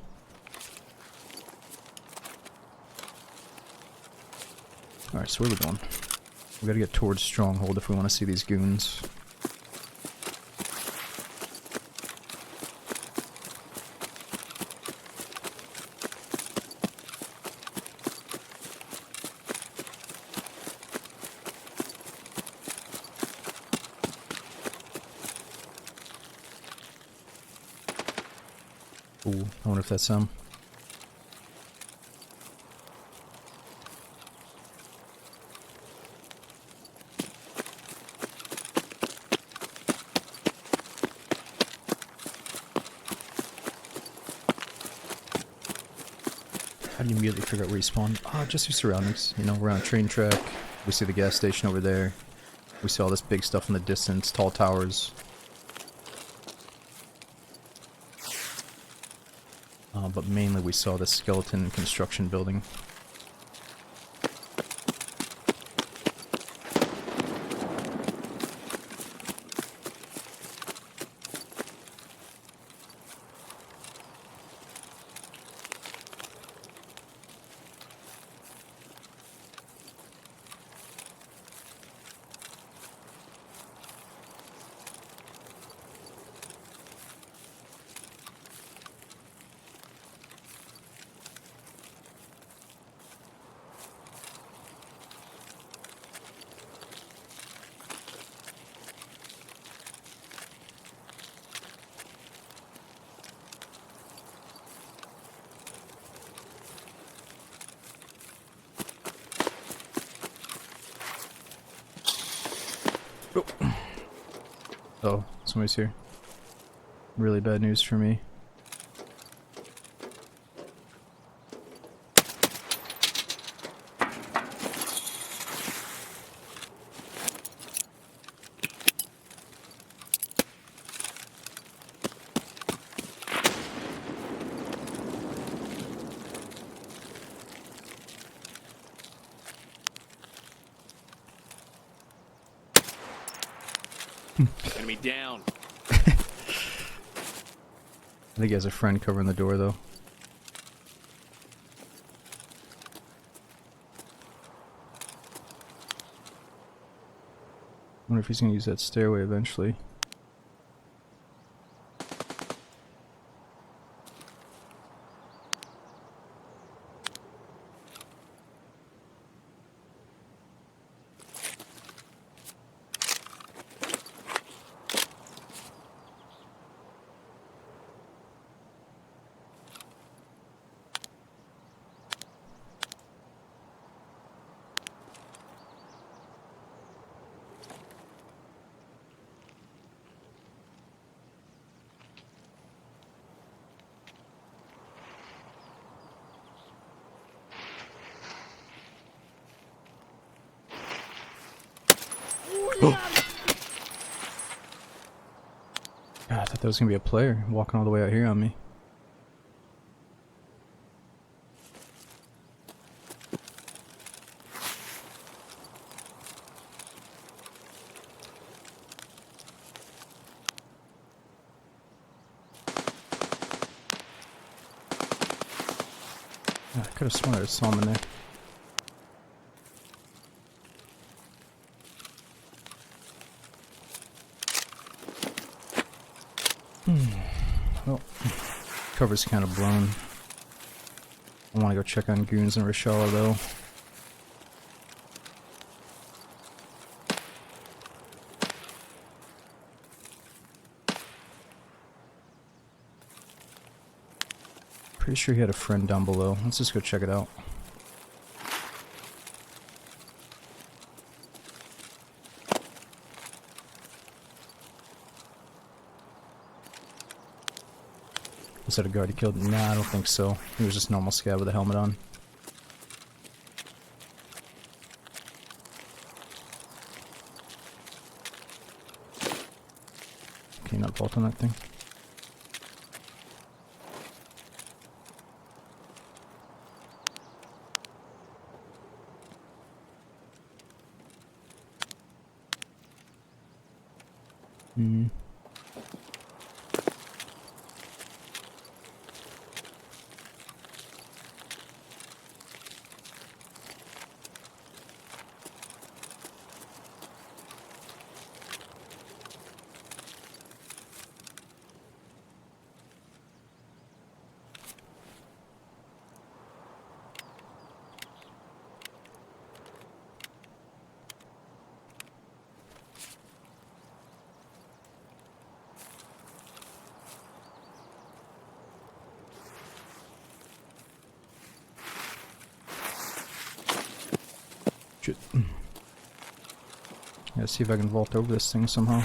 Alright, so where are we going? We gotta get towards Stronghold if we want to see these goons. Ooh, I wonder if that's them. How do you immediately figure out where you spawn? Just your surroundings. You know, we're on a train track. We see the gas station over there. We see all this big stuff in the distance, tall towers. But mainly we saw the skeleton construction building. Oh, somebody's here. Really bad news for me. Enemy down. I think he has a friend covering the door, though. Wonder if he's gonna use that stairway eventually. God, I thought that was gonna be a player walking all the way out here on me. I could have sworn I saw him in there. Well, cover's kind of blown. I want to go check on goons in Rashala though. Pretty sure he had a friend down below. Let's just go check it out. Was that a guard he killed? Nah, I don't think so. He was just a normal scav with a helmet on. Can you not vault on that thing? Hmm. Shit. Yeah, see if I can vault over this thing somehow.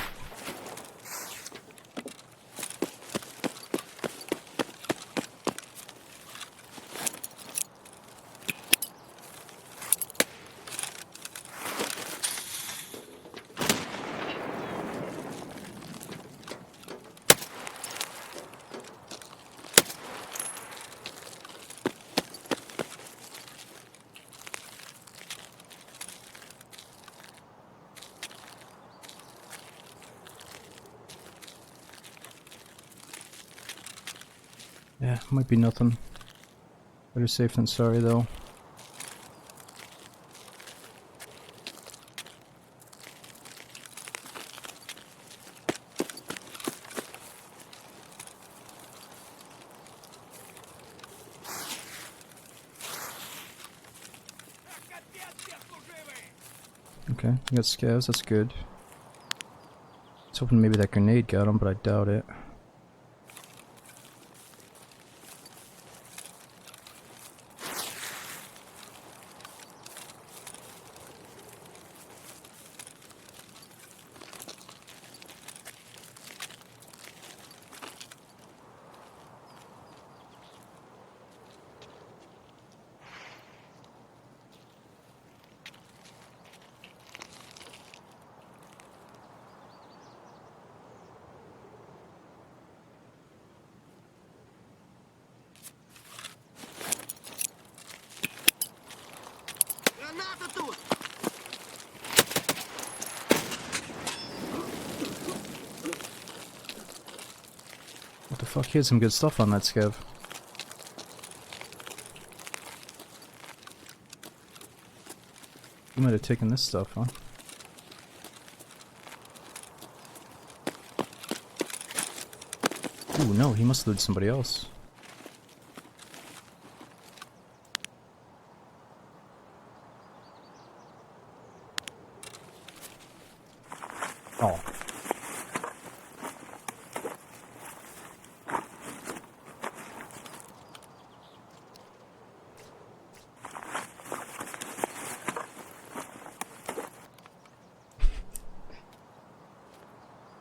Yeah, might be nothing. Better safe than sorry though. Okay, we got scavs, that's good. I was hoping maybe that grenade got him, but I doubt it. What the fuck? He had some good stuff on that scav. He might have taken this stuff, huh? Ooh, no, he must have looted somebody else. Oh.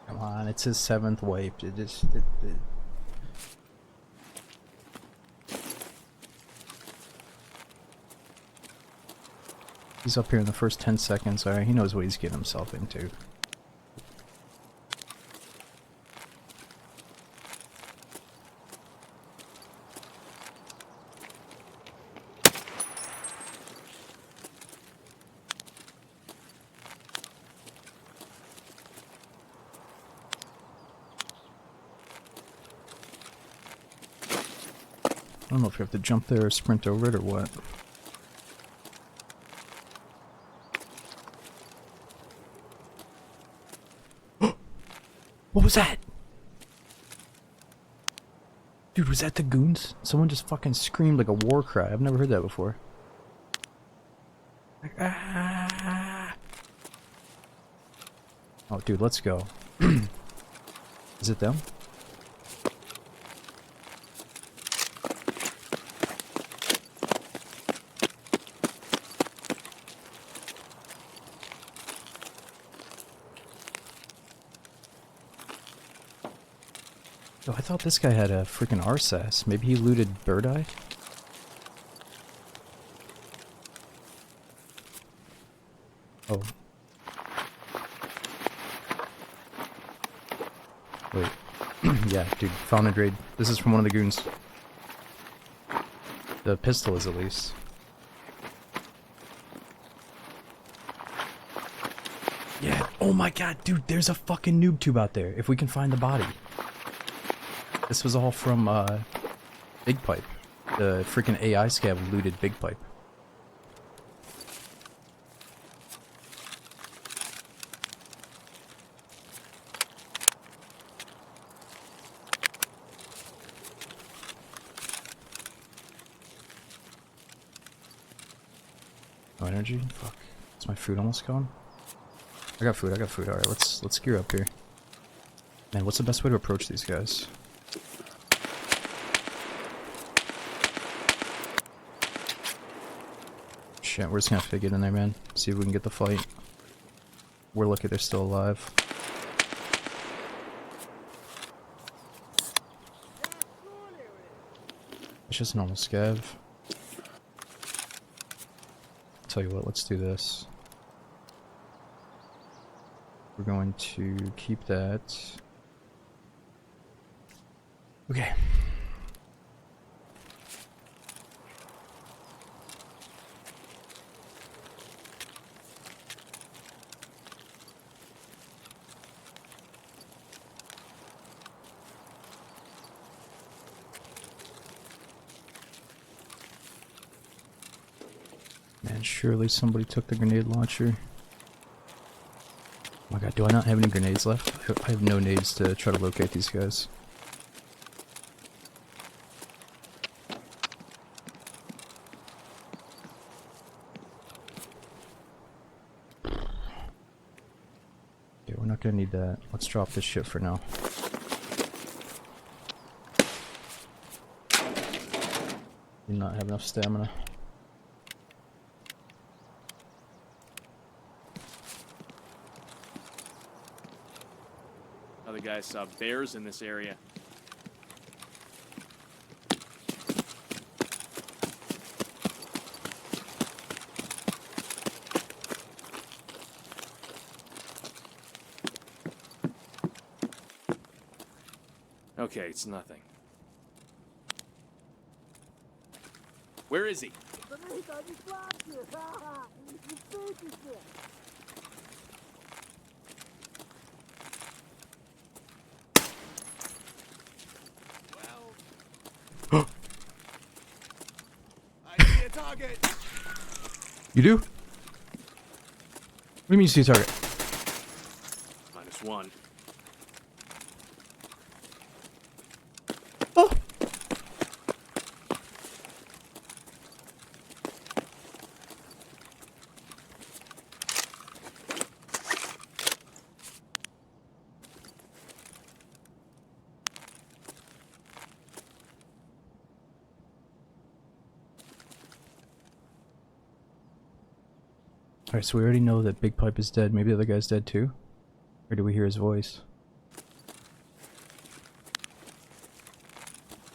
Come on, it's his 7th wipe. It just... He's up here in the first 10 seconds. Alright, he knows what he's getting himself into. I don't know if you have to jump there or sprint over it or what. What was that? Dude, was that the goons? Someone just fucking screamed like a war cry. I've never heard that before. Like, ah! Oh, dude, let's go. Is it them? Oh, I thought this guy had a freaking RSAS. Maybe he looted Bird Eye? Oh. Wait. Yeah, dude, found a grade. This is from one of the goons. The pistol is at least. Yeah, oh my god, dude, there's a fucking noob tube out there. If we can find the body. This was all from, Big Pipe. The freaking AI scav looted Big Pipe. No energy? Fuck. Is my food almost gone? I got food, Alright, let's gear up here. Man, what's the best way to approach these guys? Shit, we're just gonna have to get in there, man. See if we can get the fight. We're lucky they're still alive. It's just normal scav. Tell you what, let's do this. We're going to keep that. Okay. Man, surely somebody took the grenade launcher. Oh my god, do I not have any grenades left? I have no nades to try to locate these guys. Okay, we're not gonna need that. Let's drop this shit for now. Do not have enough stamina. Other guys saw bears in this area. Okay, it's nothing. Where is he? I see a target. You do? What do you mean you see a target? -1. Oh! Alright, so we already know that Big Pipe is dead. Maybe the other guy's dead too? Or do we hear his voice?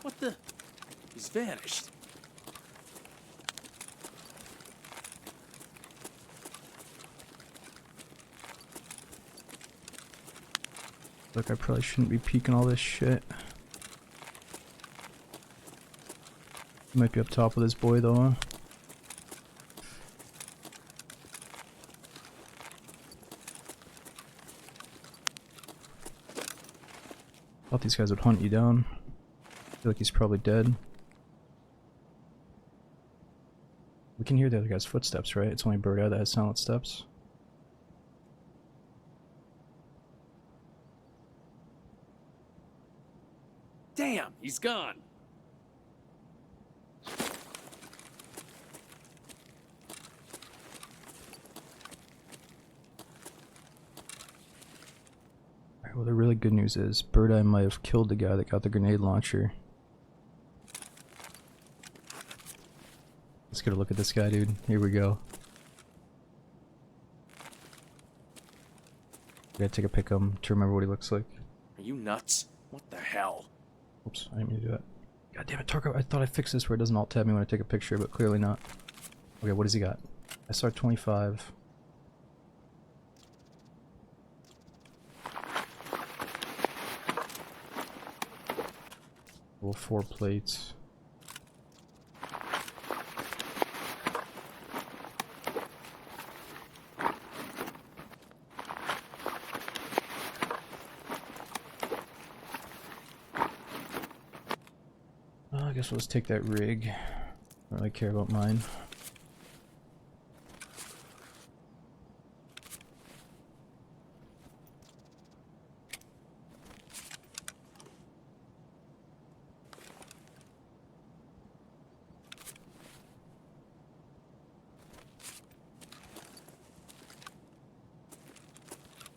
What the? He's vanished. Look, I probably shouldn't be peeking all this shit. He might be up top with his boy though, huh? Thought these guys would hunt you down. Feel like he's probably dead. We can hear the other guy's footsteps, right? It's only Bird Eye that has silent steps. Damn, he's gone. Alright, well, the really good news is Bird Eye might have killed the guy that got the grenade launcher. Let's get a look at this guy, dude. Here we go. Gotta take a pic of him to remember what he looks like. Are you nuts? What the hell? Oops, I didn't mean to do that. God damn it, Tarkov, I thought I fixed this where it doesn't alt tab me when I take a picture, but clearly not. Okay, what does he got? SR 25. Well, 4 plates. I guess we'll just take that rig. I don't really care about mine.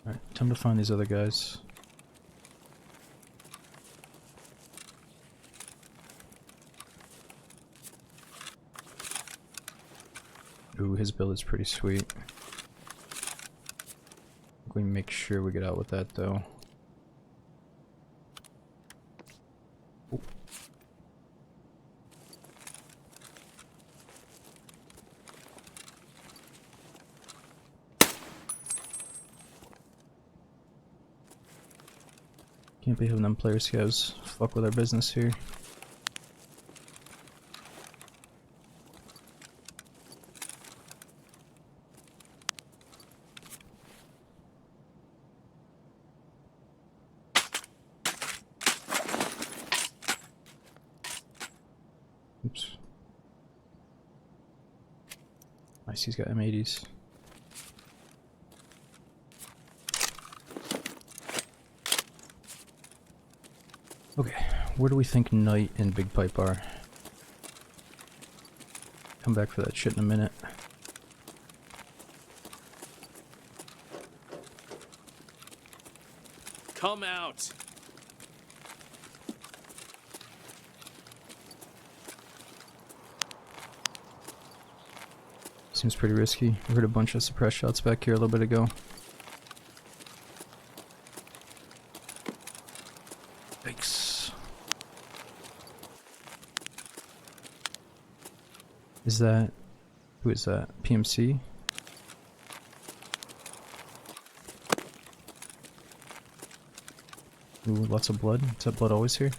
Alright, time to find these other guys. Ooh, his build is pretty sweet. We make sure we get out with that though. Ooh. Can't be having them player scavs fuck with our business here. Oops. Nice, he's got M80s. Okay, where do we think Knight and Big Pipe are? Come back for that shit in a minute. Come out. Seems pretty risky. I heard a bunch of suppressed shots back here a little bit ago. Yikes. Is that... who is that? PMC? Ooh, lots of blood. Is that blood always here?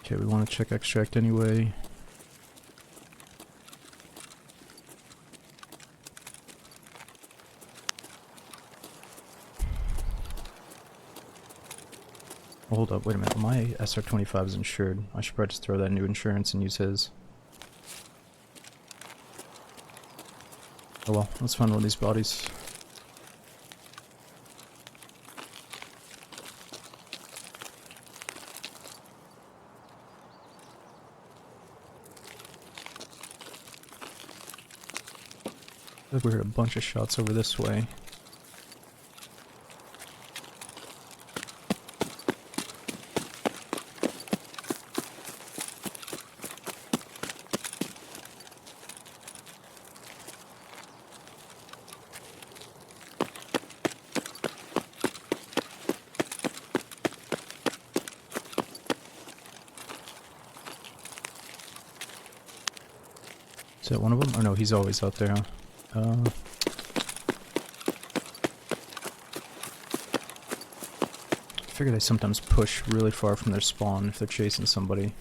Okay, we want to check extract anyway. Oh, hold up, wait a minute. My SR-25 is insured. I should probably just throw that into insurance and use his. Oh well, let's find one of these bodies. I feel like we heard a bunch of shots over this way. Is that one of them? Oh no, he's always out there, huh? I figure they sometimes push really far from their spawn if they're chasing somebody.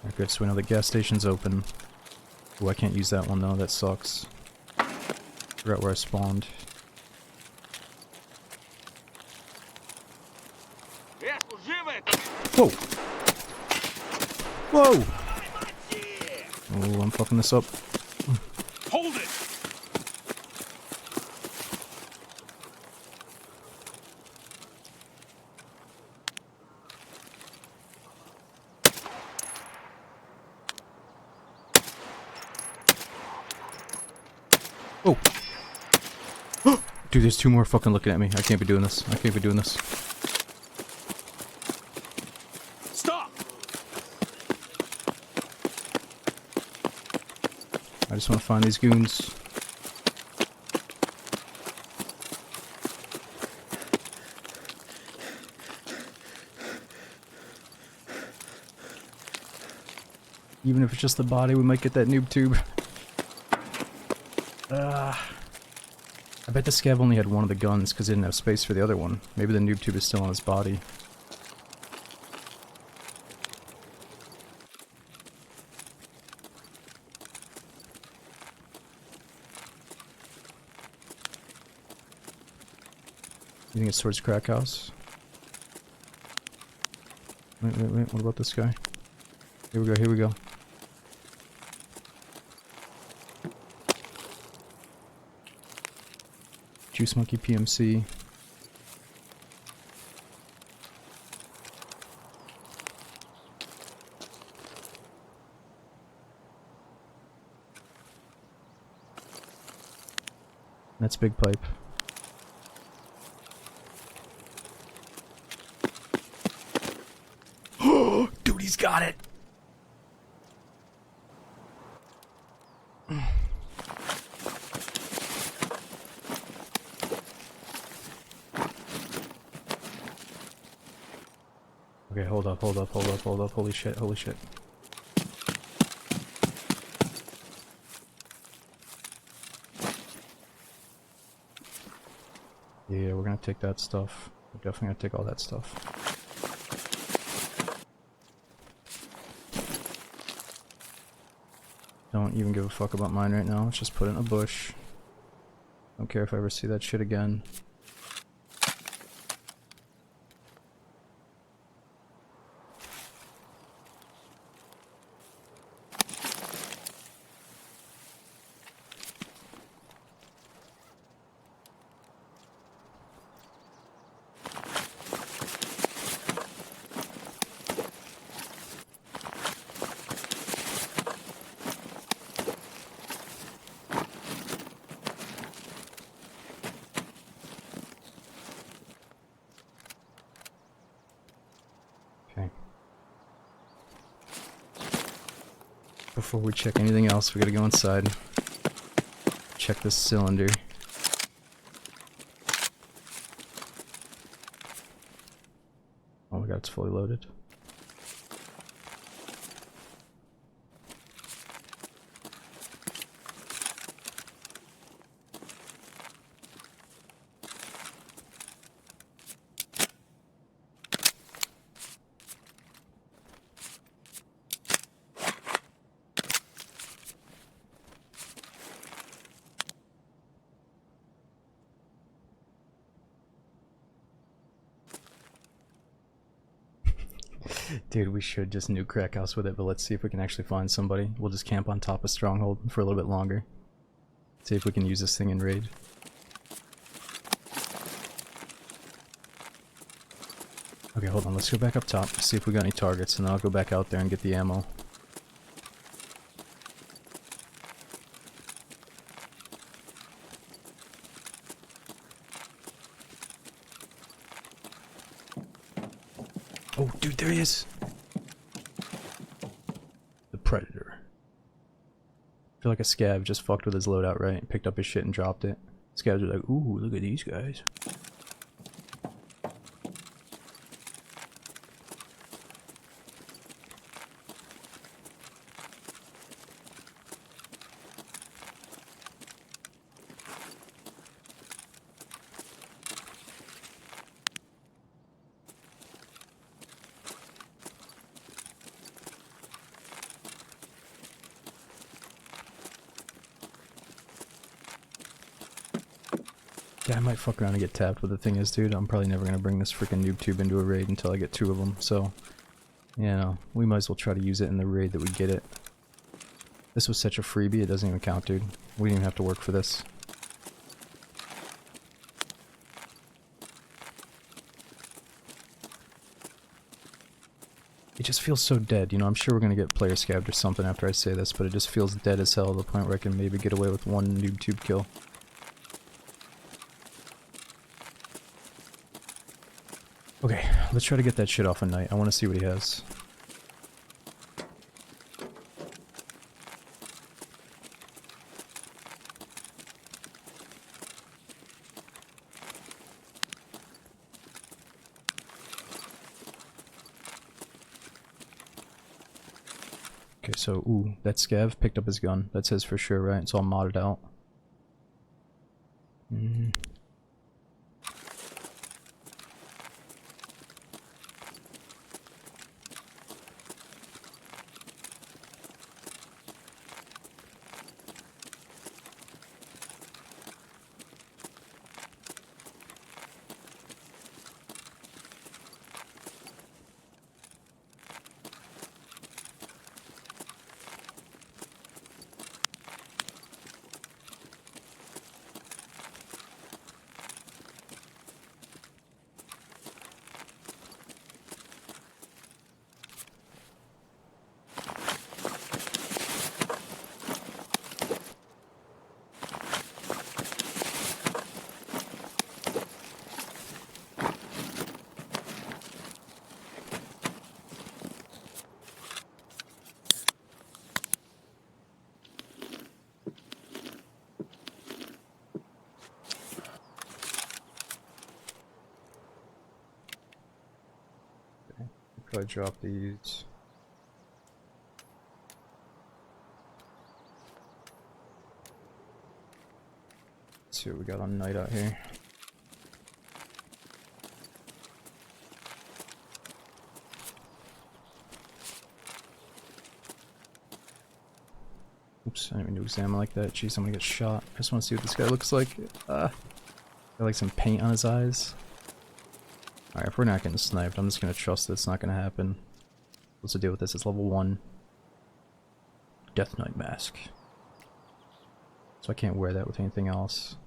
Alright, good, so we know the gas station's open. Oh, I can't use that one though, that sucks. Forgot where I spawned. Whoa! Whoa! Oh, I'm fucking this up. Hold it! Oh! Dude, there's two more fucking looking at me. I can't be doing this. I can't be doing this. Stop! I just want to find these goons. Even if it's just the body, we might get that noob tube. I bet the scav only had one of the guns because he didn't have space for the other one. Maybe the noob tube is still on his body. You think it's towards Crack House? Wait, what about this guy? Here we go, here we go. Juice Monkey PMC. That's Big Pipe. Dude, he's got it! Okay, hold up, holy shit, holy shit. Yeah, we're gonna take that stuff. We're definitely gonna take all that stuff. Don't even give a fuck about mine right now, let's just put it in a bush. Don't care if I ever see that shit again. Okay. Before we check anything else, we gotta go inside. Check this cylinder. Oh my god, it's fully loaded. Dude, we should just nuke Crack House with it, but let's see if we can actually find somebody. We'll just camp on top of Stronghold for a little bit longer. See if we can use this thing in raid. Okay, hold on, let's go back up top, see if we got any targets, and then I'll go back out there and get the ammo. Oh, dude, there he is! The Predator. I feel like a scav just fucked with his loadout, right? Picked up his shit and dropped it. Scavs are like, ooh, look at these guys. Yeah, I might fuck around and get tapped, but the thing is, dude, I'm probably never gonna bring this freaking noob tube into a raid until I get 2 of them, so... You know, we might as well try to use it in the raid that we get it. This was such a freebie, it doesn't even count, dude. We didn't even have to work for this. It just feels so dead, you know, I'm sure we're gonna get player scabbed or something after I say this, but it just feels dead as hell to the point where I can maybe get away with 1 noob tube kill. Okay, let's try to get that shit off a night. I want to see what he has. Okay, so, ooh, that scav picked up his gun. That's his for sure, right? It's all modded out. Probably drop these. Let's see what we got on night out here. Oops, I didn't mean to examine like that. Jeez, I'm gonna get shot. I just want to see what this guy looks like. Got like some paint on his eyes. Alright, if we're not getting sniped, I'm just gonna trust that it's not gonna happen. What's the deal with this? It's level 1. Death Knight mask. So I can't wear that with anything else.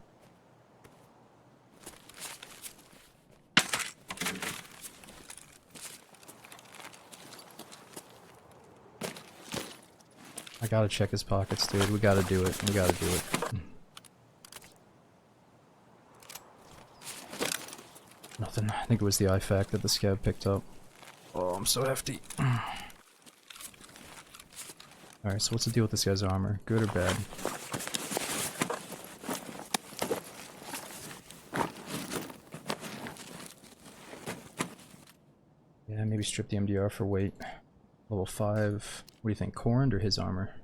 I gotta check his pockets, dude. We gotta do it. We gotta do it. Nothing. I think it was the IFAK that the scav picked up. Oh, I'm so hefty. Alright, so what's the deal with this guy's armor? Good or bad? Yeah, maybe strip the MDR for weight. Level 5. What do you think, Corrin or his armor?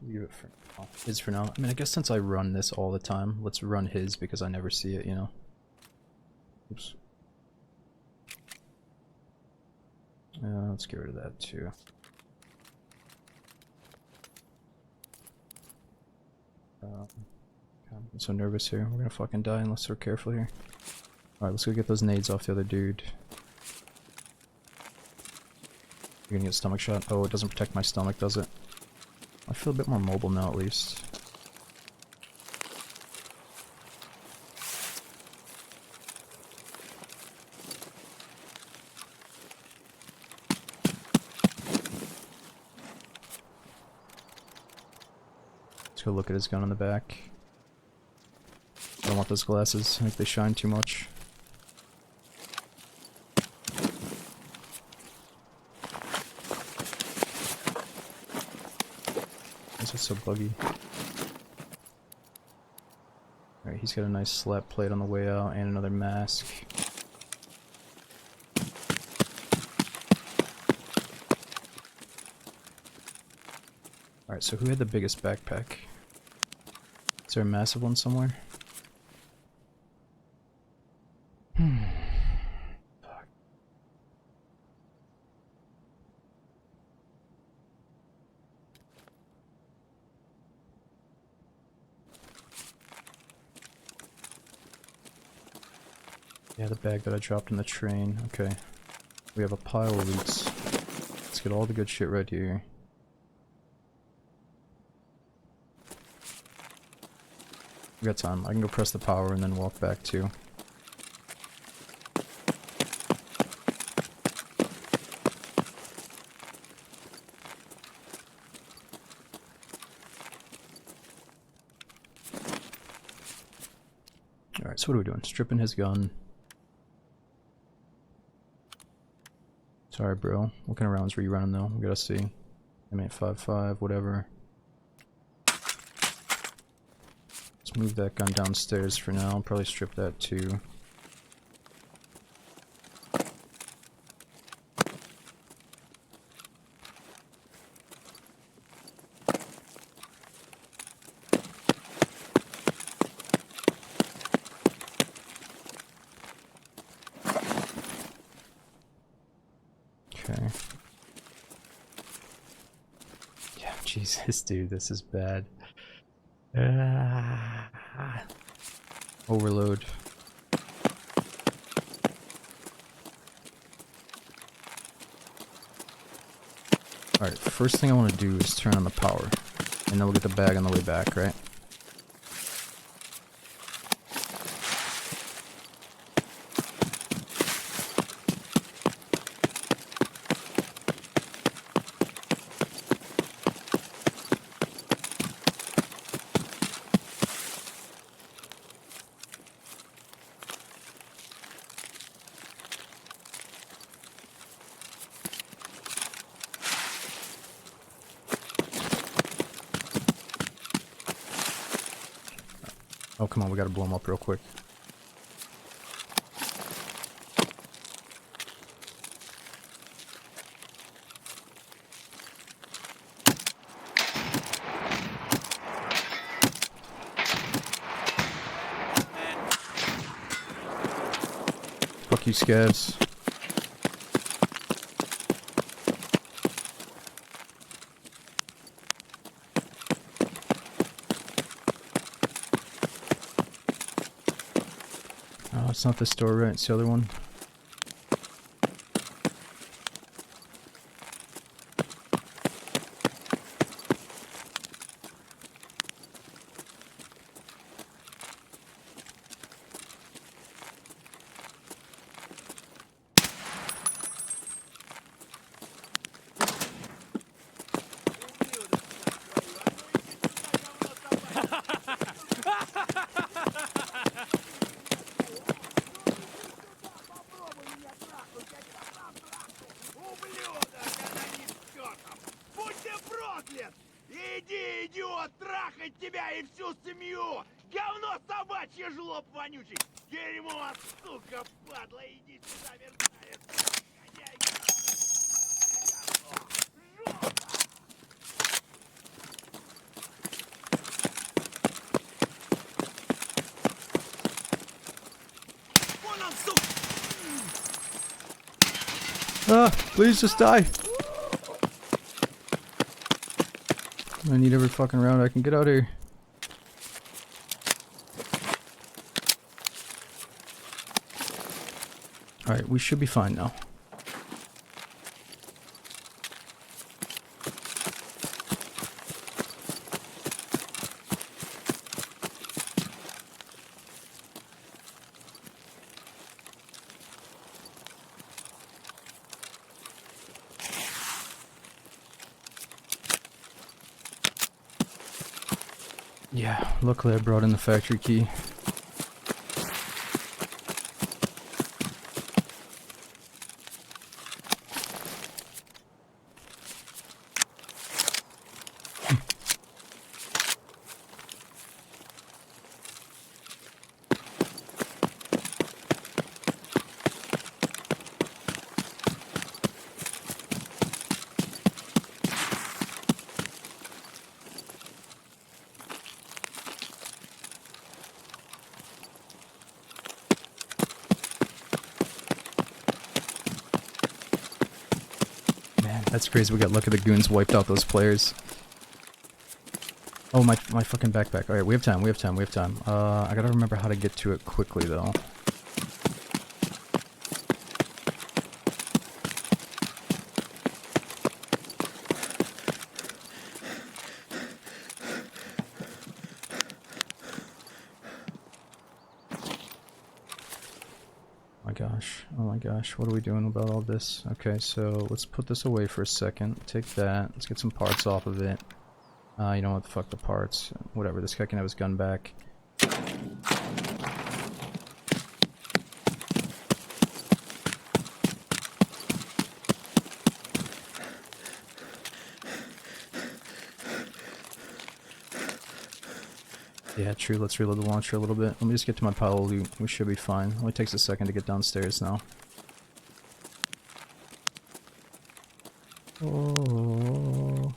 leave it for now. His for now. I mean, I guess since I run this all the time, let's run his because I never see it, you know? Oops. Let's get rid of that too. I'm so nervous here. We're gonna fucking die unless we're careful here. Alright, let's go get those nades off the other dude. You're gonna get stomach shot. Oh, it doesn't protect my stomach, does it? I feel a bit more mobile now, at least. Let's go look at his gun in the back. I don't want those glasses. I think they shine too much. This is so buggy. Alright, he's got a nice slap plate on the way out and another mask. Alright, so who had the biggest backpack? Is there a massive one somewhere? Fuck. Yeah, the bag that I dropped in the train. Okay. We have a pile of loots. Let's get all the good shit right here. We got time. I can go press the power and then walk back too. Alright, so what are we doing? Stripping his gun. Sorry, bro. What kind of rounds were you running though? We gotta see. M855, whatever. Let's move that gun downstairs for now. I'll probably strip that too. Okay. Yeah, Jesus, dude, this is bad. Overload. Alright, first thing I want to do is turn on the power. And then we'll get the bag on the way back, right? Oh, come on, we gotta blow him up real quick. Fuck you, scavs. Oh, it's not this door, right? It's the other one. Будь ты проклят! Иди, идиот, трахать тебя и всю семью! Говно собачье, жлоб вонючий! Дерьмо, сука, падла, иди сюда, мерзавец! Хозяйка! Жопа! Ah, please just die. I need every fucking round I can get out of here. Alright, we should be fine now. Yeah, luckily I brought in the factory key. That's crazy, we got lucky the goons wiped out those players. Oh, my fucking backpack. Alright, we have time. I gotta remember how to get to it quickly, though. Oh my gosh, what are we doing about all this? Okay, so let's put this away for a second. Take that, let's get some parts off of it. You know what, fuck the parts. Whatever, this guy can have his gun back. Yeah, true, let's reload the launcher a little bit. Let me just get to my pile of loot. We should be fine. Only takes a second to get downstairs now. Oh.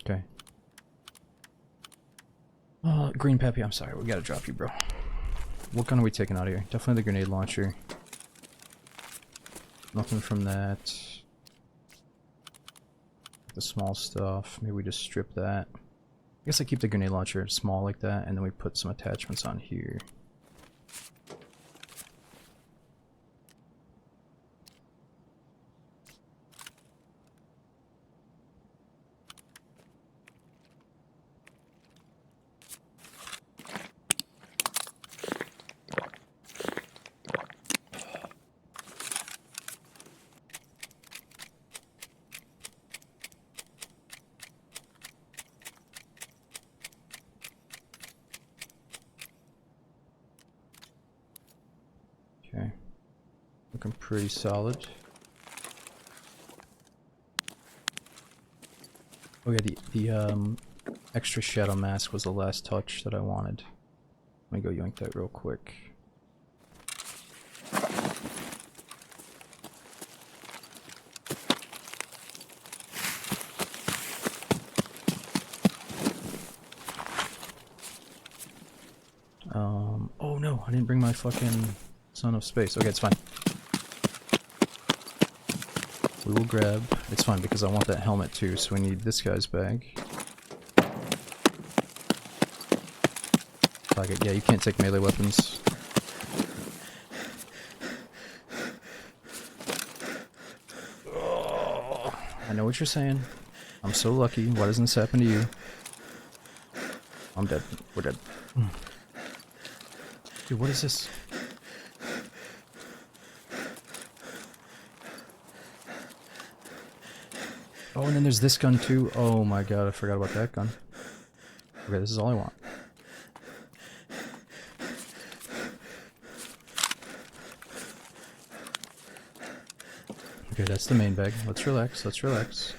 Okay. Green Peppy, I'm sorry, we gotta drop you, bro. What gun are we taking out of here? Definitely the grenade launcher. Nothing from that. The small stuff. Maybe we just strip that. I guess I keep the grenade launcher small like that, and then we put some attachments on here. Okay, looking pretty solid. Oh yeah, the extra shadow mask was the last touch that I wanted. Let me go yoink that real quick. Oh no, I didn't bring my fucking Son of Space. Okay, it's fine. We will grab... It's fine because I want that helmet too, so we need this guy's bag. Yeah, you can't take melee weapons. Oh, I know what you're saying. I'm so lucky. Why doesn't this happen to you? I'm dead. We're dead. Dude, what is this? Oh, and then there's this gun too. Oh my god, I forgot about that gun. Okay, this is all I want. Okay, that's the main bag. Let's relax, let's relax.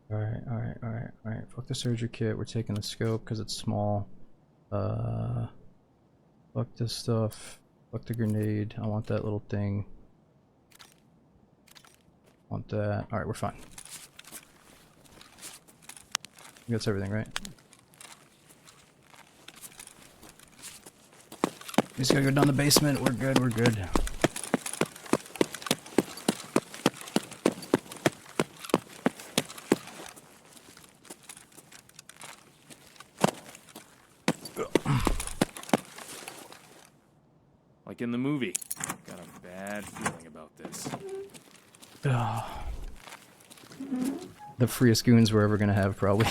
Alright. Fuck the surgery kit. We're taking the scope because it's small. Fuck this stuff. Fuck the grenade. I want that little thing. Want that. Alright, we're fine. That's everything, right? We just gotta go down the basement. We're good, we're good. Like in the movie. Got a bad feeling about this. The freest goons we're ever gonna have, probably.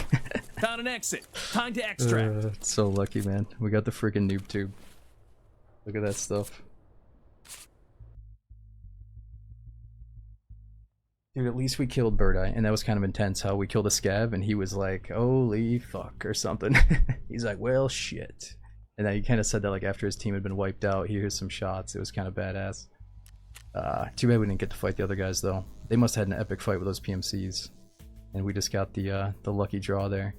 Found an exit. Time to extract. So lucky, man. We got the freaking noob tube. Look at that stuff. Dude, at least we killed Bird Eye, and that was kind of intense how we killed a scav, and he was like, holy fuck, or something. He's like, well, shit. And then he kind of said that like after his team had been wiped out, he hears some shots. It was kind of badass. Too bad we didn't get to fight the other guys, though. They must have had an epic fight with those PMCs. And we just got the lucky draw there.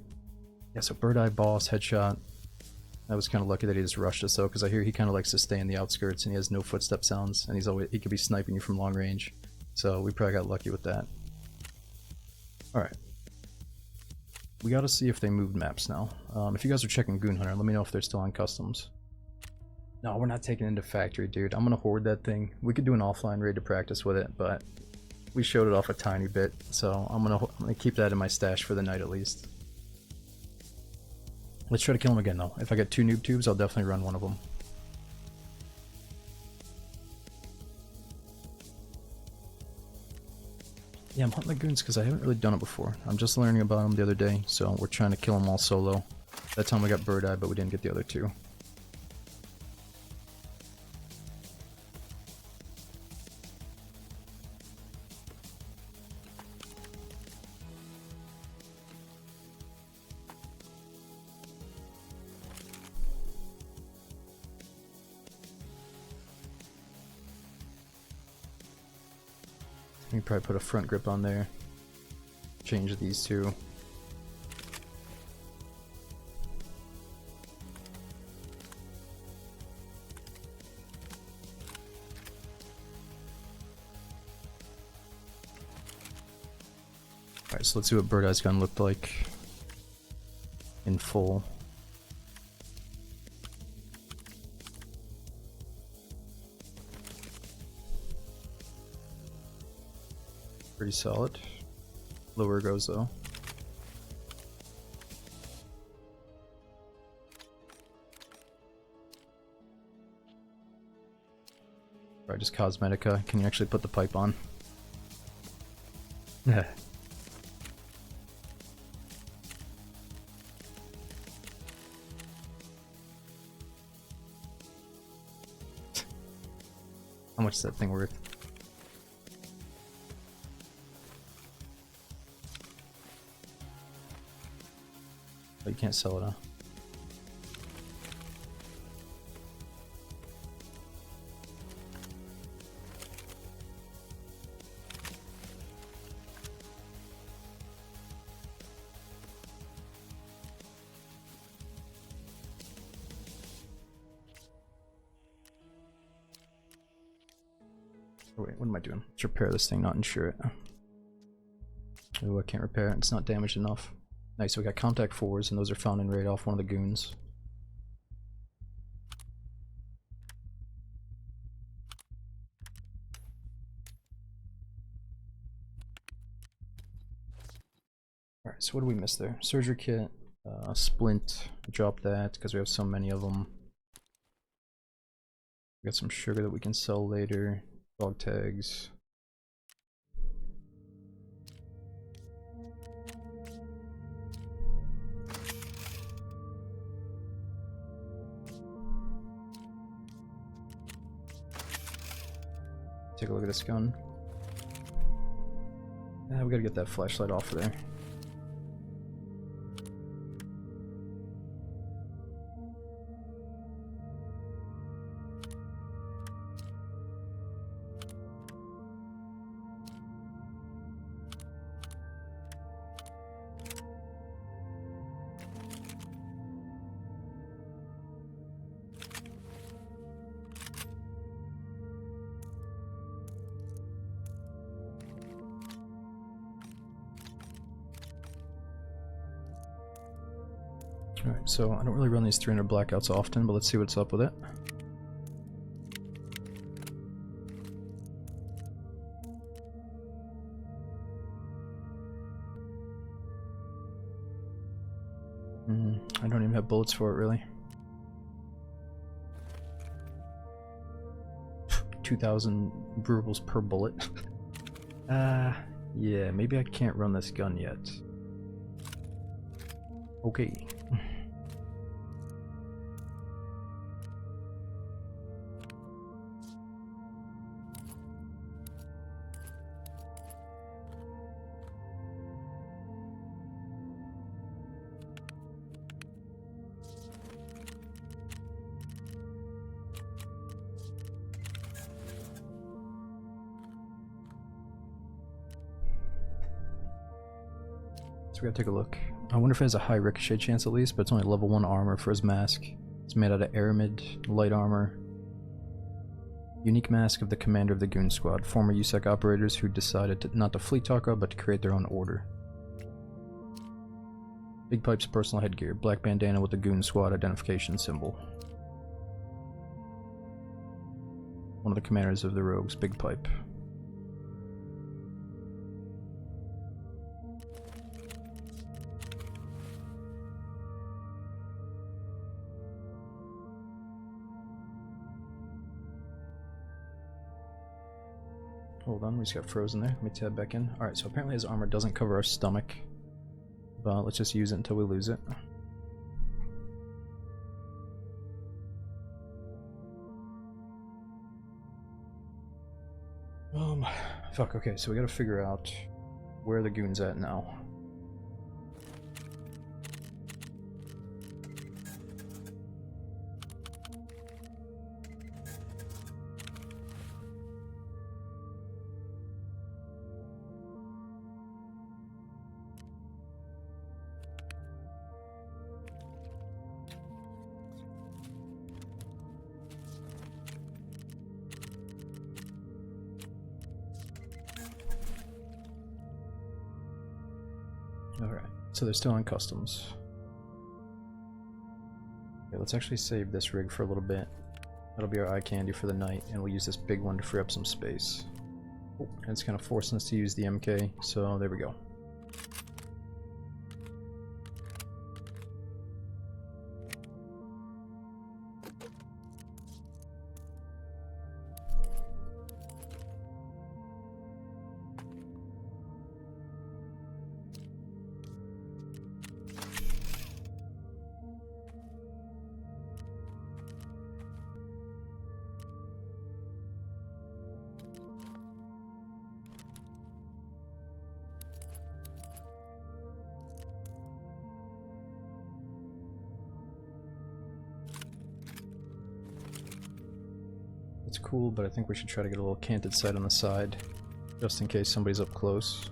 Yeah, so Bird Eye, boss, headshot. I was kind of lucky that he just rushed us, though, because I hear he kind of likes to stay in the outskirts, and he has no footstep sounds, and he could be sniping you from long range. So we probably got lucky with that. Alright. We gotta see if they moved maps now. If you guys are checking Goon Hunter, let me know if they're still on customs. No, we're not taking it into factory, dude. I'm gonna hoard that thing. We could do an offline raid to practice with it, but we showed it off a tiny bit, so I'm gonna keep that in my stash for the night at least. Let's try to kill him again, though. If I get 2 noob tubes, I'll definitely run one of them. Yeah, I'm hunting the goons because I haven't really done it before. I'm just learning about them the other day, so we're trying to kill them all solo. That time we got Bird Eye, but we didn't get the other 2. You probably put a front grip on there. Change these 2. Alright, so let's see what Bird Eye's gun looked like in full. Pretty solid. Lower goes though. Alright, just Cosmetica. Can you actually put the pipe on? Yeah. How much is that thing worth? Oh, you can't sell it, huh? Oh, wait, what am I doing? Let's repair this thing, not insure it. Oh, I can't repair it. It's not damaged enough. Nice, so we got contact 4s, and those are found in raid off one of the goons. Alright, so what do we miss there? Surgery kit, splint, drop that because we have so many of them. We got some sugar that we can sell later. Dog tags. Take a look at this gun. We gotta get that flashlight off of there. Alright, so I don't really run these 300 blackouts often, but let's see what's up with it. I don't even have bullets for it, really. 2,000 rubles per bullet. Yeah, maybe I can't run this gun yet. Okay. So we gotta take a look. I wonder if it has a high ricochet chance at least, but it's only level 1 armor for his mask. It's made out of aramid, light armor. Unique mask of the commander of the Goon Squad. Former USEC operators who decided not to flee Tarkov, but to create their own order. Big Pipe's personal headgear. Black bandana with the Goon Squad identification symbol. One of the commanders of the Rogues, Big Pipe. Hold on, we just got frozen there. Let me tab back in. Alright, so apparently his armor doesn't cover our stomach. But let's just use it until we lose it. Fuck, okay, so we gotta figure out where the goon's at now. Alright, so they're still on customs. Okay, let's actually save this rig for a little bit. That'll be our eye candy for the night, and we'll use this big one to free up some space. Oh, and it's kind of forcing us to use the MK, so there we go. It's cool, but I think we should try to get a little canted sight on the side, just in case somebody's up close.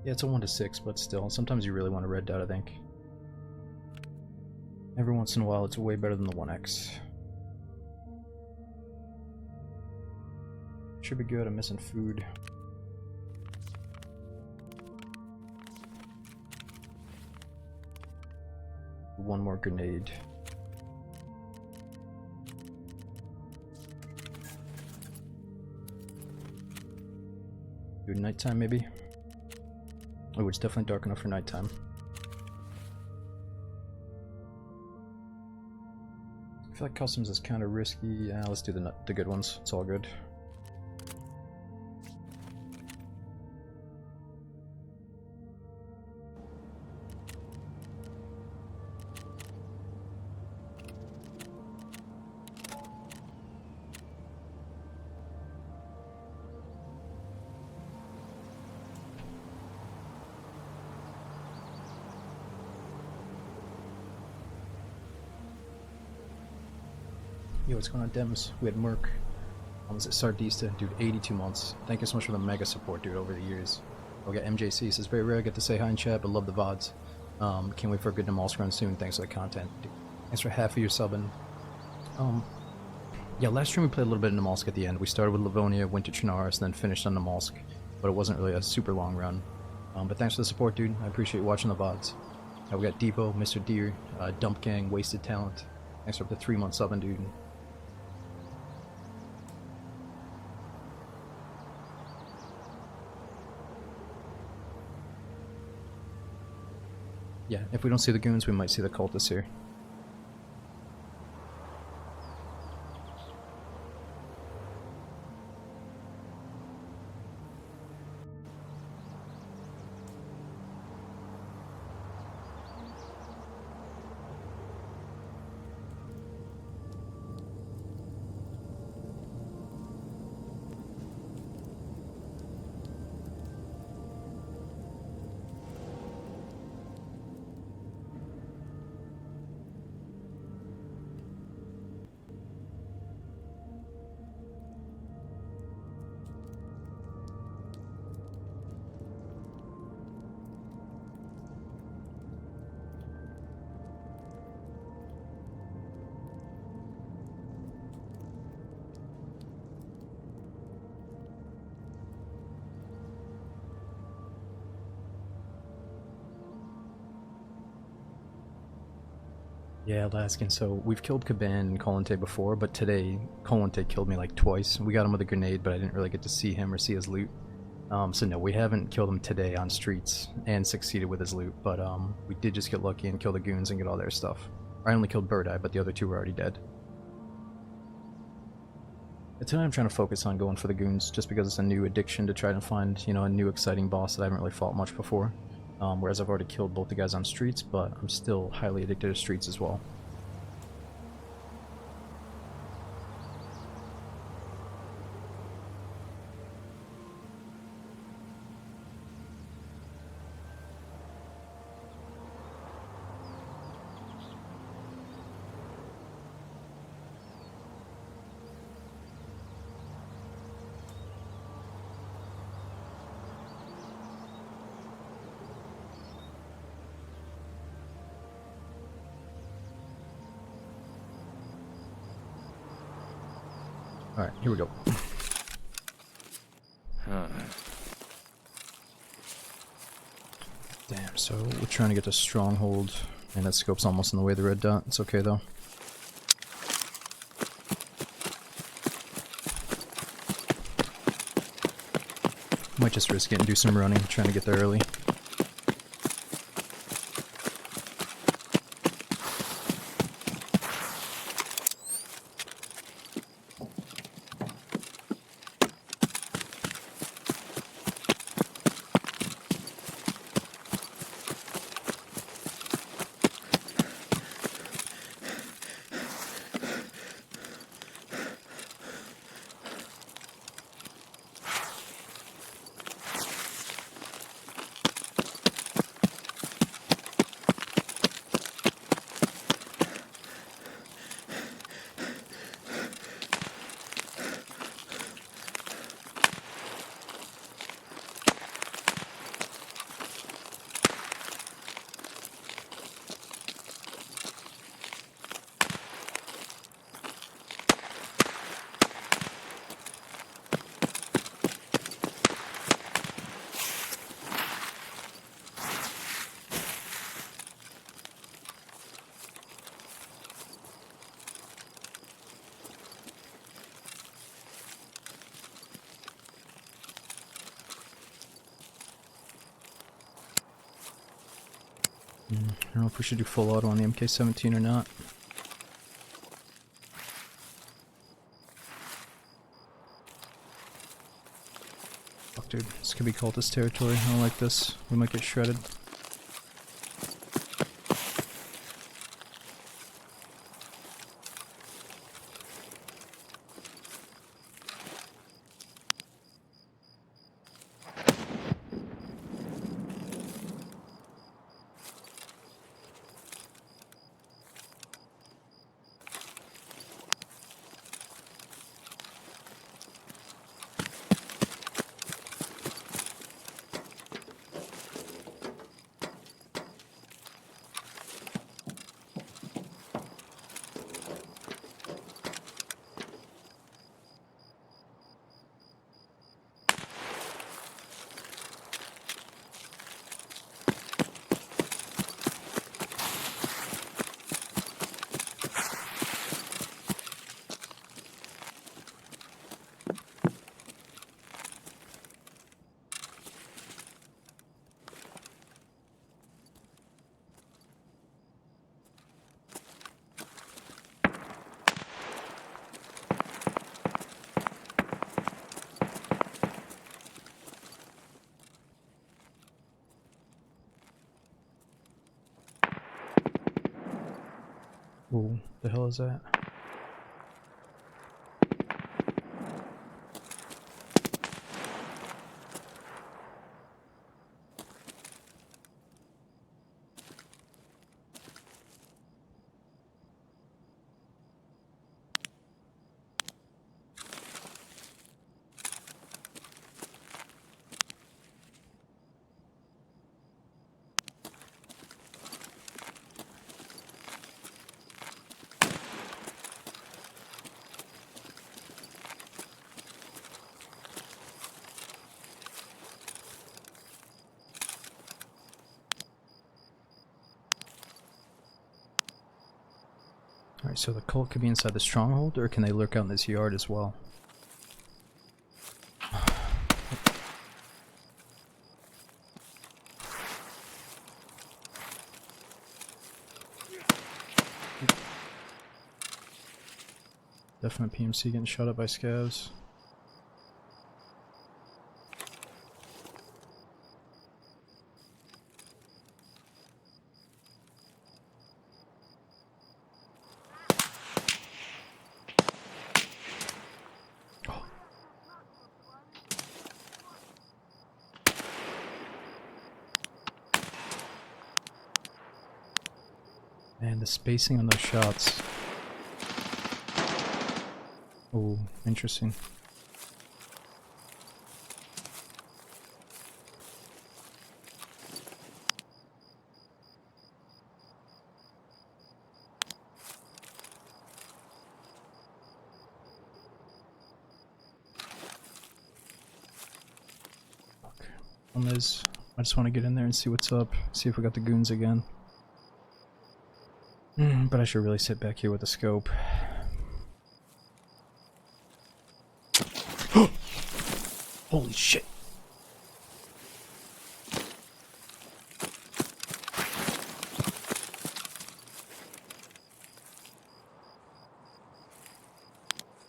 Yeah, it's a 1 to 6, but still, sometimes you really want a red dot, I think. Every once in a while, it's way better than the 1x. Should be good, I'm missing food. One more grenade. Do nighttime, maybe? Oh, it's definitely dark enough for nighttime. I feel like customs is kind of risky. Yeah, let's do the good ones. It's all good. Yo, what's going on, Dems? We had Merc. Was it Sardista? Dude, 82 months. Thank you so much for the mega support, dude, over the years. We'll get MJC. Says, very rare I get to say hi in chat, but love the VODs. Can't wait for a good Namalsk run soon. Thanks for the content. Dude, thanks for half of your subbing. Yeah, last stream we played a little bit in Namalsk at the end. We started with Livonia, went to Chernarus, and then finished on Namalsk. But it wasn't really a super long run. But thanks for the support, dude. I appreciate you watching the VODs. We got Depot, Mr. Deer, Dump Gang, Wasted Talent. Thanks for up to 3 months subbing, dude. Yeah, if we don't see the goons, we might see the cultists here. Yeah, Alaskan, so we've killed Caban and Colante before, but today Colante killed me like twice. We got him with a grenade, but I didn't really get to see him or see his loot. So no, we haven't killed him today on streets and succeeded with his loot, but we did just get lucky and kill the goons and get all their stuff. I only killed Bird Eye, but the other two were already dead. But tonight I'm trying to focus on going for the goons, just because it's a new addiction to try to find, you know, a new exciting boss that I haven't really fought much before. Whereas I've already killed both the guys on streets, but I'm still highly addicted to streets as well. Alright, here we go. Damn, so we're trying to get to Stronghold, and that scope's almost in the way of the red dot. It's okay though. Might just risk it and do some running, trying to get there early. I don't know if we should do full auto on the MK17 or not. Fuck, dude. This could be cultist territory. I don't like this. We might get shredded. Ooh, the hell is that? Alright, so the cult could be inside the stronghold, or can they lurk out in this yard as well? Definite PMC getting shot up by scavs. And the spacing on those shots. Oh, interesting. Okay. Problem is, I just want to get in there and see what's up. See if we got the goons again. But I should really sit back here with the scope. Holy shit!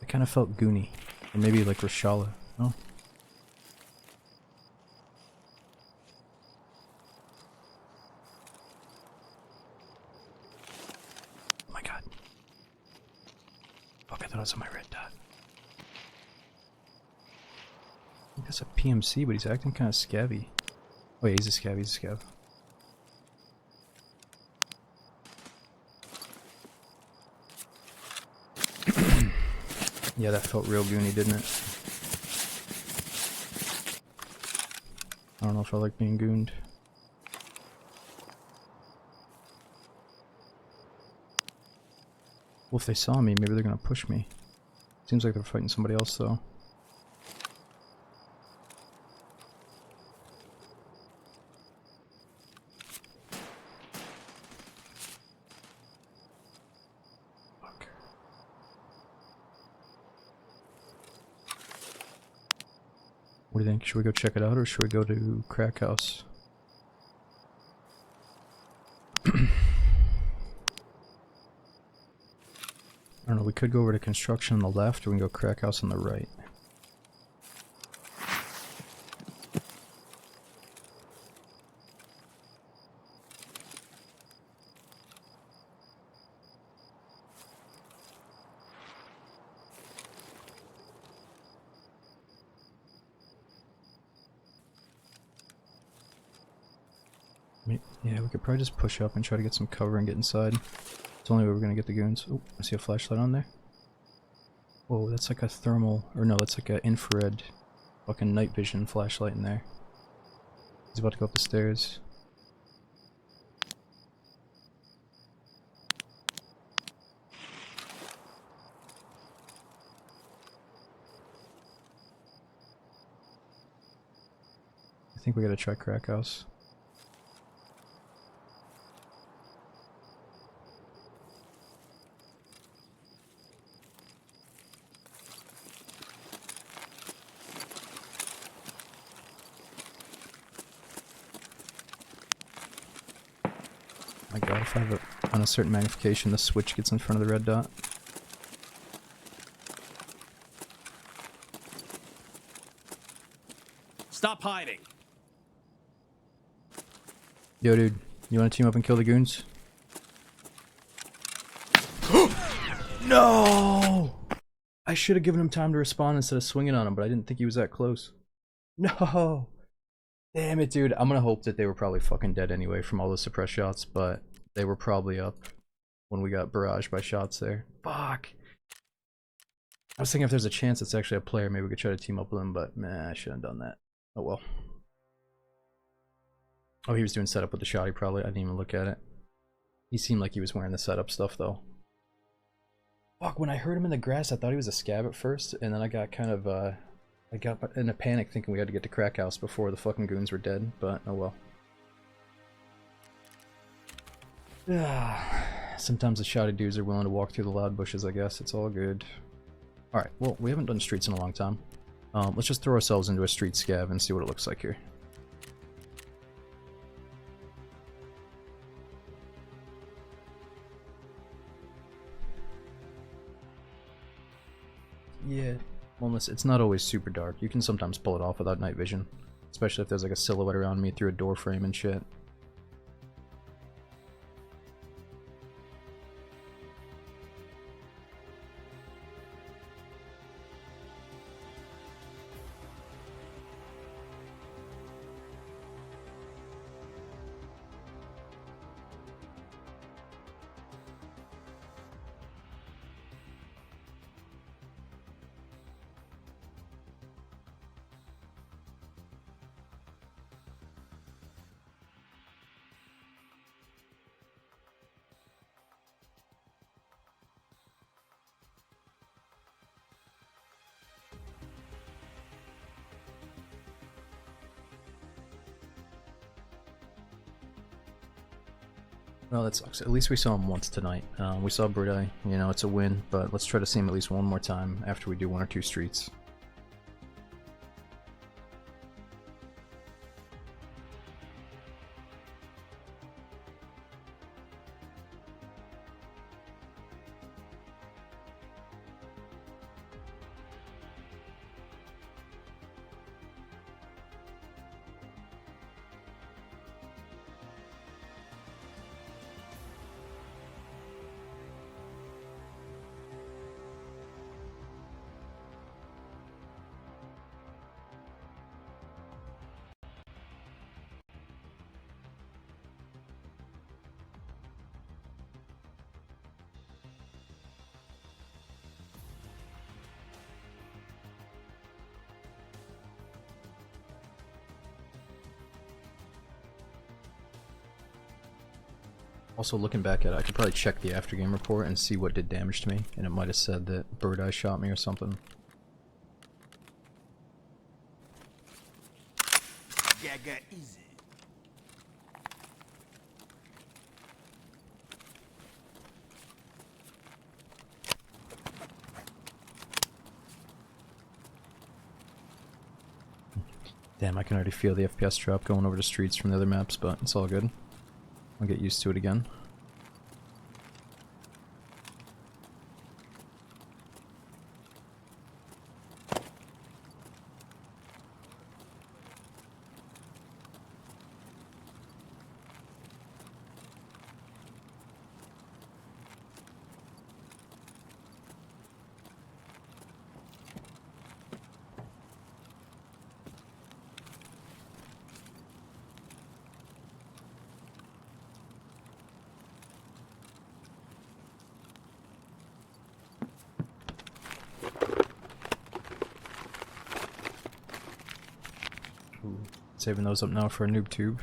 I kind of felt Goonie. Or maybe like Rashala. No? Oh my god. Fuck, I thought I was on my red dot. I think that's a PMC, but he's acting kind of scabby. Oh yeah, he's a scav, he's a scav. Yeah, that felt real goony, didn't it? I don't know if I like being gooned. Well, if they saw me, maybe they're gonna push me. Seems like they're fighting somebody else, though. Fuck. What do you think? Should we go check it out, or should we go to Crack House? I don't know, we could go over to construction on the left, or we can go Crack House on the right. Yeah, we could probably just push up and try to get some cover and get inside. It's the only way we're gonna get the goons. Oh, I see a flashlight on there. Whoa, that's like a thermal, or no, that's like an infrared fucking night vision flashlight in there. He's about to go up the stairs. I think we gotta try Crack House. My god, if I have it on a certain magnification, the switch gets in front of the red dot. Stop hiding. Yo, dude, you wanna team up and kill the goons? No! I should have given him time to respond instead of swinging on him, but I didn't think he was that close. No! Damn it, dude. I'm gonna hope that they were probably fucking dead anyway from all those suppressed shots, but they were probably up when we got barraged by shots there. Fuck! I was thinking if there's a chance it's actually a player, maybe we could try to team up with him, but man, I shouldn't have done that. Oh well. Oh, he was doing setup with the shotty probably. I didn't even look at it. He seemed like he was wearing the setup stuff though. Fuck, when I heard him in the grass, I thought he was a scab at first, and then I got kind of, I got in a panic thinking we had to get to Crack House before the fucking goons were dead, but oh well. Sometimes the shotty dudes are willing to walk through the loud bushes, I guess. It's all good. Alright, well, we haven't done streets in a long time. Let's just throw ourselves into a street scav and see what it looks like here. Yeah, well, it's not always super dark. You can sometimes pull it off without night vision. Especially if there's like a silhouette around me through a door frame and shit. Well, that sucks. At least we saw him once tonight. We saw Brudai, you know, it's a win, but let's try to see him at least one more time after we do one or two streets. Also, looking back at it, I could probably check the after game report and see what did damage to me, and it might have said that Bird Eye shot me or something. Gaga easy. Damn, I can already feel the FPS drop going over the streets from the other maps, but it's all good. I'll get used to it again. Ooh, saving those up now for a noob tube.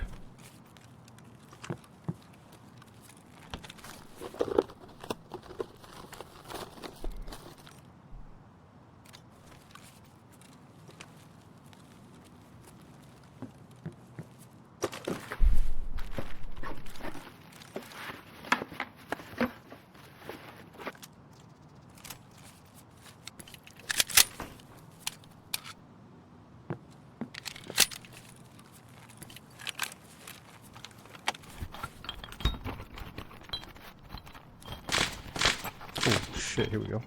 Oh shit, here we go.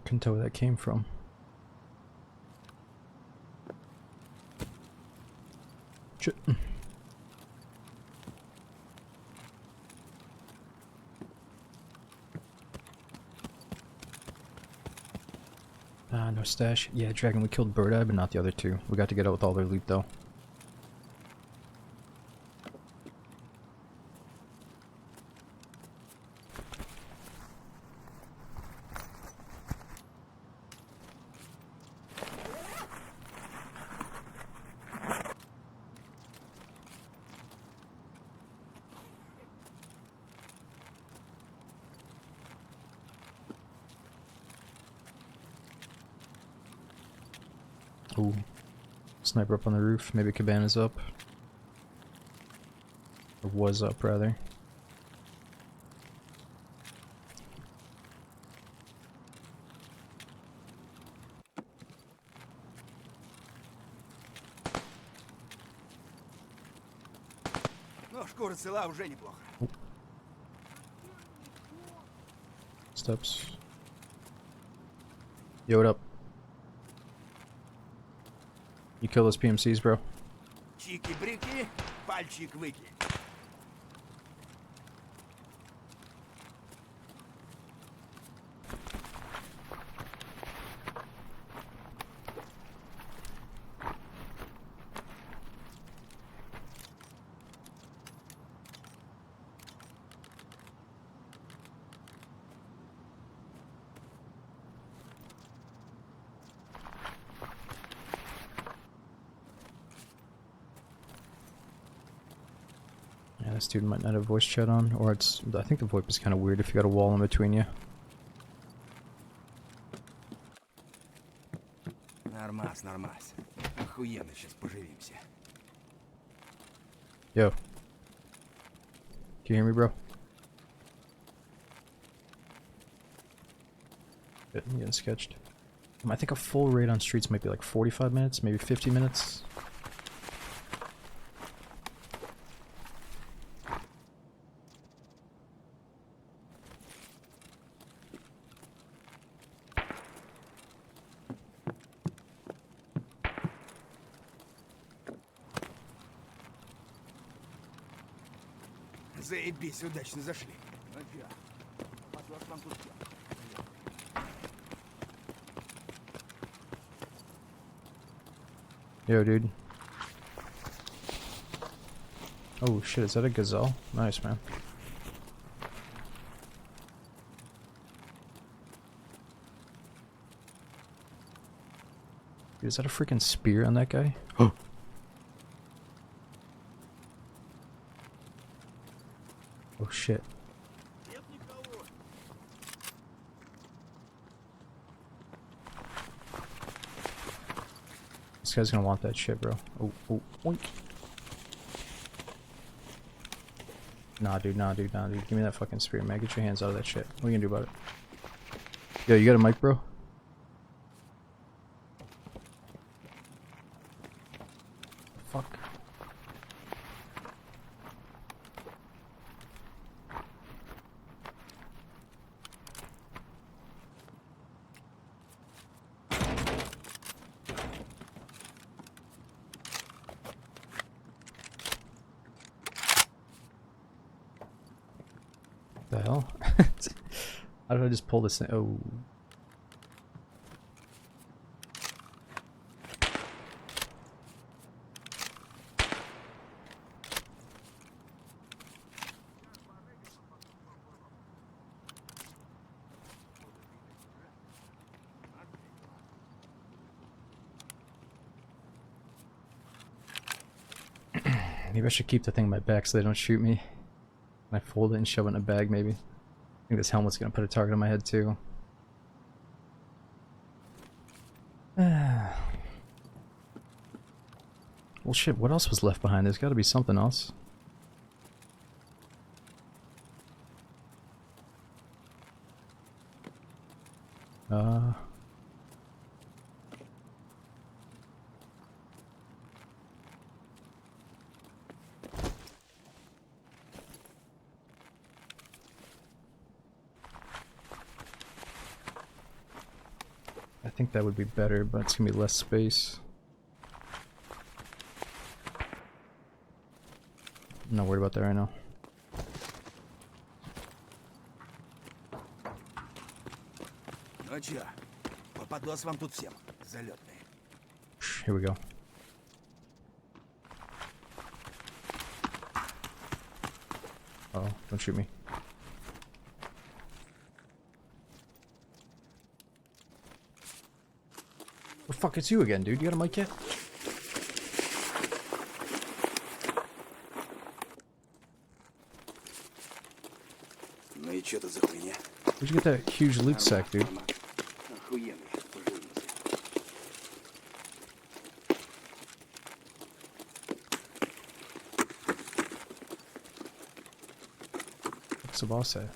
Couldn't tell where that came from. Shit. No stash. Yeah, Dragon, we killed Bird Eye, but not the other two. We got to get out with all their loot, though. Ooh. Sniper up on the roof. Maybe Cabana's up. Or was up, rather. Ну, шкура цела уже неплохо. Steps. Yo, what up? You kill those PMCs, bro? Чики-брики, пальчик-выки. Yeah, this dude might not have voice chat on, or it's... I think the VoIP is kind of weird if you got a wall in between you. Нормас, нормас. Охуенно сейчас поживимся. Yo. Can you hear me, bro? Good, I'm getting sketched. I think a full raid on streets might be like 45 minutes, maybe 50 minutes. Заебись, удачно зашли. Ну чё, посмотрим, вам тут чё. Yo, dude. Oh shit, is that a gazelle? Nice, man. Dude, is that a freaking spear on that guy? Oh. Oh shit. Нет никого. This guy's gonna want that shit, bro. Oh, oh, oink. Nah, dude, nah, dude, nah, dude. Give me that fucking spear, man. Get your hands out of that shit. What are you gonna do about it? Yo, you got a mic, bro? Fuck. The hell? How did I just pull this thing? Oh. Maybe I should keep the thing on my back so they don't shoot me. I fold it and shove it in a bag, maybe. I think this helmet's gonna put a target on my head, too. Well, shit, what else was left behind? There's gotta be something else. think that would be better, but it's gonna be less space. I'm not worried about that right now. Ну чё, попадос вам тут всем, залетные. Here we go. Oh, don't shoot me. Oh fuck, it's you again, dude. You got a mic yet? Ну и чё тут за хуйня? Where'd you get that huge loot sack, dude? Охуенный, пожалуйста. What's the boss at?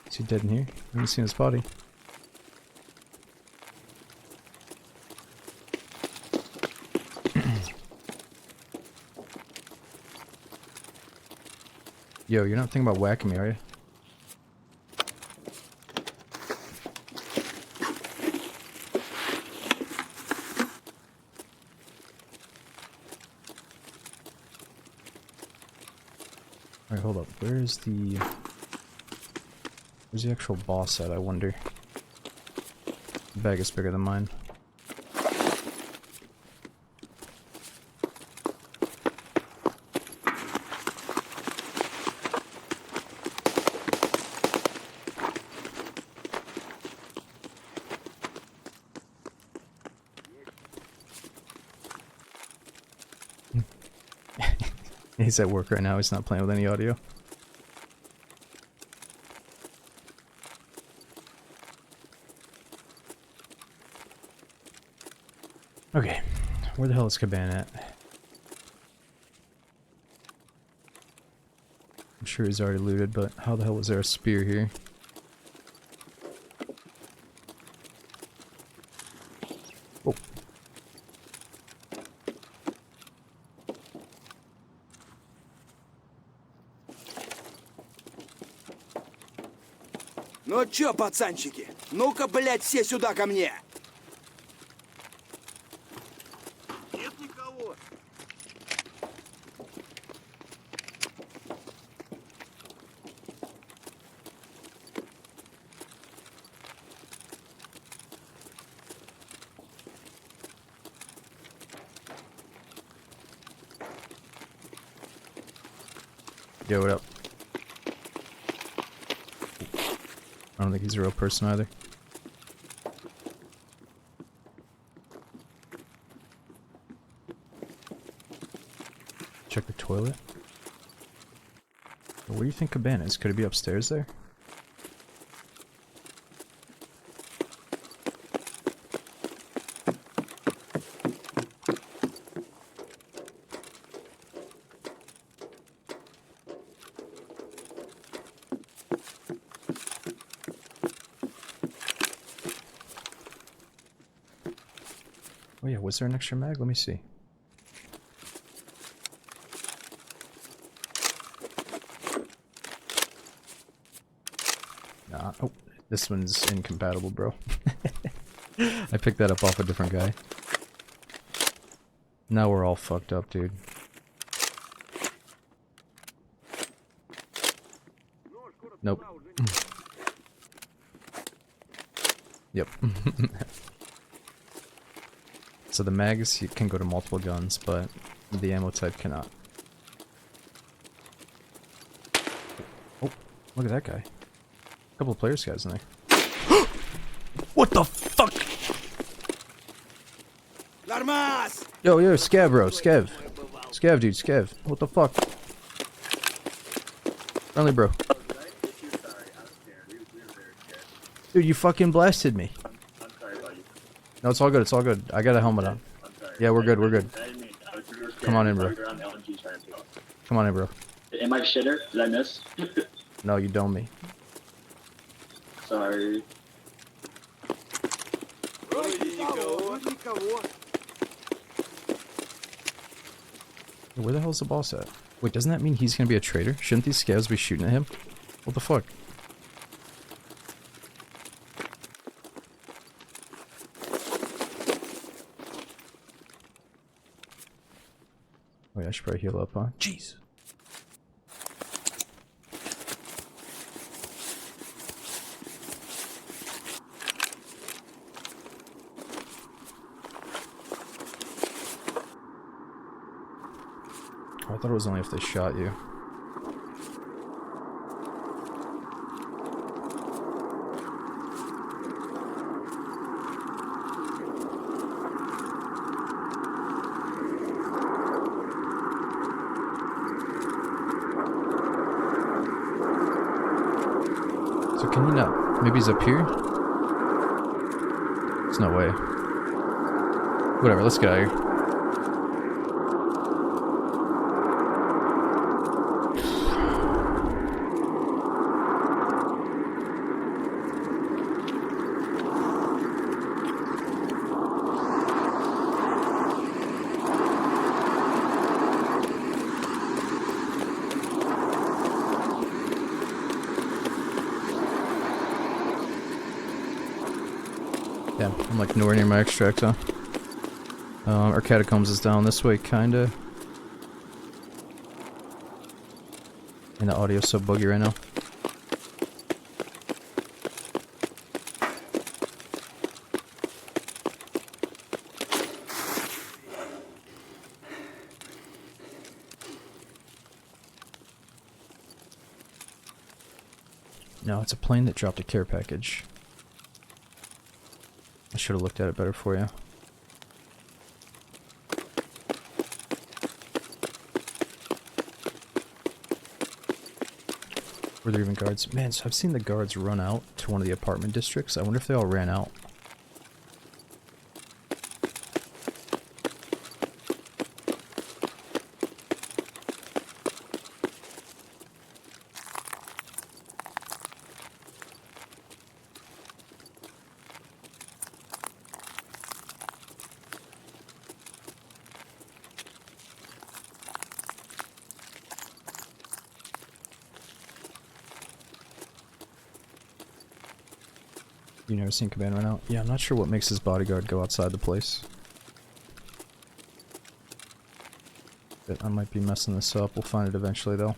Is he dead in here? I haven't seen his body. Yo, you're not thinking about whacking me, are you? Alright, hold up. Where's the actual boss at, I wonder? The bag is bigger than mine. He's at work right now, he's not playing with any audio. Okay, where the hell is Caban at? I'm sure he's already looted, but how the hell was there a spear here? Oh. Ну чё, пацанчики? Ну-ка, блядь, все сюда ко мне! Нет никого. Yo, what up? I don't think he's a real person either. Check the toilet. Where do you think Caban is? Could it be upstairs there? Oh yeah, was there an extra mag? Let me see. Nah, oh, this one's incompatible, bro. I picked that up off a different guy. Now we're all fucked up, dude. Nope. Yep. So the mags can go to multiple guns, but the ammo type cannot. Oh, look at that guy. A couple of players guys in there. What the fuck? Нормас! Yo, Scav bro, Scav. Scav dude, Scav. What the fuck? Friendly bro. Dude, you fucking blasted me. No, it's all good, it's all good. I got a helmet on. Yeah, we're good, we're good. Come on in, bro. Come on in, bro. Am I shitter? Did I miss? No, you dome me. Sorry. Вроде никого, никого. Where the hell's the boss at? Wait, doesn't that mean he's gonna be a traitor? Shouldn't these scavs be shooting at him? What the fuck? Wait, I should probably heal up, huh? Jeez. I thought it was only if they shot you. So can he not? Maybe he's up here? There's no way. Whatever, let's get out of here. Yeah, I'm like nowhere near my extract, huh? Our catacombs is down this way, kinda. And the audio's so buggy right now. No, it's a plane that dropped a care package. I should have looked at it better for you. Were there even guards? Man, so I've seen the guards run out to one of the apartment districts. I wonder if they all ran out. You never seen Command run out? Yeah, I'm not sure what makes his bodyguard go outside the place. But I might be messing this up. We'll find it eventually, though.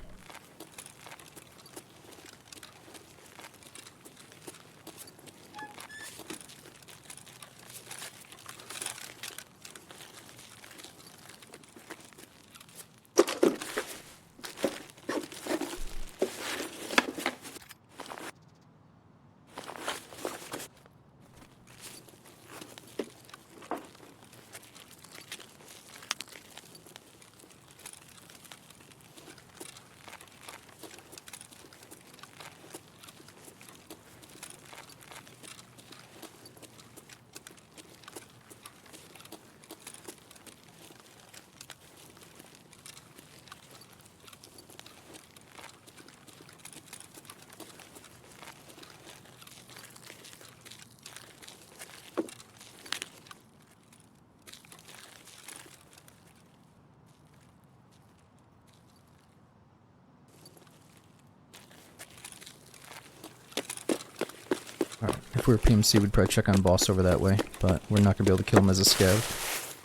Alright, if we were PMC, we'd probably check on boss over that way, but we're not gonna be able to kill him as a scav.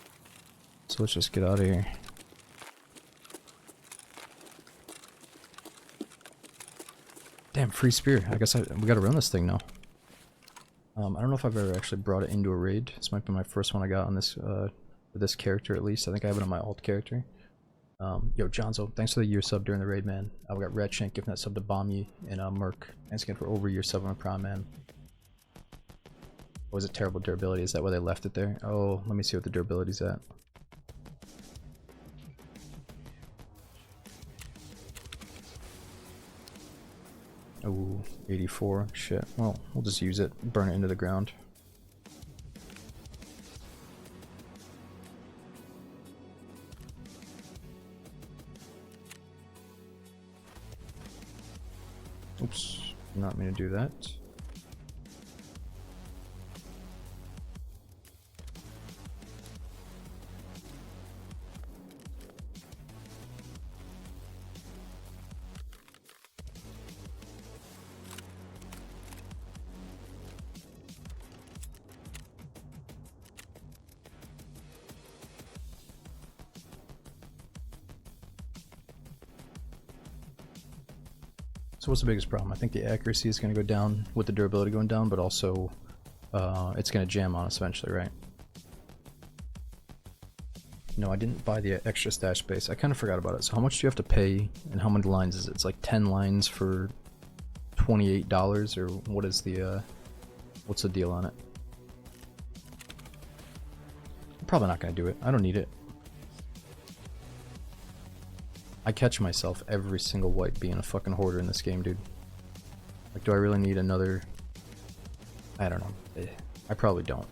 So let's just get out of here. Damn, free spear. I guess we gotta run this thing now. I don't know if I've ever actually brought it into a raid. This might be my first one I got on this, for this character at least. I think I have it on my alt character. Yo, Jonzo, thanks for the year sub during the raid, man. We got Redshank giving that sub to Bomb and Merc. Thanks again for over a year sub on Prime, man. What was it? Terrible durability? Is that why they left it there? Oh, let me see what the durability's at. Oh, 84. Shit. Well, we'll just use it. Burn it into the ground. Oops. Not mean to do that. So what's the biggest problem? I think the accuracy is going to go down with the durability going down, but also it's going to jam on us eventually, right? No, I didn't buy the extra stash space. I kind of forgot about it. So how much do you have to pay, and how many lines is it? It's like 10 lines for $28, or what is the, what's the deal on it? I'm probably not going to do it. I don't need it. I catch myself every single wipe being a fucking hoarder in this game, dude. Like, do I really need another? I don't know. I probably don't.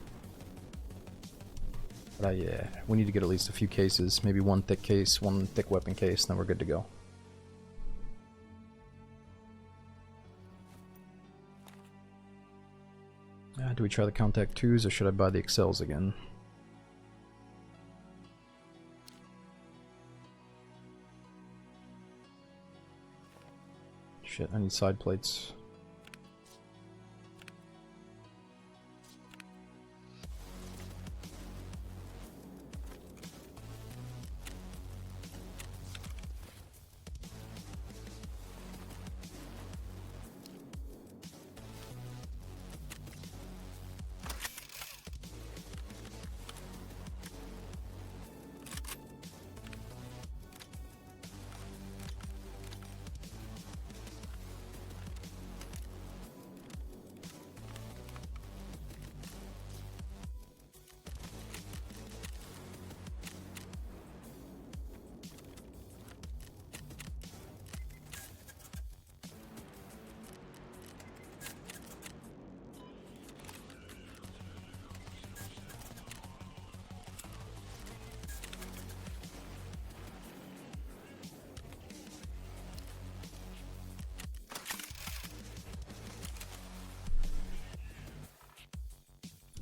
But yeah, we need to get at least a few cases. Maybe one thick case, one thick weapon case, and then we're good to go. Do we try the Contact 2s, or should I buy the Excels again? Shit, I need side plates.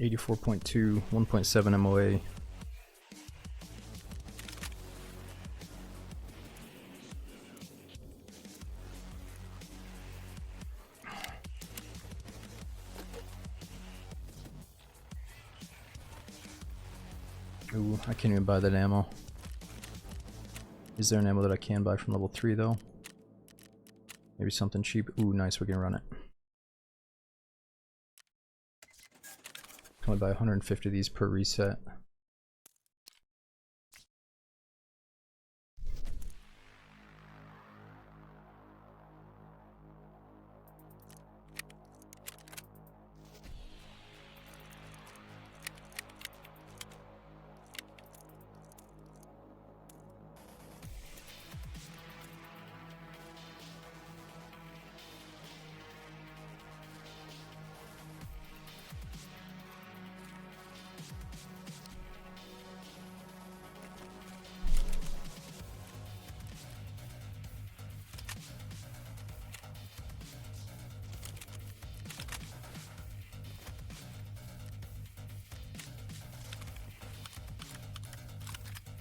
.2, 1.7 MOA. Ooh, I can't even buy that ammo. Is there an ammo that I can buy from level 3 though? Maybe something cheap. Ooh, nice, we can run it. Can only buy 150 of these per reset.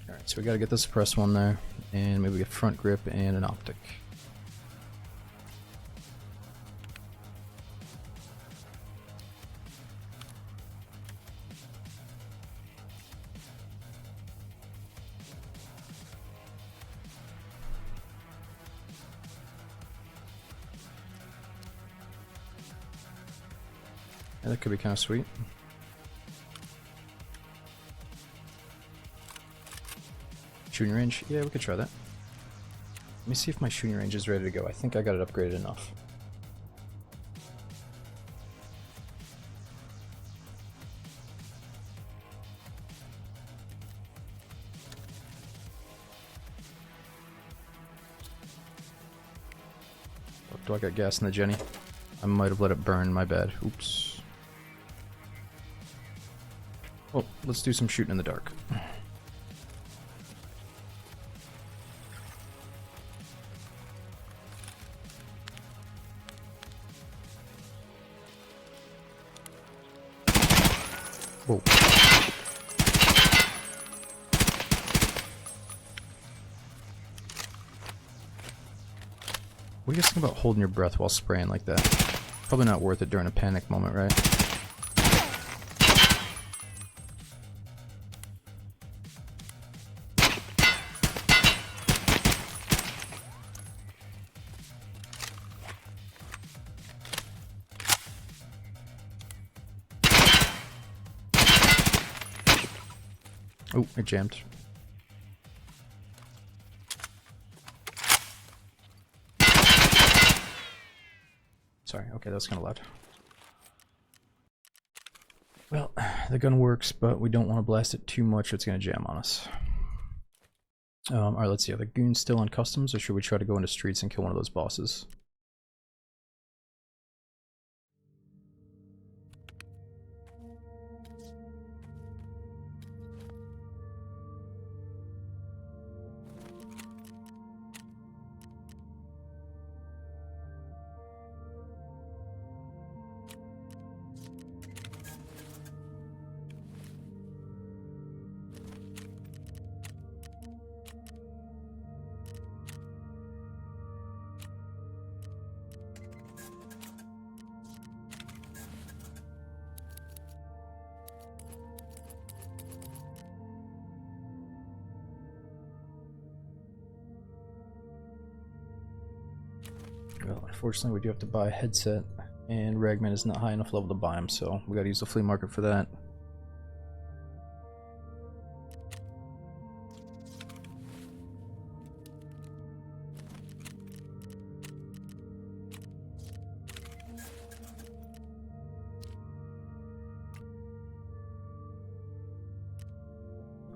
Alright, so we gotta get the suppress one there, and maybe get front grip and an optic. Yeah, that could be kind of sweet. Shooting range? Yeah, we could try that. Let me see if my shooting range is ready to go. I think I got it upgraded enough. Oh, do I got gas in the Jenny? I might have let it burn, my bad. Oops. Well, let's do some shooting in the dark. Whoa. What do you guys think about holding your breath while spraying like that? Probably not worth it during a panic moment, right? Oh, it jammed. Sorry, okay, that's kind of loud. Well, the gun works, but we don't want to blast it too much, it's going to jam on us. Alright, let's see, are the goons still on customs, or should we try to go into streets and kill one of those bosses? Well, unfortunately we do have to buy a headset, and Ragman is not high enough level to buy them, so we gotta use the flea market for that.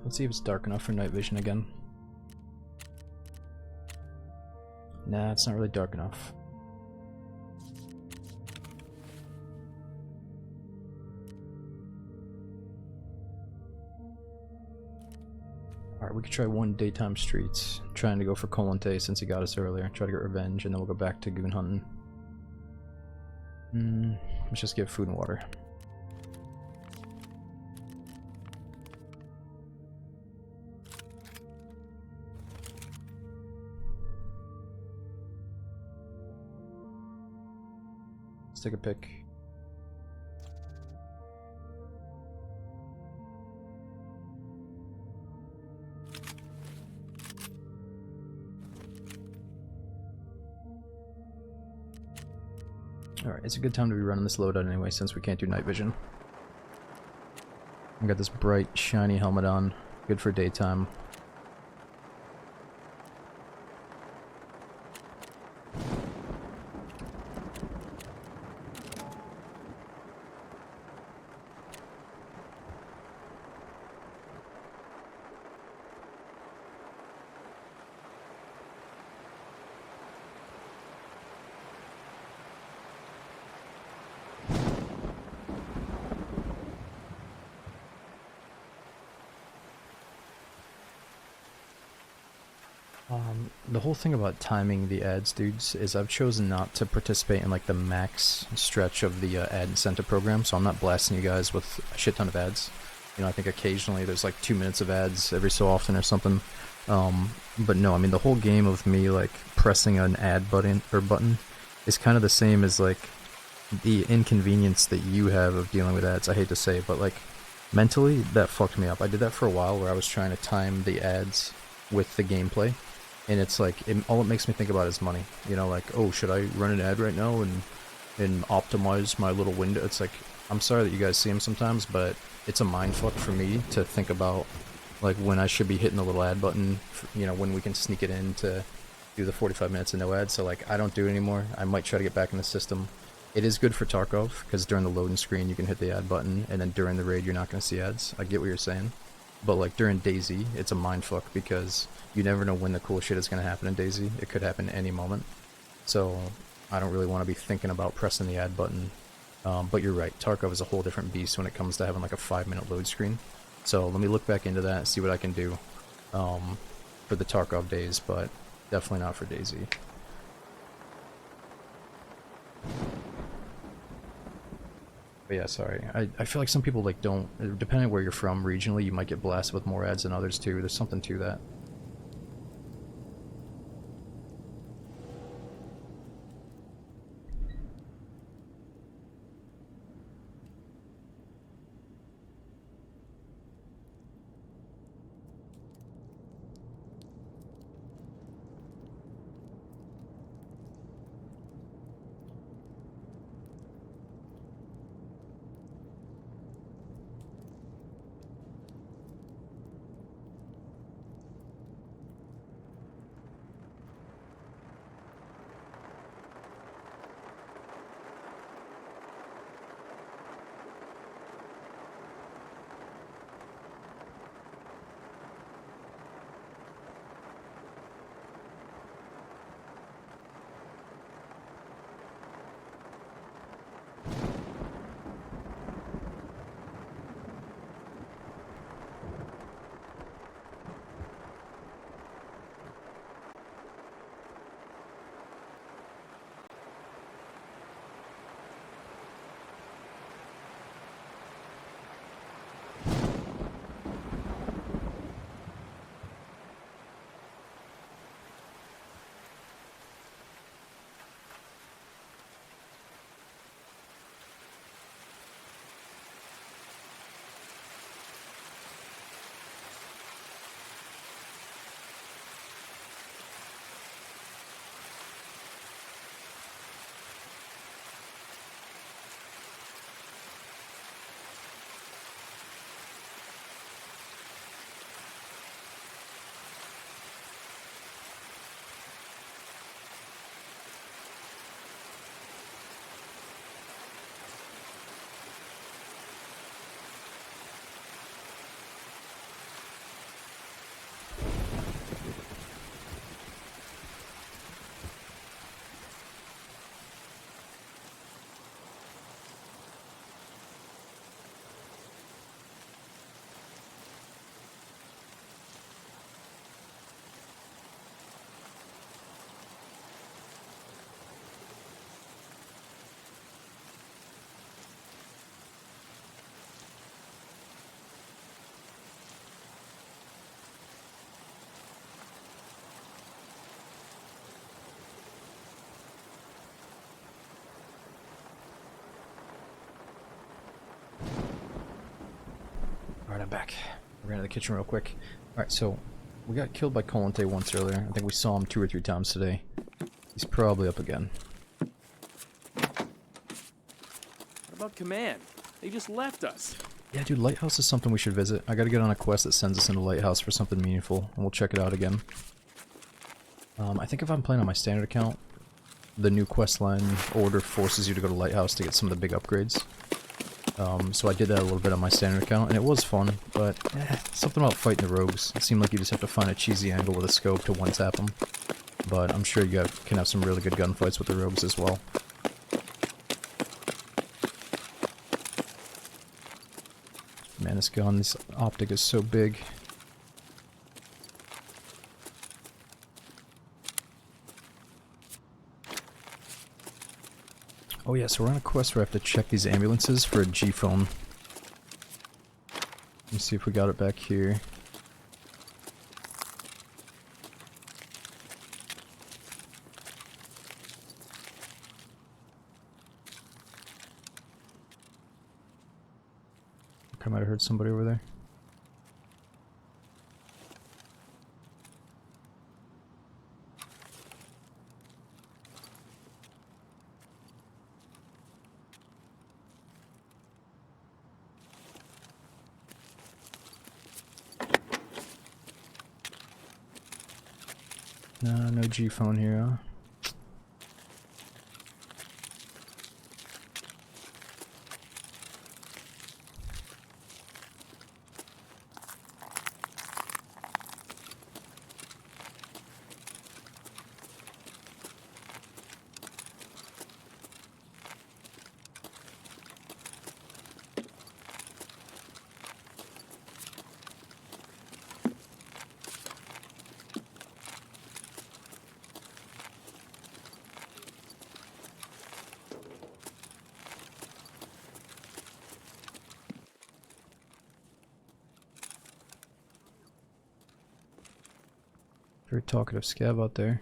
Let's see if it's dark enough for night vision again. Nah, it's not really dark enough. Alright, we could try one daytime streets. Trying to go for Colante since he got us earlier. Try to get revenge, and then we'll go back to goon hunting. Let's just get food and water. Let's take a pick. Alright, it's a good time to be running this loadout anyway since we can't do night vision. I got this bright, shiny helmet on. Good for daytime. The whole thing about timing the ads, dudes, is I've chosen not to participate in like the max stretch of the ad incentive program, so I'm not blasting you guys with a shit ton of ads. You know, I think occasionally there's like 2 minutes of ads every so often or something. But no, I mean the whole game of me like pressing an ad button is kind of the same as like the inconvenience that you have of dealing with ads. I hate to say it, but like mentally that fucked me up. I did that for a while where I was trying to time the ads with the gameplay. And it's like, all it makes me think about is money. You know, like, oh, should I run an ad right now and optimize my little window? It's like, I'm sorry that you guys see them sometimes, but it's a mindfuck for me to think about, like, when I should be hitting the little ad button, you know, when we can sneak it in to do the 45 minutes of no ads. So, like, I don't do it anymore. I might try to get back in the system. It is good for Tarkov, because during the loading screen, you can hit the ad button, and then during the raid, you're not going to see ads. I get what you're saying. But, like, during DayZ, it's a mindfuck, because you never know when the cool shit is going to happen in DayZ. It could happen any moment. So, I don't really want to be thinking about pressing the ad button. But you're right, Tarkov is a whole different beast when it comes to having, like, a 5-minute load screen. So, let me look back into that and see what I can do for the Tarkov days, but definitely not for DayZ. But yeah, sorry. I feel like some people like don't, depending on where you're from regionally, you might get blasted with more ads than others too. There's something to that. Alright, I'm back. I ran to the kitchen real quick. Alright, so we got killed by Colante once earlier. I think we saw him 2 or 3 times today. He's probably up again. What about Command? They just left us. Yeah, dude, Lighthouse is something we should visit. I gotta get on a quest that sends us into Lighthouse for something meaningful, and we'll check it out again. I think if I'm playing on my standard account, the new questline order forces you to go to Lighthouse to get some of the big upgrades. So I did that a little bit on my standard account, and it was fun, but something about fighting the rogues. It seemed like you just have to find a cheesy angle with a scope to one-tap them. But I'm sure you can have some really good gunfights with the rogues as well. Man, this gun, this optic is so big. Oh yeah, so we're on a quest where I have to check these ambulances for a G-phone. Let me see if we got it back here. I might have heard somebody over there. Nah, no G-phone here, huh? Very talkative scab out there.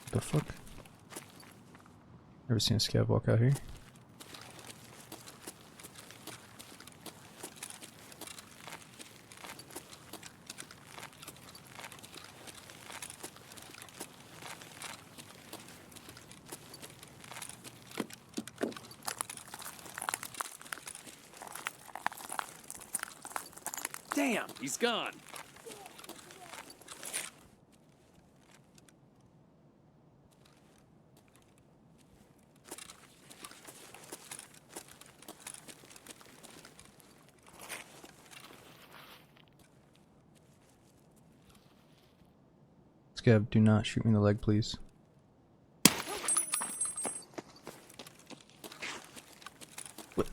What the fuck? Never seen a scab walk out here. Damn, he's gone. Scab, do not shoot me in the leg, please. What?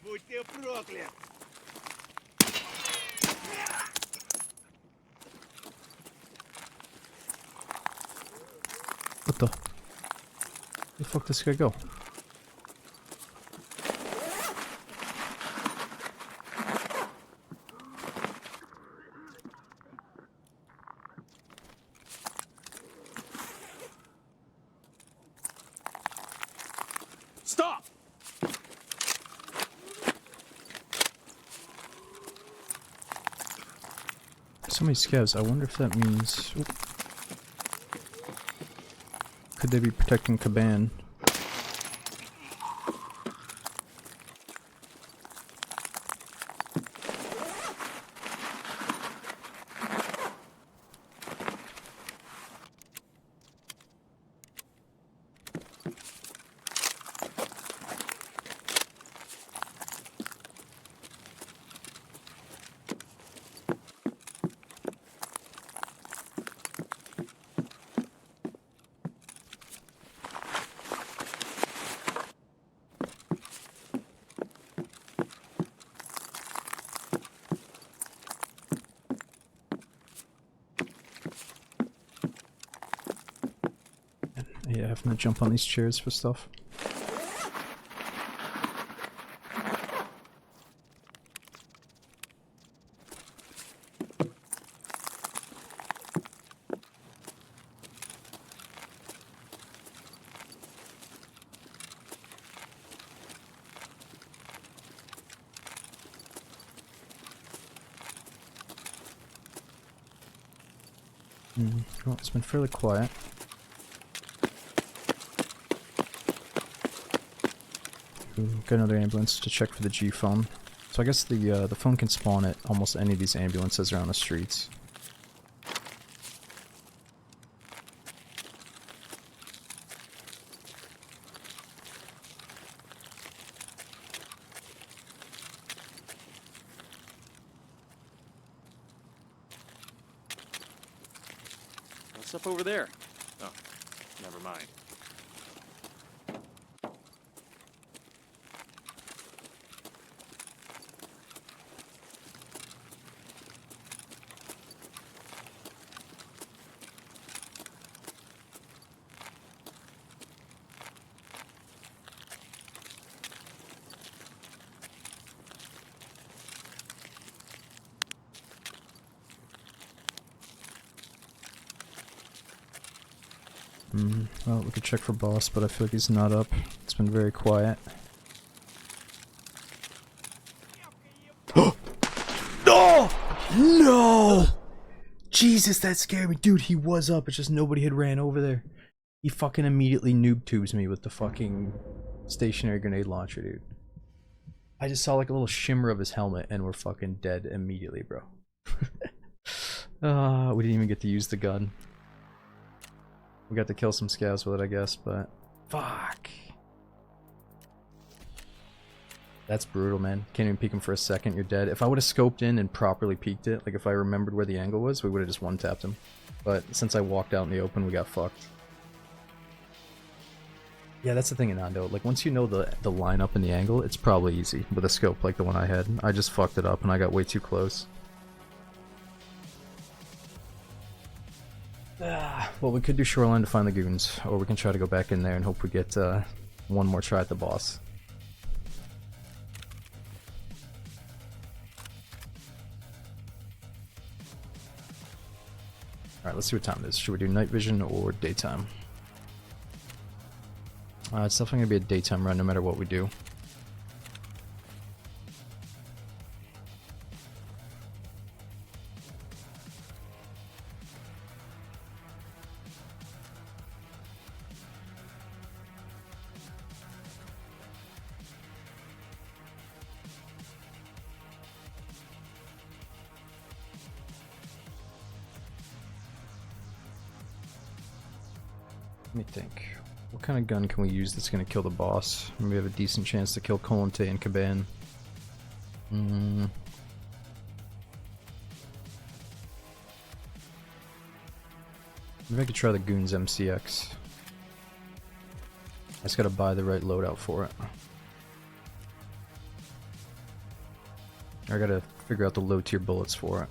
Будь ты проклят! What the? Where the fuck did this guy go? Stop! So many scavs. I wonder if that means... Oop. Could they be protecting Caban? Yeah, having to jump on these chairs for stuff. Well, it's been fairly quiet. Ooh, got another ambulance to check for the G phone. So I guess the phone can spawn at almost any of these ambulances around the streets. What's up over there? Oh, never mind. Well, we could check for boss, but I feel like he's not up. It's been very quiet. Oh! No! Jesus, that scared me. Dude, he was up. It's just nobody had ran over there. He fucking immediately noob tubes me with the fucking stationary grenade launcher, dude. I just saw like a little shimmer of his helmet and we're fucking dead immediately, bro. We didn't even get to use the gun. We got to kill some scavs with it, I guess, but... Fuck! That's brutal, man. Can't even peek him for a second, you're dead. If I would have scoped in and properly peeked it, like if I remembered where the angle was, we would have just one-tapped him. But since I walked out in the open, we got fucked. Yeah, that's the thing in Ondo. Like, once you know the lineup and the angle, it's probably easy with a scope like the one I had. I just fucked it up and I got way too close. Well, we could do shoreline to find the goons, or we can try to go back in there and hope we get one more try at the boss. Alright, let's see what time it is. Should we do night vision or daytime? It's definitely going to be a daytime run no matter what we do. Let me think. What kind of gun can we use that's going to kill the boss? Maybe we have a decent chance to kill Colante and Caban. Maybe I could try the Goons MCX. I just gotta buy the right loadout for it. I gotta figure out the low tier bullets for it.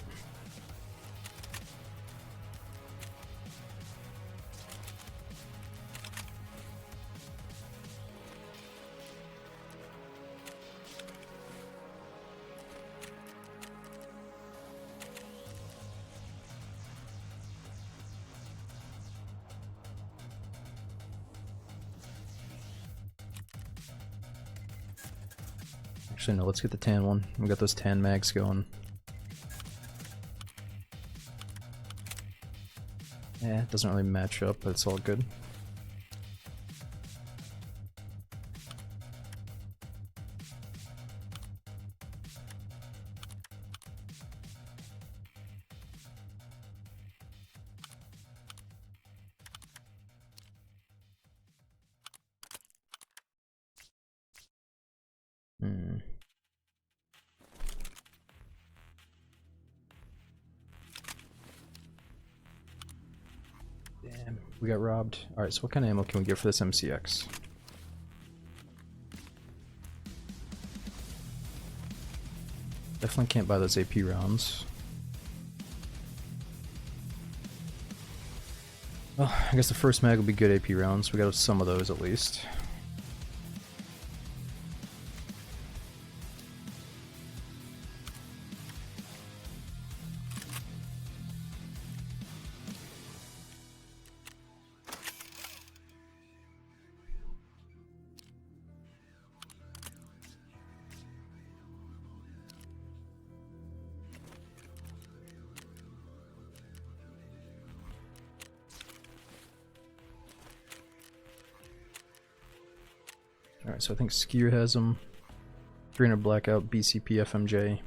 Actually, no, let's get the tan one. We got those tan mags going. Yeah, it doesn't really match up, but it's all good. Damn, we got robbed. Alright, so what kind of ammo can we get for this MCX? Definitely can't buy those AP rounds. Well, I guess the first mag will be good AP rounds. We got some of those at least. Alright, so I think Skier has them. 300 Blackout, BCP, FMJ.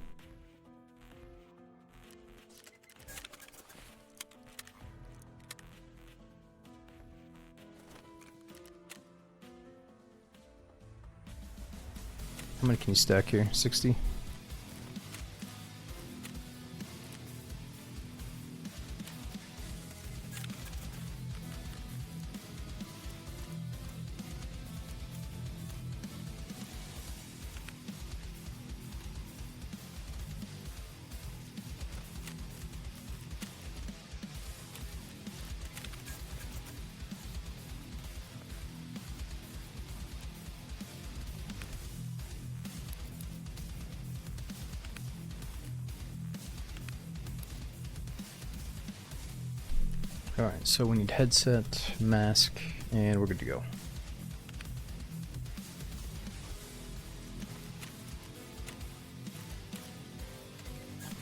How many can you stack here? 60? Alright, so we need headset, mask, and we're good to go.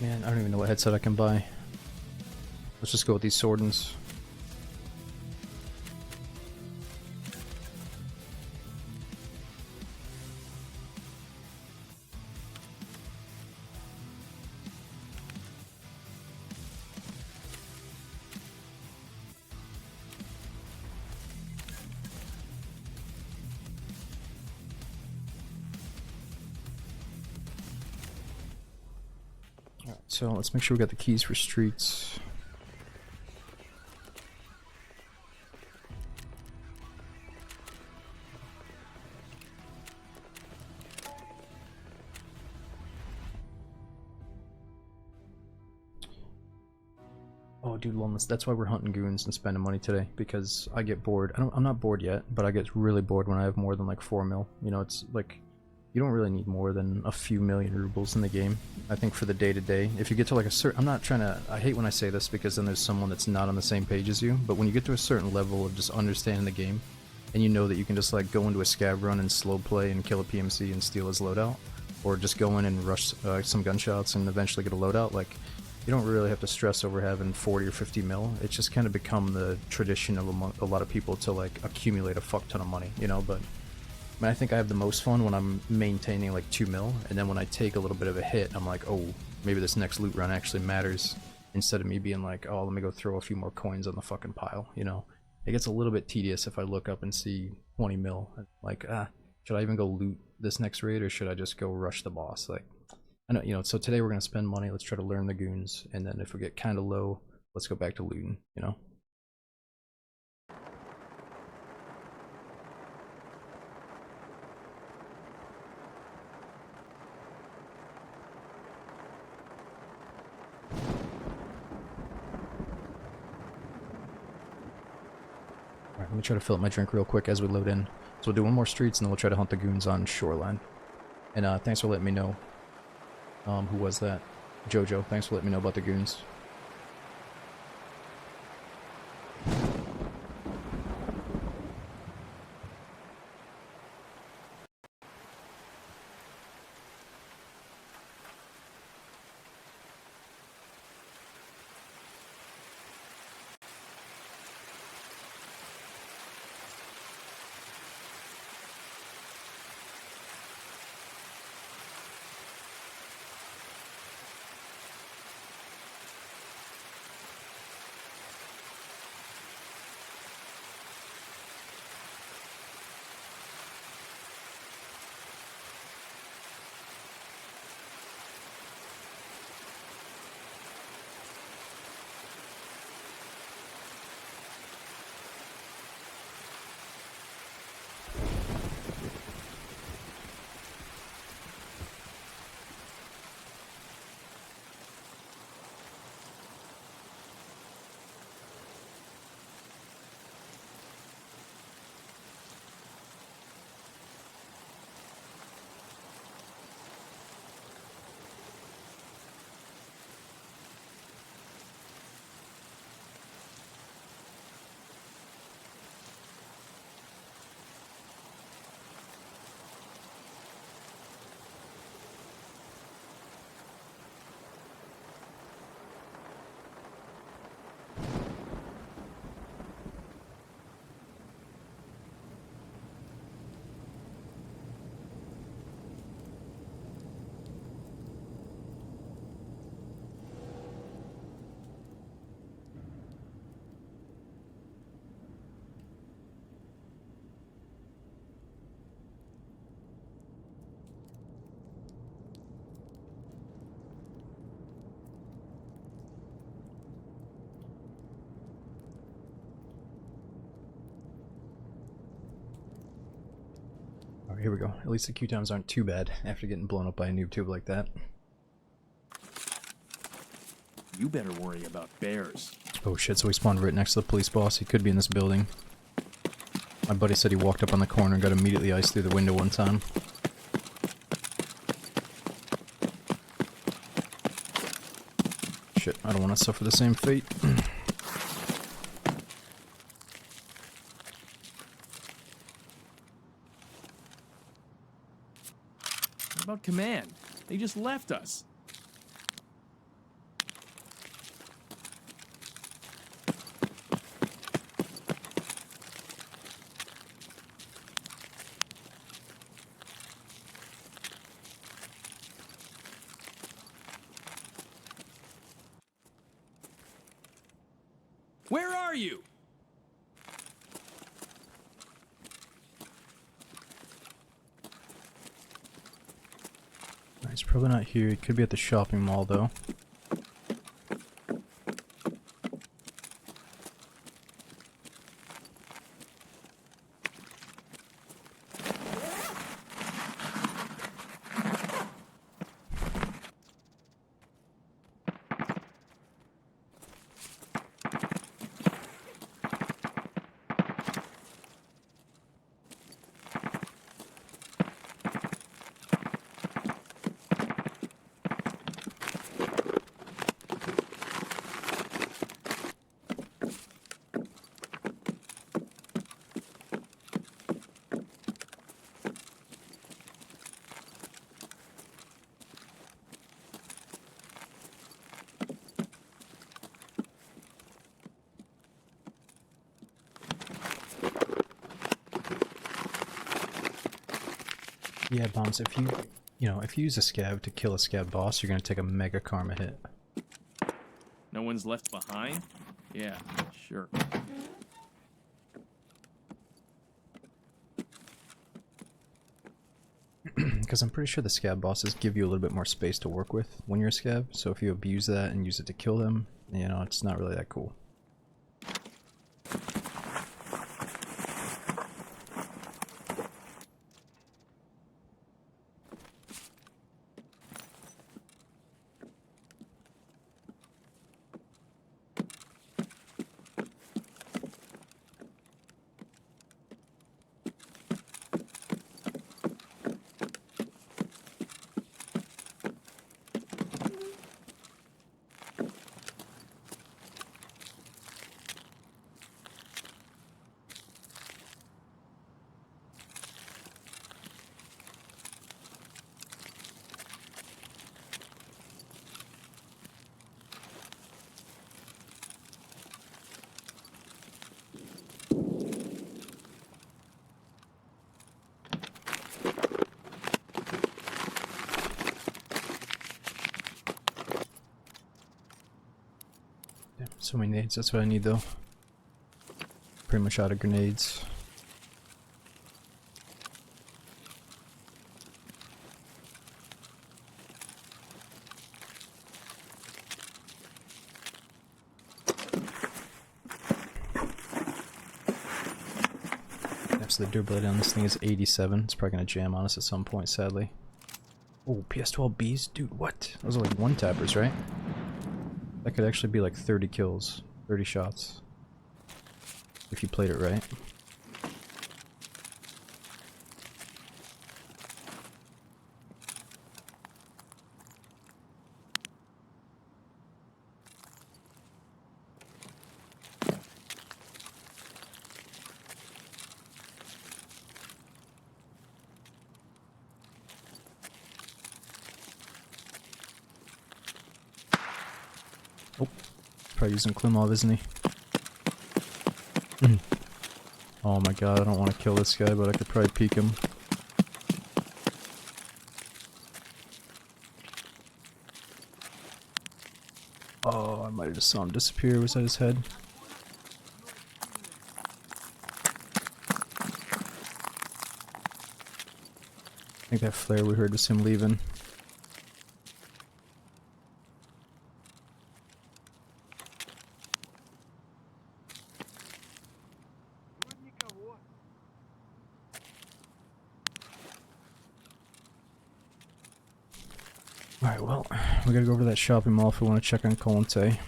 Man, I don't even know what headset I can buy. Let's just go with these Swordens. Alright, so let's make sure we got the keys for streets. Oh, dude, Loneless. That's why we're hunting goons and spending money today, because I get bored. I'm not bored yet, but I get really bored when I have more than like 4 mil. You know, it's like, you don't really need more than a few million rubles in the game. I think for the day-to-day, if you get to like a certain, I'm not trying to, I hate when I say this because then there's someone that's not on the same page as you, but when you get to a certain level of just understanding the game, and you know that you can just like go into a scav run and slow play and kill a PMC and steal his loadout, or just go in and rush some gunshots and eventually get a loadout, like, you don't really have to stress over having 40 or 50 mil. It's just kind of become the tradition of a lot of people to like accumulate a fuck ton of money, you know. But I mean, I think I have the most fun when I'm maintaining like 2 mil, and then when I take a little bit of a hit, I'm like, oh, maybe this next loot run actually matters, instead of me being like, oh, let me go throw a few more coins on the fucking pile, you know. It gets a little bit tedious if I look up and see 20 mil, like, should I even go loot this next raid, or should I just go rush the boss? Like, I know, you know, so today we're going to spend money, let's try to learn the goons, and then if we get kind of low, let's go back to looting, you know? Alright, let me try to fill up my drink real quick as we load in. So we'll do one more streets, and then we'll try to hunt the goons on Shoreline. And thanks for letting me know. Who was that? Jojo, thanks for letting me know about the goons. Alright, here we go. At least the Q times aren't too bad after getting blown up by a noob tube like that. You better worry about bears. Oh shit, so we spawned right next to the police boss. He could be in this building. My buddy said he walked up on the corner and got immediately iced through the window one time. Shit, I don't want to suffer the same fate. What about command? They just left us. Where are you? He's probably not here. He could be at the shopping mall though. Yeah, Bombs, if if you use a scab to kill a scab boss, you're gonna take a mega karma hit. No one's left behind? Yeah, sure. Because I'm pretty sure the scab bosses give you a little bit more space to work with when you're a scab, so if you abuse that and use it to kill them, it's not really that cool. Yeah, so many nades, that's what I need though. Pretty much out of grenades. So the durability on this thing is 87. It's probably gonna jam on us at some point, sadly. Oh, PS12Bs? Dude, what? Those are like one-tappers, right? That could actually be like 30 kills. 30 shots. If you played it right. Oh, probably using Klimov, isn't he? Oh my god, I don't want to kill this guy, but I could probably peek him. Oh, I might have just saw him disappear. Was that his head? I think that flare we heard was him leaving. Alright, well, we gotta go over to that shopping mall if we want to check on Colante.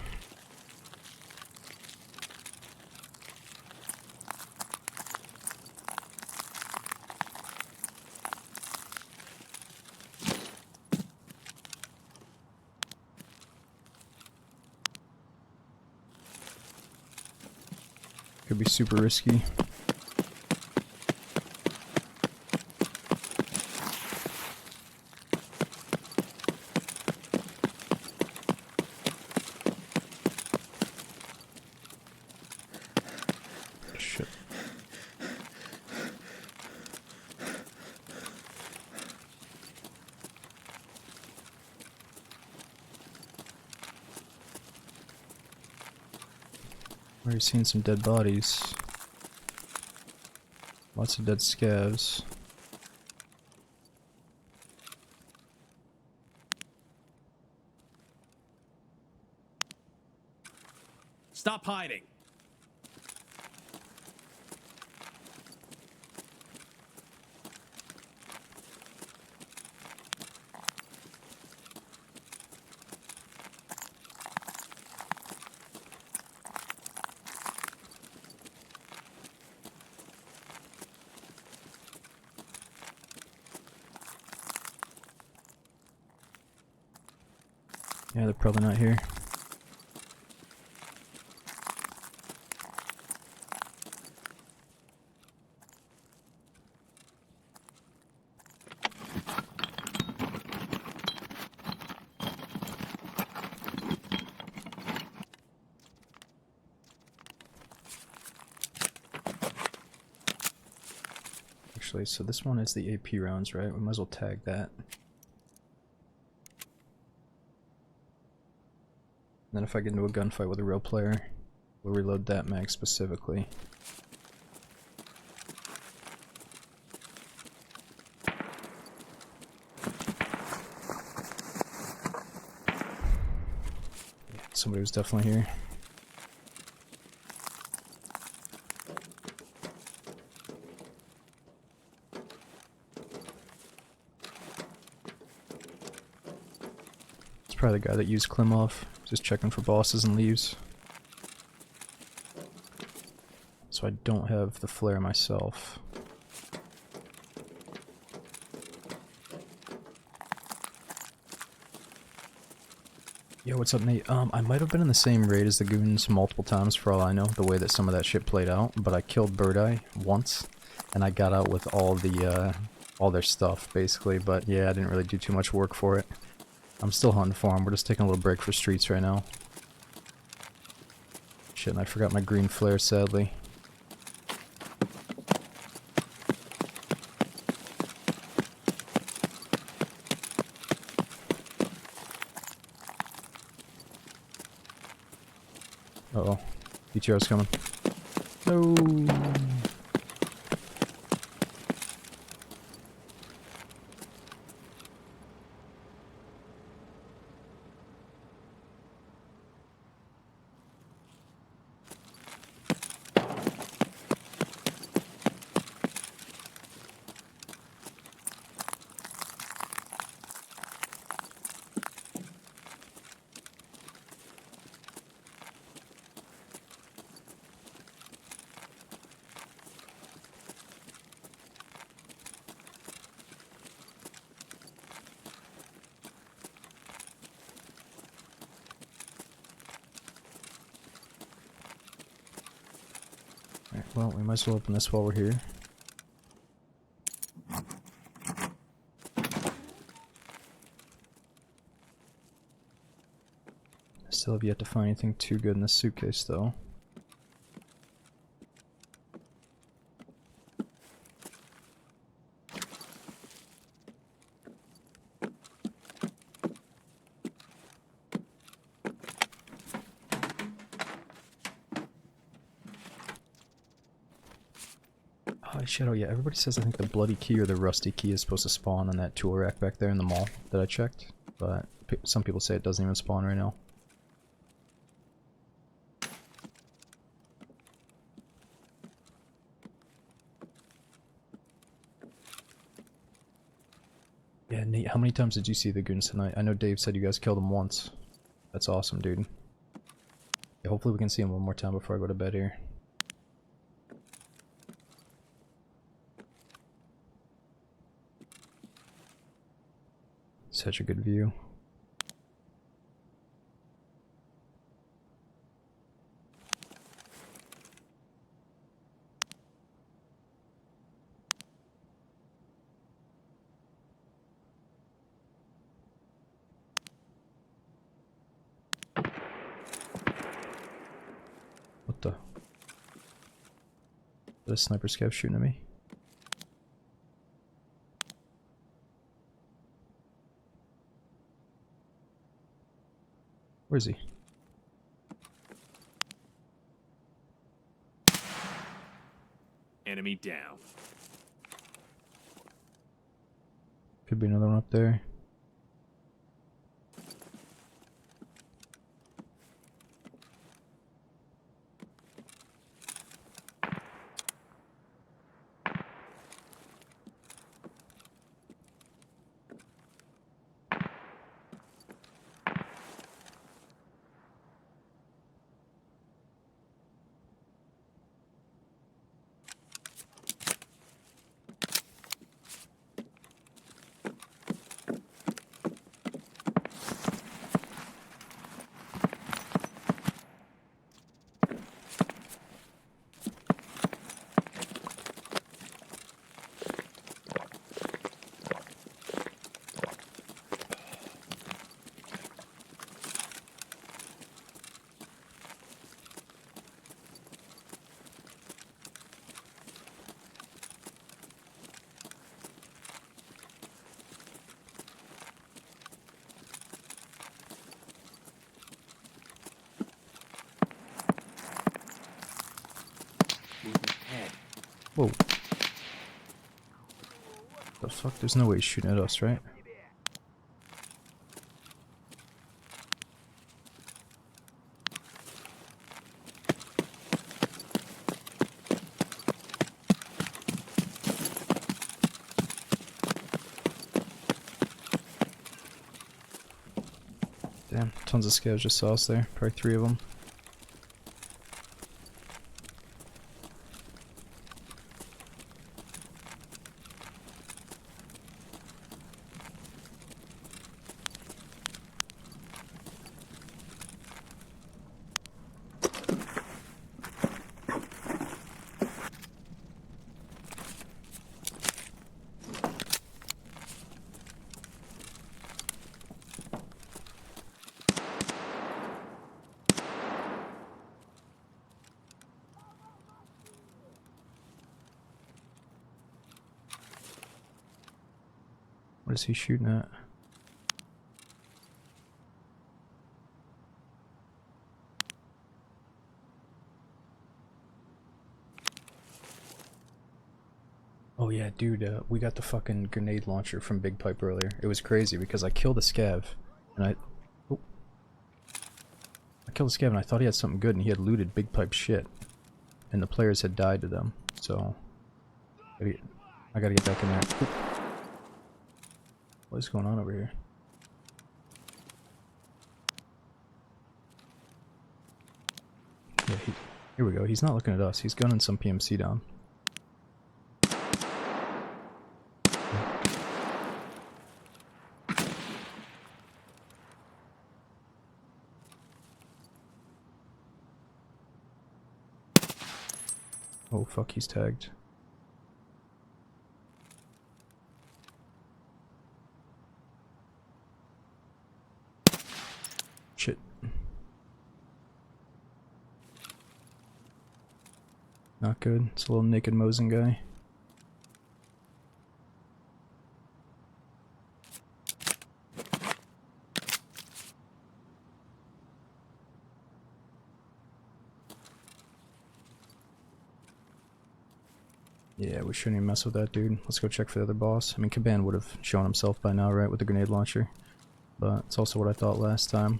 Could be super risky. Shit. Already seen some dead bodies. Lots of dead scavs. Stop hiding. Yeah, they're probably not here. Actually, so this one is the AP rounds, right? We might as well tag that. Then if I get into a gunfight with a real player, we'll reload that mag specifically. Yeah, somebody was definitely here. It's probably the guy that used Klimov. Just checking for bosses and leaves. So I don't have the flare myself. Yo, what's up, Nate? I might have been in the same raid as the goons multiple times for all I know, the way that some of that shit played out, but I killed Bird Eye once, and I got out with all their stuff, basically, but yeah, I didn't really do too much work for it. I'm still hunting for him. We're just taking a little break for streets right now. Shit, and I forgot my green flare, sadly. Uh-oh. BTR's coming. No. Alright, well, we might as well open this while we're here. I still have yet to find anything too good in this suitcase, though. Oh shit, oh yeah, everybody says I think the bloody key or the rusty key is supposed to spawn on that tool rack back there in the mall that I checked, but some people say it doesn't even spawn right now. Yeah, Yeah, Nate, how many times did you see the goons tonight? I know Dave said you guys killed him once. That's awesome, dude. Yeah, hopefully we can see him one more time before I go to bed here. Such a good view. What the? Is that a sniper scav shooting at me? Where is he? Enemy down. Could be another one up there. Moving ahead. Whoa. The fuck? There's no way he's shooting at us, right? Damn, tons of scavs just saw us there. Probably 3 of them. What is he shooting at? Oh yeah, dude, we got the fucking grenade launcher from Big Pipe earlier. It was crazy because I killed a scav, and I killed a scav and I thought he had something good and he had looted Big Pipe shit. And the players had died to them, so I gotta get back in there. Oop. What is going on over here? Yeah, here we go. He's not looking at us. He's gunning some PMC down. Oh fuck, he's tagged. Shit. Not good. It's a little naked Mosin guy. Yeah, we shouldn't even mess with that dude. Let's go check for the other boss. I mean, Caban would have shown himself by now, right, with the grenade launcher. But it's also what I thought last time.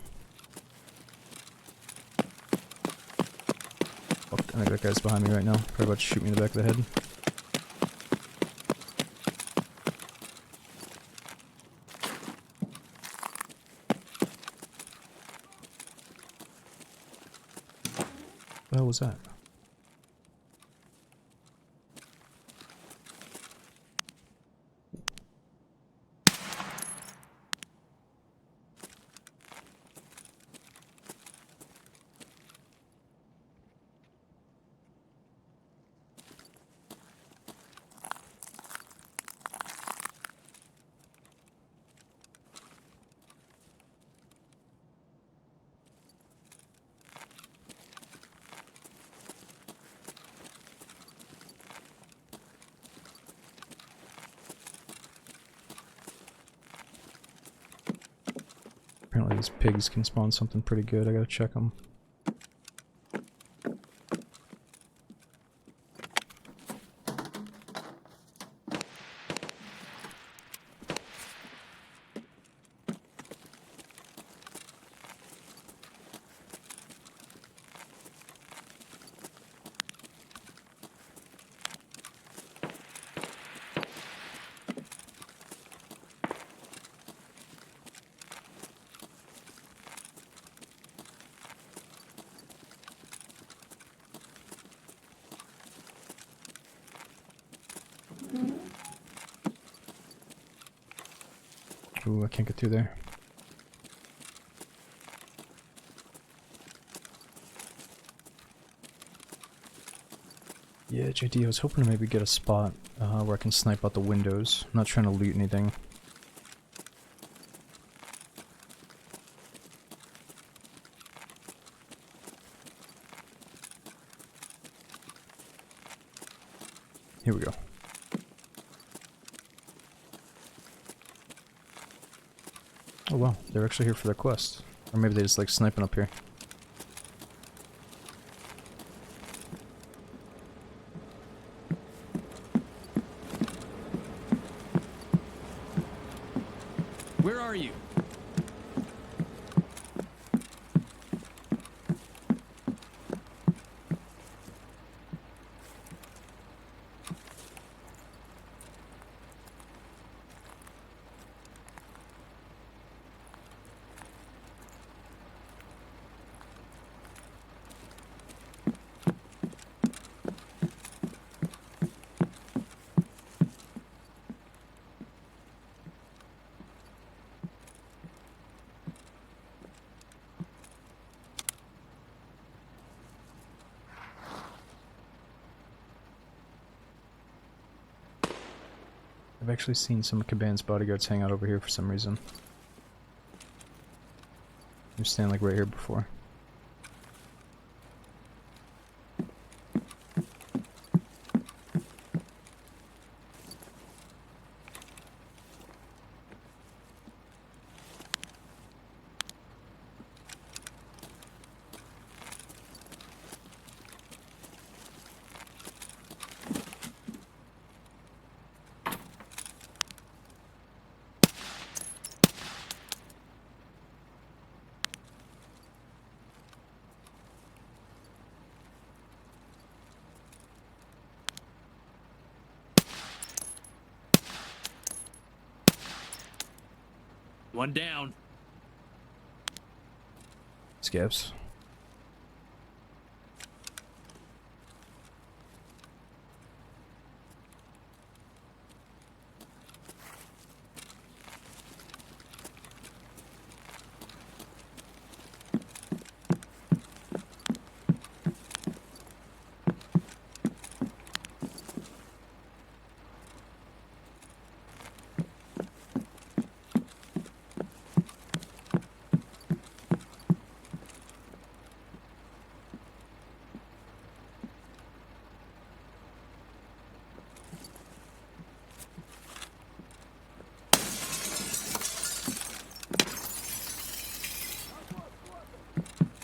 Oh, I think that guy's behind me right now. Probably about to shoot me in the back of the head. hell was that? Apparently these pigs can spawn something pretty good. I gotta check them. Ooh, I can't get through there. Yeah, JD, I was hoping to maybe get a spot where I can snipe out the windows. I'm not trying to loot anything. Here we go. Oh wow, they're actually here for their quest. Or maybe they just like sniping up here. Where are you? I've actually seen some of Caban's bodyguards hang out over here for some reason. They're standing like right here before. One down. Scabs.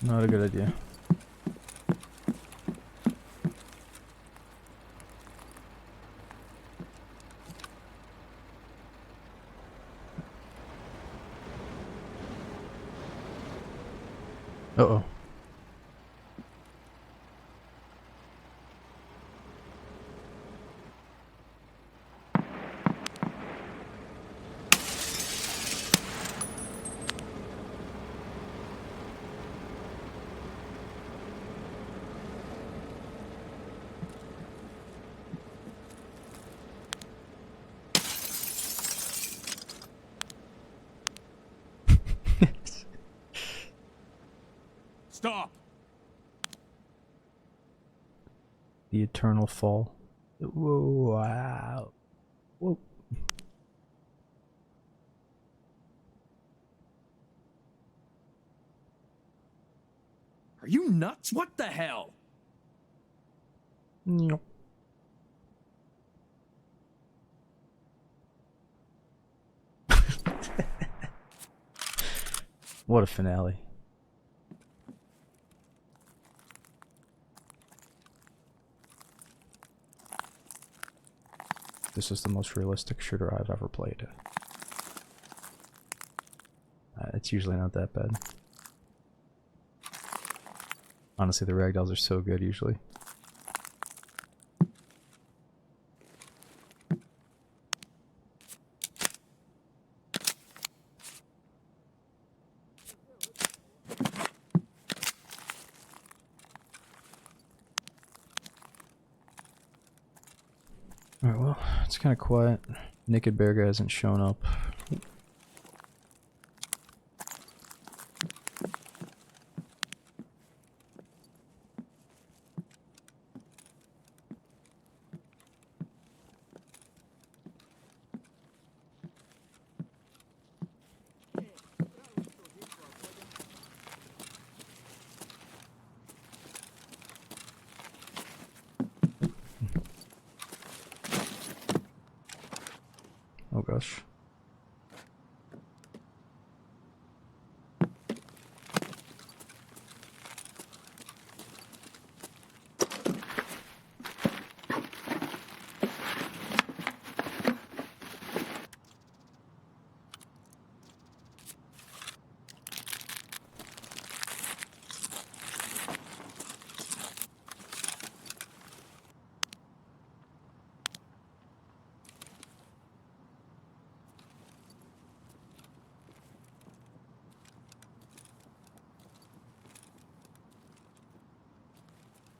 Not a good idea. Uh-oh. The eternal fall. Whoa, wow. Whoa. Are you nuts? What the hell? No. What a finale. This is the most realistic shooter I've ever played. It's usually not that bad. Honestly, the ragdolls are so good usually. Alright, well, it's kind of quiet. Naked Bear guy hasn't shown up. Oh gosh.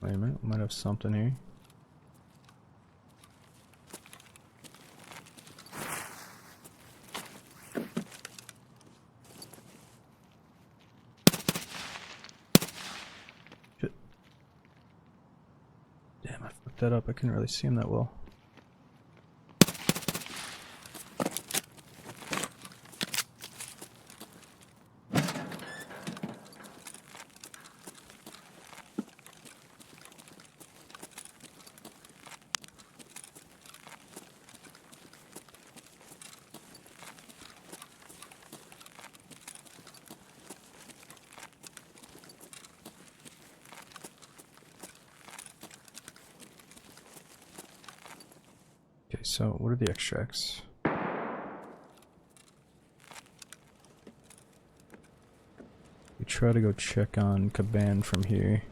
Wait a minute, we might have something here. Shit. Damn, I fucked that up. I couldn't really see him that well. Okay, so what are the extracts? We try to go check on Caban from here.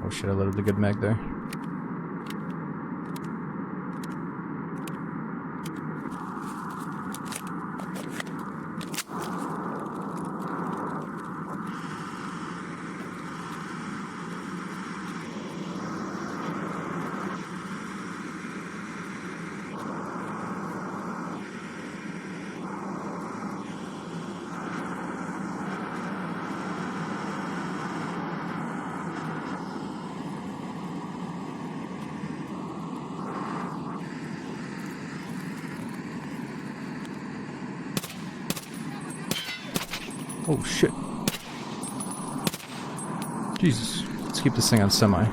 Oh shit, I loaded the good mag there. Oh shit. Jesus. Let's keep this thing on semi.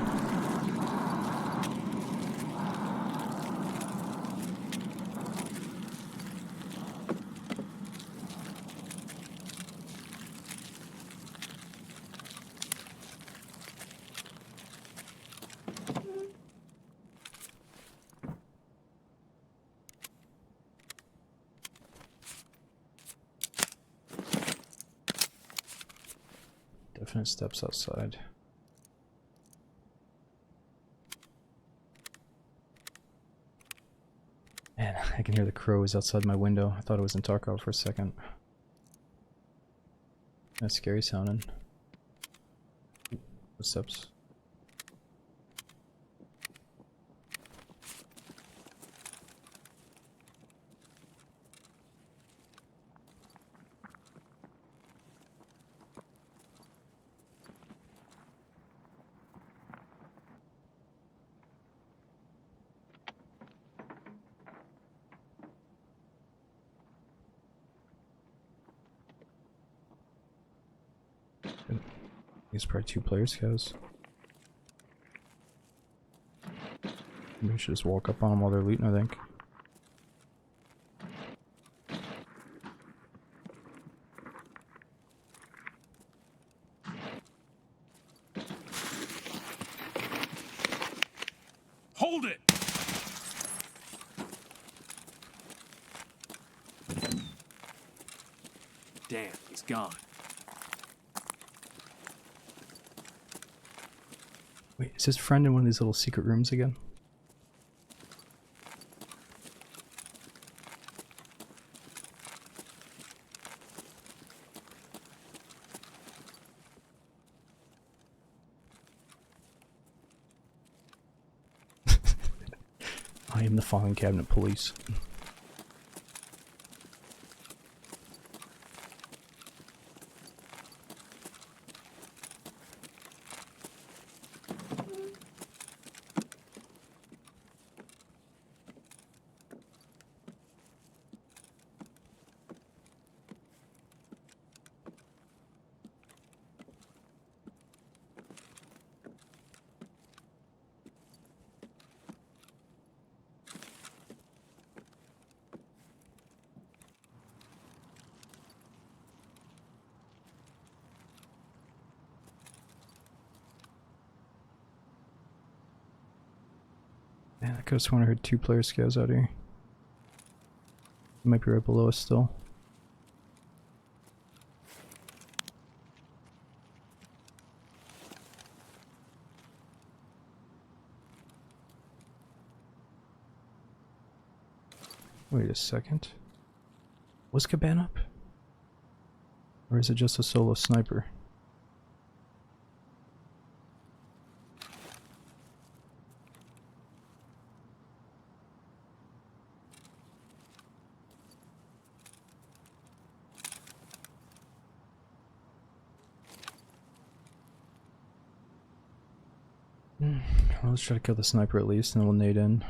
Definite steps outside. Man, I can hear the crows outside my window. I thought it was in Tarkov for a second. That's scary sounding. Footsteps. It's probably 2 players, guys. Maybe we should just walk up on them while they're looting, I think. Hold it! Damn, he's gone. Wait, is his friend in one of these little secret rooms again? I am the filing cabinet police. Man, I could have sworn I heard 2 player scales out here. It might be right below us still. Wait a second. Was Caban up? Or is it just a solo sniper? Well, let's try to kill the sniper at least, and then we'll nade in.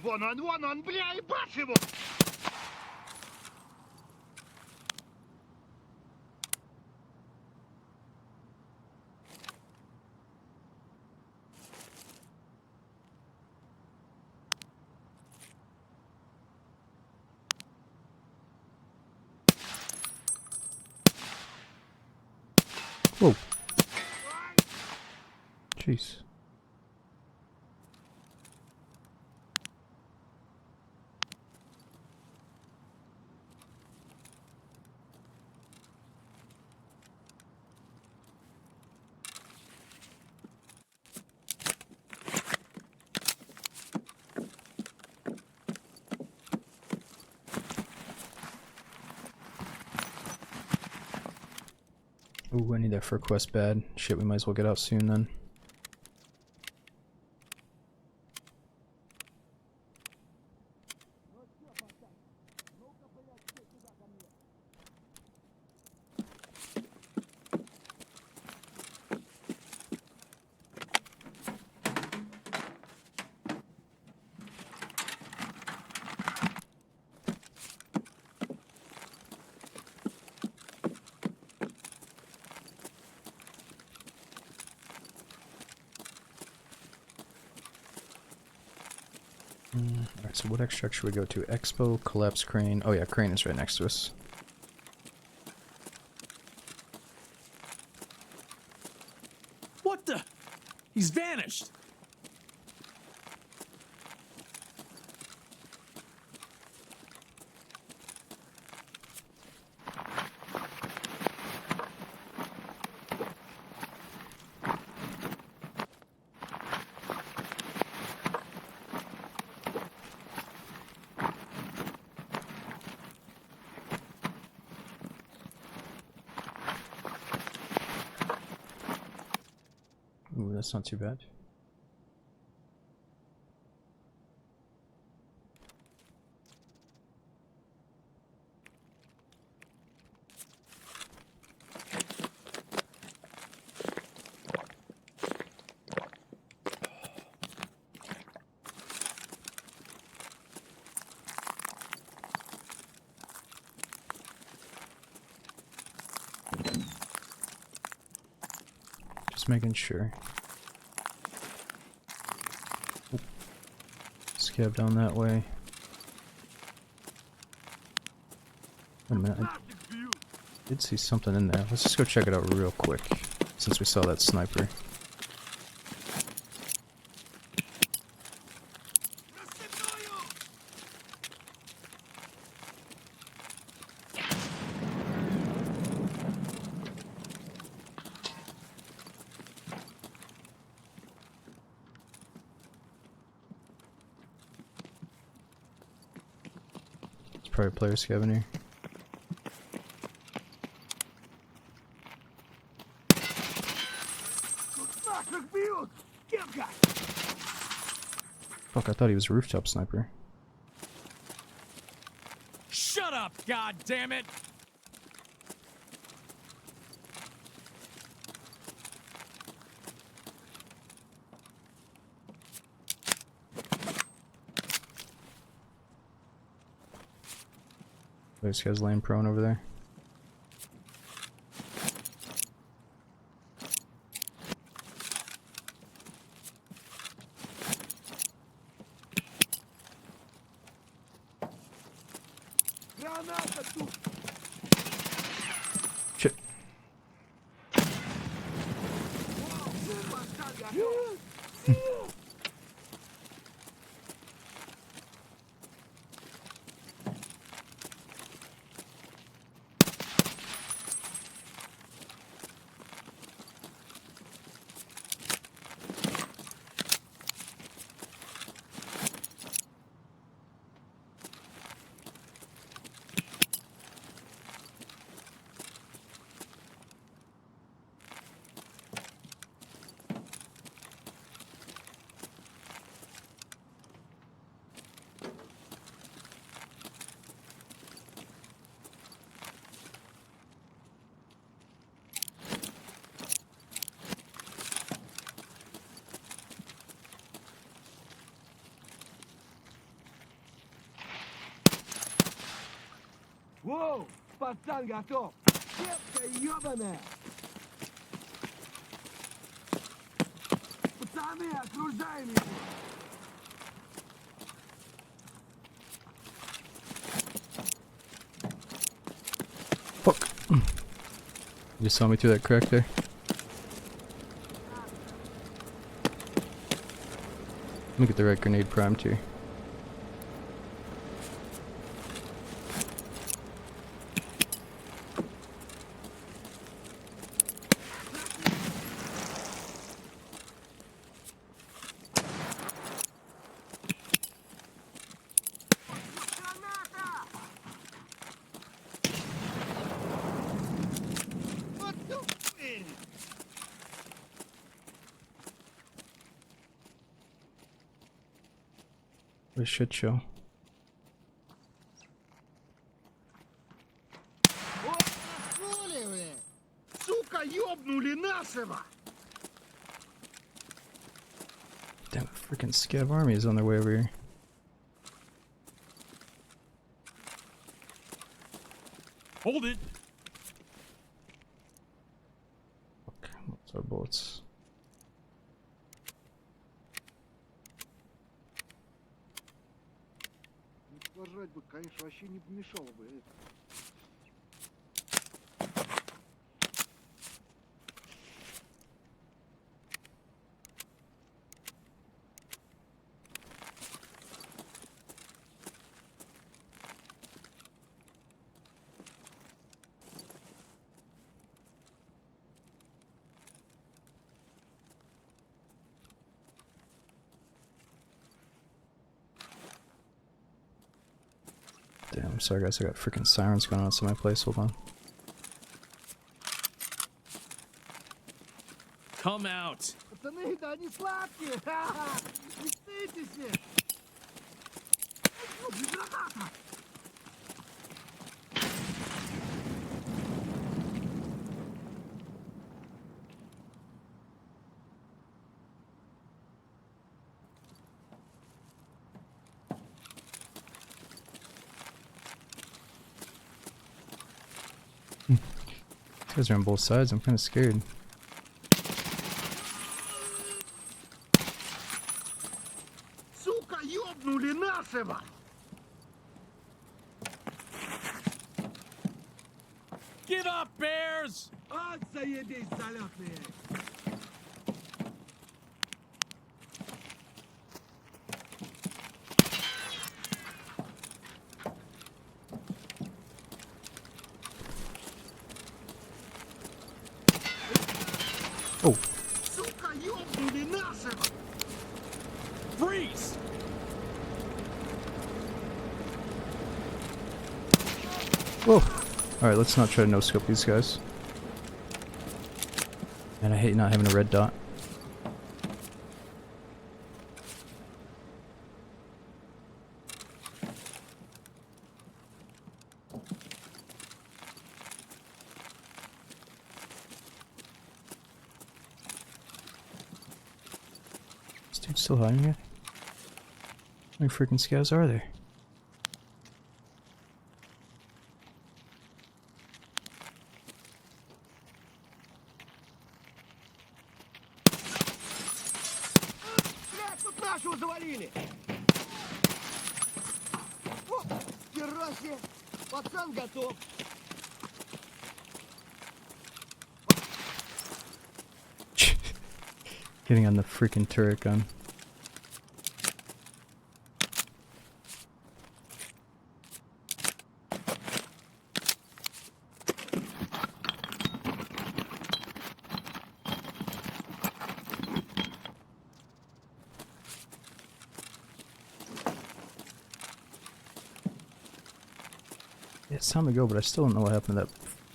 Вон он, бля, ебашь его! Whoa. Jeez. Ooh, I need that for a quest bad. Shit, we might as well get out soon then. Alright, so what extract should we go to? Expo, Collapse Crane. Oh yeah, Crane is right next to us. What the? He's vanished! that's not too bad. Just making sure. Oop. Scab down that way. Wait a minute, I did see something in there. Let's just go check it out real quick, since we saw that sniper. It's probably a player scav in here. Fuck, I thought he was a rooftop sniper. Shut up, god damn it! This guy's laying prone over there. Shit. Воу, пацан готов. Сетка ебаная. Пацаны, окружаем его. Fuck. You just saw me through that crack there. Let me get the right grenade primed here. What a shit show. Сука, ёбнули нашего! Damn, a freaking scav army is on their way over here. Hold it! Fuck, what's our bullets? Сложать бы, конечно, вообще не помешало бы. Damn, sorry guys, I got freaking sirens going on outside my place, hold on. Come out! пацаны, да они сладкие! Ха-ха! Не стыдитесь! Ну, граната! These guys are on both sides. I'm kind of scared. Сука, ёбнули нашего! Give up, bears! Ать, заебись, залетные! Oh, Сука, ёбнули нашего! Freeze! whoa! Alright, let's not try to no-scope these guys. And I hate not having a red dot. This dude's still hiding here? How many freaking scavs are there? Блядь, тут нашего завалили! О, хера себе! Пацан готов! Getting on the freaking turret gun. Yeah, it's time to go, but I still don't know what happened to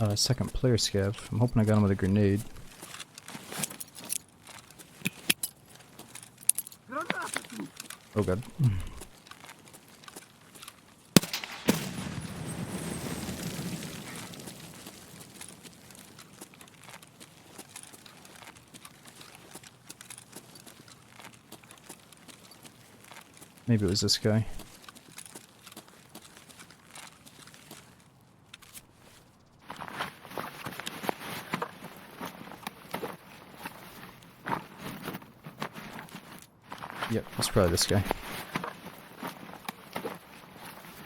that second player scav. I'm hoping I got him with a grenade. Граната тут! Oh god. Maybe it was this guy. Yep, it's probably this guy.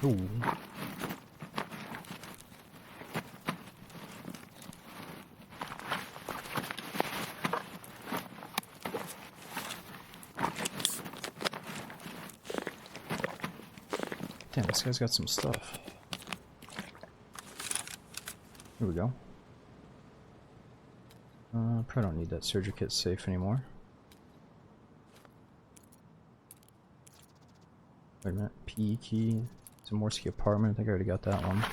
Ooh. Damn, this guy's got some stuff. Here we go. Probably don't need that surgery kit safe anymore. Wait a minute, P key, Zamorsky apartment, I think I already got that one.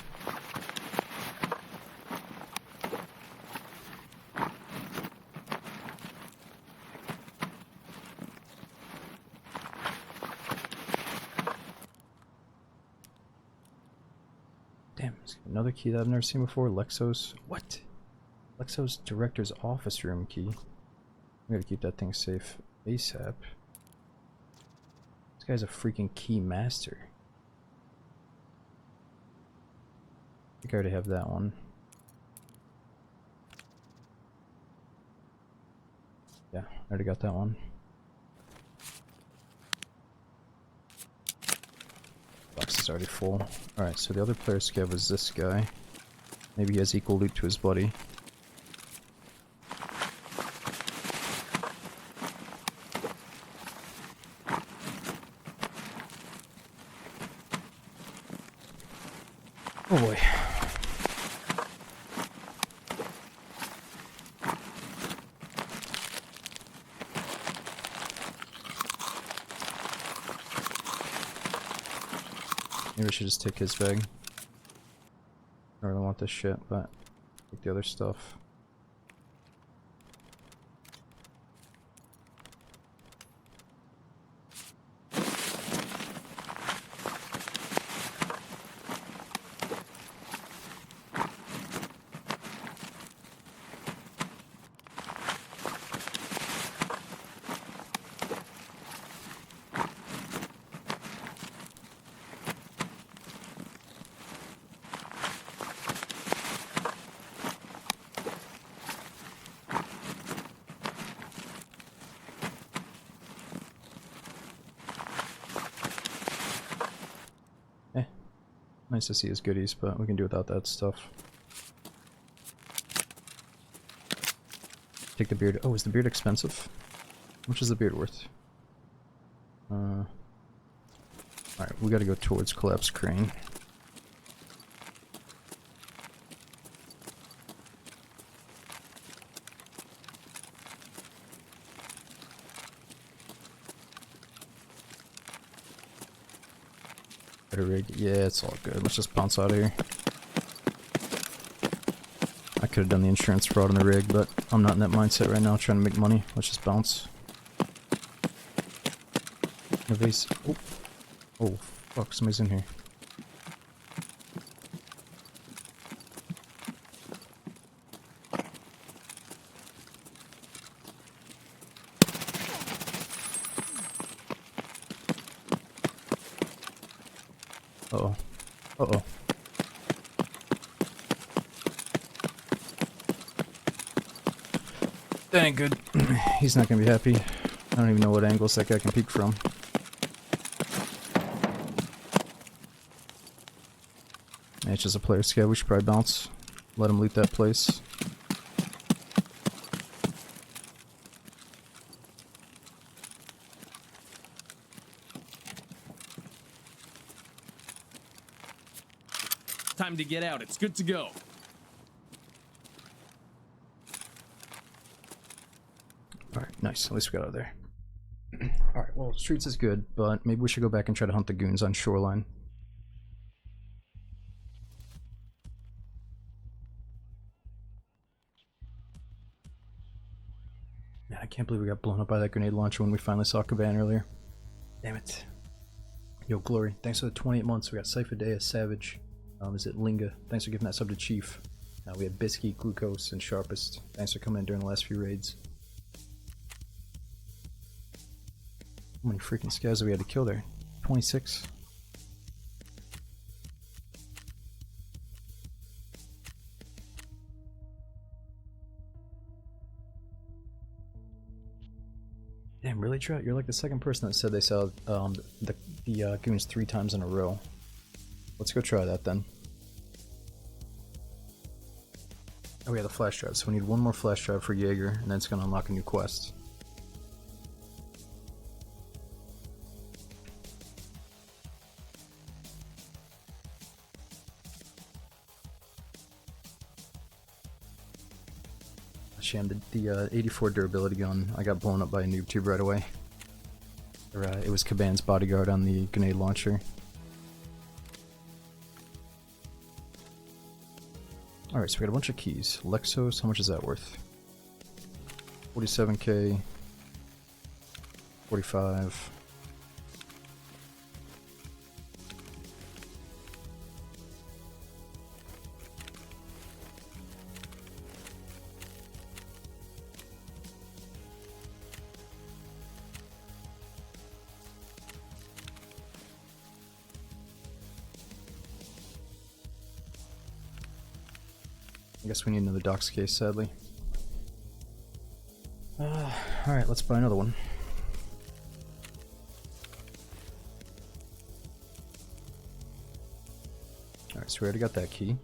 Damn, another key that I've never seen before, Lexos, what? Lexos director's office room key. We gotta keep that thing safe ASAP. This guy's a freaking key master. I think I already have that one. Yeah, I already got that one. Box is already full. Alright, so the other player scav was this guy. Maybe he has equal loot to his buddy. Oh boy. Maybe I should just take his bag. I don't really want this shit, but take the other stuff. Nice to see his goodies, but we can do without that stuff. Take the beard. Oh, is the beard expensive? How much is the beard worth? Alright, we gotta go towards collapse crane. Better rig. Yeah, it's all good. Let's just bounce out of here. I could have done the insurance fraud on the rig, but I'm not in that mindset right now, trying to make money. Let's just bounce. No vase. Oh. Oh, fuck, somebody's in here. Uh-oh. Uh-oh. That ain't good. He's not gonna be happy. I don't even know what angles that guy can peek from. Yeah, it's just a player scav. We should probably bounce. Let him loot that place. Time to get out. It's good to go. Alright, nice. At least we got out of there. Alright, well, streets is good, but maybe we should go back and try to hunt the goons on shoreline. Man, I can't believe we got blown up by that grenade launcher when we finally saw Caban earlier. Damn it. Yo, Glory, thanks for the 28 months. We got Cypher Day, Savage. Is it Linga? Thanks for giving that sub to Chief. We have Bisky, Glucose, and Sharpest. Thanks for coming in during the last few raids. How many freaking scavs have we had to kill there? 26? Damn, really, Trout? You're like the second person that said they saw the goons 3 times in a row. Let's go try that then. Oh, we have the flash drive, so we need one more flash drive for Jaeger, and then it's going to unlock a new quest. Sham, the 84 durability gun, I got blown up by a noob tube right away. Or, it was Caban's bodyguard on the grenade launcher. Alright, so we got a bunch of keys. Lexos, how much is that worth? 47k. 45. I guess we need another docs case, sadly. Alright, let's buy another one. Alright, so we already got that key.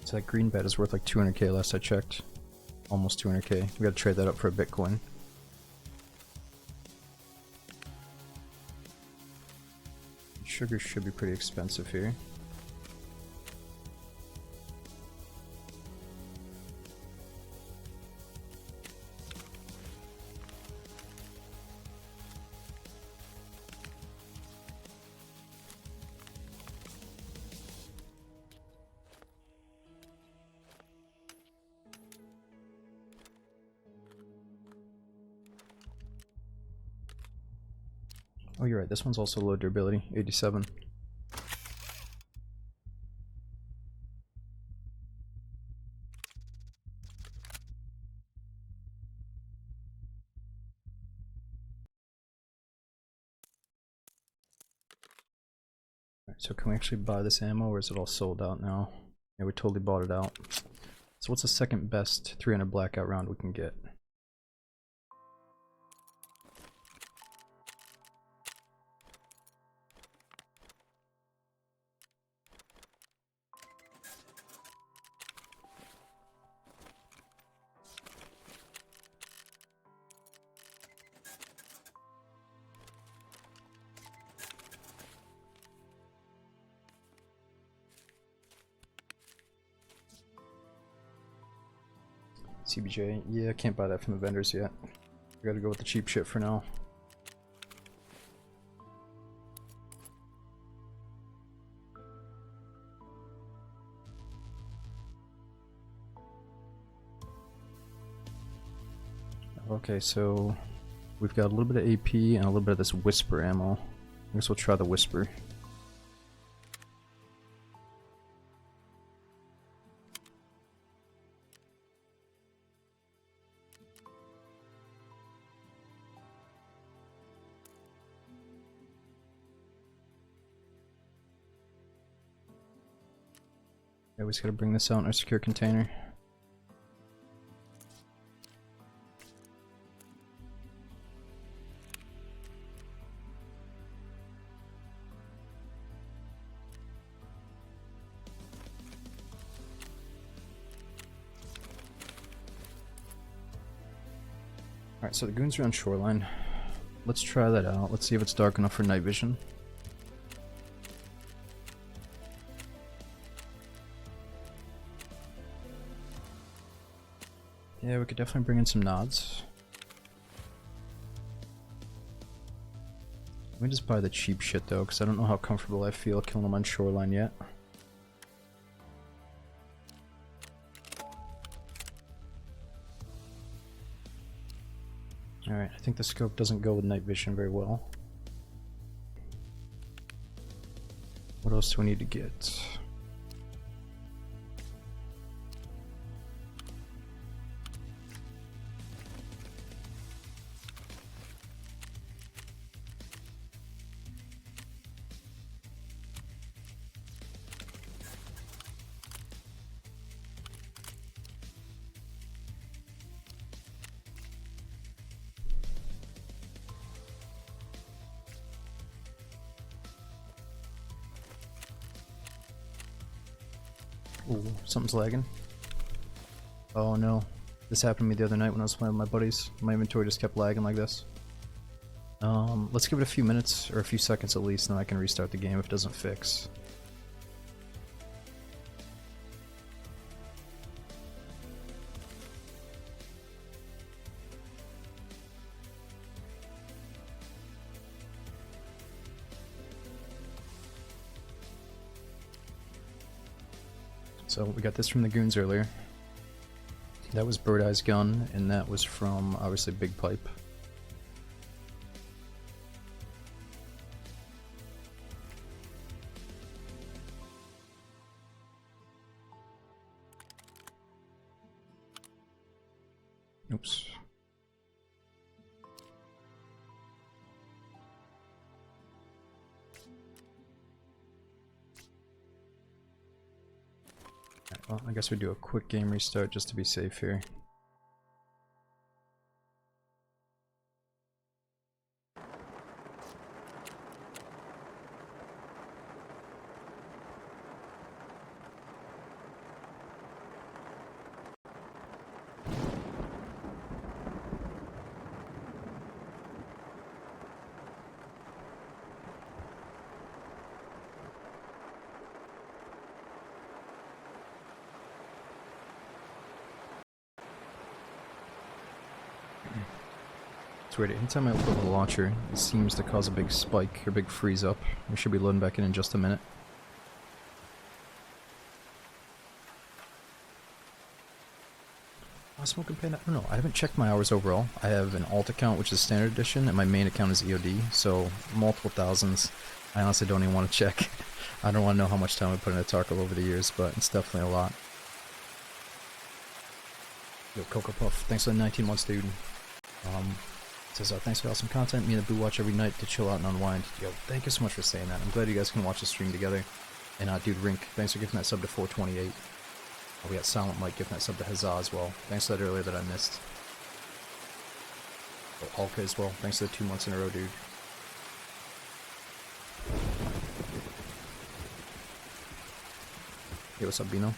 So that green bet is worth like 200k last I checked. Almost 200k. We gotta trade that up for a Bitcoin. Sugar should be pretty expensive here. Oh, you're right. This one's also low durability, 87. So can we actually buy this ammo, or is it all sold out now? Yeah, we totally bought it out. So what's the second best 300 blackout round we can get? CBJ, yeah, I can't buy that from the vendors yet. I gotta go with the cheap shit for now. Okay, so we've got a little bit of AP and a little bit of this Whisper ammo. I guess we'll try the Whisper. Yeah, we just gotta bring this out in our secure container. Alright, so the goons are on shoreline. Let's try that out. Let's see if it's dark enough for night vision. Yeah, we could definitely bring in some nods. Let me just buy the cheap shit though, because I don't know how comfortable I feel killing them on shoreline yet. Alright, I think the scope doesn't go with night vision very well. What else do we need to get? Ooh, something's lagging. Oh no. This happened to me the other night when I was playing with my buddies. My inventory just kept lagging like this. Let's give it a few minutes, or a few seconds at least, and then I can restart the game if it doesn't fix. So we got this from the goons earlier. That was Bird Eye's gun, and that was from, obviously, Big Pipe. Oops. Well, I guess we do a quick game restart just to be safe here. It's weird, anytime I open the launcher, it seems to cause a big spike or big freeze up. We should be loading back in just a minute. Smoking Pain, I don't know, I haven't checked my hours overall. I have an alt account which is standard edition, and my main account is EOD, so multiple thousands. I honestly don't even want to check. I don't want to know how much time I put into Tarkov over the years, but it's definitely a lot. Yo, Cocoa Puff, thanks for the 19 months, dude. Says, thanks for awesome content. Me and the Boo watch every night to chill out and unwind. Yo, thank you so much for saying that. I'm glad you guys can watch the stream together. And dude, Rink, thanks for gifting that sub to 428. We got Silent Mike gifting that sub to Huzzah as well. Thanks for that earlier that I missed. Oh, Alka as well. Thanks for the 2 months in a row, dude. Hey, what's up, Bino?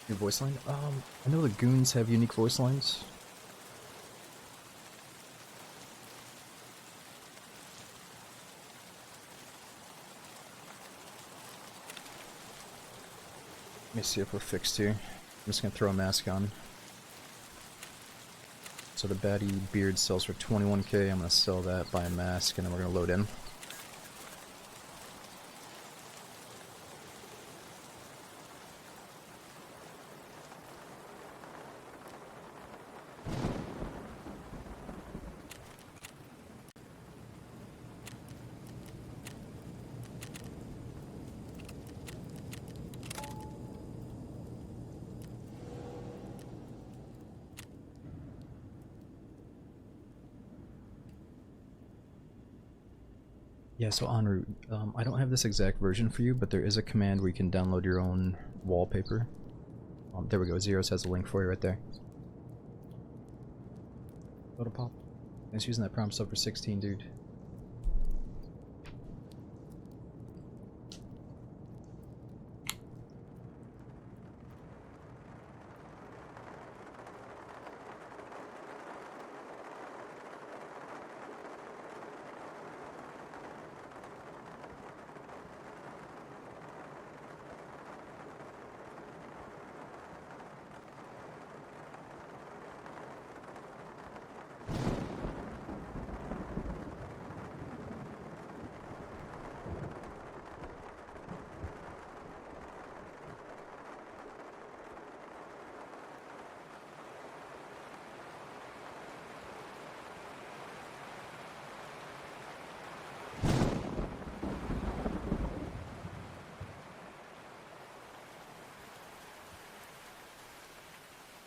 Your voice line? I know the goons have unique voice lines. Let me see if we're fixed here. I'm just gonna throw a mask on. So the baddie beard sells for 21k. I'm gonna sell that, buy a mask, and then we're gonna load in. Yeah, so en route, I don't have this exact version for you, but there is a command where you can download your own wallpaper. There we go, Zeros has a link for you right there. Photo pop. Thanks for using that prompt sub for 16, dude.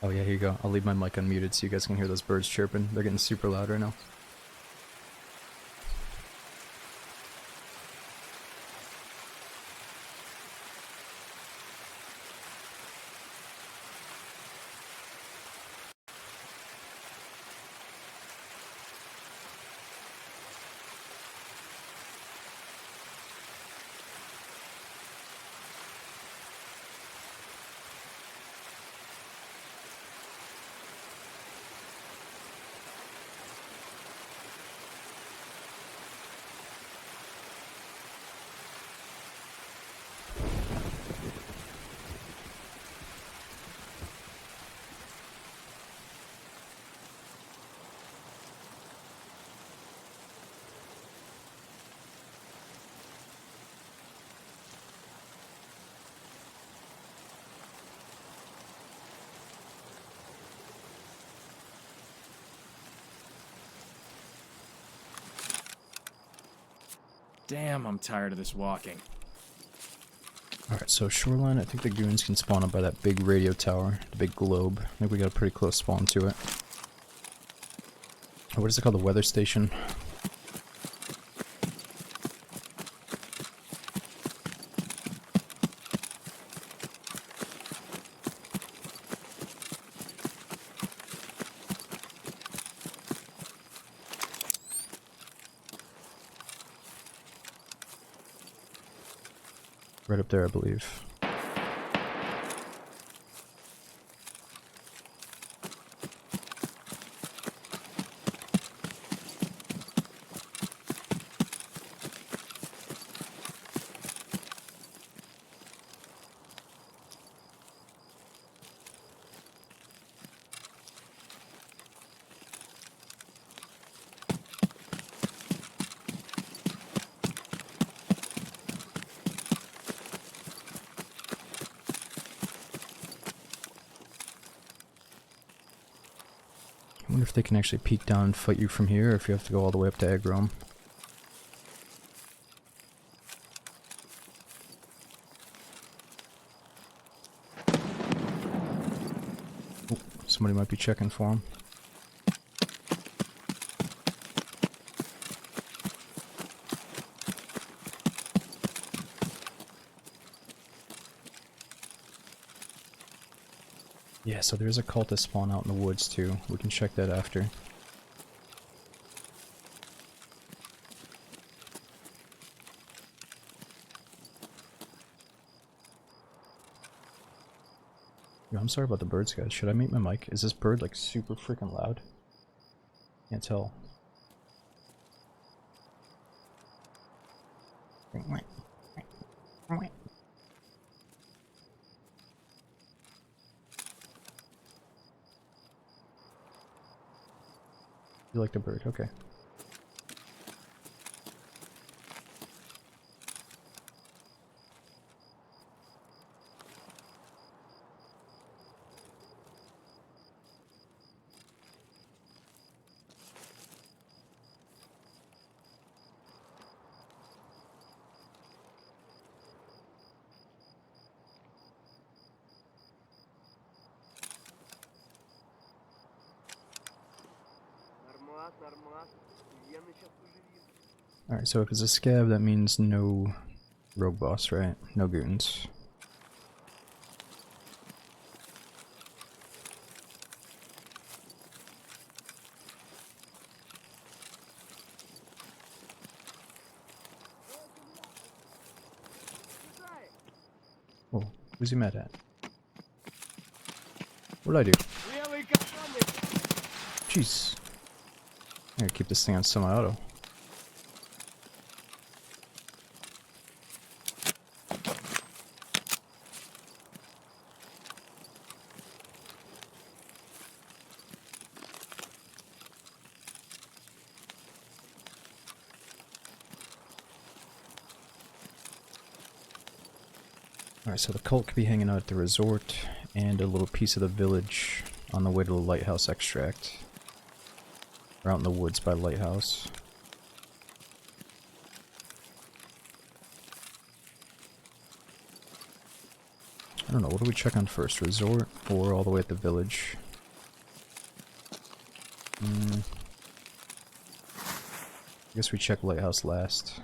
Oh yeah, here you go. I'll leave my mic unmuted so you guys can hear those birds chirping. They're getting super loud right now. Damn, I'm tired of this walking. Alright, so shoreline, I think the goons can spawn up by that big radio tower, the big globe. I think we got a pretty close spawn to it. What is it called? The weather station? Right up there, I believe. I wonder if they can actually peek down and fight you from here, or if you have to go all the way up to aggro 'em. Oh, somebody might be checking for him. Yeah, so there's a cultist spawn out in the woods too. We can check that after. Yo, I'm sorry about the birds, guys. Should I mute my mic? Is this bird like super freaking loud? Can't tell. You like the bird? Okay. Alright, so if it's a scab, that means no rogue boss, right? No goons. Oh, who's he mad at? What did I do? Jeez. I gotta keep this thing on semi-auto. Alright, so the cult could be hanging out at the resort, and a little piece of the village on the way to the lighthouse extract. Or out in the woods by the lighthouse. I don't know, what do we check on first? Resort or all the way at the village? I guess we check lighthouse last.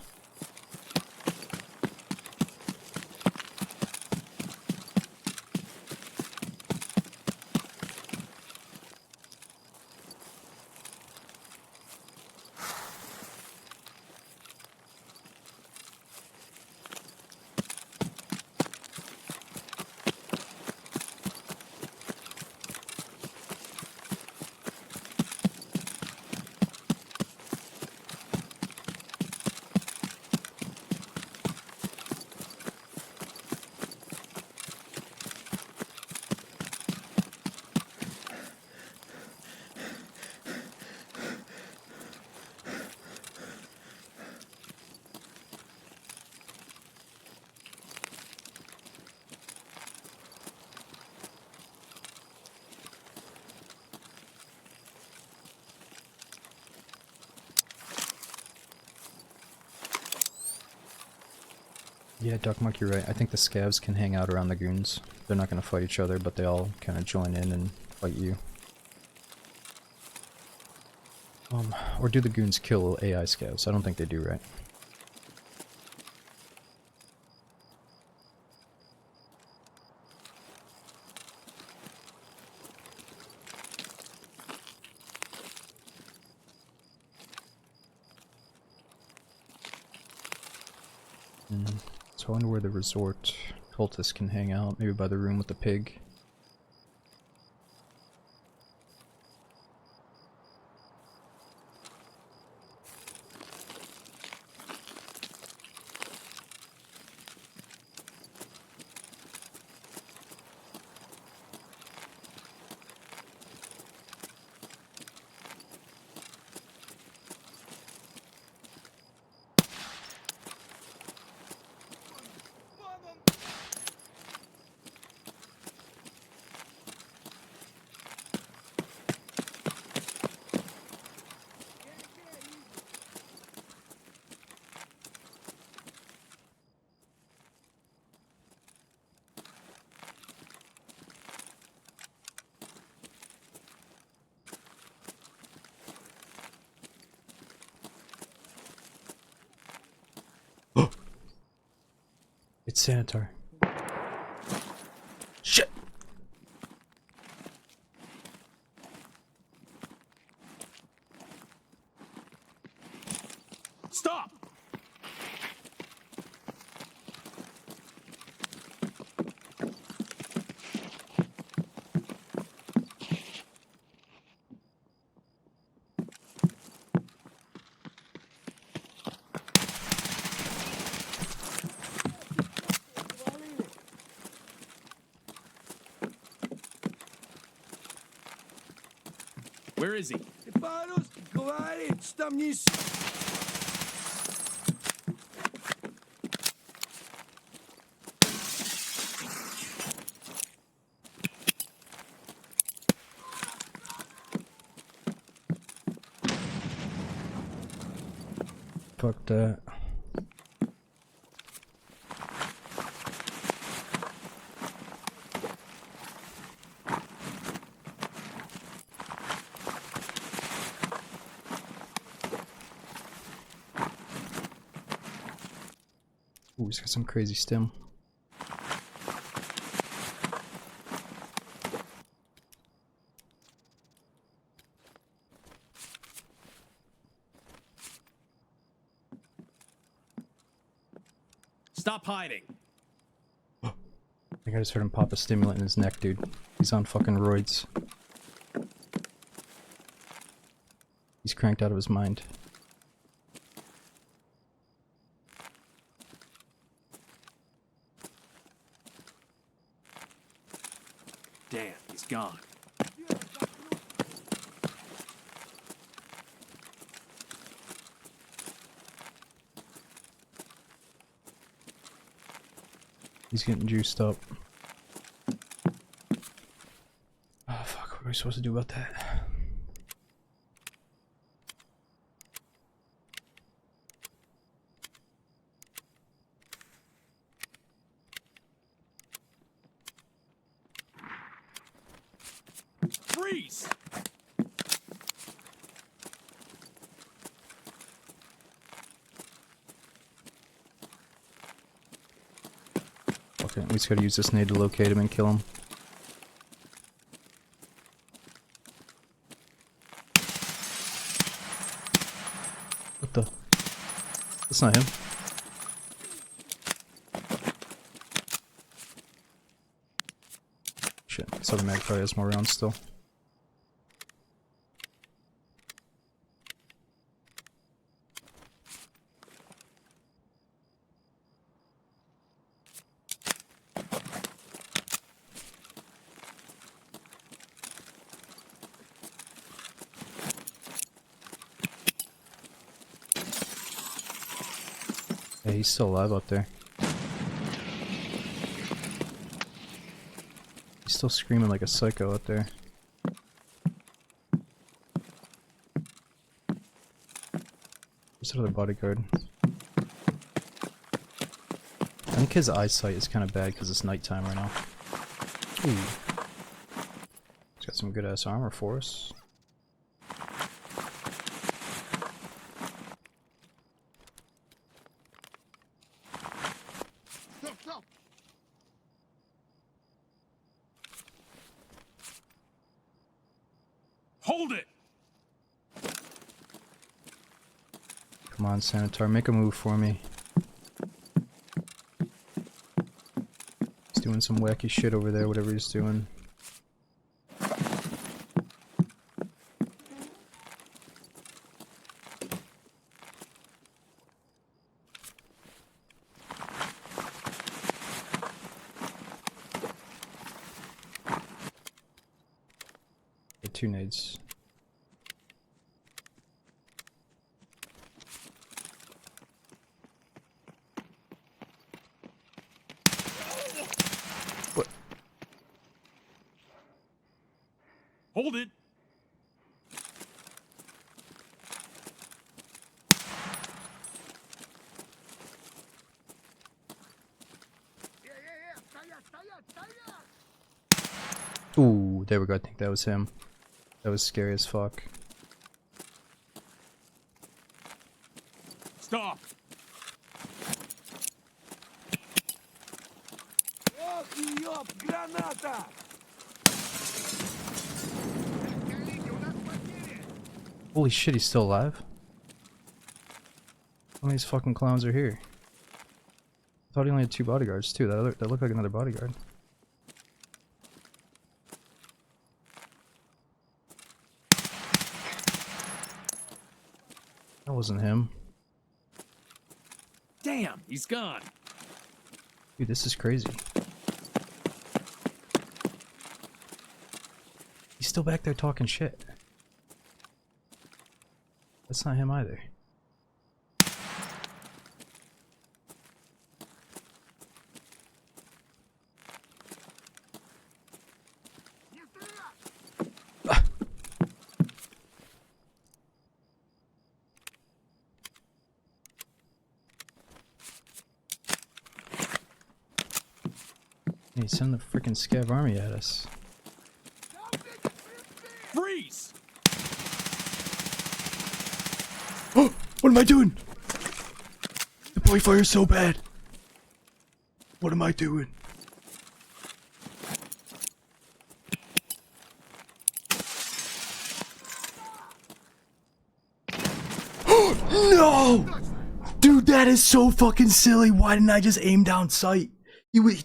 Yeah, Duck Monk, you're right. I think the scavs can hang out around the goons. They're not gonna fight each other, but they all kind of join in and fight you. Or do the goons kill AI scavs? I don't think they do, right? So I wonder where the resort cultists can hang out. Maybe by the room with the pig. It's Sanitar. Shit! Stop! Where is he? Ты по-русски говори, что там не... Fuck that. Ooh, he's got some crazy stim. Stop hiding. I think I just heard him pop a stimulant in his neck, dude. He's on fucking roids. He's cranked out of his mind. Damn, he's gone. He's getting juiced up. Oh fuck, what are we supposed to do about that? Freeze! Okay, we just gotta use this nade to locate him and kill him. What the? That's not him. Shit, Southern Mag probably has more rounds still. Yeah, he's still alive out there. He's still screaming like a psycho out there. Where's that other bodyguard? I think his eyesight is kind of bad because it's nighttime right now. Ooh. He's got some good ass armor for us. Стоп, стоп! Hold it! Come on, Sanitar, make a move for me. He's doing some wacky shit over there, whatever he's doing. Get 2 nades. What? Hold it! Стоять, стоять, стоять! Ooh, there we go. I think that was him. That was scary as fuck. Stop! Ох, ёб, граната! Holy shit, he's still alive? How many of these fucking clowns are here? I thought he only had 2 bodyguards too. That looked like another bodyguard. That wasn't him. Damn, he's gone. Dude, this is crazy. He's still back there talking shit. That's not him either. Hey, send the freaking scav army at us. Freeze! Oh, what am I doing? The boy fire's so bad. What am I doing? No! Dude, that is so fucking silly. Why didn't I just aim down sight?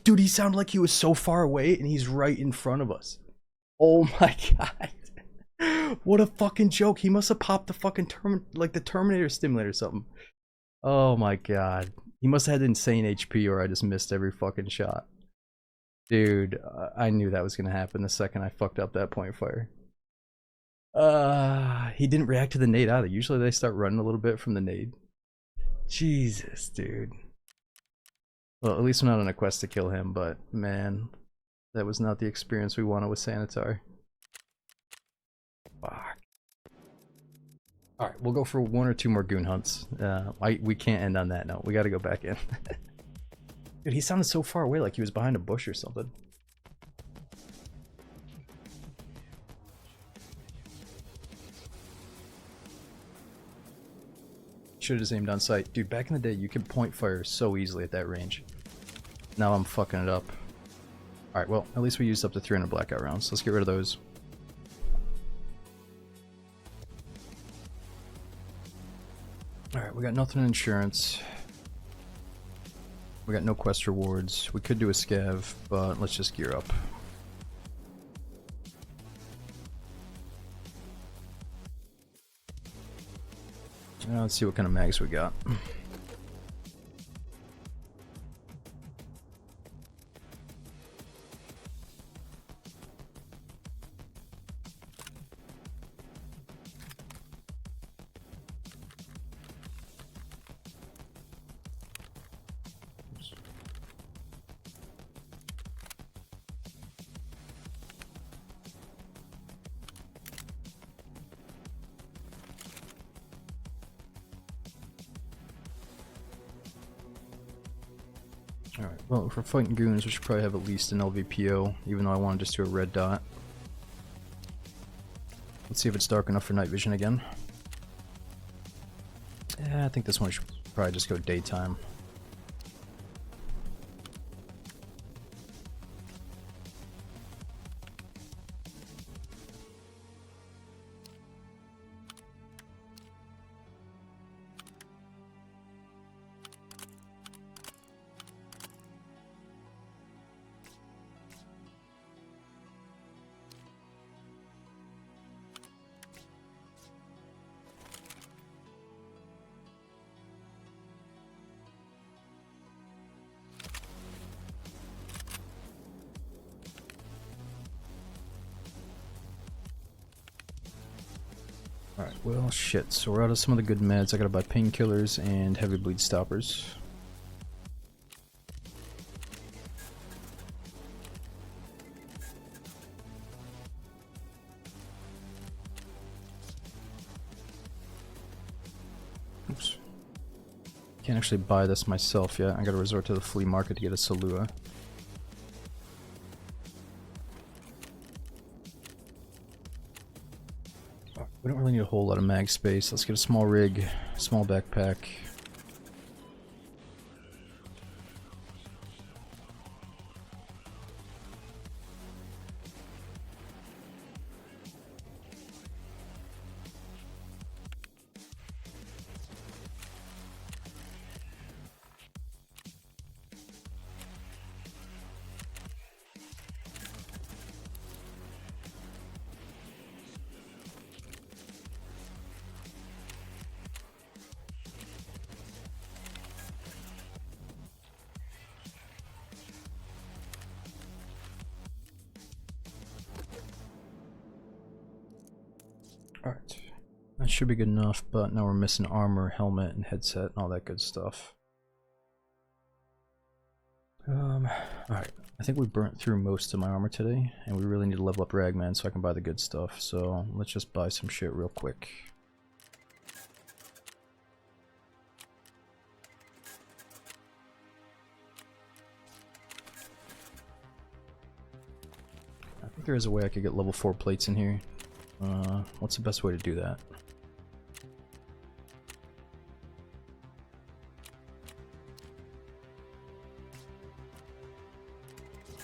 Dude, he sounded like he was so far away and he's right in front of us. Oh my god. What a fucking joke. He must have popped the fucking the Terminator stimulator or something. Oh my god. He must have had insane HP or I just missed every fucking shot. Dude, I knew that was gonna happen the second I fucked up that point fire. He didn't react to the nade either. Usually they start running a little bit from the nade. Jesus, dude. Well, at least we're not on a quest to kill him, but man, that was not the experience we wanted with Sanitar. Fuck. Alright, we'll go for 1 or 2 more goon hunts. We can't end on that note. We gotta go back in. Dude, he sounded so far away, like he was behind a bush or something. Should've just aimed on sight. Dude, back in the day, you could point fire so easily at that range. Now I'm fucking it up. Alright, well, at least we used up to 300 blackout rounds. Let's get rid of those. Alright, we got nothing in insurance. We got no quest rewards. We could do a scav, but let's just gear up. Now let's see what kind of mags we got. Alright, well, if we're fighting goons, we should probably have at least an LVPO, even though I want to just do a red dot. Let's see if it's dark enough for night vision again. Yeah, I think this one should probably just go daytime. Alright, well, shit. So we're out of some of the good meds. I gotta buy painkillers and heavy bleed stoppers. Oops. Can't actually buy this myself yet. I gotta resort to the flea market to get a Salua. We don't really need a whole lot of mag space. Let's get a small rig, small backpack. Alright. That should be good enough, but now we're missing armor, helmet, and headset, and all that good stuff. Alright. I think we burnt through most of my armor today, and we really need to level up Ragman so I can buy the good stuff, so let's just buy some shit real quick. I think there is a way I could get level 4 plates in here. What's the best way to do that?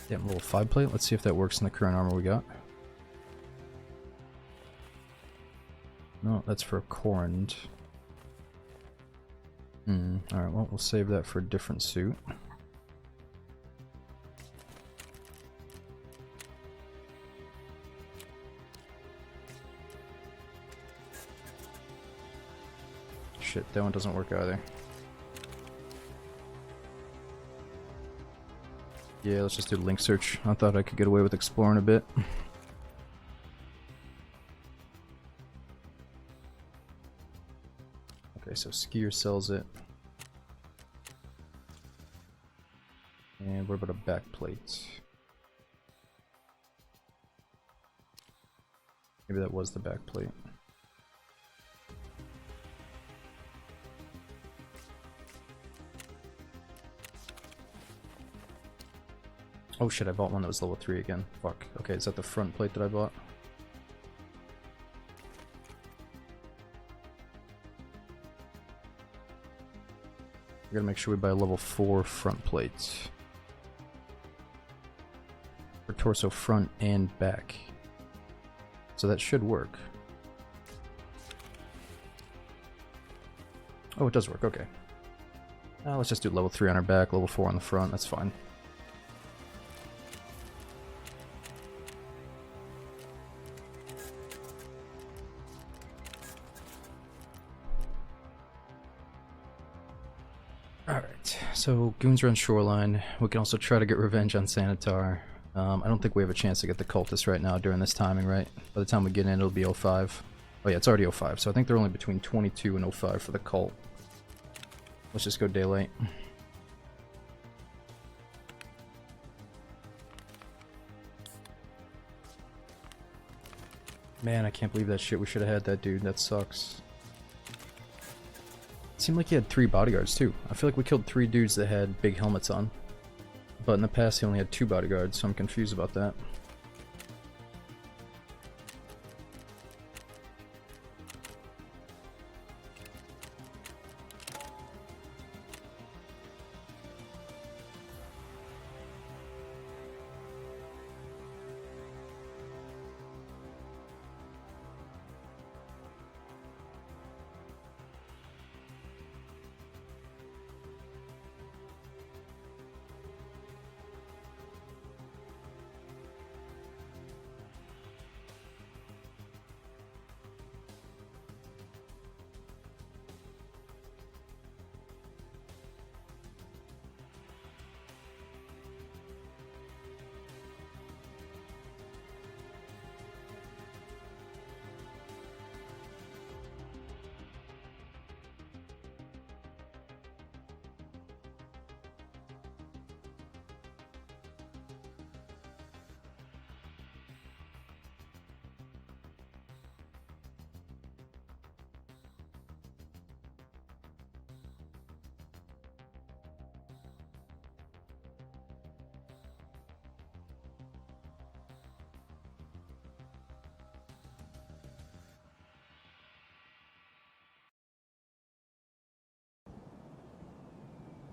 Damn, level 5 plate. Let's see if that works in the current armor we got. No, that's for a Corund. Alright, well, we'll save that for a different suit. Shit, that one doesn't work either. Yeah, let's just do link search. I thought I could get away with exploring a bit. Okay, so Skier sells it. And what about a back plate? Maybe that was the back plate. Oh shit, I bought one that was level 3 again. Fuck. Okay, is that the front plate that I bought? We gotta make sure we buy a level 4 front plate. For torso front and back. So that should work. Oh, it does work, okay. Let's just do level 3 on our back, level 4 on the front, that's fine. Alright, so goons are on shoreline. We can also try to get revenge on Sanitar. I don't think we have a chance to get the cultists right now during this timing, right? By the time we get in, it'll be 05. Oh yeah, it's already 05, so I think they're only between 22 and 05 for the cult. Let's just go daylight. Man, I can't believe that shit. We should have had that dude. That sucks. It seemed like he had 3 bodyguards too. I feel like we killed 3 dudes that had big helmets on. But in the past he only had 2 bodyguards, so I'm confused about that.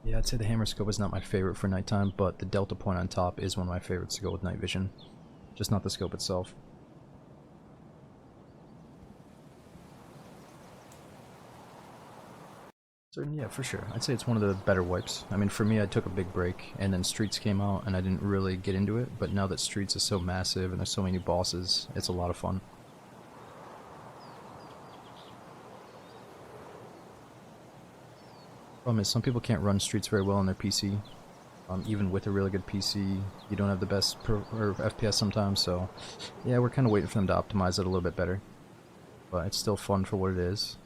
Yeah, I'd say the hammer scope is not my favorite for nighttime, but the delta point on top is one of my favorites to go with night vision. Just not the scope itself. So yeah, for sure. I'd say it's one of the better wipes. I mean, for me, I took a big break, and then Streets came out, and I didn't really get into it, but now that Streets is so massive, and there's so many new bosses, it's a lot of fun. Problem is, some people can't run Streets very well on their PC. Even with a really good PC, you don't have the best FPS sometimes, so yeah, we're kind of waiting for them to optimize it a little bit better. but it's still fun for what it is.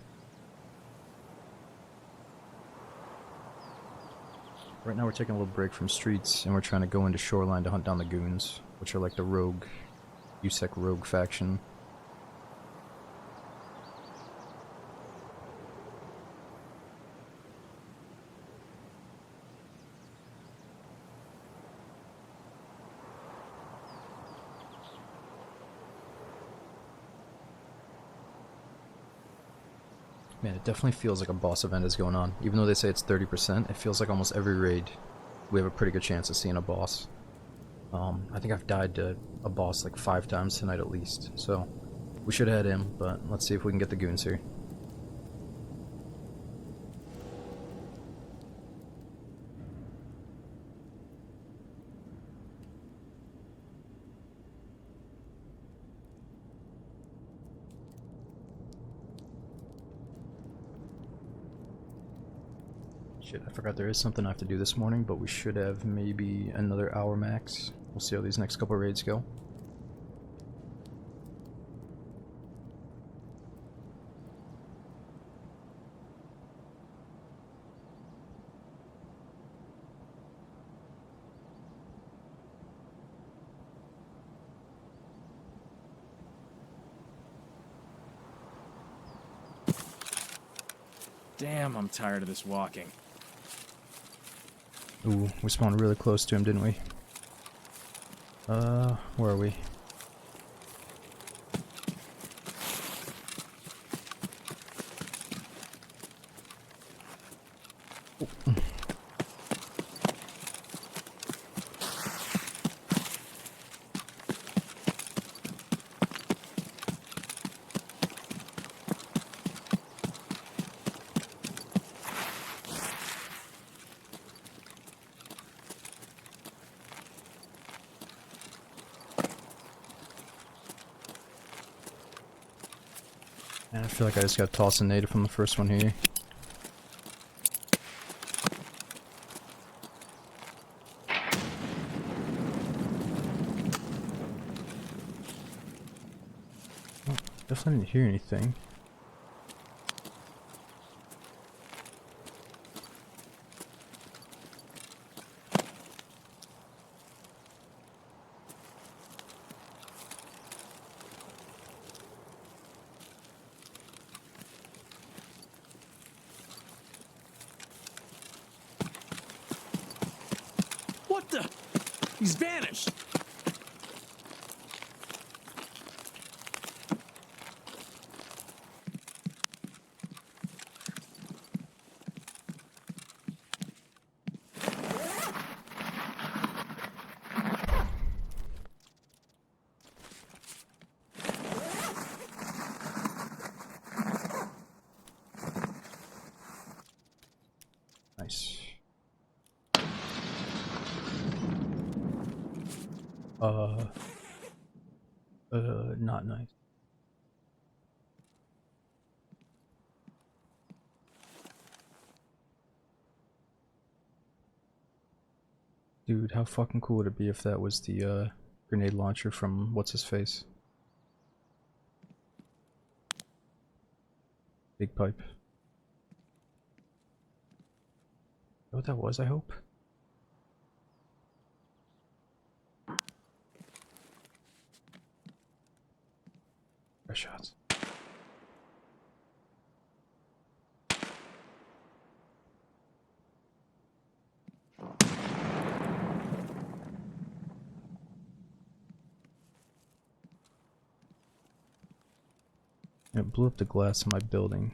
Right now we're taking a little break from streets, and we're trying to go into Shoreline to hunt down the goons, which are like the rogue, USEC rogue faction. Man, it definitely feels like a boss event is going on. Even though they say it's 30%, it feels like almost every raid we have a pretty good chance of seeing a boss. I think I've died to a boss like 5 times tonight at least, so we should head in, but let's see if we can get the goons here. Shit, I forgot there is something I have to do this morning, but we should have maybe another hour max. We'll see how these next couple raids go. Damn, I'm tired of this walking. Ooh, we spawned really close to him, didn't we? Where are we? Man, I feel like I just got tossed a native from the first one here. Oh, definitely didn't hear anything. What the? He's vanished. Nice. Not nice. Dude, how fucking cool would it be if that was the, grenade launcher from what's-his-face? Big pipe. Is that what that was, I hope? Fresh shots. It blew up the glass in my building.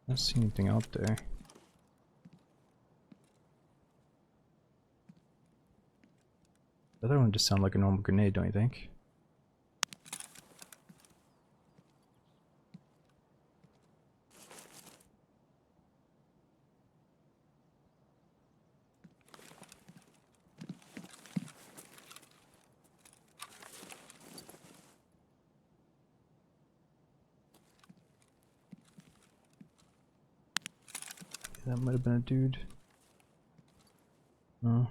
I don't see anything out there. The other one just sounded like a normal grenade, don't you think? That might have been a dude. No.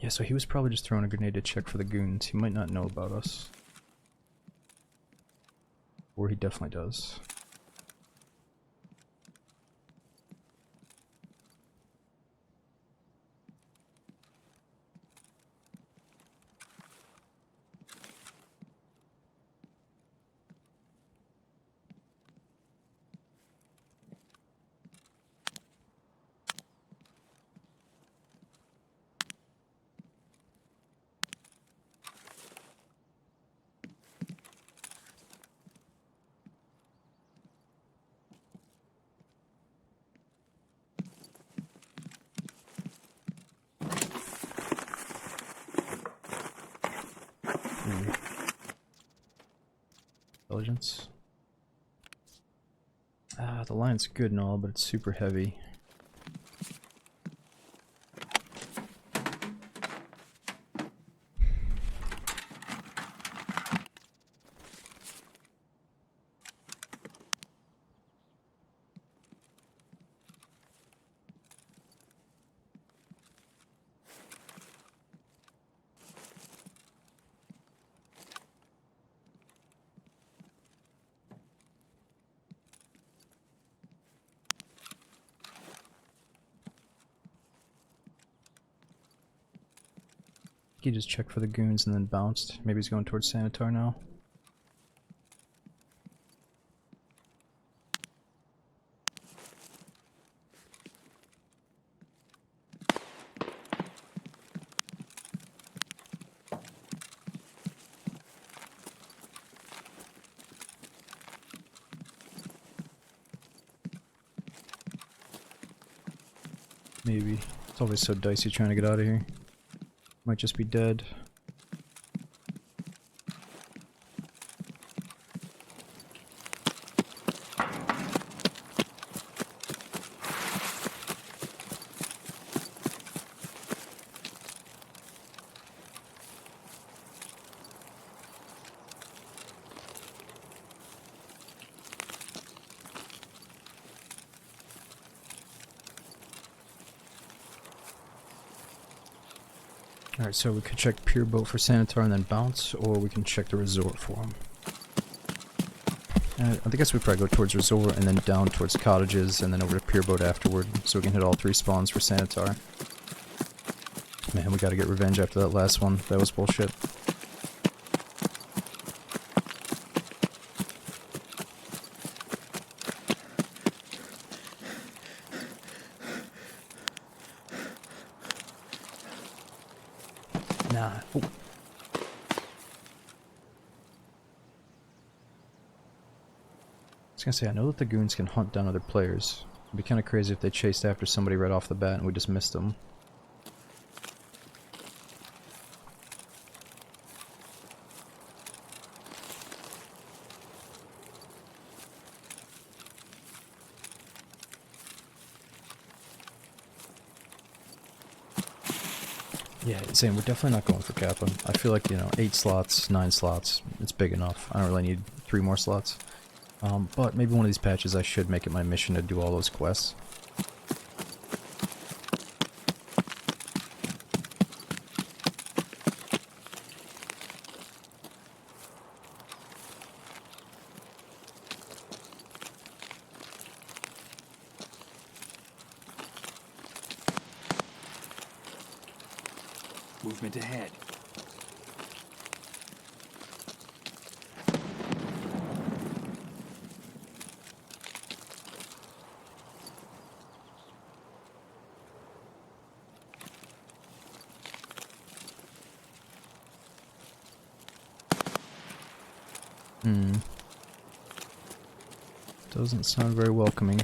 Yeah, so he was probably just throwing a grenade to check for the goons. He might not know about us. Or he definitely does. Intelligence. The line's good and all, but it's super heavy. He just checked for the goons and then bounced. Maybe he's going towards Sanitar now. Maybe. It's always so dicey trying to get out of here. Might just be dead. Alright, so we could check Pier Boat for Sanitar and then bounce, or we can check the resort for him. I guess we probably go towards resort and then down towards cottages and then over to Pier Boat afterward, so we can hit all 3 spawns for Sanitar. Man, we gotta get revenge after that last one. That was bullshit. Nah. Oh. I was gonna say, I know that the goons can hunt down other players. It'd be kinda crazy if they chased after somebody right off the bat and we just missed them. Yeah, same. We're definitely not going for Kappa. I feel like, 8 slots, 9 slots, it's big enough. I don't really need 3 more slots. But maybe one of these patches I should make it my mission to do all those quests. Movement ahead. Doesn't sound very welcoming.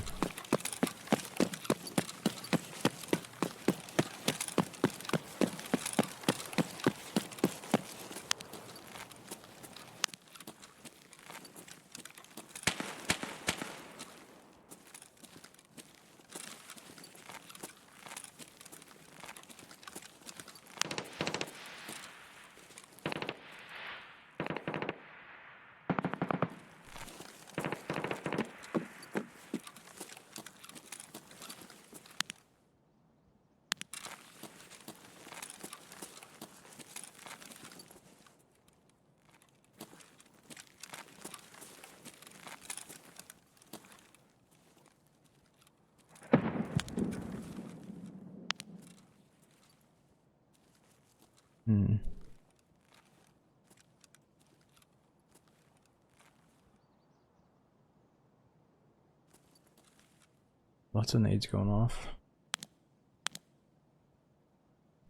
Lots of nades going off.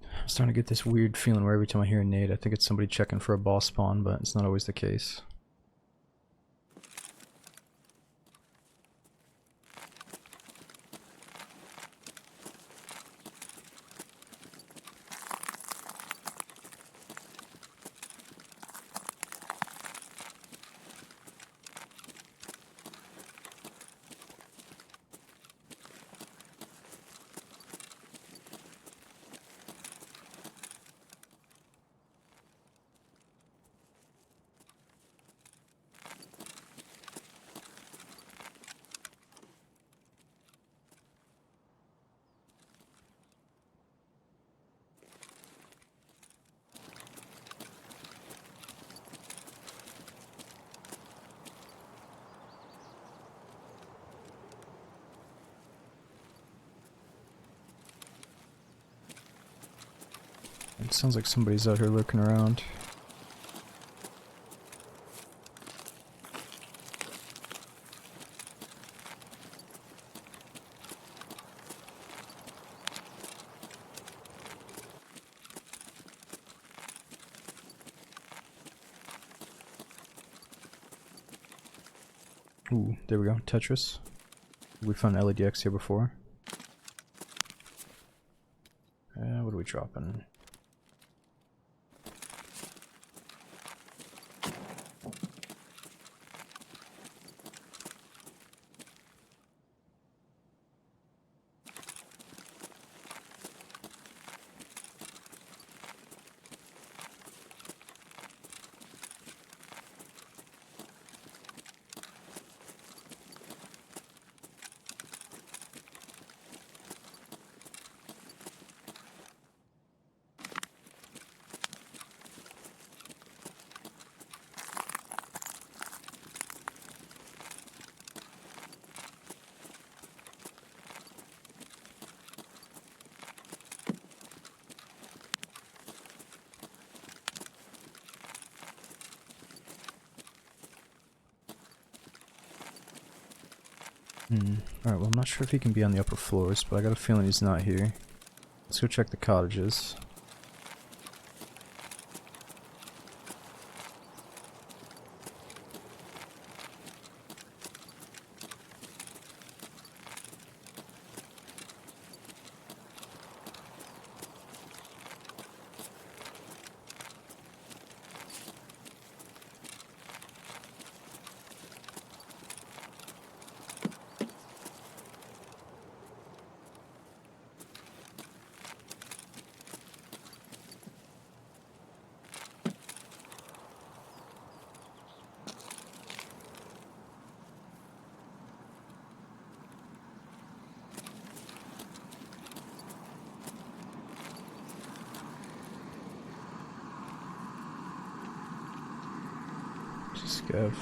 I'm starting to get this weird feeling where every time I hear a nade, I think it's somebody checking for a boss spawn, but it's not always the case. It sounds like somebody's out here lurking around. Ooh, there we go. Tetris. We found LEDX here before. What are we dropping? Alright, well I'm not sure if he can be on the upper floors, but I got a feeling he's not here. Let's go check the cottages. Scav.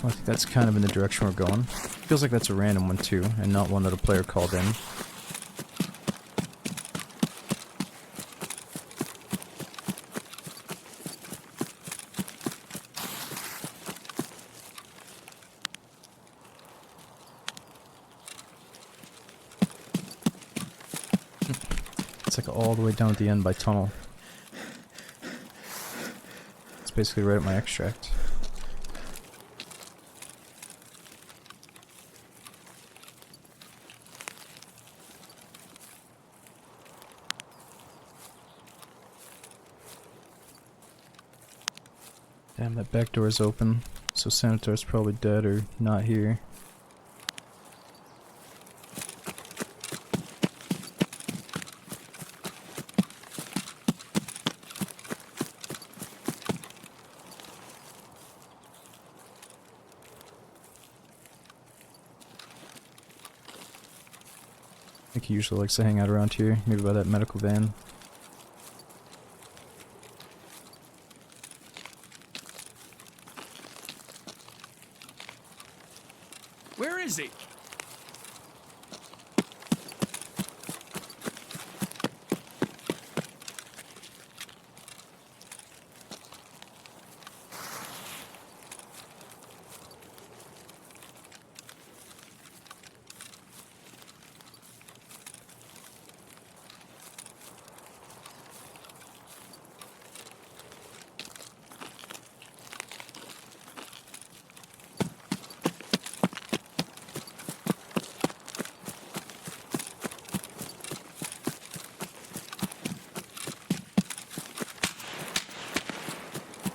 I think that's kind of in the direction we're going. Feels like that's a random one too, and not one that a player called in. It's like all the way down at the end by tunnel. It's basically right at my extract. Damn, that back door is open, so Senator's probably dead or not here. I think he usually likes to hang out around here, maybe by that medical van. Where is he?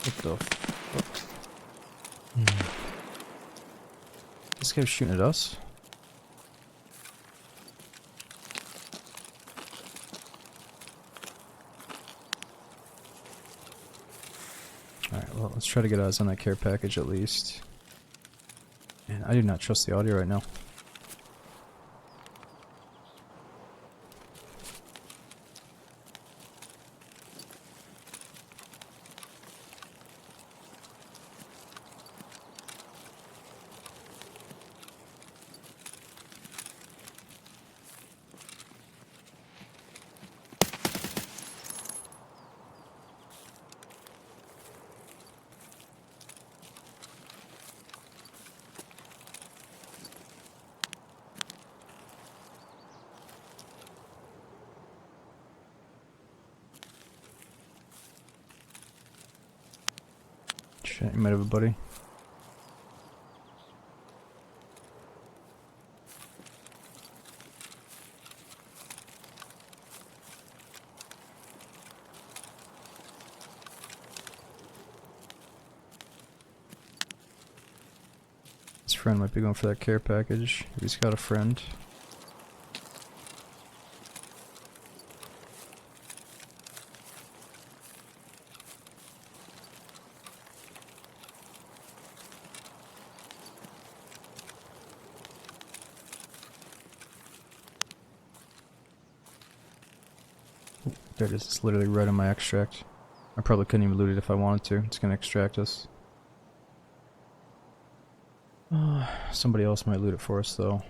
What the fuck? This guy was shooting at us? Alright, well, let's try to get eyes on that care package at least. Man, I do not trust the audio right now. Shit, you might have a buddy. His friend might be going for that care package. He's got a friend. There it is, it's literally right on my extract. I probably couldn't even loot it if I wanted to. It's gonna extract us. Somebody else might loot it for us though.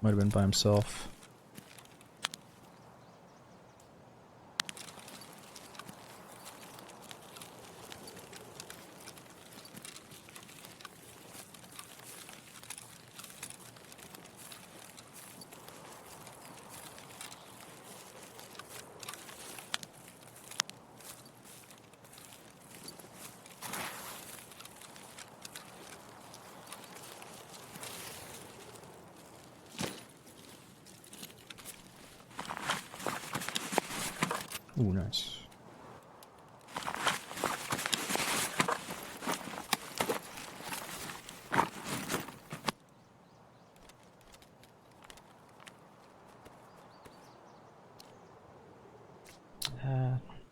Might have been by himself. Ooh, nice.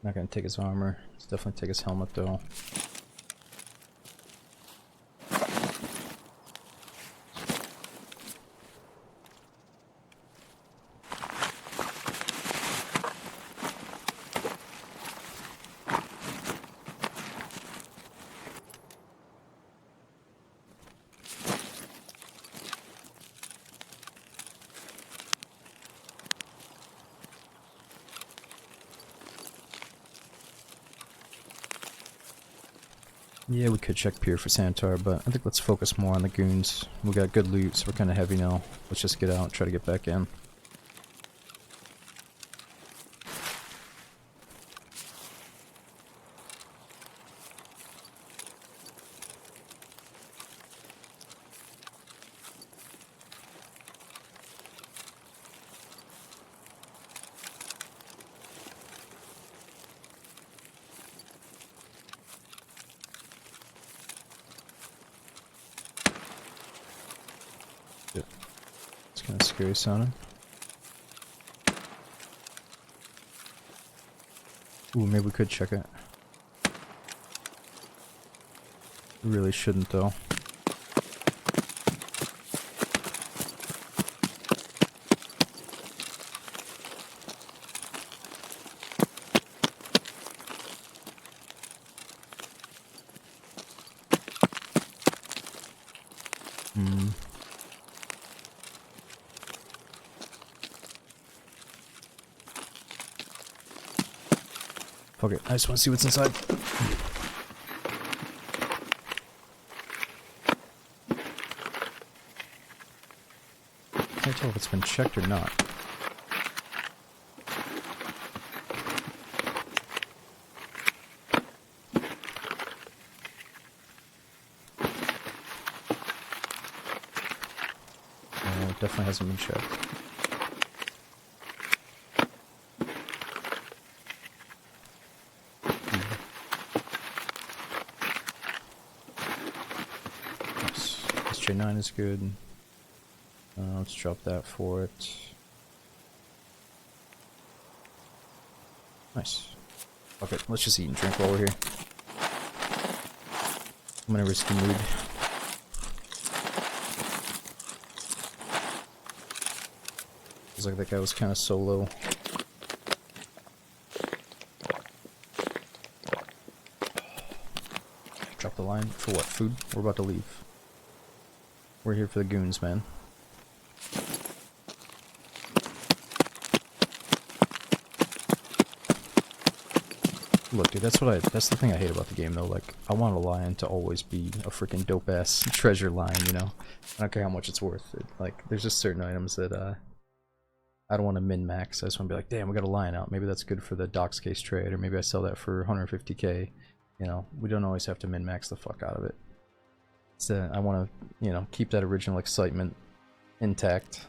Not gonna take his armor. Let's definitely take his helmet though. Yeah, we could check Pier for Santar, but I think let's focus more on the goons. We got good loot, so we're kind of heavy now. Let's just get out and try to get back in. It's kind of scary sounding. Ooh, maybe we could check it. We really shouldn't, though. Fuck it, I just want to see what's inside. Can't tell if it's been checked or not. No, it definitely hasn't been checked. J9 is good. Let's drop that for it. Nice. Okay, let's just eat and drink while we're here. I'm in a risky mood. Feels like that guy was kind of solo. Drop the line. For what? Food? We're about to leave. We're here for the goons, man. Look, dude, that's the thing I hate about the game, though. Like, I want a lion to always be a freaking dope-ass treasure lion, you know? I don't care how much it's worth. Like, there's just certain items that, I don't want to min-max. I just want to be like, damn, we got a lion out. Maybe that's good for the docs case trade, or maybe I sell that for 150k. You know, we don't always have to min-max the fuck out of it. So I want to, you know, keep that original excitement intact.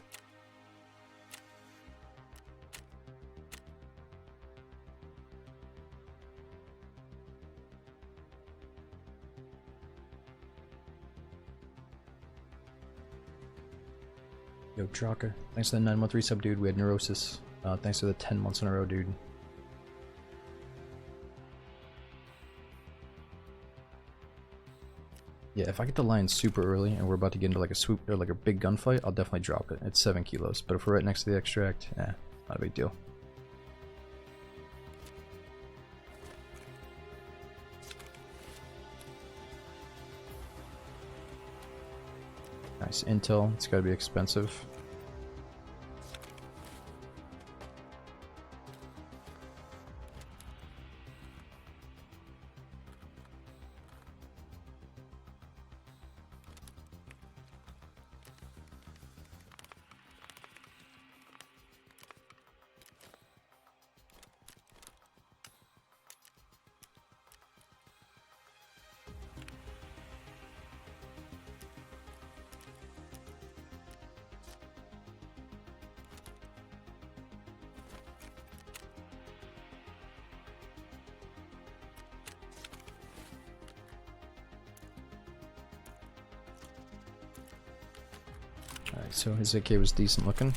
Yo, Traka, thanks for the 9-month resub, dude. We had Neurosis. Thanks for the 10 months in a row, dude. Yeah, if I get the lion super early and we're about to get into like a swoop or like a big gunfight, I'll definitely drop it. It's 7 kilos, but if we're right next to the extract, not a big deal. Nice intel. It's got to be expensive. Alright, so his AK was decent looking.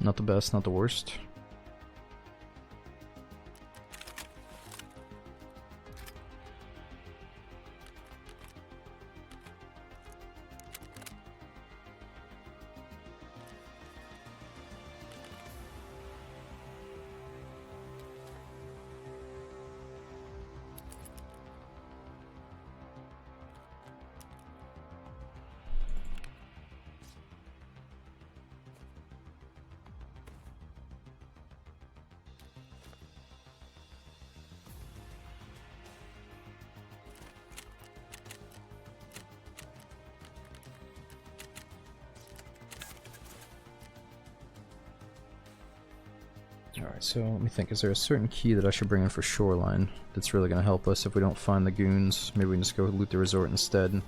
Not the best, not the worst. Alright, so let me think. Is there a certain key that I should bring in for shoreline that's really going to help us if we don't find the goons? Maybe we can just go loot the resort instead.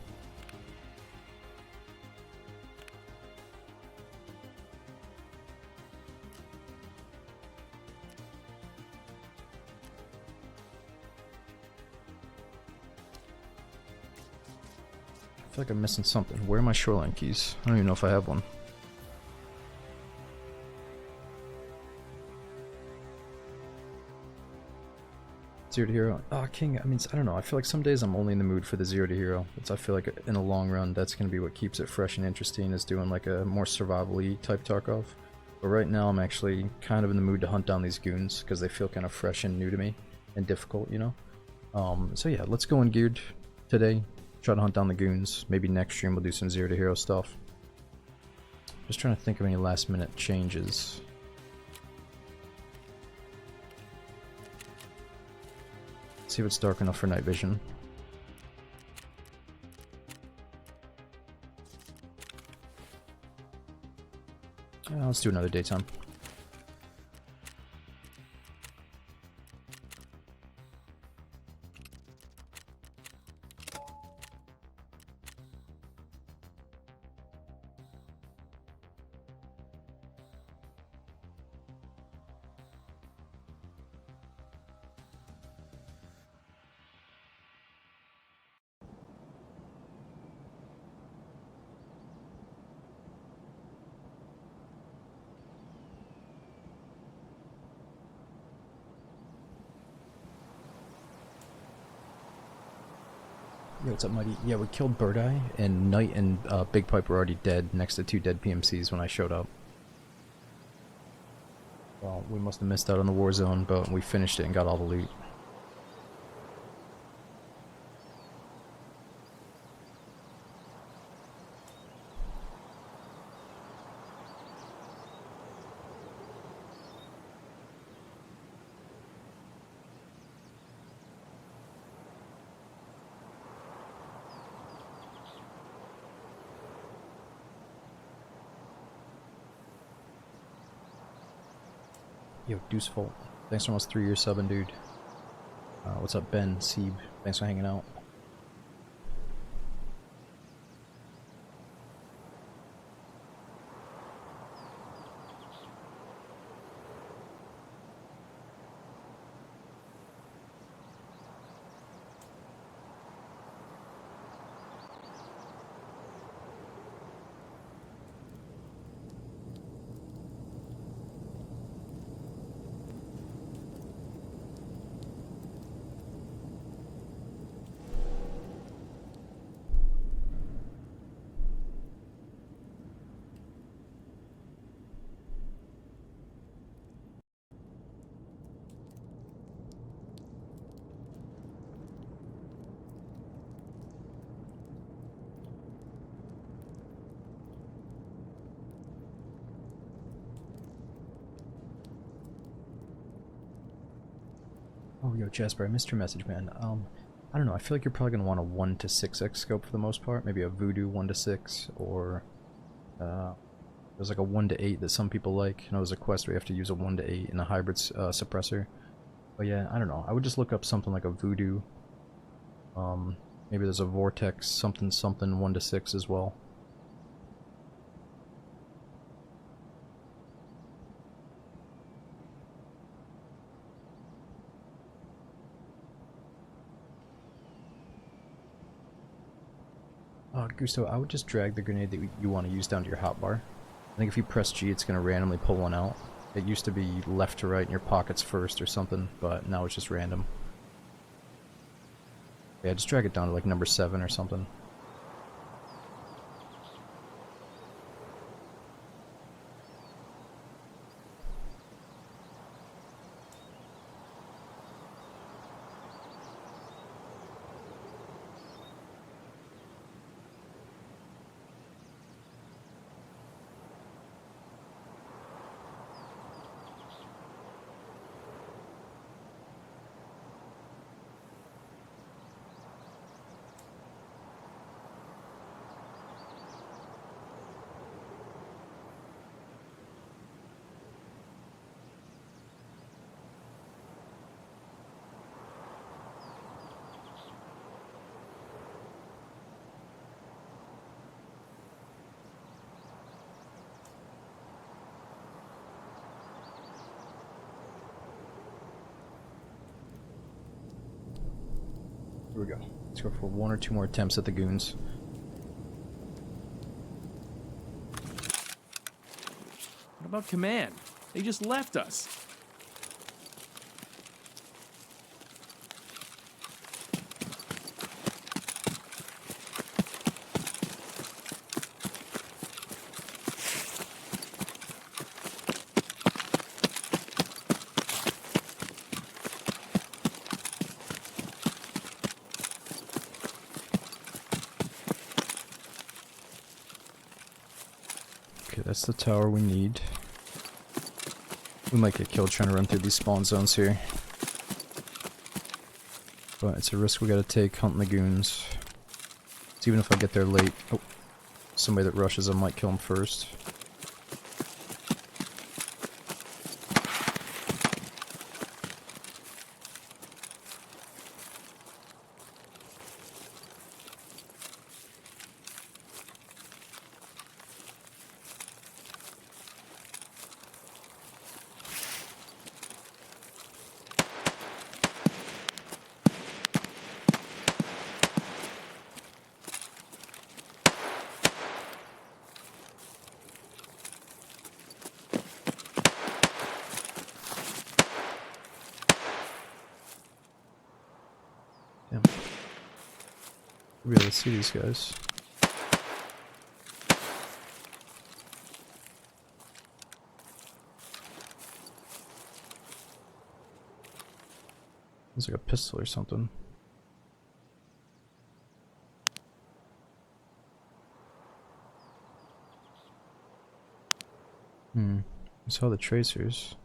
I feel like I'm missing something. Where are my shoreline keys? I don't even know if I have one. Zero to hero. Oh, King, I mean, I don't know. I feel like some days I'm only in the mood for the zero to hero. I feel like in the long run, that's going to be what keeps it fresh and interesting, is doing like a more survival-y type Tarkov. But right now I'm actually kind of in the mood to hunt down these goons, because they feel kind of fresh and new to me, and difficult, you know? So yeah, let's go in geared today. Try to hunt down the goons. Maybe next stream we'll do some zero to hero stuff. Just trying to think of any last minute changes. See if it's dark enough for night vision. Let's do another daytime. Yo, what's up, Mighty? Yeah, we killed Bird Eye, and Knight and Big Pipe were already dead next to two dead PMCs when I showed up. Well, we must have missed out on the war zone, but we finished it and got all the loot. Yo, Deuce Volt. Thanks for almost 3 years subbing, dude. What's up, Ben? Seeb. Thanks for hanging out. Oh, yo, Jasper, I missed your message, man. I don't know, I feel like you're probably gonna want a 1 to 6x scope for the most part. Maybe a Voodoo 1 to 6, or there's like a 1 to 8 that some people like. You know, there's a quest where you have to use a 1 to 8 in a hybrid suppressor. But yeah, I don't know. I would just look up something like a Voodoo. Maybe there's a Vortex something something 1 to 6 as well. Gusto, I would just drag the grenade that you want to use down to your hotbar. I think if you press G, it's going to randomly pull one out. It used to be left to right in your pockets first or something, but now it's just random. Yeah, just drag it down to like number 7 or something. we go. Let's go for 1 or 2 more attempts at the goons. What about command? They just left us. Okay, that's the tower we need. We might get killed trying to run through these spawn zones here. But it's a risk we gotta take hunting the goons. So even if I get there late, oh, somebody that rushes them might kill them first. Damn. Really see these guys. Looks like a pistol or something. I saw the tracers.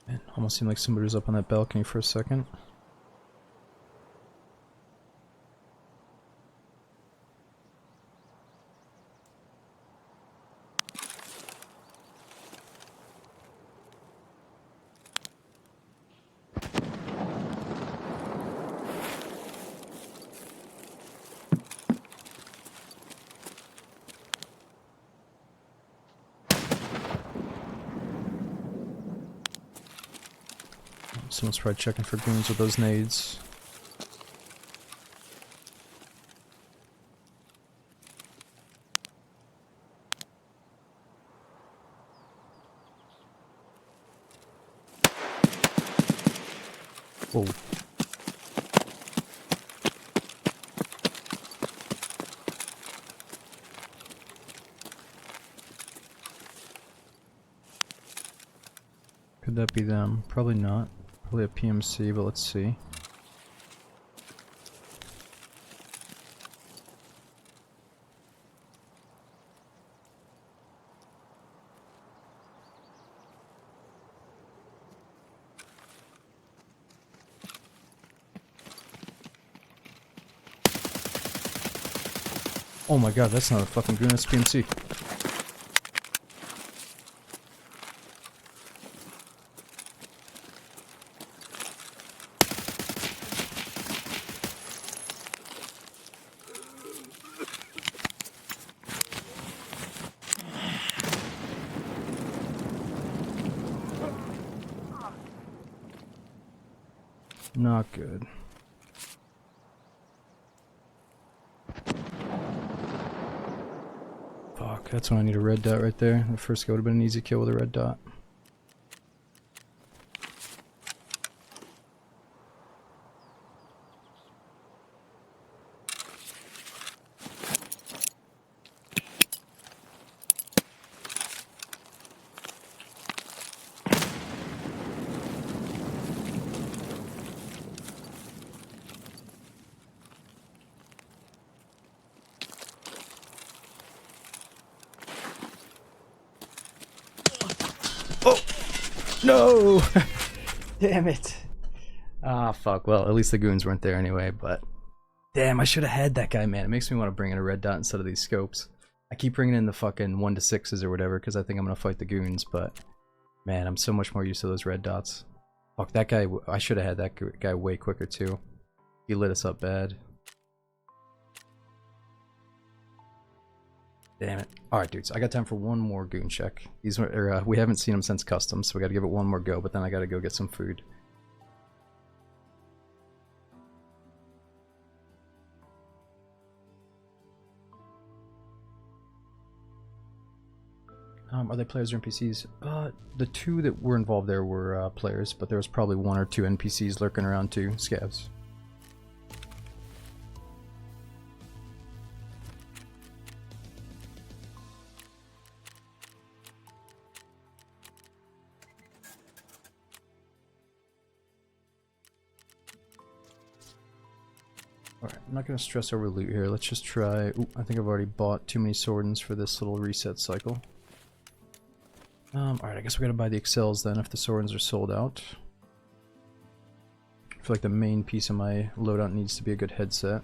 Man, almost seemed like somebody was up on that balcony for a second. Someone's probably checking for goons with those nades. Whoa. Could that be them? Probably not. Probably a PMC, but let's see. Oh my god, that's not a fucking goon, that's PMC. Not good. Fuck, that's when I need a red dot right there. The first guy would have been an easy kill with a red dot. Oh! No! Damn it. Ah, fuck. Well, at least the goons weren't there anyway, but... Damn, I should have had that guy, man. It makes me want to bring in a red dot instead of these scopes. I keep bringing in the fucking 1 to 6s or whatever because I think I'm going to fight the goons, but... Man, I'm so much more used to those red dots. Fuck, that guy... I should have had that guy way quicker, too. He lit us up bad. Damn it. Alright, dudes. I got time for one more goon check. These were, we haven't seen them since custom, so we gotta give it one more go, but then I gotta go get some food. Are they players or NPCs? The two that were involved there were players, but there was probably 1 or 2 NPCs lurking around too, scavs. Alright, I'm not going to stress over loot here. Let's just try... Ooh, I think I've already bought too many swordens for this little reset cycle. Alright, I guess we gotta buy the Excels then if the swordens are sold out. I feel like the main piece of my loadout needs to be a good headset.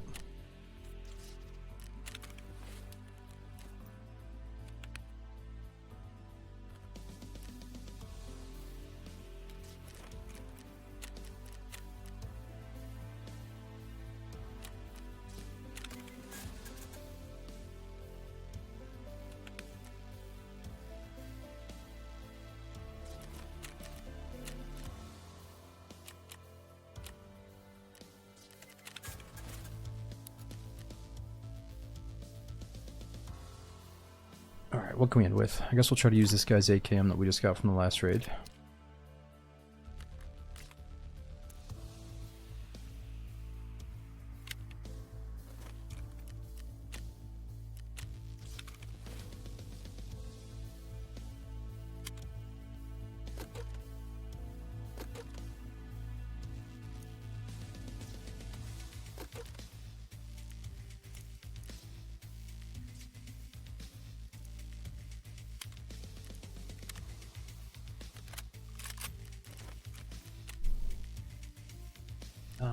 Alright, what can we end with? I guess we'll try to use this guy's AKM that we just got from the last raid.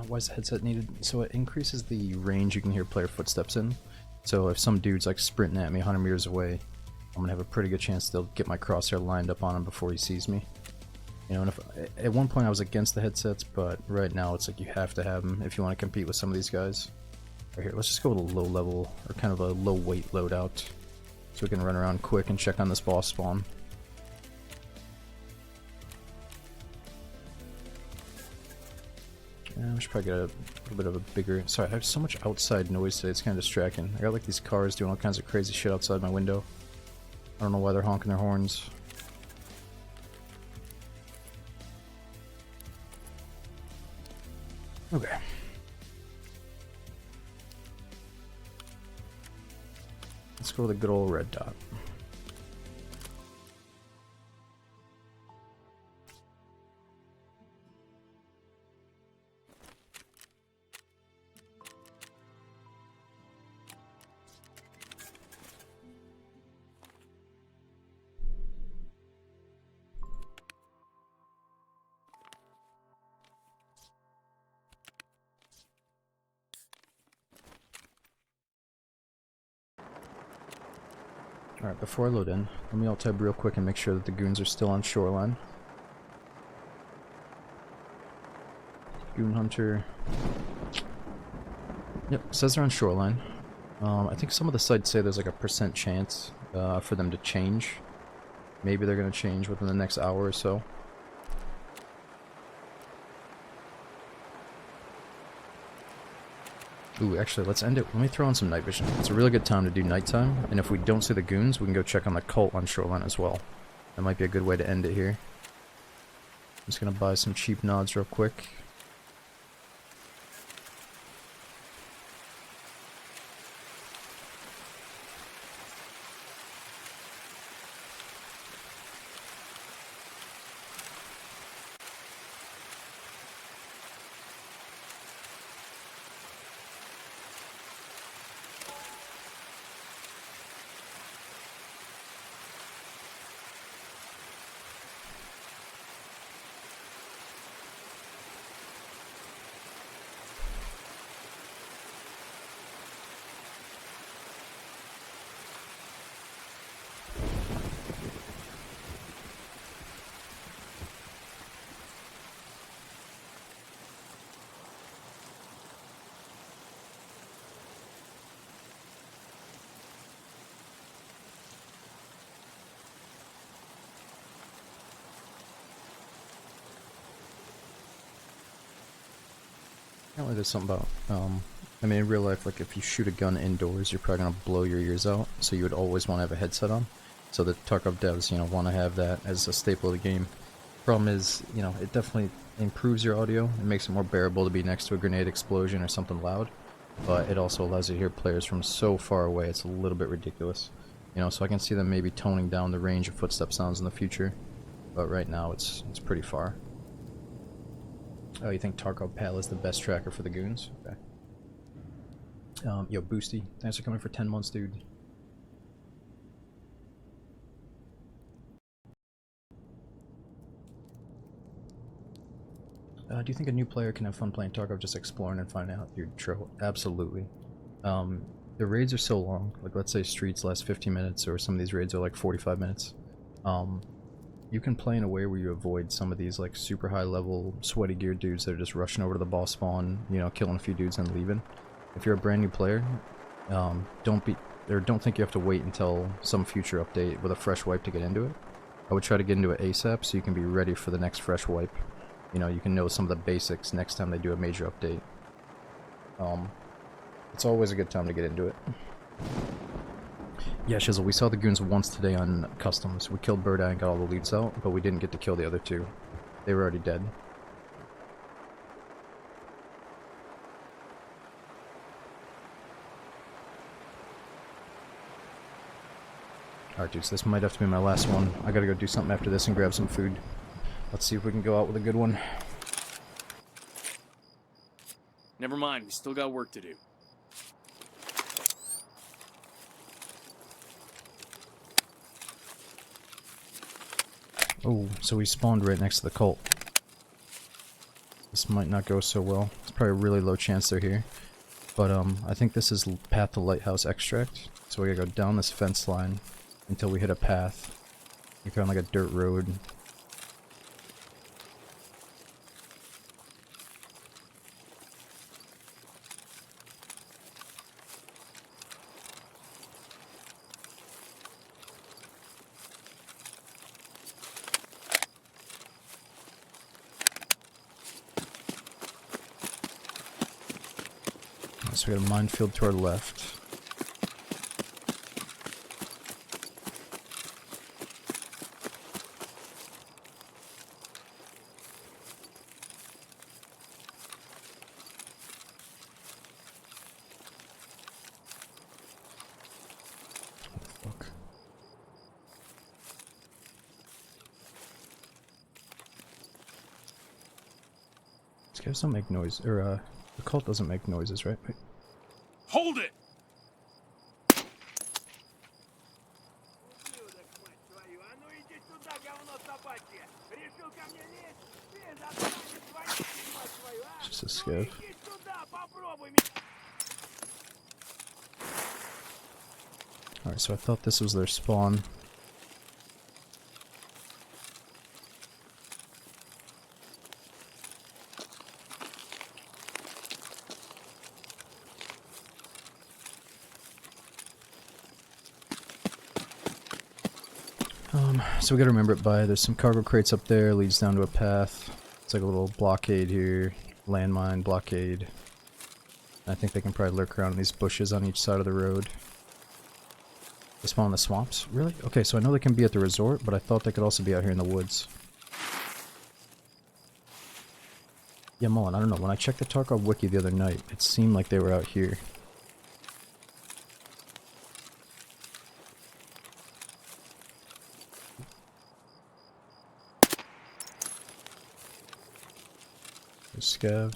Why is the headset needed? So it increases the range you can hear player footsteps in. So if some dude's like sprinting at me 100 meters away, I'm gonna have a pretty good chance to get my crosshair lined up on him before he sees me. You know, and if, at one point I was against the headsets, but right now it's like you have to have them if you want to compete with some of these guys. Right here, let's just go with a low level, or kind of a low weight loadout, so we can run around quick and check on this boss spawn. Yeah, we should probably get a little bit of a bigger... Sorry, I have so much outside noise today, it's kind of distracting. I got like these cars doing all kinds of crazy shit outside my window. I don't know why they're honking their horns. Okay. Let's go with a good old red dot. Alright, before I load in, let me alt-tab real quick and make sure that the goons are still on shoreline. Goon Hunter. Yep, says they're on shoreline. I think some of the sites say there's like a % chance for them to change. Maybe they're going to change within the next hour or so. Ooh, actually, let's end it. Let me throw on some night vision. It's a really good time to do nighttime, and if we don't see the goons, we can go check on the cult on shoreline as well. That might be a good way to end it here. I'm just gonna buy some cheap nods real quick. Apparently there's something about, I mean, in real life, like, if you shoot a gun indoors, you're probably gonna blow your ears out, so you would always want to have a headset on. So the Tarkov devs, you know, want to have that as a staple of the game. Problem is, you know, it definitely improves your audio. It makes it more bearable to be next to a grenade explosion or something loud. But it also allows you to hear players from so far away, it's a little bit ridiculous. You know, so I can see them maybe toning down the range of footstep sounds in the future. But right now, it's pretty far. Oh, you think Tarkov Pal is the best tracker for the goons? Okay. Yo, Boosty, thanks for coming for 10 months, dude. Do you think a new player can have fun playing Tarkov just exploring and finding out your trail? Absolutely. The raids are so long, like let's say streets last 15 minutes, or some of these raids are like 45 minutes. You can play in a way where you avoid some of these like super high level sweaty geared dudes that are just rushing over to the boss spawn, you know, killing a few dudes and leaving. If you're a brand new player, don't think you have to wait until some future update with a fresh wipe to get into it. I would try to get into it ASAP so you can be ready for the next fresh wipe. You know, you can know some of the basics next time they do a major update. It's always a good time to get into it. Yeah, Shizzle, we saw the goons once today on customs. We killed Bird Eye and got all the leads out, but we didn't get to kill the other two. They were already dead. Alright dudes, this might have to be my last one. I gotta go do something after this and grab some food. Let's see if we can go out with a good one. Never mind, we still got work to do. Oh, so we spawned right next to the cult. This might not go so well. It's probably a really low chance they're here. But I think this is path to Lighthouse Extract. So we gotta go down this fence line until we hit a path. We go on like a dirt road. So we got a minefield to our left. Fuck. These guys don't make noise, or the cult doesn't make noises, right? Wait. Hold it! Just a scav. Alright, so I thought this was their spawn. So we gotta remember it by, there's some cargo crates up there, leads down to a path. It's like a little blockade here, landmine, blockade. I think they can probably lurk around in these bushes on each side of the road. They spawn in the swamps? Really? Okay, so I know they can be at the resort, but I thought they could also be out here in the woods. Yeah, Mullen, I don't know. When I checked the Tarkov wiki the other night, it seemed like they were out here. Scav.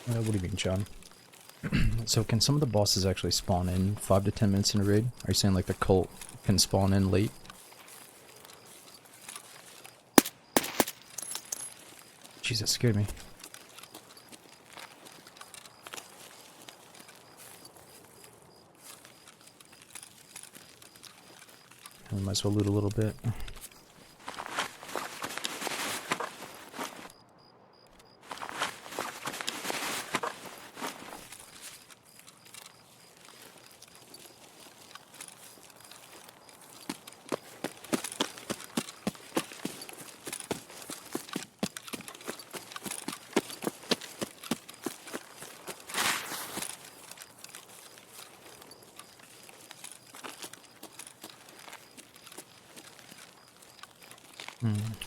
What do you mean, John? So can some of the bosses actually spawn in 5 to 10 minutes in a raid? Are you saying like the cult can spawn in late? Jeez, that scared me. We might as well loot a little bit.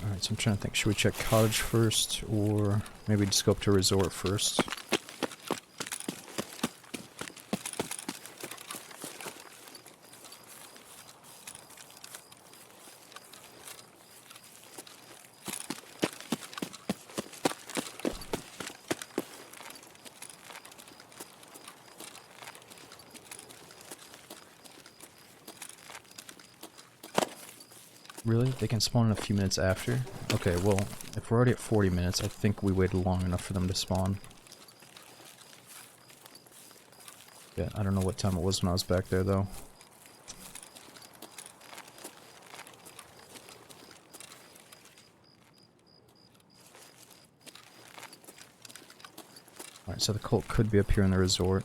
Alright, so I'm trying to think. Should we check cottage first, or maybe just go up to resort first? Really? They can spawn in a few minutes after? Okay, well, if we're already at 40 minutes, I think we waited long enough for them to spawn. Yeah, I don't know what time it was when I was back there, though. Alright, so the cult could be up here in the resort.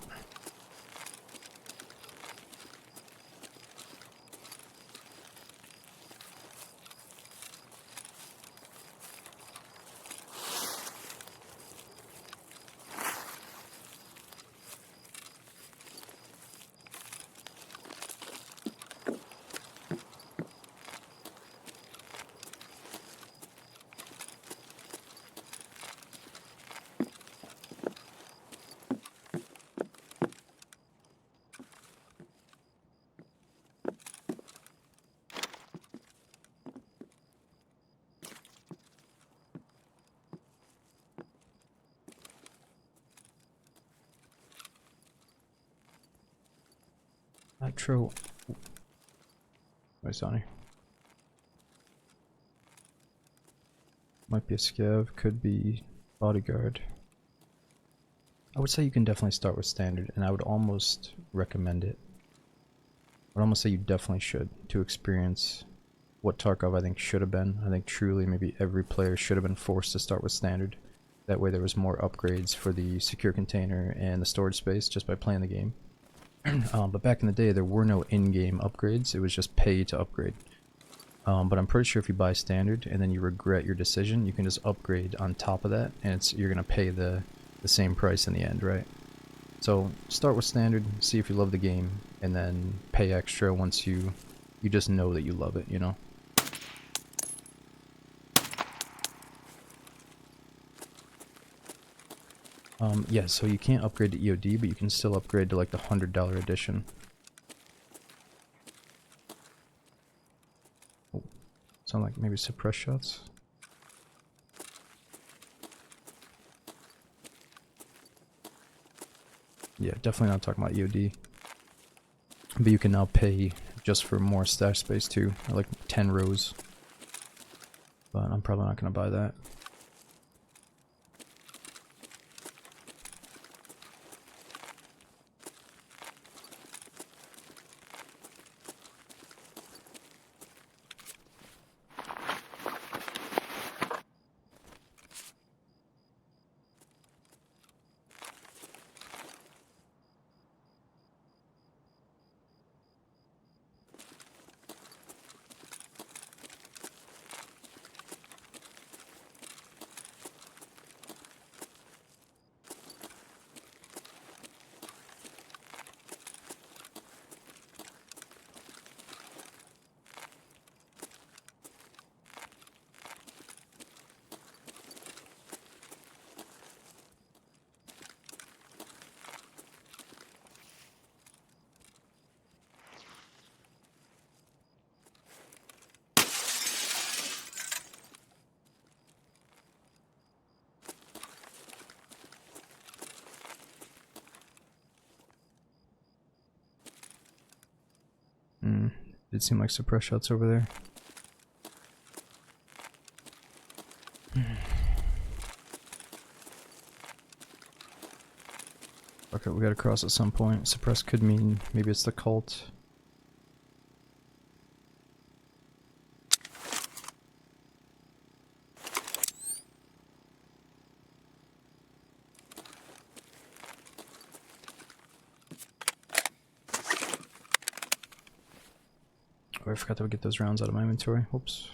Not true. Where's Sonny? Might be a scav, could be bodyguard. I would say you can definitely start with standard, and I would almost recommend it. I would almost say you definitely should, to experience what Tarkov I think should have been. I think truly maybe every player should have been forced to start with standard. That way there was more upgrades for the secure container and the storage space just by playing the game. But back in the day there were no in-game upgrades, it was just pay to upgrade. But I'm pretty sure if you buy standard and then you regret your decision, you can just upgrade on top of that, and you're gonna pay the same price in the end, right? So start with standard, see if you love the game, and then pay extra once you just know that you love it, you know? Yeah, so you can't upgrade to EOD, but you can still upgrade to like the $100 edition. Oh, sound like maybe suppress shots? Yeah, definitely not talking about EOD. But you can now pay just for more stash space too, like 10 rows. But I'm probably not going to buy that. Did seem like suppress shots over there. Okay, we gotta cross at some point. Suppress could mean maybe it's the cult. Oh, I forgot to get those rounds out of my inventory. Whoops.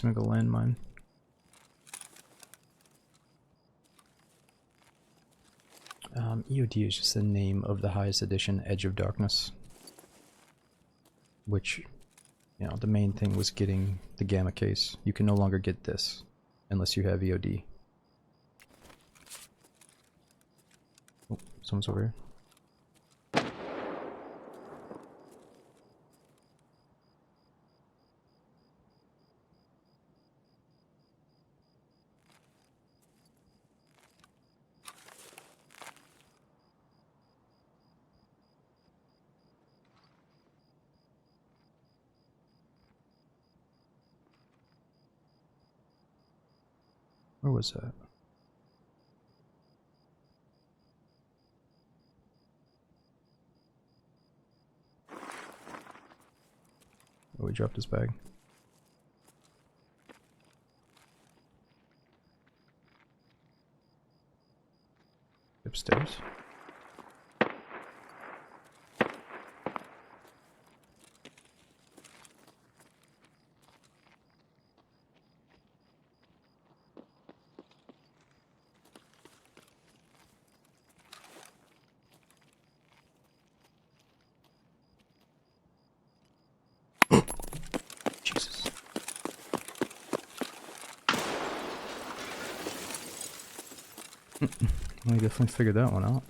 to make a landmine. EOD is just the name of the highest edition Edge of Darkness. Which, you know, the main thing was getting the Gamma case. You can no longer get this unless you have EOD. Oh, someone's over here. Where was that? Oh, he dropped his bag. Upstairs. Jesus. Well, you definitely figured that one out.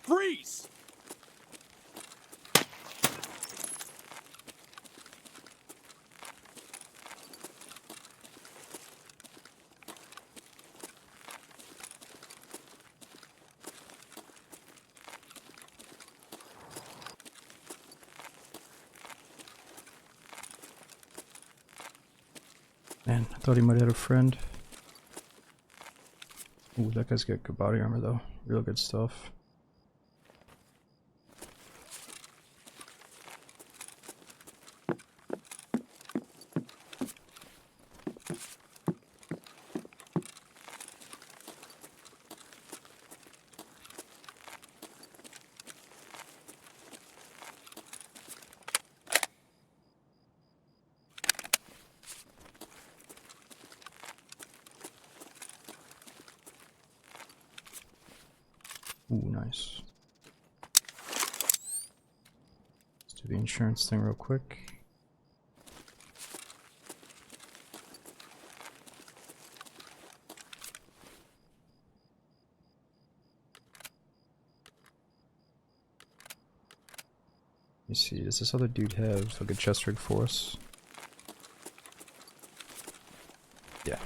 Freeze! Man, I thought he might have had a friend. Ooh, that guy's got good body armor though. Real good stuff. Ooh, nice. Let's do the insurance thing real quick. Let me see, does this other dude have like a chest rig for us? Yeah.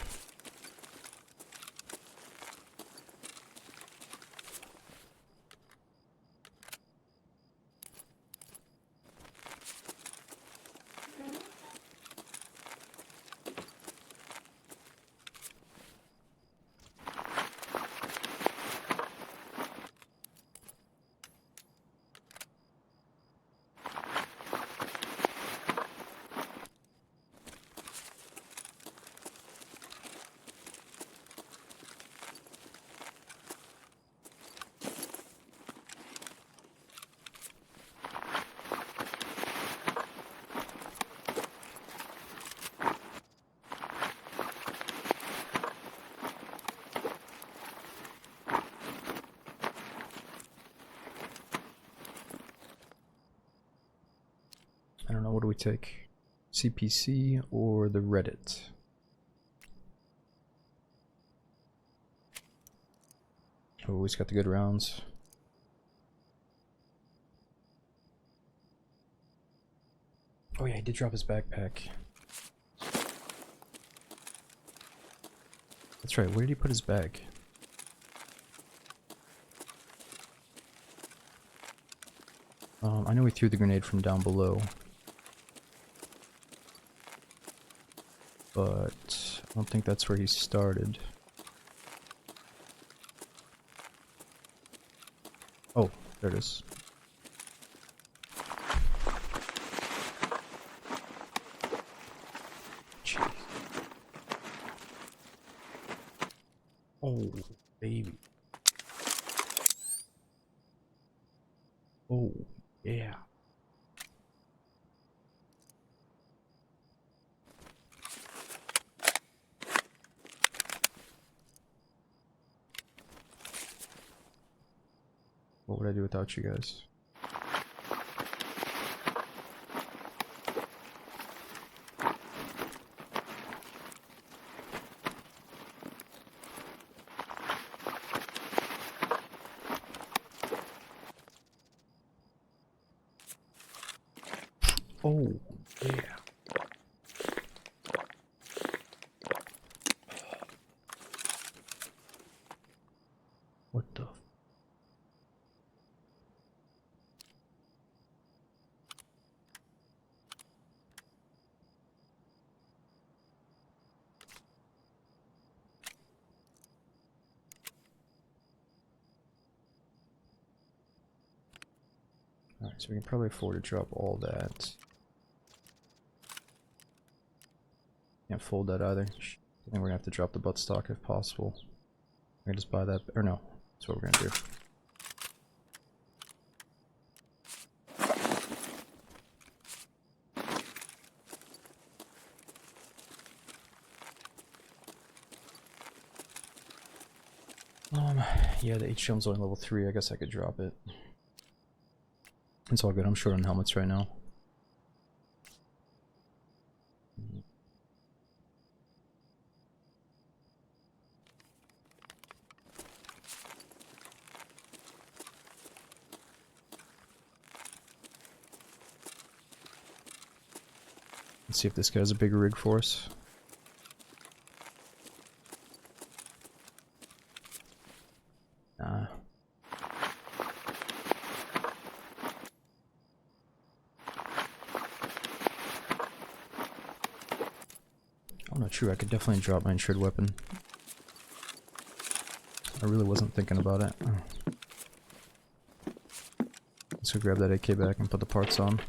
I don't know, what do we take? CPC or the Reddit? Oh, he's got the good rounds. Oh yeah, he did drop his backpack. That's right, where did he put his bag? I know he threw the grenade from down below. But I don't think that's where he started. Oh, there it is. Jeez. Oh, baby. Oh, yeah. What would I do without you guys? Oh, yeah. What the? Alright, so we can probably afford to drop all that. Can't fold that either. I think we're gonna have to drop the buttstock if possible. We're gonna just buy that, or no, that's what we're gonna do. Yeah, the H-Shell's only level 3, I guess I could drop it. It's all good, I'm short on helmets right now. Let's see if this guy's a bigger rig for us. Nah. Oh no, true, I could definitely drop my insured weapon. I really wasn't thinking about it. Let's go grab that AK back and put the parts on.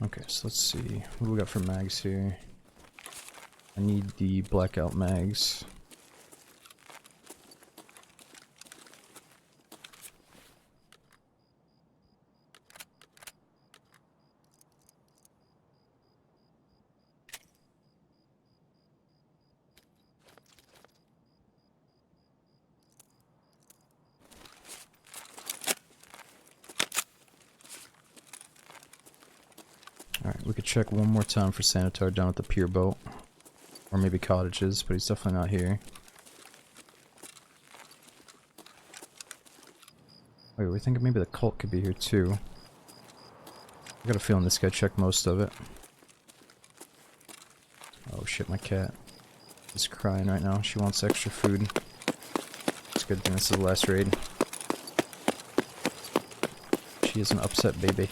Okay, so let's see. What do we got for mags here? I need the blackout mags. Alright, we could check one more time for Sanitar down at the pier boat. Or maybe cottages, but he's definitely not here. Wait, we're thinking maybe the cult could be here too. I got a feeling this guy checked most of it. Oh shit, my cat is crying right now. She wants extra food. It's a good thing this is the last raid. She is an upset baby.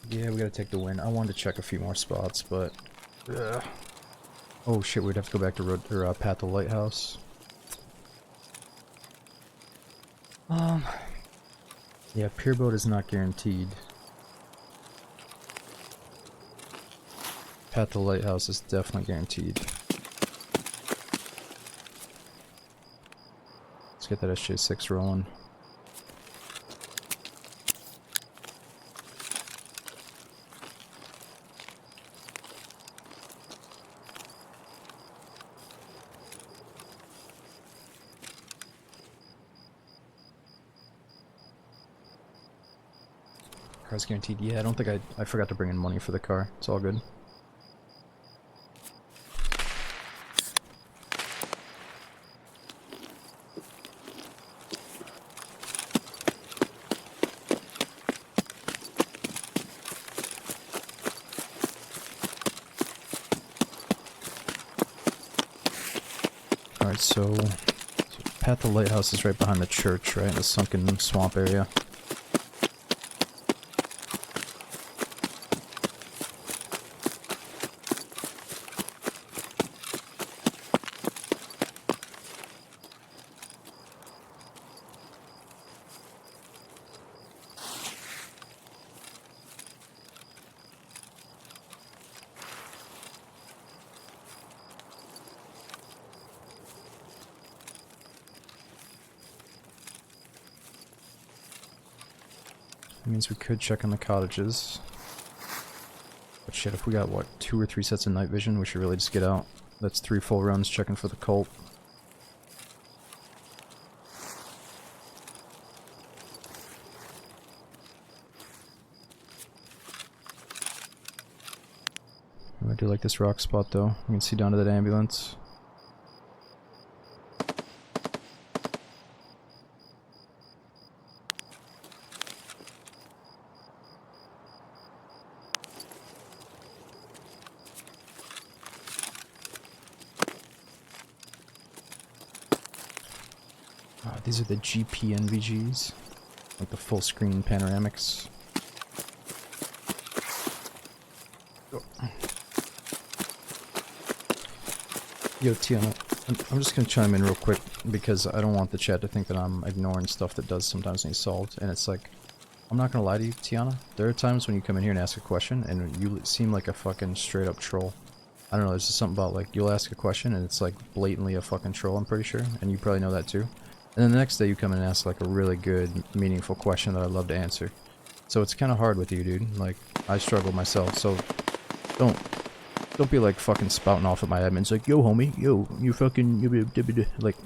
Yeah, we gotta take the win. I wanted to check a few more spots, but... Oh shit, we'd have to go back to Path to Lighthouse. Yeah, pier boat is not guaranteed. Path to Lighthouse is definitely guaranteed. Let's get that SJ6 rolling. Car's guaranteed. Yeah, I don't think I forgot to bring in money for the car. It's all good. Alright, so Path to Lighthouse is right behind the church, right? In the sunken swamp area. That means we could check on the cottages. But shit, if we got, what, 2 or 3 sets of night vision, we should really just get out. That's 3 full runs checking for the cult. I do like this rock spot though. You can see down to that ambulance. These are the GP NVGs, like the full screen panoramics. Oh. Yo, Tiana, I'm just gonna chime in real quick because I don't want the chat to think that I'm ignoring stuff that does sometimes need solved. And it's like, I'm not gonna lie to you, Tiana. There are times when you come in here and ask a question and you seem like a fucking straight up troll. I don't know, there's just something about like, you'll ask a question and it's like blatantly a fucking troll, I'm pretty sure. And you probably know that too. And then the next day you come in and ask like a really good, meaningful question that I'd love to answer. So it's kind of hard with you, dude. Like, I struggle myself, so don't be like fucking spouting off at my admins like, yo homie, yo, you fucking, like,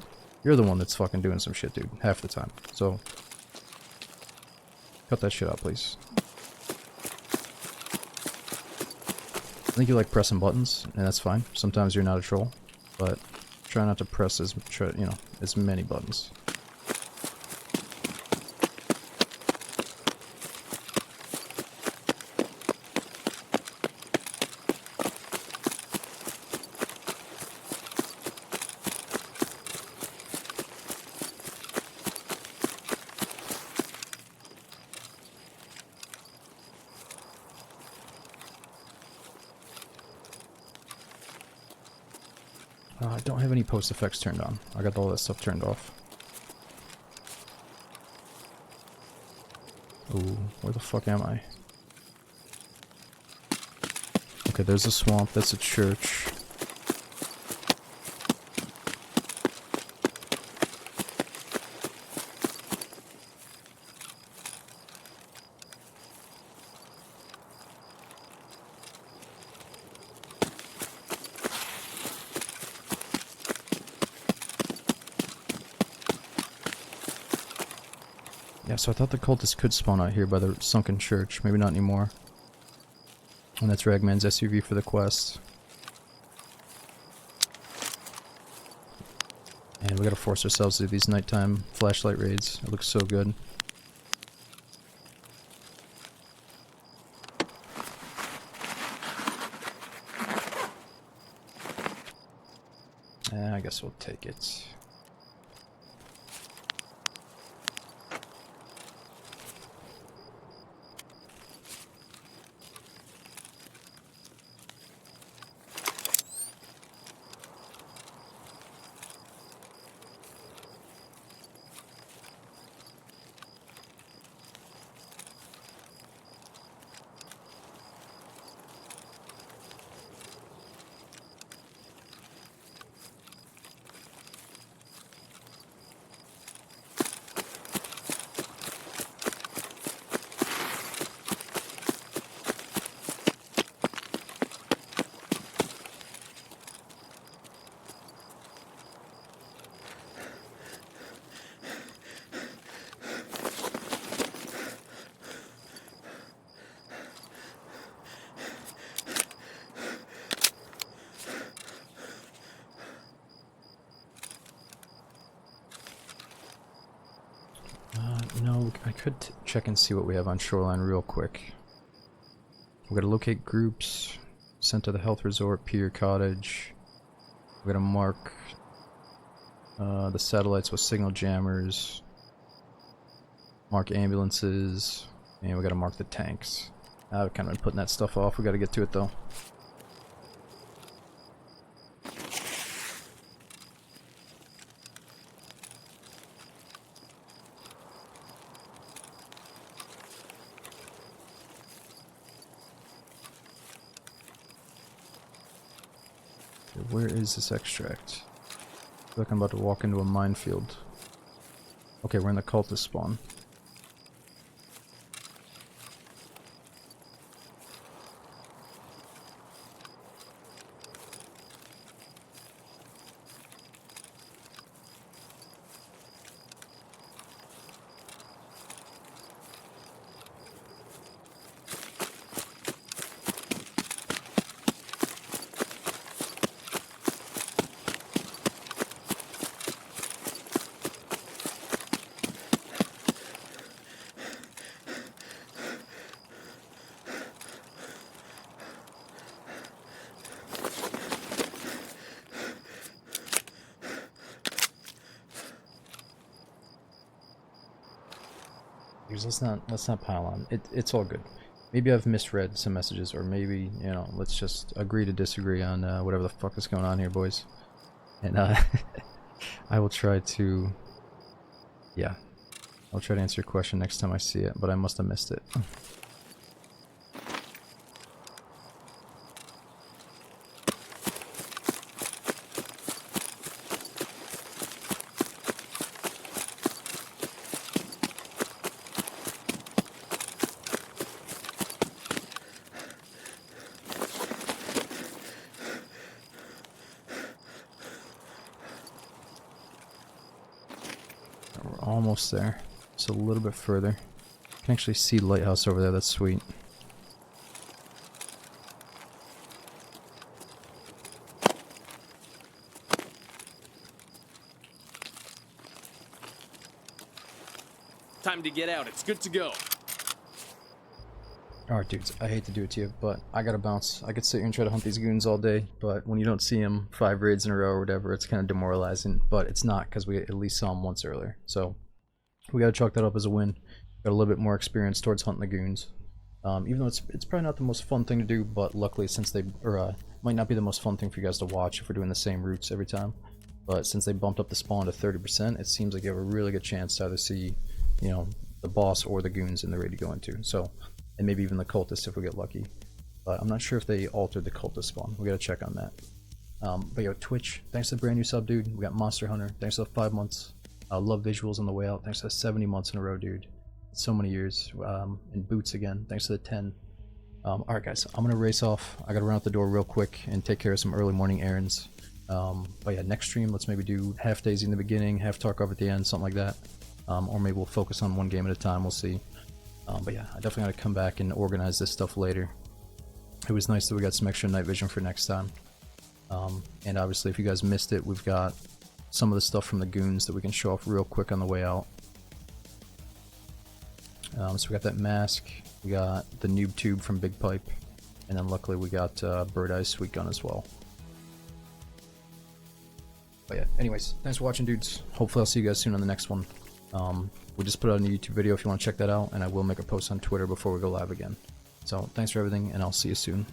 you're the one that's fucking doing some shit, dude, half the time. So, cut that shit out, please. I think you like pressing buttons, and that's fine. Sometimes you're not a troll, but try not to press as many buttons. I don't have any post effects turned on. I got all that stuff turned off. Ooh, where the fuck am I? Okay, there's a swamp, that's a church. Yeah, so I thought the cultists could spawn out here by the sunken church. Maybe not anymore. And that's Ragman's SUV for the quest. And we gotta force ourselves to do these nighttime flashlight raids. It looks so good. I guess we'll take it. could check and see what we have on shoreline real quick. We gotta locate groups, sent to the health resort, pier, cottage. We gotta mark the satellites with signal jammers, mark ambulances, and we gotta mark the tanks. I've kind of been putting that stuff off. We gotta get to it though. Where is this extract? I feel like I'm about to walk into a minefield. Okay, we're in the cultist spawn. Let's not pile on. It's all good. Maybe I've misread some messages, or maybe, you know, let's just agree to disagree on whatever the fuck is going on here, boys. And I will try to, yeah, I'll try to answer your question next time I see it, but I must have missed it. We're almost there. Just a little bit further. You can actually see the lighthouse over there. That's sweet. Time to get out. It's good to go. Alright dudes, I hate to do it to you, but I gotta bounce. I could sit here and try to hunt these goons all day, but when you don't see them 5 raids in a row or whatever, it's kind of demoralizing. But it's not, because we at least saw them once earlier. So we gotta chalk that up as a win. Got a little bit more experience towards hunting the goons. Even though it's probably not the most fun thing to do, but luckily since they, might not be the most fun thing for you guys to watch if we're doing the same routes every time. But since they bumped up the spawn to 30%, it seems like you have a really good chance to either see, you know, the boss or the goons in the raid you go into. So, and maybe even the cultists if we get lucky. But I'm not sure if they altered the cultist spawn. We gotta check on that. But yo, Twitch, thanks to the brand new sub, dude. We got Monster Hunter, thanks to the 5 months. Love Visuals on the way out, thanks to the 70 months in a row, dude. So many years. And Boots again, thanks to the 10. Alright guys, I'm gonna race off. I gotta run out the door real quick and take care of some early morning errands. But yeah, next stream, let's maybe do half Daisy in the beginning, half Tarkov at the end, something like that. Or maybe we'll focus on one game at a time, we'll see. But yeah, I definitely gotta come back and organize this stuff later. It was nice that we got some extra night vision for next time. And obviously if you guys missed it, we've got some of the stuff from the goons that we can show off real quick on the way out. So we got that mask, we got the noob tube from Big Pipe, and then luckily we got Bird Eye's sweet gun as well. But yeah, anyways, thanks for watching, dudes. Hopefully I'll see you guys soon on the next one. We just put out a new YouTube video if you want to check that out, and I will make a post on Twitter before we go live again. So thanks for everything, and I'll see you soon.